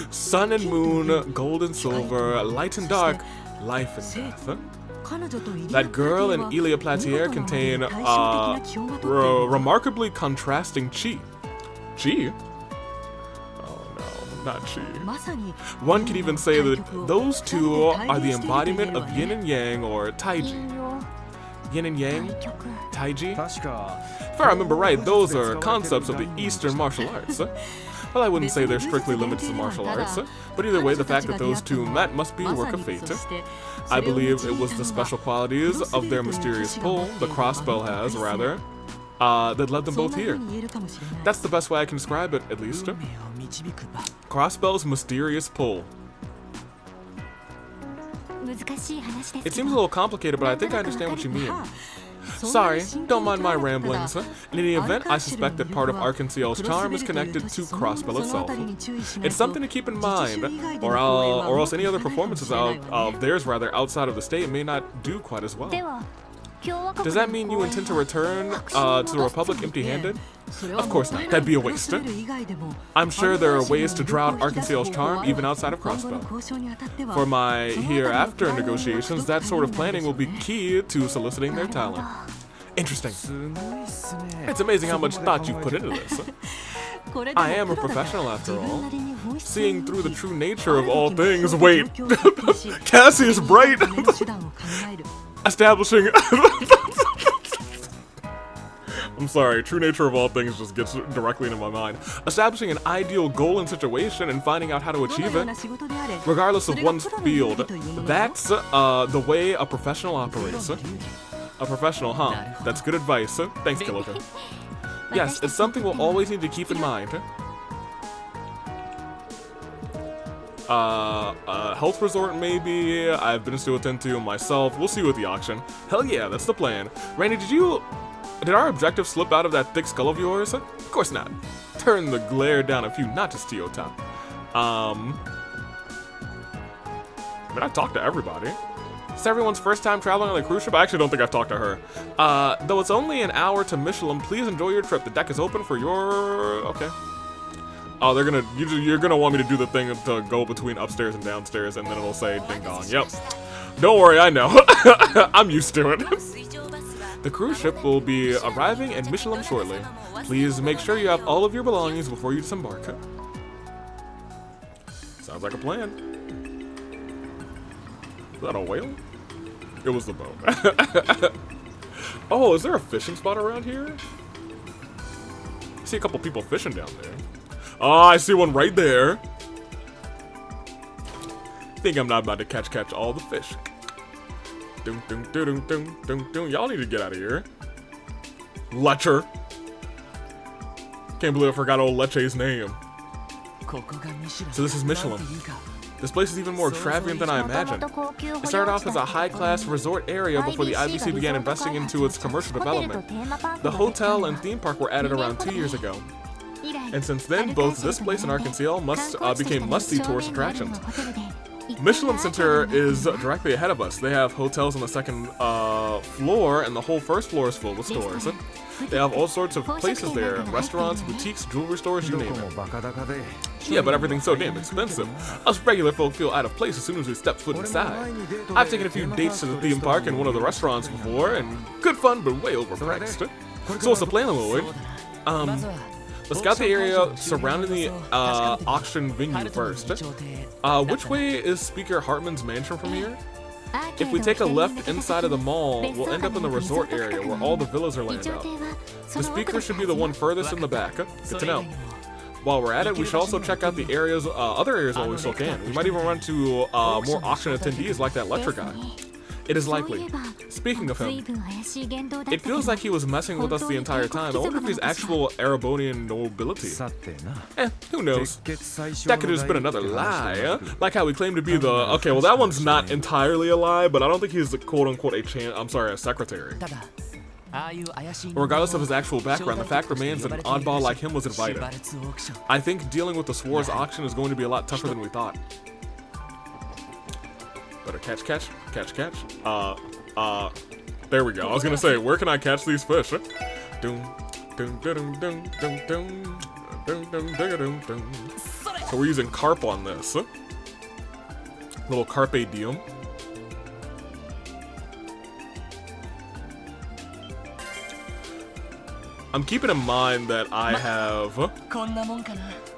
Sun and moon, gold and silver, light and dark, life and death. That girl and Ilia Platier contain remarkably contrasting chi. Chi? Oh no, not chi. One could even say that those two are the embodiment of yin and yang, or taiji. Yin and yang? Taiji? If I remember right, those are concepts of the Eastern martial arts. Well, I wouldn't say they're strictly limited to martial arts, but either way, the fact that those two met must be a work of fate. I believe it was the special qualities of their mysterious pull, the crossbow has, rather, that led them both here. That's the best way I can describe it, at least. Crossbow's mysterious pull. It seems a little complicated, but I think I understand what you mean. Sorry, don't mind my ramblings. In any event, I suspect that part of Arkansas' charm is connected to Crossbow itself. It's something to keep in mind, or else any other performances of theirs outside of the state may not do quite as well. Does that mean you intend to return to the Republic empty-handed? Of course not, that'd be a waste. I'm sure there are ways to draw out Arkansas' charm even outside of Crossbow. For my hereafter negotiations, that sort of planning will be key to soliciting their talent. Interesting. It's amazing how much thought you've put into this. I am a professional after all. Seeing through the true nature of all things. Wait, Cassie is bright. Establishing. I'm sorry, true nature of all things just gets directly into my mind. Establishing an ideal goal and situation and finding out how to achieve it, regardless of one's field. That's the way a professional operates. A professional, huh? That's good advice. Thanks, Kilika. Yes, it's something we'll always need to keep in mind. Health resort maybe. I've been to attend to myself. We'll see with the auction. Hell yeah, that's the plan. Randy, did our objective slip out of that thick skull of yours? Of course not. Turn the glare down a few notches to your top. I mean, I talked to everybody. It's everyone's first time traveling on the cruise ship. I actually don't think I've talked to her. Though it's only an hour to Michelin, please enjoy your trip. The deck is open for your... Okay. Oh, you're gonna want me to do the thing to go between upstairs and downstairs, and then it'll say ding dong. Yep. Don't worry, I know. I'm used to it. The cruise ship will be arriving at Michelin shortly. Please make sure you have all of your belongings before you disembark. Sounds like a plan. Is that a whale? It was the boat. Oh, is there a fishing spot around here? I see a couple people fishing down there. Oh, I see one right there. Think I'm not about to catch all the fish. Y'all need to get out of here. Lecher. Can't believe I forgot old Leche's name. So this is Michelin. This place is even more extravagant than I imagined. It started off as a high-class resort area before the IBC began investing into its commercial development. The hotel and theme park were added around 2 years ago. And since then, both this place and Arkansas became must-see tourist attractions. Michelin Center is directly ahead of us. They have hotels on the second floor, and the whole first floor is full with stores. They have all sorts of places there, restaurants, boutiques, jewelry stores, you name it. Yeah, but everything's so damn expensive. Us regular folk feel out of place as soon as we step foot inside. I've taken a few dates to the theme park and one of the restaurants before, and good fun, but way overpriced. So what's the plan, Lloyd? Let's scout the area surrounding the auction venue first. Which way is Speaker Hartman's mansion from here? If we take a left inside of the mall, we'll end up in the resort area where all the villas are laid out. The speaker should be the one furthest in the back. Good to know. While we're at it, we should also check out the areas, other areas while we still can. We might even run to more auction attendees like that lecture guy. It is likely. Speaking of him, it feels like he was messing with us the entire time. I wonder if he's actual Erebonian nobility. Who knows? That could have just been another lie. Like how he claimed to be the... Okay, well that one's not entirely a lie, but I don't think he's the quote-unquote a secretary. Regardless of his actual background, the fact remains that an oddball like him was invited. I think dealing with the Swords auction is going to be a lot tougher than we thought. Better catch. There we go. I was gonna say, where can I catch these fish? So we're using carp on this. Little carpe diem. I'm keeping in mind that I have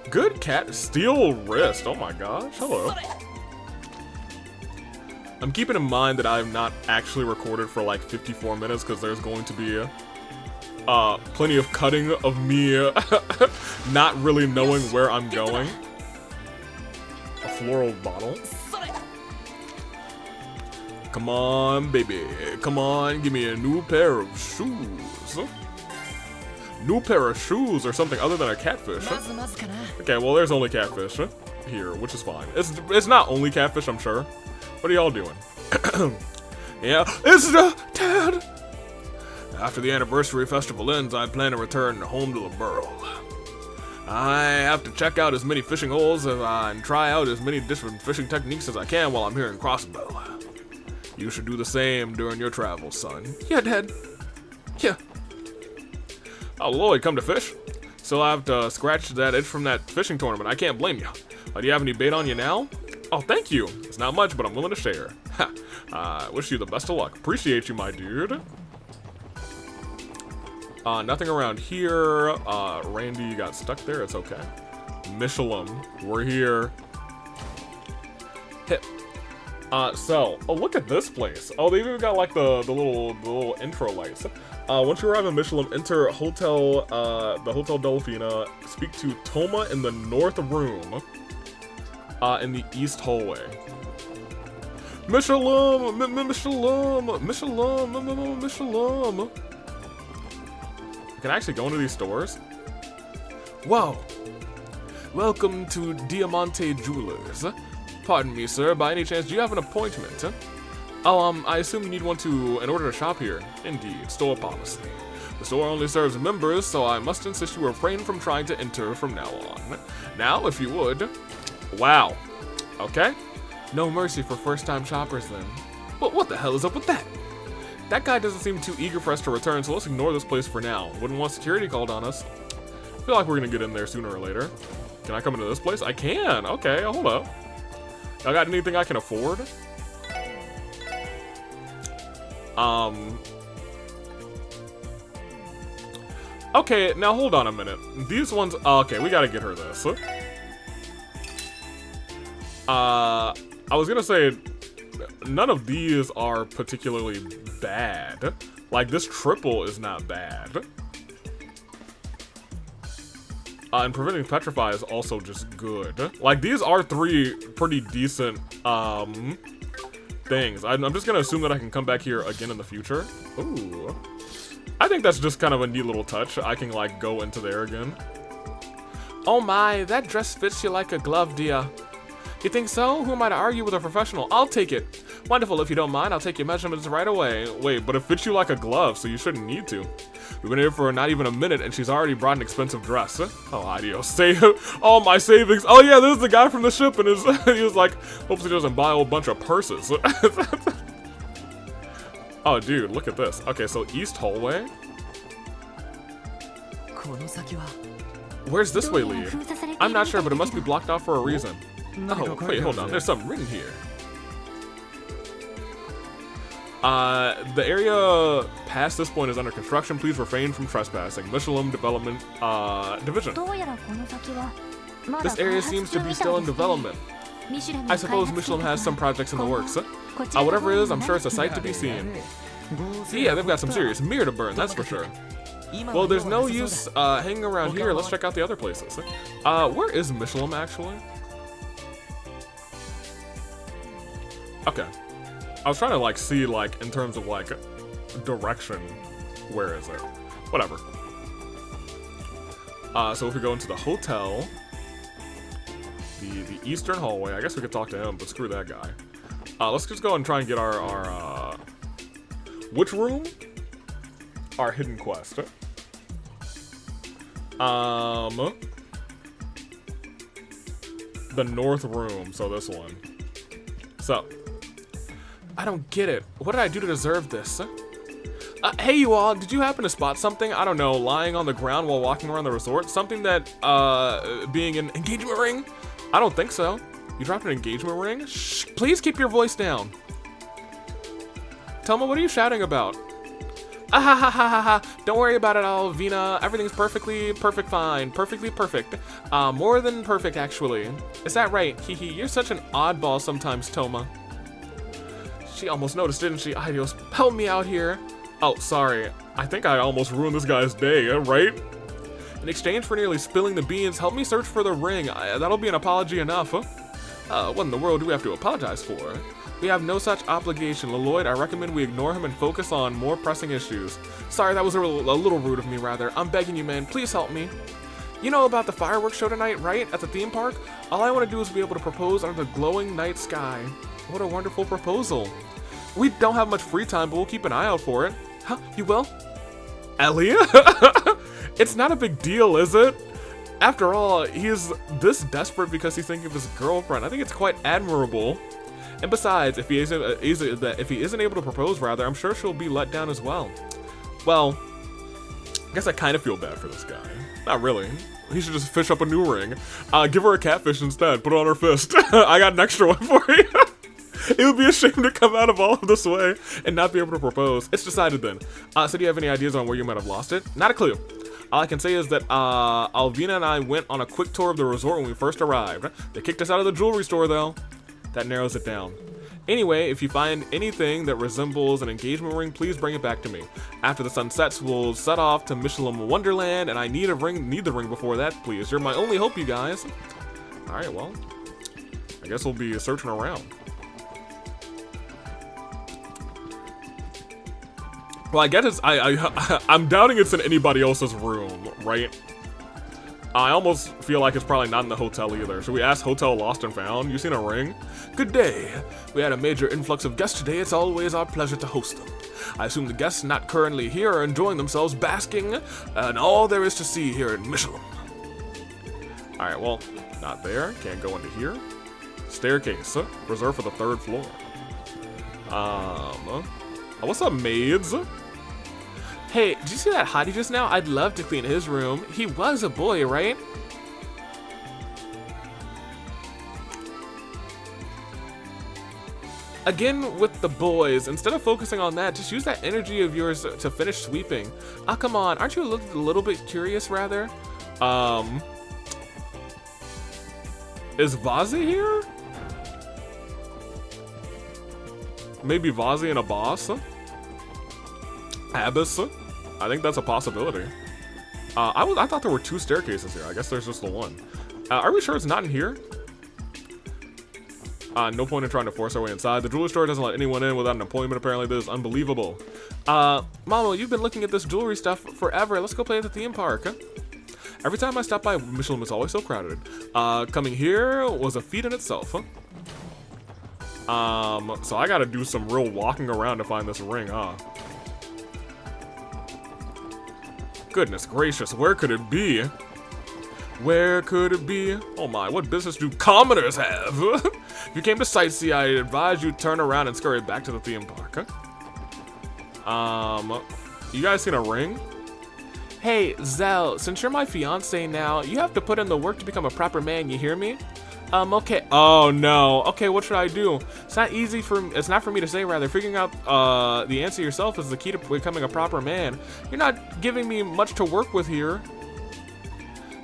good cat steel wrist. Oh my gosh. Hello. I'm keeping in mind that I've not actually recorded for like 54 minutes because there's going to be plenty of cutting of me not really knowing where I'm going. A floral bottle. Come on, baby. Come on, give me a new pair of shoes. New pair of shoes or something other than a catfish. Okay, well there's only catfish here, which is fine. It's not only catfish, I'm sure. What are y'all doing? Yeah, it's Dad! After the anniversary festival ends, I plan to return home to the borough. I have to check out as many fishing holes and try out as many different fishing techniques as I can while I'm here in Crossbell. You should do the same during your travels, son. Yeah, Dad. Yeah. Oh, Lloyd, come to fish? Still have to scratch that itch from that fishing tournament. I can't blame you. Do you have any bait on you now? Oh, thank you. It's not much, but I'm willing to share. Ha. Wish you the best of luck. Appreciate you, my dude. Nothing around here. Randy, you got stuck there. It's okay. Michelin, we're here. Hip. Oh, look at this place. Oh, they even got like the little intro lights. Once you arrive in Michelin, enter Hotel, the Hotel Delfina. Speak to Toma in the north room. In the east hallway. Michelin. Can I actually go into these stores? Whoa. Welcome to Diamante Jewelers. Pardon me, sir. By any chance, do you have an appointment? Oh, I assume you need one in order to shop here. Indeed, store policy. The store only serves members, so I must insist you refrain from trying to enter from now on. Now, if you would. Wow. Okay. No mercy for first-time shoppers, then. Well, what the hell is up with that? That guy doesn't seem too eager for us to return, so let's ignore this place for now. Wouldn't want security called on us. I feel like we're gonna get in there sooner or later. Can I come into this place? I can. Okay, hold up. Y'all got anything I can afford? Okay, now hold on a minute. These ones, okay, we gotta get her this. I was gonna say, none of these are particularly bad. Like, this triple is not bad. And preventing petrify is also just good. Like, these are three pretty decent, things. I'm just gonna assume that I can come back here again in the future. Ooh. I think that's just kind of a neat little touch. I can, like, go into there again. Oh my, that dress fits you like a glove, dear. You think so? Who am I to argue with a professional? I'll take it. Wonderful, if you don't mind, I'll take your measurements right away. Wait, but it fits you like a glove, so you shouldn't need to. We've been here for not even a minute, and she's already brought an expensive dress. Oh, adios. Save all my savings. Oh yeah, this is the guy from the ship, and he was like, hopes he doesn't buy a whole bunch of purses. Oh, dude, look at this. Okay, so east hallway. Where's this way lead? I'm not sure, but it must be blocked off for a reason. Oh, wait, hold on. There's something written here. The area past this point is under construction. Please refrain from trespassing. Michelin Development, Division. This area seems to be still in development. I suppose Michelin has some projects in the works. Whatever it is, I'm sure it's a sight to be seen. Yeah, they've got some serious mirror to burn, that's for sure. Well, there's no use hanging around here. Let's check out the other places. Where is Michelin, actually? Okay. I was trying to, like, see, like, in terms of, like, direction. Where is it? Whatever. So if we go into the hotel, the eastern hallway, I guess we could talk to him, but screw that guy. Let's just go and try and get our which room? Our hidden quest. The north room, so this one. So, I don't get it. What did I do to deserve this? Hey you all, did you happen to spot something, I don't know, lying on the ground while walking around the resort? Something that, being an engagement ring? I don't think so. You dropped an engagement ring? Shh, please keep your voice down. Tell me, what are you shouting about? Ah ha ha ha ha ha. Don't worry about it all, Vina. Everything's perfectly fine. Perfectly perfect. More than perfect, actually. Is that right? Hehe, you're such an oddball sometimes, Toma. She almost noticed, didn't she? Idios, help me out here. Oh, sorry. I think I almost ruined this guy's day, right? In exchange for nearly spilling the beans, help me search for the ring. That'll be an apology enough. What in the world do we have to apologize for? We have no such obligation. Lloyd, I recommend we ignore him and focus on more pressing issues. Sorry, that was a little rude of me, rather. I'm begging you, man. Please help me. You know about the fireworks show tonight, right? At the theme park? All I want to do is be able to propose under the glowing night sky. What a wonderful proposal. We don't have much free time, but we'll keep an eye out for it. Huh? You will? Elliot? It's not a big deal, is it? After all, he's this desperate because he's thinking of his girlfriend. I think it's quite admirable. And besides, if he isn't able to propose, rather, I'm sure she'll be let down as well. Well, I guess I kind of feel bad for this guy. Not really. He should just fish up a new ring. Give her a catfish instead. Put it on her fist. I got an extra one for you. It would be a shame to come out of all of this way and not be able to propose. It's decided then. So do you have any ideas on where you might have lost it? Not a clue. All I can say is that Alvina and I went on a quick tour of the resort when we first arrived. They kicked us out of the jewelry store, though. That narrows it down. Anyway, if you find anything that resembles an engagement ring, please bring it back to me. After the sun sets, we'll set off to Michelin Wonderland, and I need the ring before that, please. You're my only hope, you guys. All right, well, I guess we'll be searching around. Well, I guess I'm doubting it's in anybody else's room, right? I almost feel like it's probably not in the hotel either. Should we ask Hotel Lost and Found? You seen a ring? Good day. We had a major influx of guests today. It's always our pleasure to host them. I assume the guests not currently here are enjoying themselves basking and all there is to see here in Michelin. Alright, well, not there. Can't go into here. Staircase, reserved for the 3rd floor. What's up, maids? Hey, did you see that hottie just now? I'd love to clean his room. He was a boy, right? Again with the boys, instead of focusing on that, just use that energy of yours to finish sweeping. Ah, come on, aren't you a little bit curious, rather? Is Vazi here? Maybe Vazi and a boss? Abyss? I think that's a possibility. I thought there were 2 staircases here. I guess there's just the one. Are we sure it's not in here? No point in trying to force our way inside. The jewelry store doesn't let anyone in without an appointment, apparently. This is unbelievable. Mama, you've been looking at this jewelry stuff forever. Let's go play at the theme park. Huh? Every time I stop by, Michelin is always so crowded. Coming here was a feat in itself, huh? So I gotta do some real walking around to find this ring, huh? Goodness gracious, where could it be? Where could it be? Oh my, what business do commoners have? If you came to sightsee, I advise you turn around and scurry back to the theme park, huh? You guys seen a ring? Hey, Zell, since you're my fiance now, you have to put in the work to become a proper man, you hear me? Okay. Oh no. Okay, what should I do? It's not for me to say, rather. Figuring out the answer yourself is the key to becoming a proper man. You're not giving me much to work with here.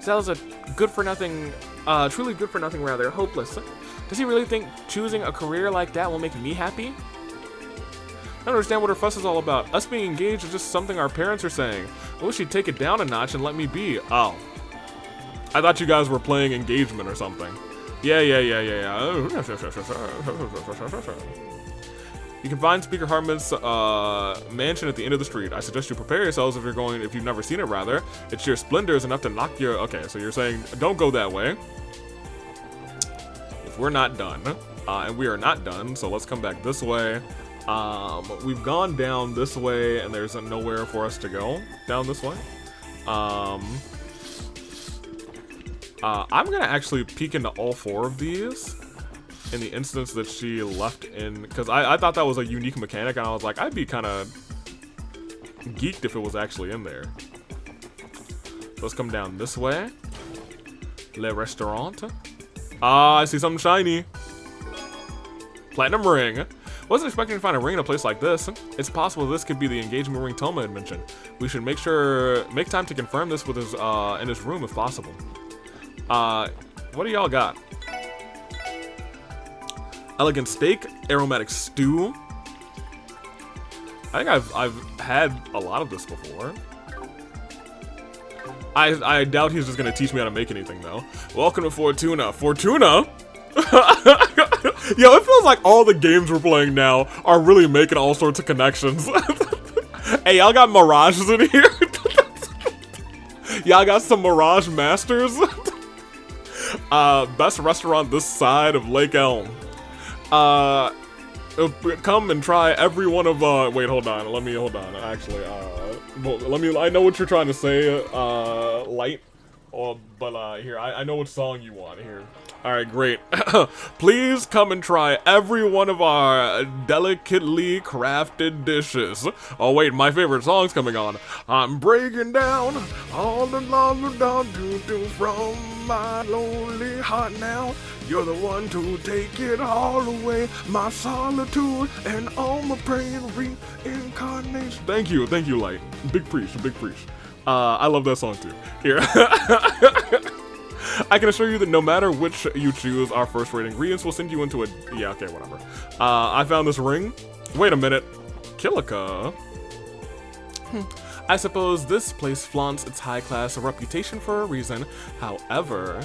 Zell's a truly good for nothing, rather, hopeless. Does he really think choosing a career like that will make me happy? I don't understand what her fuss is all about. Us being engaged is just something our parents are saying. I wish she'd take it down a notch and let me be. Oh. I thought you guys were playing engagement or something. Yeah. You can find Speaker Hartman's mansion at the end of the street. I suggest you prepare yourselves if you've never seen it, rather. Its sheer splendor is enough to knock your... Okay, so you're saying don't go that way. If we're not done. And we are not done, so let's come back this way. We've gone down this way, and there's nowhere for us to go down this way. I'm gonna actually peek into all 4 of these in the instance that she left in, because I thought that was a unique mechanic, and I was like, I'd be kind of geeked if it was actually in there. Let's come down this way. Le restaurant. Ah, I see something shiny. Platinum ring. Wasn't expecting to find a ring in a place like this. It's possible this could be the engagement ring Toma had mentioned. We should make time to confirm this with his in his room if possible. What do y'all got? Elegant steak, aromatic stew. I think I've had a lot of this before. I doubt he's just gonna teach me how to make anything though. Welcome to Fortuna. Fortuna? Yo, it feels like all the games we're playing now are really making all sorts of connections. Hey, y'all got Mirages in here? Y'all got some Mirage Masters? Best restaurant this side of Lake Elm. Come and try every one of, wait, hold on, actually, I know what you're trying to say, Light, but here, I know what song you want here. Alright, great. Please come and try every one of our delicately crafted dishes. Oh wait, my favorite song's coming on. I'm breaking down all the love down to from my lonely heart now. You're the one to take it all away. My solitude and all my praying reincarnation. Thank you, Light. Big preach. I love that song too. Here. I can assure you that no matter which you choose, our first-rate ingredients will send you into a... Yeah, okay, whatever. I found this ring. Wait a minute. Kilika. I suppose this place flaunts its high-class reputation for a reason. However,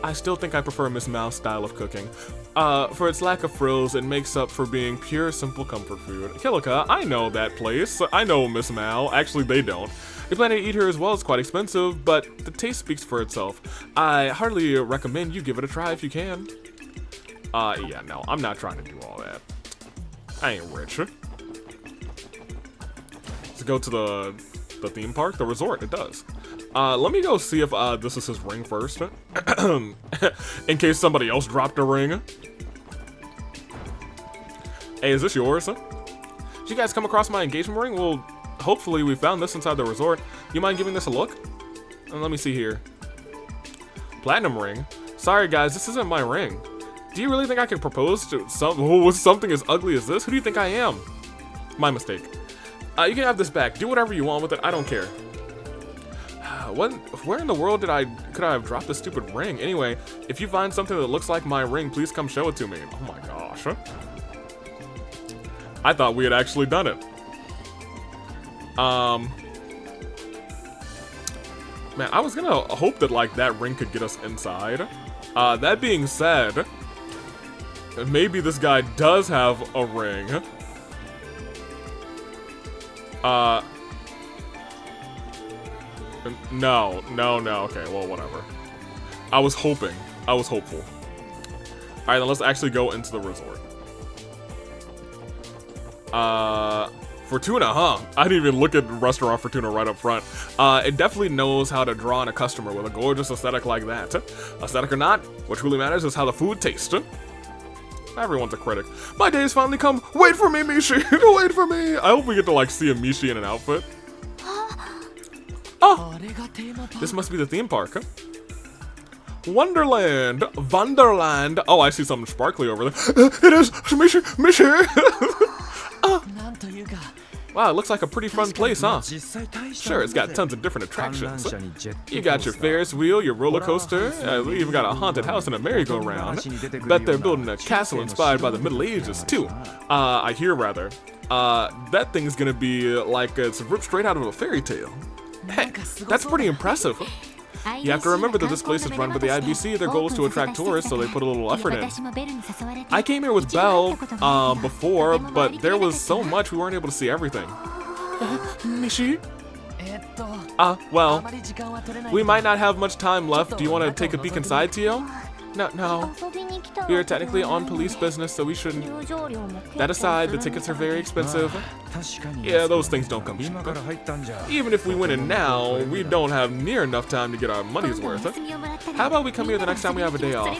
I still think I prefer Miss Mao's style of cooking. For its lack of frills, it makes up for being pure, simple comfort food. Kilika, I know that place. I know Miss Mao. Actually, they don't. We plan to eat her as well. It's quite expensive, but the taste speaks for itself. I hardly recommend you give it a try if you can. Yeah, no, I'm not trying to do all that. I ain't rich. Let's go to the theme park, the resort. It does. Let me go see if this is his ring first, in case somebody else dropped a ring. Hey, is this yours? Did you guys come across my engagement ring? Well, hopefully we found this inside the resort. You mind giving this a look? And let me see here. Platinum ring? Sorry guys, this isn't my ring. Do you really think I could propose to something as ugly as this? Who do you think I am? My mistake. You can have this back. Do whatever you want with it. I don't care. Where in the world could I have dropped this stupid ring? Anyway, if you find something that looks like my ring, please come show it to me. Oh my gosh. I thought we had actually done it. Man, I was gonna hope that, like, that ring could get us inside. That being said, maybe this guy does have a ring. No, okay, well, whatever. I was hopeful. Alright, then let's actually go into the resort. Fortuna, huh? I didn't even look at Restaurant Fortuna right up front. It definitely knows how to draw in a customer with a gorgeous aesthetic like that. Aesthetic or not, what truly matters is how the food tastes. Everyone's a critic. My day's finally come. Wait for me, Mishi. Wait for me. I hope we get to, like, see a Mishi in an outfit. Oh, this must be the theme park. Wonderland. Wonderland. Oh, I see something sparkly over there. It is Mishi. Wow, it looks like a pretty fun place, huh? Sure, it's got tons of different attractions. You got your Ferris wheel, your roller coaster, we even got a haunted house and a merry-go-round. Bet they're building a castle inspired by the Middle Ages, too. I hear, rather. that thing's gonna be like it's ripped straight out of a fairy tale. Hey, that's pretty impressive. You have to remember that this place is run by the IBC. Their goal is to attract tourists, so they put a little effort in. I came here with Belle before, but there was so much we weren't able to see everything. Mishi? Well, we might not have much time left. Do you want to take a peek inside, Tio? No. We are technically on police business, so we shouldn't. That aside, the tickets are very expensive. Yeah, those things don't come cheap. Even if we win it now, we don't have near enough time to get our money's worth. How about we come here the next time we have a day off?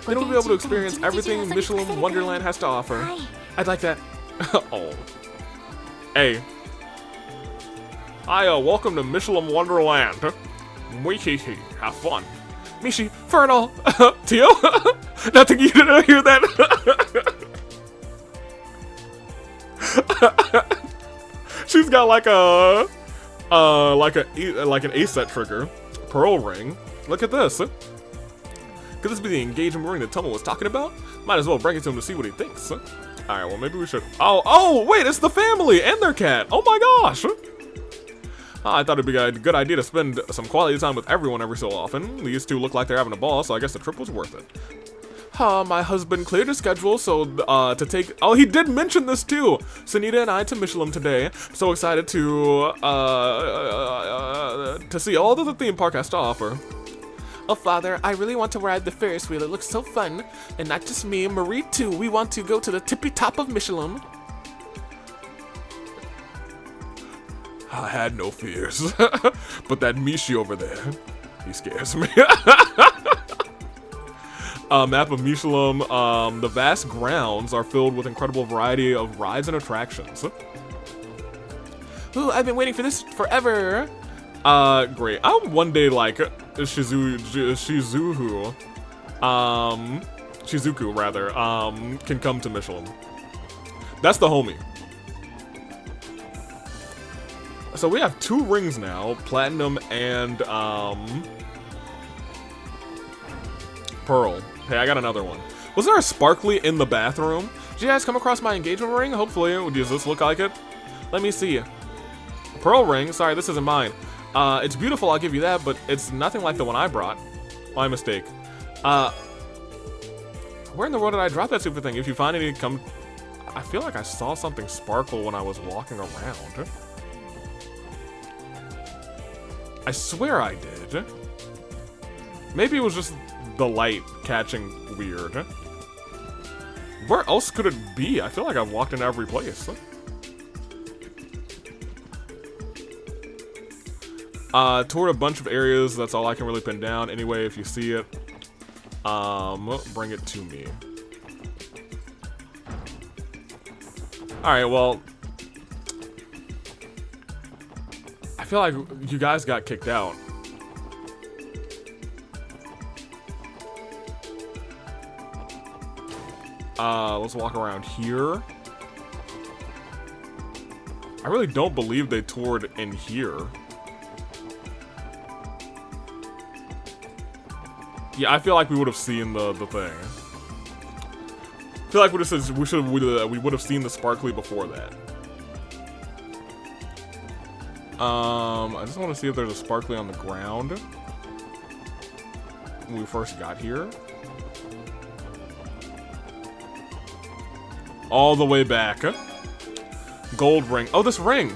Then we'll be able to experience everything Michelin Wonderland has to offer. I'd like that. Oh. Hey. Hi, welcome to Michelin Wonderland. Wee-hee-hee, have fun. Mishi, Fernal, Tio? Nothing, you didn't hear that? She's got like an A-set trigger. Pearl ring. Look at this. Could this be the engagement ring that Tumblr was talking about? Might as well bring it to him to see what he thinks. Alright, well maybe we should... Oh, wait, it's the family and their cat. Oh my gosh. I thought it'd be a good idea to spend some quality time with everyone every so often. These two look like they're having a ball, so I guess the trip was worth it. My husband cleared his schedule, so to take... Oh, he did mention this too! Sunita and I to Michelin today. So excited to see all that the theme park has to offer. Oh, Father, I really want to ride the Ferris wheel. It looks so fun. And not just me, Marie too. We want to go to the tippy top of Michelin. I had no fears, but that Mishi over there, he scares me. Map of Michelin. The vast grounds are filled with incredible variety of rides and attractions. Ooh, I've been waiting for this forever. Great. I'll one day like Shizuku rather, can come to Michelin. That's the homie. So we have 2 rings now, platinum and pearl. Hey, I got another one. Was there a sparkly in the bathroom? Did you guys come across my engagement ring? Hopefully. Does this look like it? Let me see. Pearl ring. Sorry, this isn't mine. It's beautiful, I'll give you that, but it's nothing like the one I brought. My mistake. Where in the world did I drop that stupid thing? If you find any, come... I feel like I saw something sparkle when I was walking around. I swear I did. Maybe it was just the light catching weird. Where else could it be? I feel like I've walked in every place. Toured a bunch of areas. That's all I can really pin down. Anyway, if you see it, bring it to me. Alright, well... I feel like you guys got kicked out. Let's walk around here. I really don't believe they toured in here. Yeah, I feel like we would have seen the thing. I feel like we would have seen the sparkly before that. I just want to see if there's a sparkly on the ground when we first got here. All the way back. Gold ring. Oh, this ring!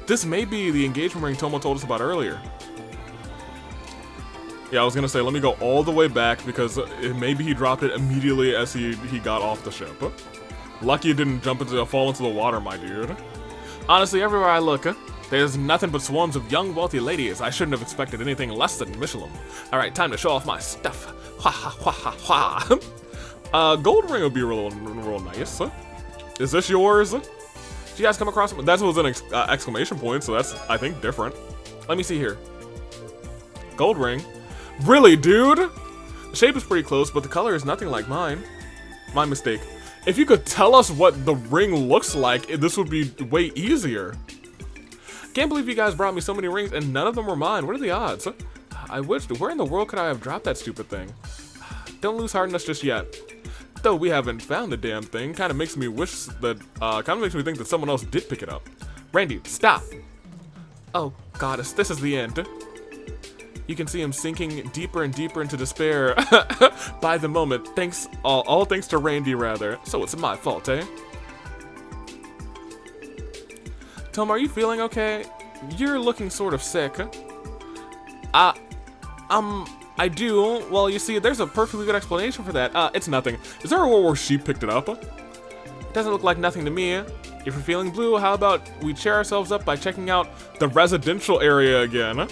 This may be the engagement ring Tomo told us about earlier. Yeah, I was gonna say, let me go all the way back because maybe he dropped it immediately as he got off the ship. Lucky it didn't fall into the water, my dude. Honestly, everywhere I look, there's nothing but swarms of young, wealthy ladies. I shouldn't have expected anything less than Michelin. Alright, time to show off my stuff. Ha ha ha ha ha. Gold ring would be real nice. Is this yours? Did you guys come across it? That was an exclamation point, so that's, I think, different. Let me see here. Gold ring. Really, dude? The shape is pretty close, but the color is nothing like mine. My mistake. If you could tell us what the ring looks like, this would be way easier. Can't believe you guys brought me so many rings and none of them were mine. What are the odds? I wished. Where in the world could I have dropped that stupid thing? Don't lose heart in us just yet. Though we haven't found the damn thing, kind of makes me wish that, kind of makes me think that someone else did pick it up. Randy, stop! Oh, goddess, this is the end. You can see him sinking deeper and deeper into despair by the moment. Thanks, all thanks to Randy, rather. So it's my fault, eh? Tom, are you feeling okay? You're looking sort of sick. I do. Well, you see, there's a perfectly good explanation for that. It's nothing. Is there a world where she picked it up? It doesn't look like nothing to me. If you're feeling blue, how about we cheer ourselves up by checking out the residential area again?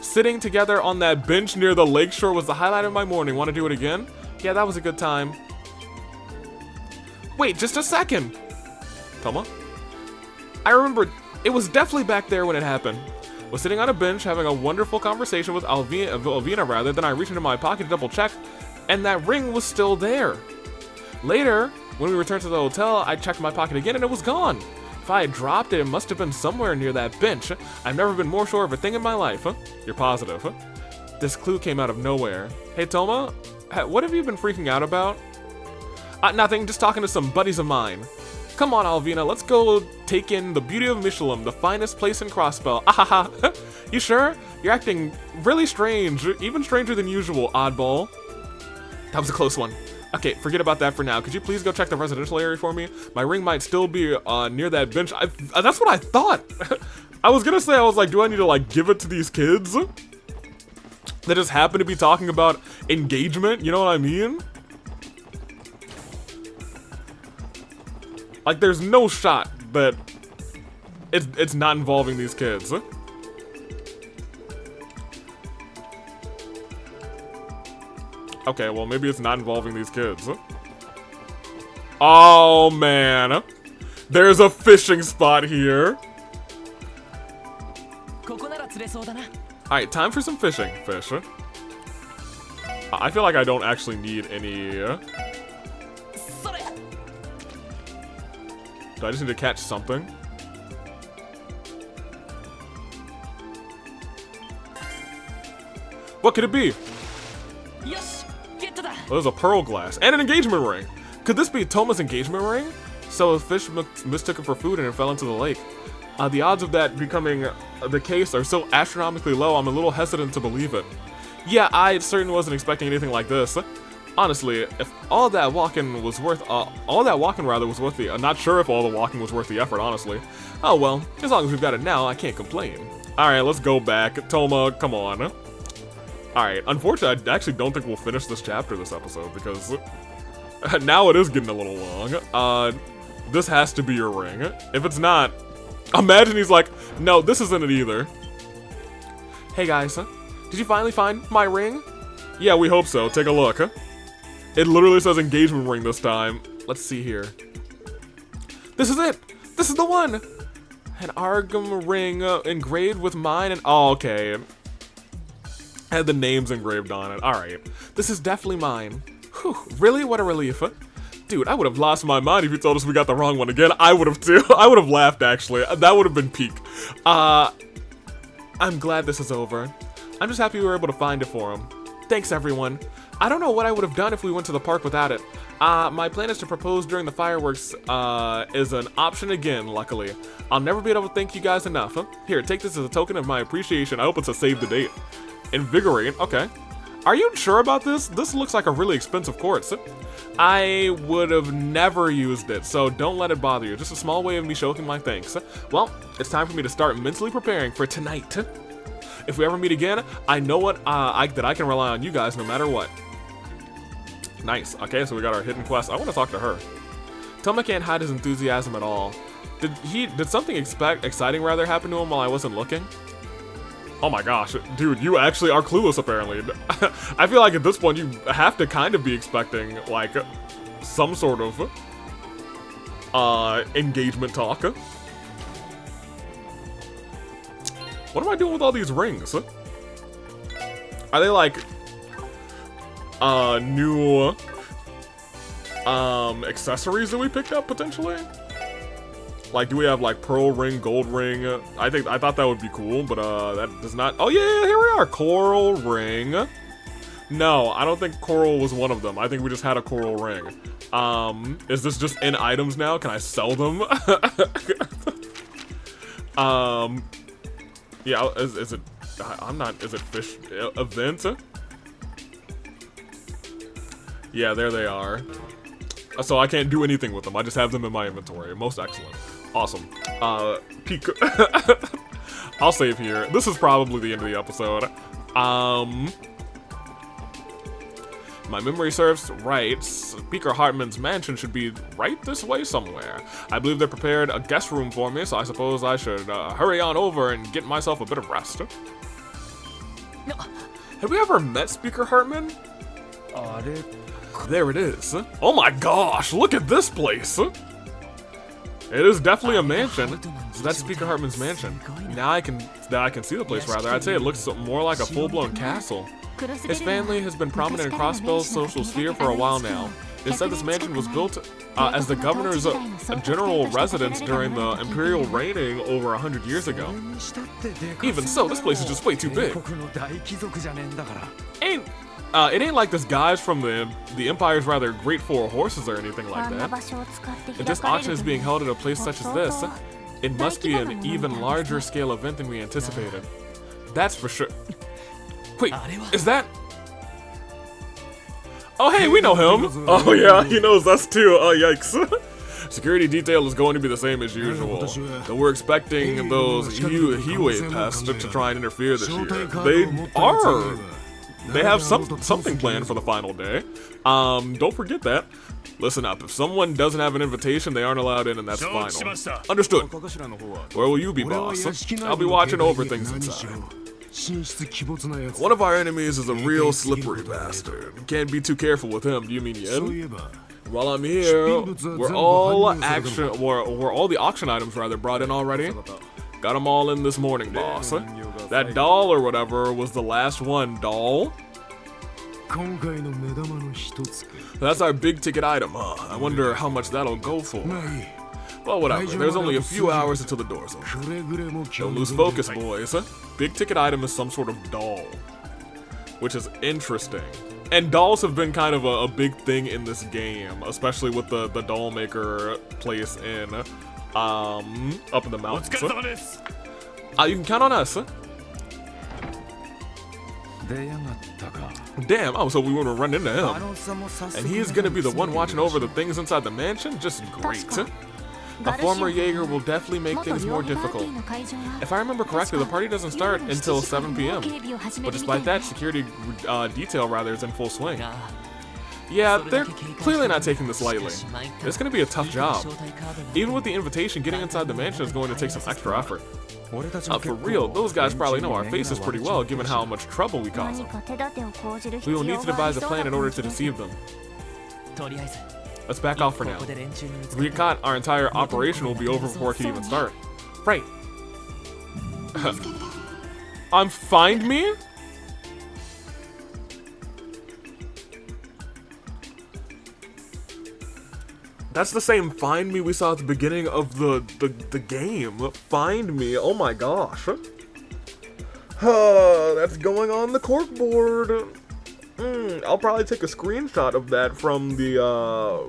Sitting together on that bench near the lakeshore was the highlight of my morning. Want to do it again? Yeah, that was a good time. Wait, just a second. Toma? I remember, it was definitely back there when it happened. Was sitting on a bench having a wonderful conversation with Alvina rather, then I reached into my pocket to double check, and that ring was still there. Later, when we returned to the hotel, I checked my pocket again and it was gone. If I had dropped it, it must have been somewhere near that bench. I've never been more sure of a thing in my life. You're positive? This clue came out of nowhere. Hey Toma, what have you been freaking out about? Nothing, just talking to some buddies of mine. Come on, Alvina, let's go take in the beauty of Michelin, the finest place in Crossbell. Ahaha. You sure? You're acting really strange, even stranger than usual, oddball. That was a close one. Okay, forget about that for now. Could you please go check the residential area for me? My ring might still be near that bench. That's what I thought. I was gonna say, I was like, do I need to like give it to these kids that just happen to be talking about engagement? You know what I mean? Like, there's no shot that it's not involving these kids. Okay, well, maybe it's not involving these kids. Oh, man. There's a fishing spot here. Alright, time for some fishing. Fish. I feel like I don't actually need any... Do I just need to catch something? What could it be? Oh, there's a pearl glass and an engagement ring. Could this be Toma's engagement ring? So a fish mistook it for food and it fell into the lake. The odds of that becoming the case are so astronomically low, I'm a little hesitant to believe it. Yeah, I certainly wasn't expecting anything like this. Honestly, if all that walking was worth, the, not sure if all the walking was worth the effort, honestly. Oh well, as long as we've got it now, I can't complain. Alright, let's go back. Toma, come on. Alright, unfortunately, I actually don't think we'll finish this chapter this episode, because now it is getting a little long. This has to be your ring. If it's not, imagine he's like, no, this isn't it either. Hey guys, did you finally find my ring? Yeah, we hope so. Take a look. It literally says engagement ring this time. Let's see here. This is it! This is the one! An Argam ring engraved with mine and... Oh, okay. Had the names engraved on it. Alright. This is definitely mine. Whew, really? What a relief. Dude, I would have lost my mind if you told us we got the wrong one again. I would have too. I would have laughed, actually. That would have been peak. I'm glad this is over. I'm just happy we were able to find it for him. Thanks, everyone. I don't know what I would have done if we went to the park without it. My plan is to propose during the fireworks, is an option again, luckily. I'll never be able to thank you guys enough. Here, take this as a token of my appreciation. I hope it's a save the date. Invigorate, okay. Are you sure about this? This looks like a really expensive quartz. I would have never used it, so don't let it bother you. Just a small way of me showing my thanks. Well, it's time for me to start mentally preparing for tonight. If we ever meet again, I know that I can rely on you guys no matter what. Nice. Okay, so we got our hidden quest. I want to talk to her. Toma can't hide his enthusiasm at all. Did something exciting rather happen to him while I wasn't looking? Oh my gosh, dude, you actually are clueless apparently. I feel like at this point you have to kind of be expecting like some sort of engagement talk. What am I doing with all these rings? Are they like new accessories that we picked up potentially? Like, do we have like pearl ring, gold ring? I thought that would be cool, but that does not. Oh yeah, here we are, coral ring. No, I don't think coral was one of them. I think we just had a coral ring. Is this just in items now? Can I sell them? Yeah, is it, I'm not, is it fish event? Yeah, there they are. So I can't do anything with them. I just have them in my inventory. Most excellent. Awesome. Peek. I'll save here. This is probably the end of the episode. My memory serves right. Speaker Hartman's mansion should be right this way somewhere. I believe they prepared a guest room for me, so I suppose I should hurry on over and get myself a bit of rest. Have we ever met Speaker Hartman? There it is. Oh my gosh, look at this place. It is definitely a mansion. So that's Speaker Hartman's mansion. Now I can see the place rather. I'd say it looks more like a full-blown castle. His family has been prominent in Crossbell's social sphere for a while now. It said this mansion was built as the governor's general residence during the imperial reigning over 100 years ago. Even so, this place is just way too big. It ain't like this guy's from the Empire's rather great four horses or anything like that. If this auction is being held at a place such as this, it must be an even larger scale event than we anticipated. That's for sure. Wait, is that? Oh hey, we know him! Oh yeah, he knows us too, oh yikes. Security detail is going to be the same as usual. Though we're expecting those Hiwei pests to try and interfere this year. They are! They have something planned for the final day. Don't forget that. Listen up, if someone doesn't have an invitation, they aren't allowed in and that's final. Understood. Where will you be, boss? I'll be watching over things inside. One of our enemies is a real slippery bastard. Can't be too careful with him, do you mean Yen? While I'm here, were all the auction items rather brought in already? Got them all in this morning, boss. That doll or whatever was the last one, doll? That's our big ticket item, huh? I wonder how much that'll go for. Well, whatever. There's only a few hours until the doors open. Don't lose focus, boys. Big ticket item is some sort of doll, which is interesting. And dolls have been kind of a big thing in this game, especially with the doll maker place in up in the mountains. You can count on us. Damn, oh, so we want to run into him. And he is going to be the one watching over the things inside the mansion? Just great. A former Jaeger will definitely make things more difficult. If I remember correctly, the party doesn't start until 7 p.m. But despite that, security detail rather is in full swing. Yeah, they're clearly not taking this lightly. It's going to be a tough job. Even with the invitation, getting inside the mansion is going to take some extra effort. For real, those guys probably know our faces pretty well, given how much trouble we cause them. We will need to devise a plan in order to deceive them. Let's back off for now. If we get caught, our entire operation will be over before it can even start. Right. Find me? That's the same find me we saw at the beginning of the game. Find me, oh my gosh. That's going on the corkboard. I'll probably take a screenshot of that from the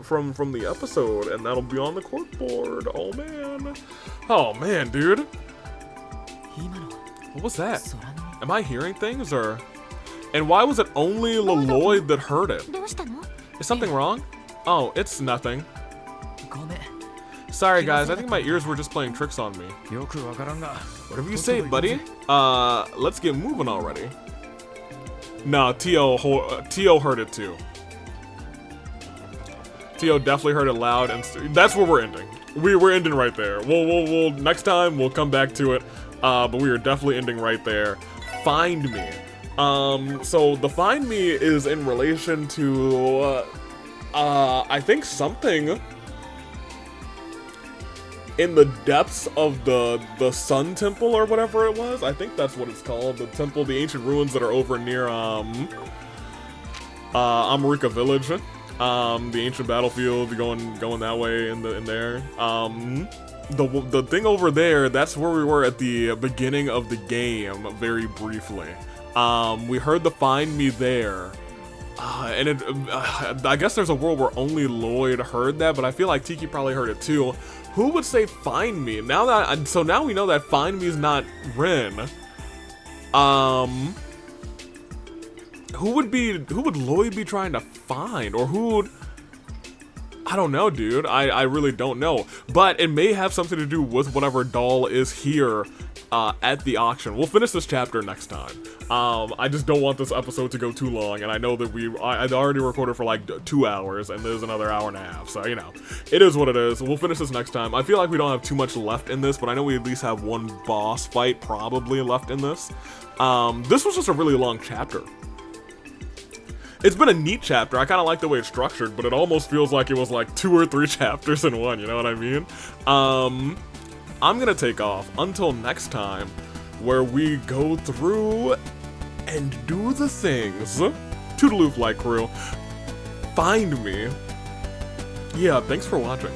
from the episode, and that'll be on the corkboard. Oh man, dude. What was that? Am I hearing things or? And why was it only Leloid that heard it? Is something wrong? Oh, it's nothing. Sorry guys, I think my ears were just playing tricks on me. Whatever you say, buddy. Let's get moving already. No, Tio heard it too. Tio definitely heard it loud, and that's where we're ending. We're ending right there. We'll next time we'll come back to it. But we are definitely ending right there. Find me. So the find me is in relation to I think something in the depths of the Sun Temple or whatever it was. I think that's what it's called. The temple, the ancient ruins that are over near America Village. The ancient battlefield going that way in there. The thing over there, that's where we were at the beginning of the game, very briefly. We heard the find me there. And I guess there's a world where only Lloyd heard that, but I feel like Tiki probably heard it too. Who would say find me? Now that so now we know that find me is not Rin. Who would Lloyd be trying to find, or who would, I don't know, dude. I really don't know. But it may have something to do with whatever doll is here at the auction. We'll finish this chapter next time. I just don't want this episode to go too long, and I know that I'd already recorded for like 2 hours, and there's another hour and a half, so, you know, it is what it is. We'll finish this next time. I feel like we don't have too much left in this, but I know we at least have one boss fight probably left in this. This was just a really long chapter. It's been a neat chapter. I kind of like the way it's structured, but it almost feels like it was like 2 or 3 chapters in one, you know what I mean? I'm gonna take off until next time, where we go through and do the things. Toodaloo, Flight Crew. Find me. Yeah, thanks for watching.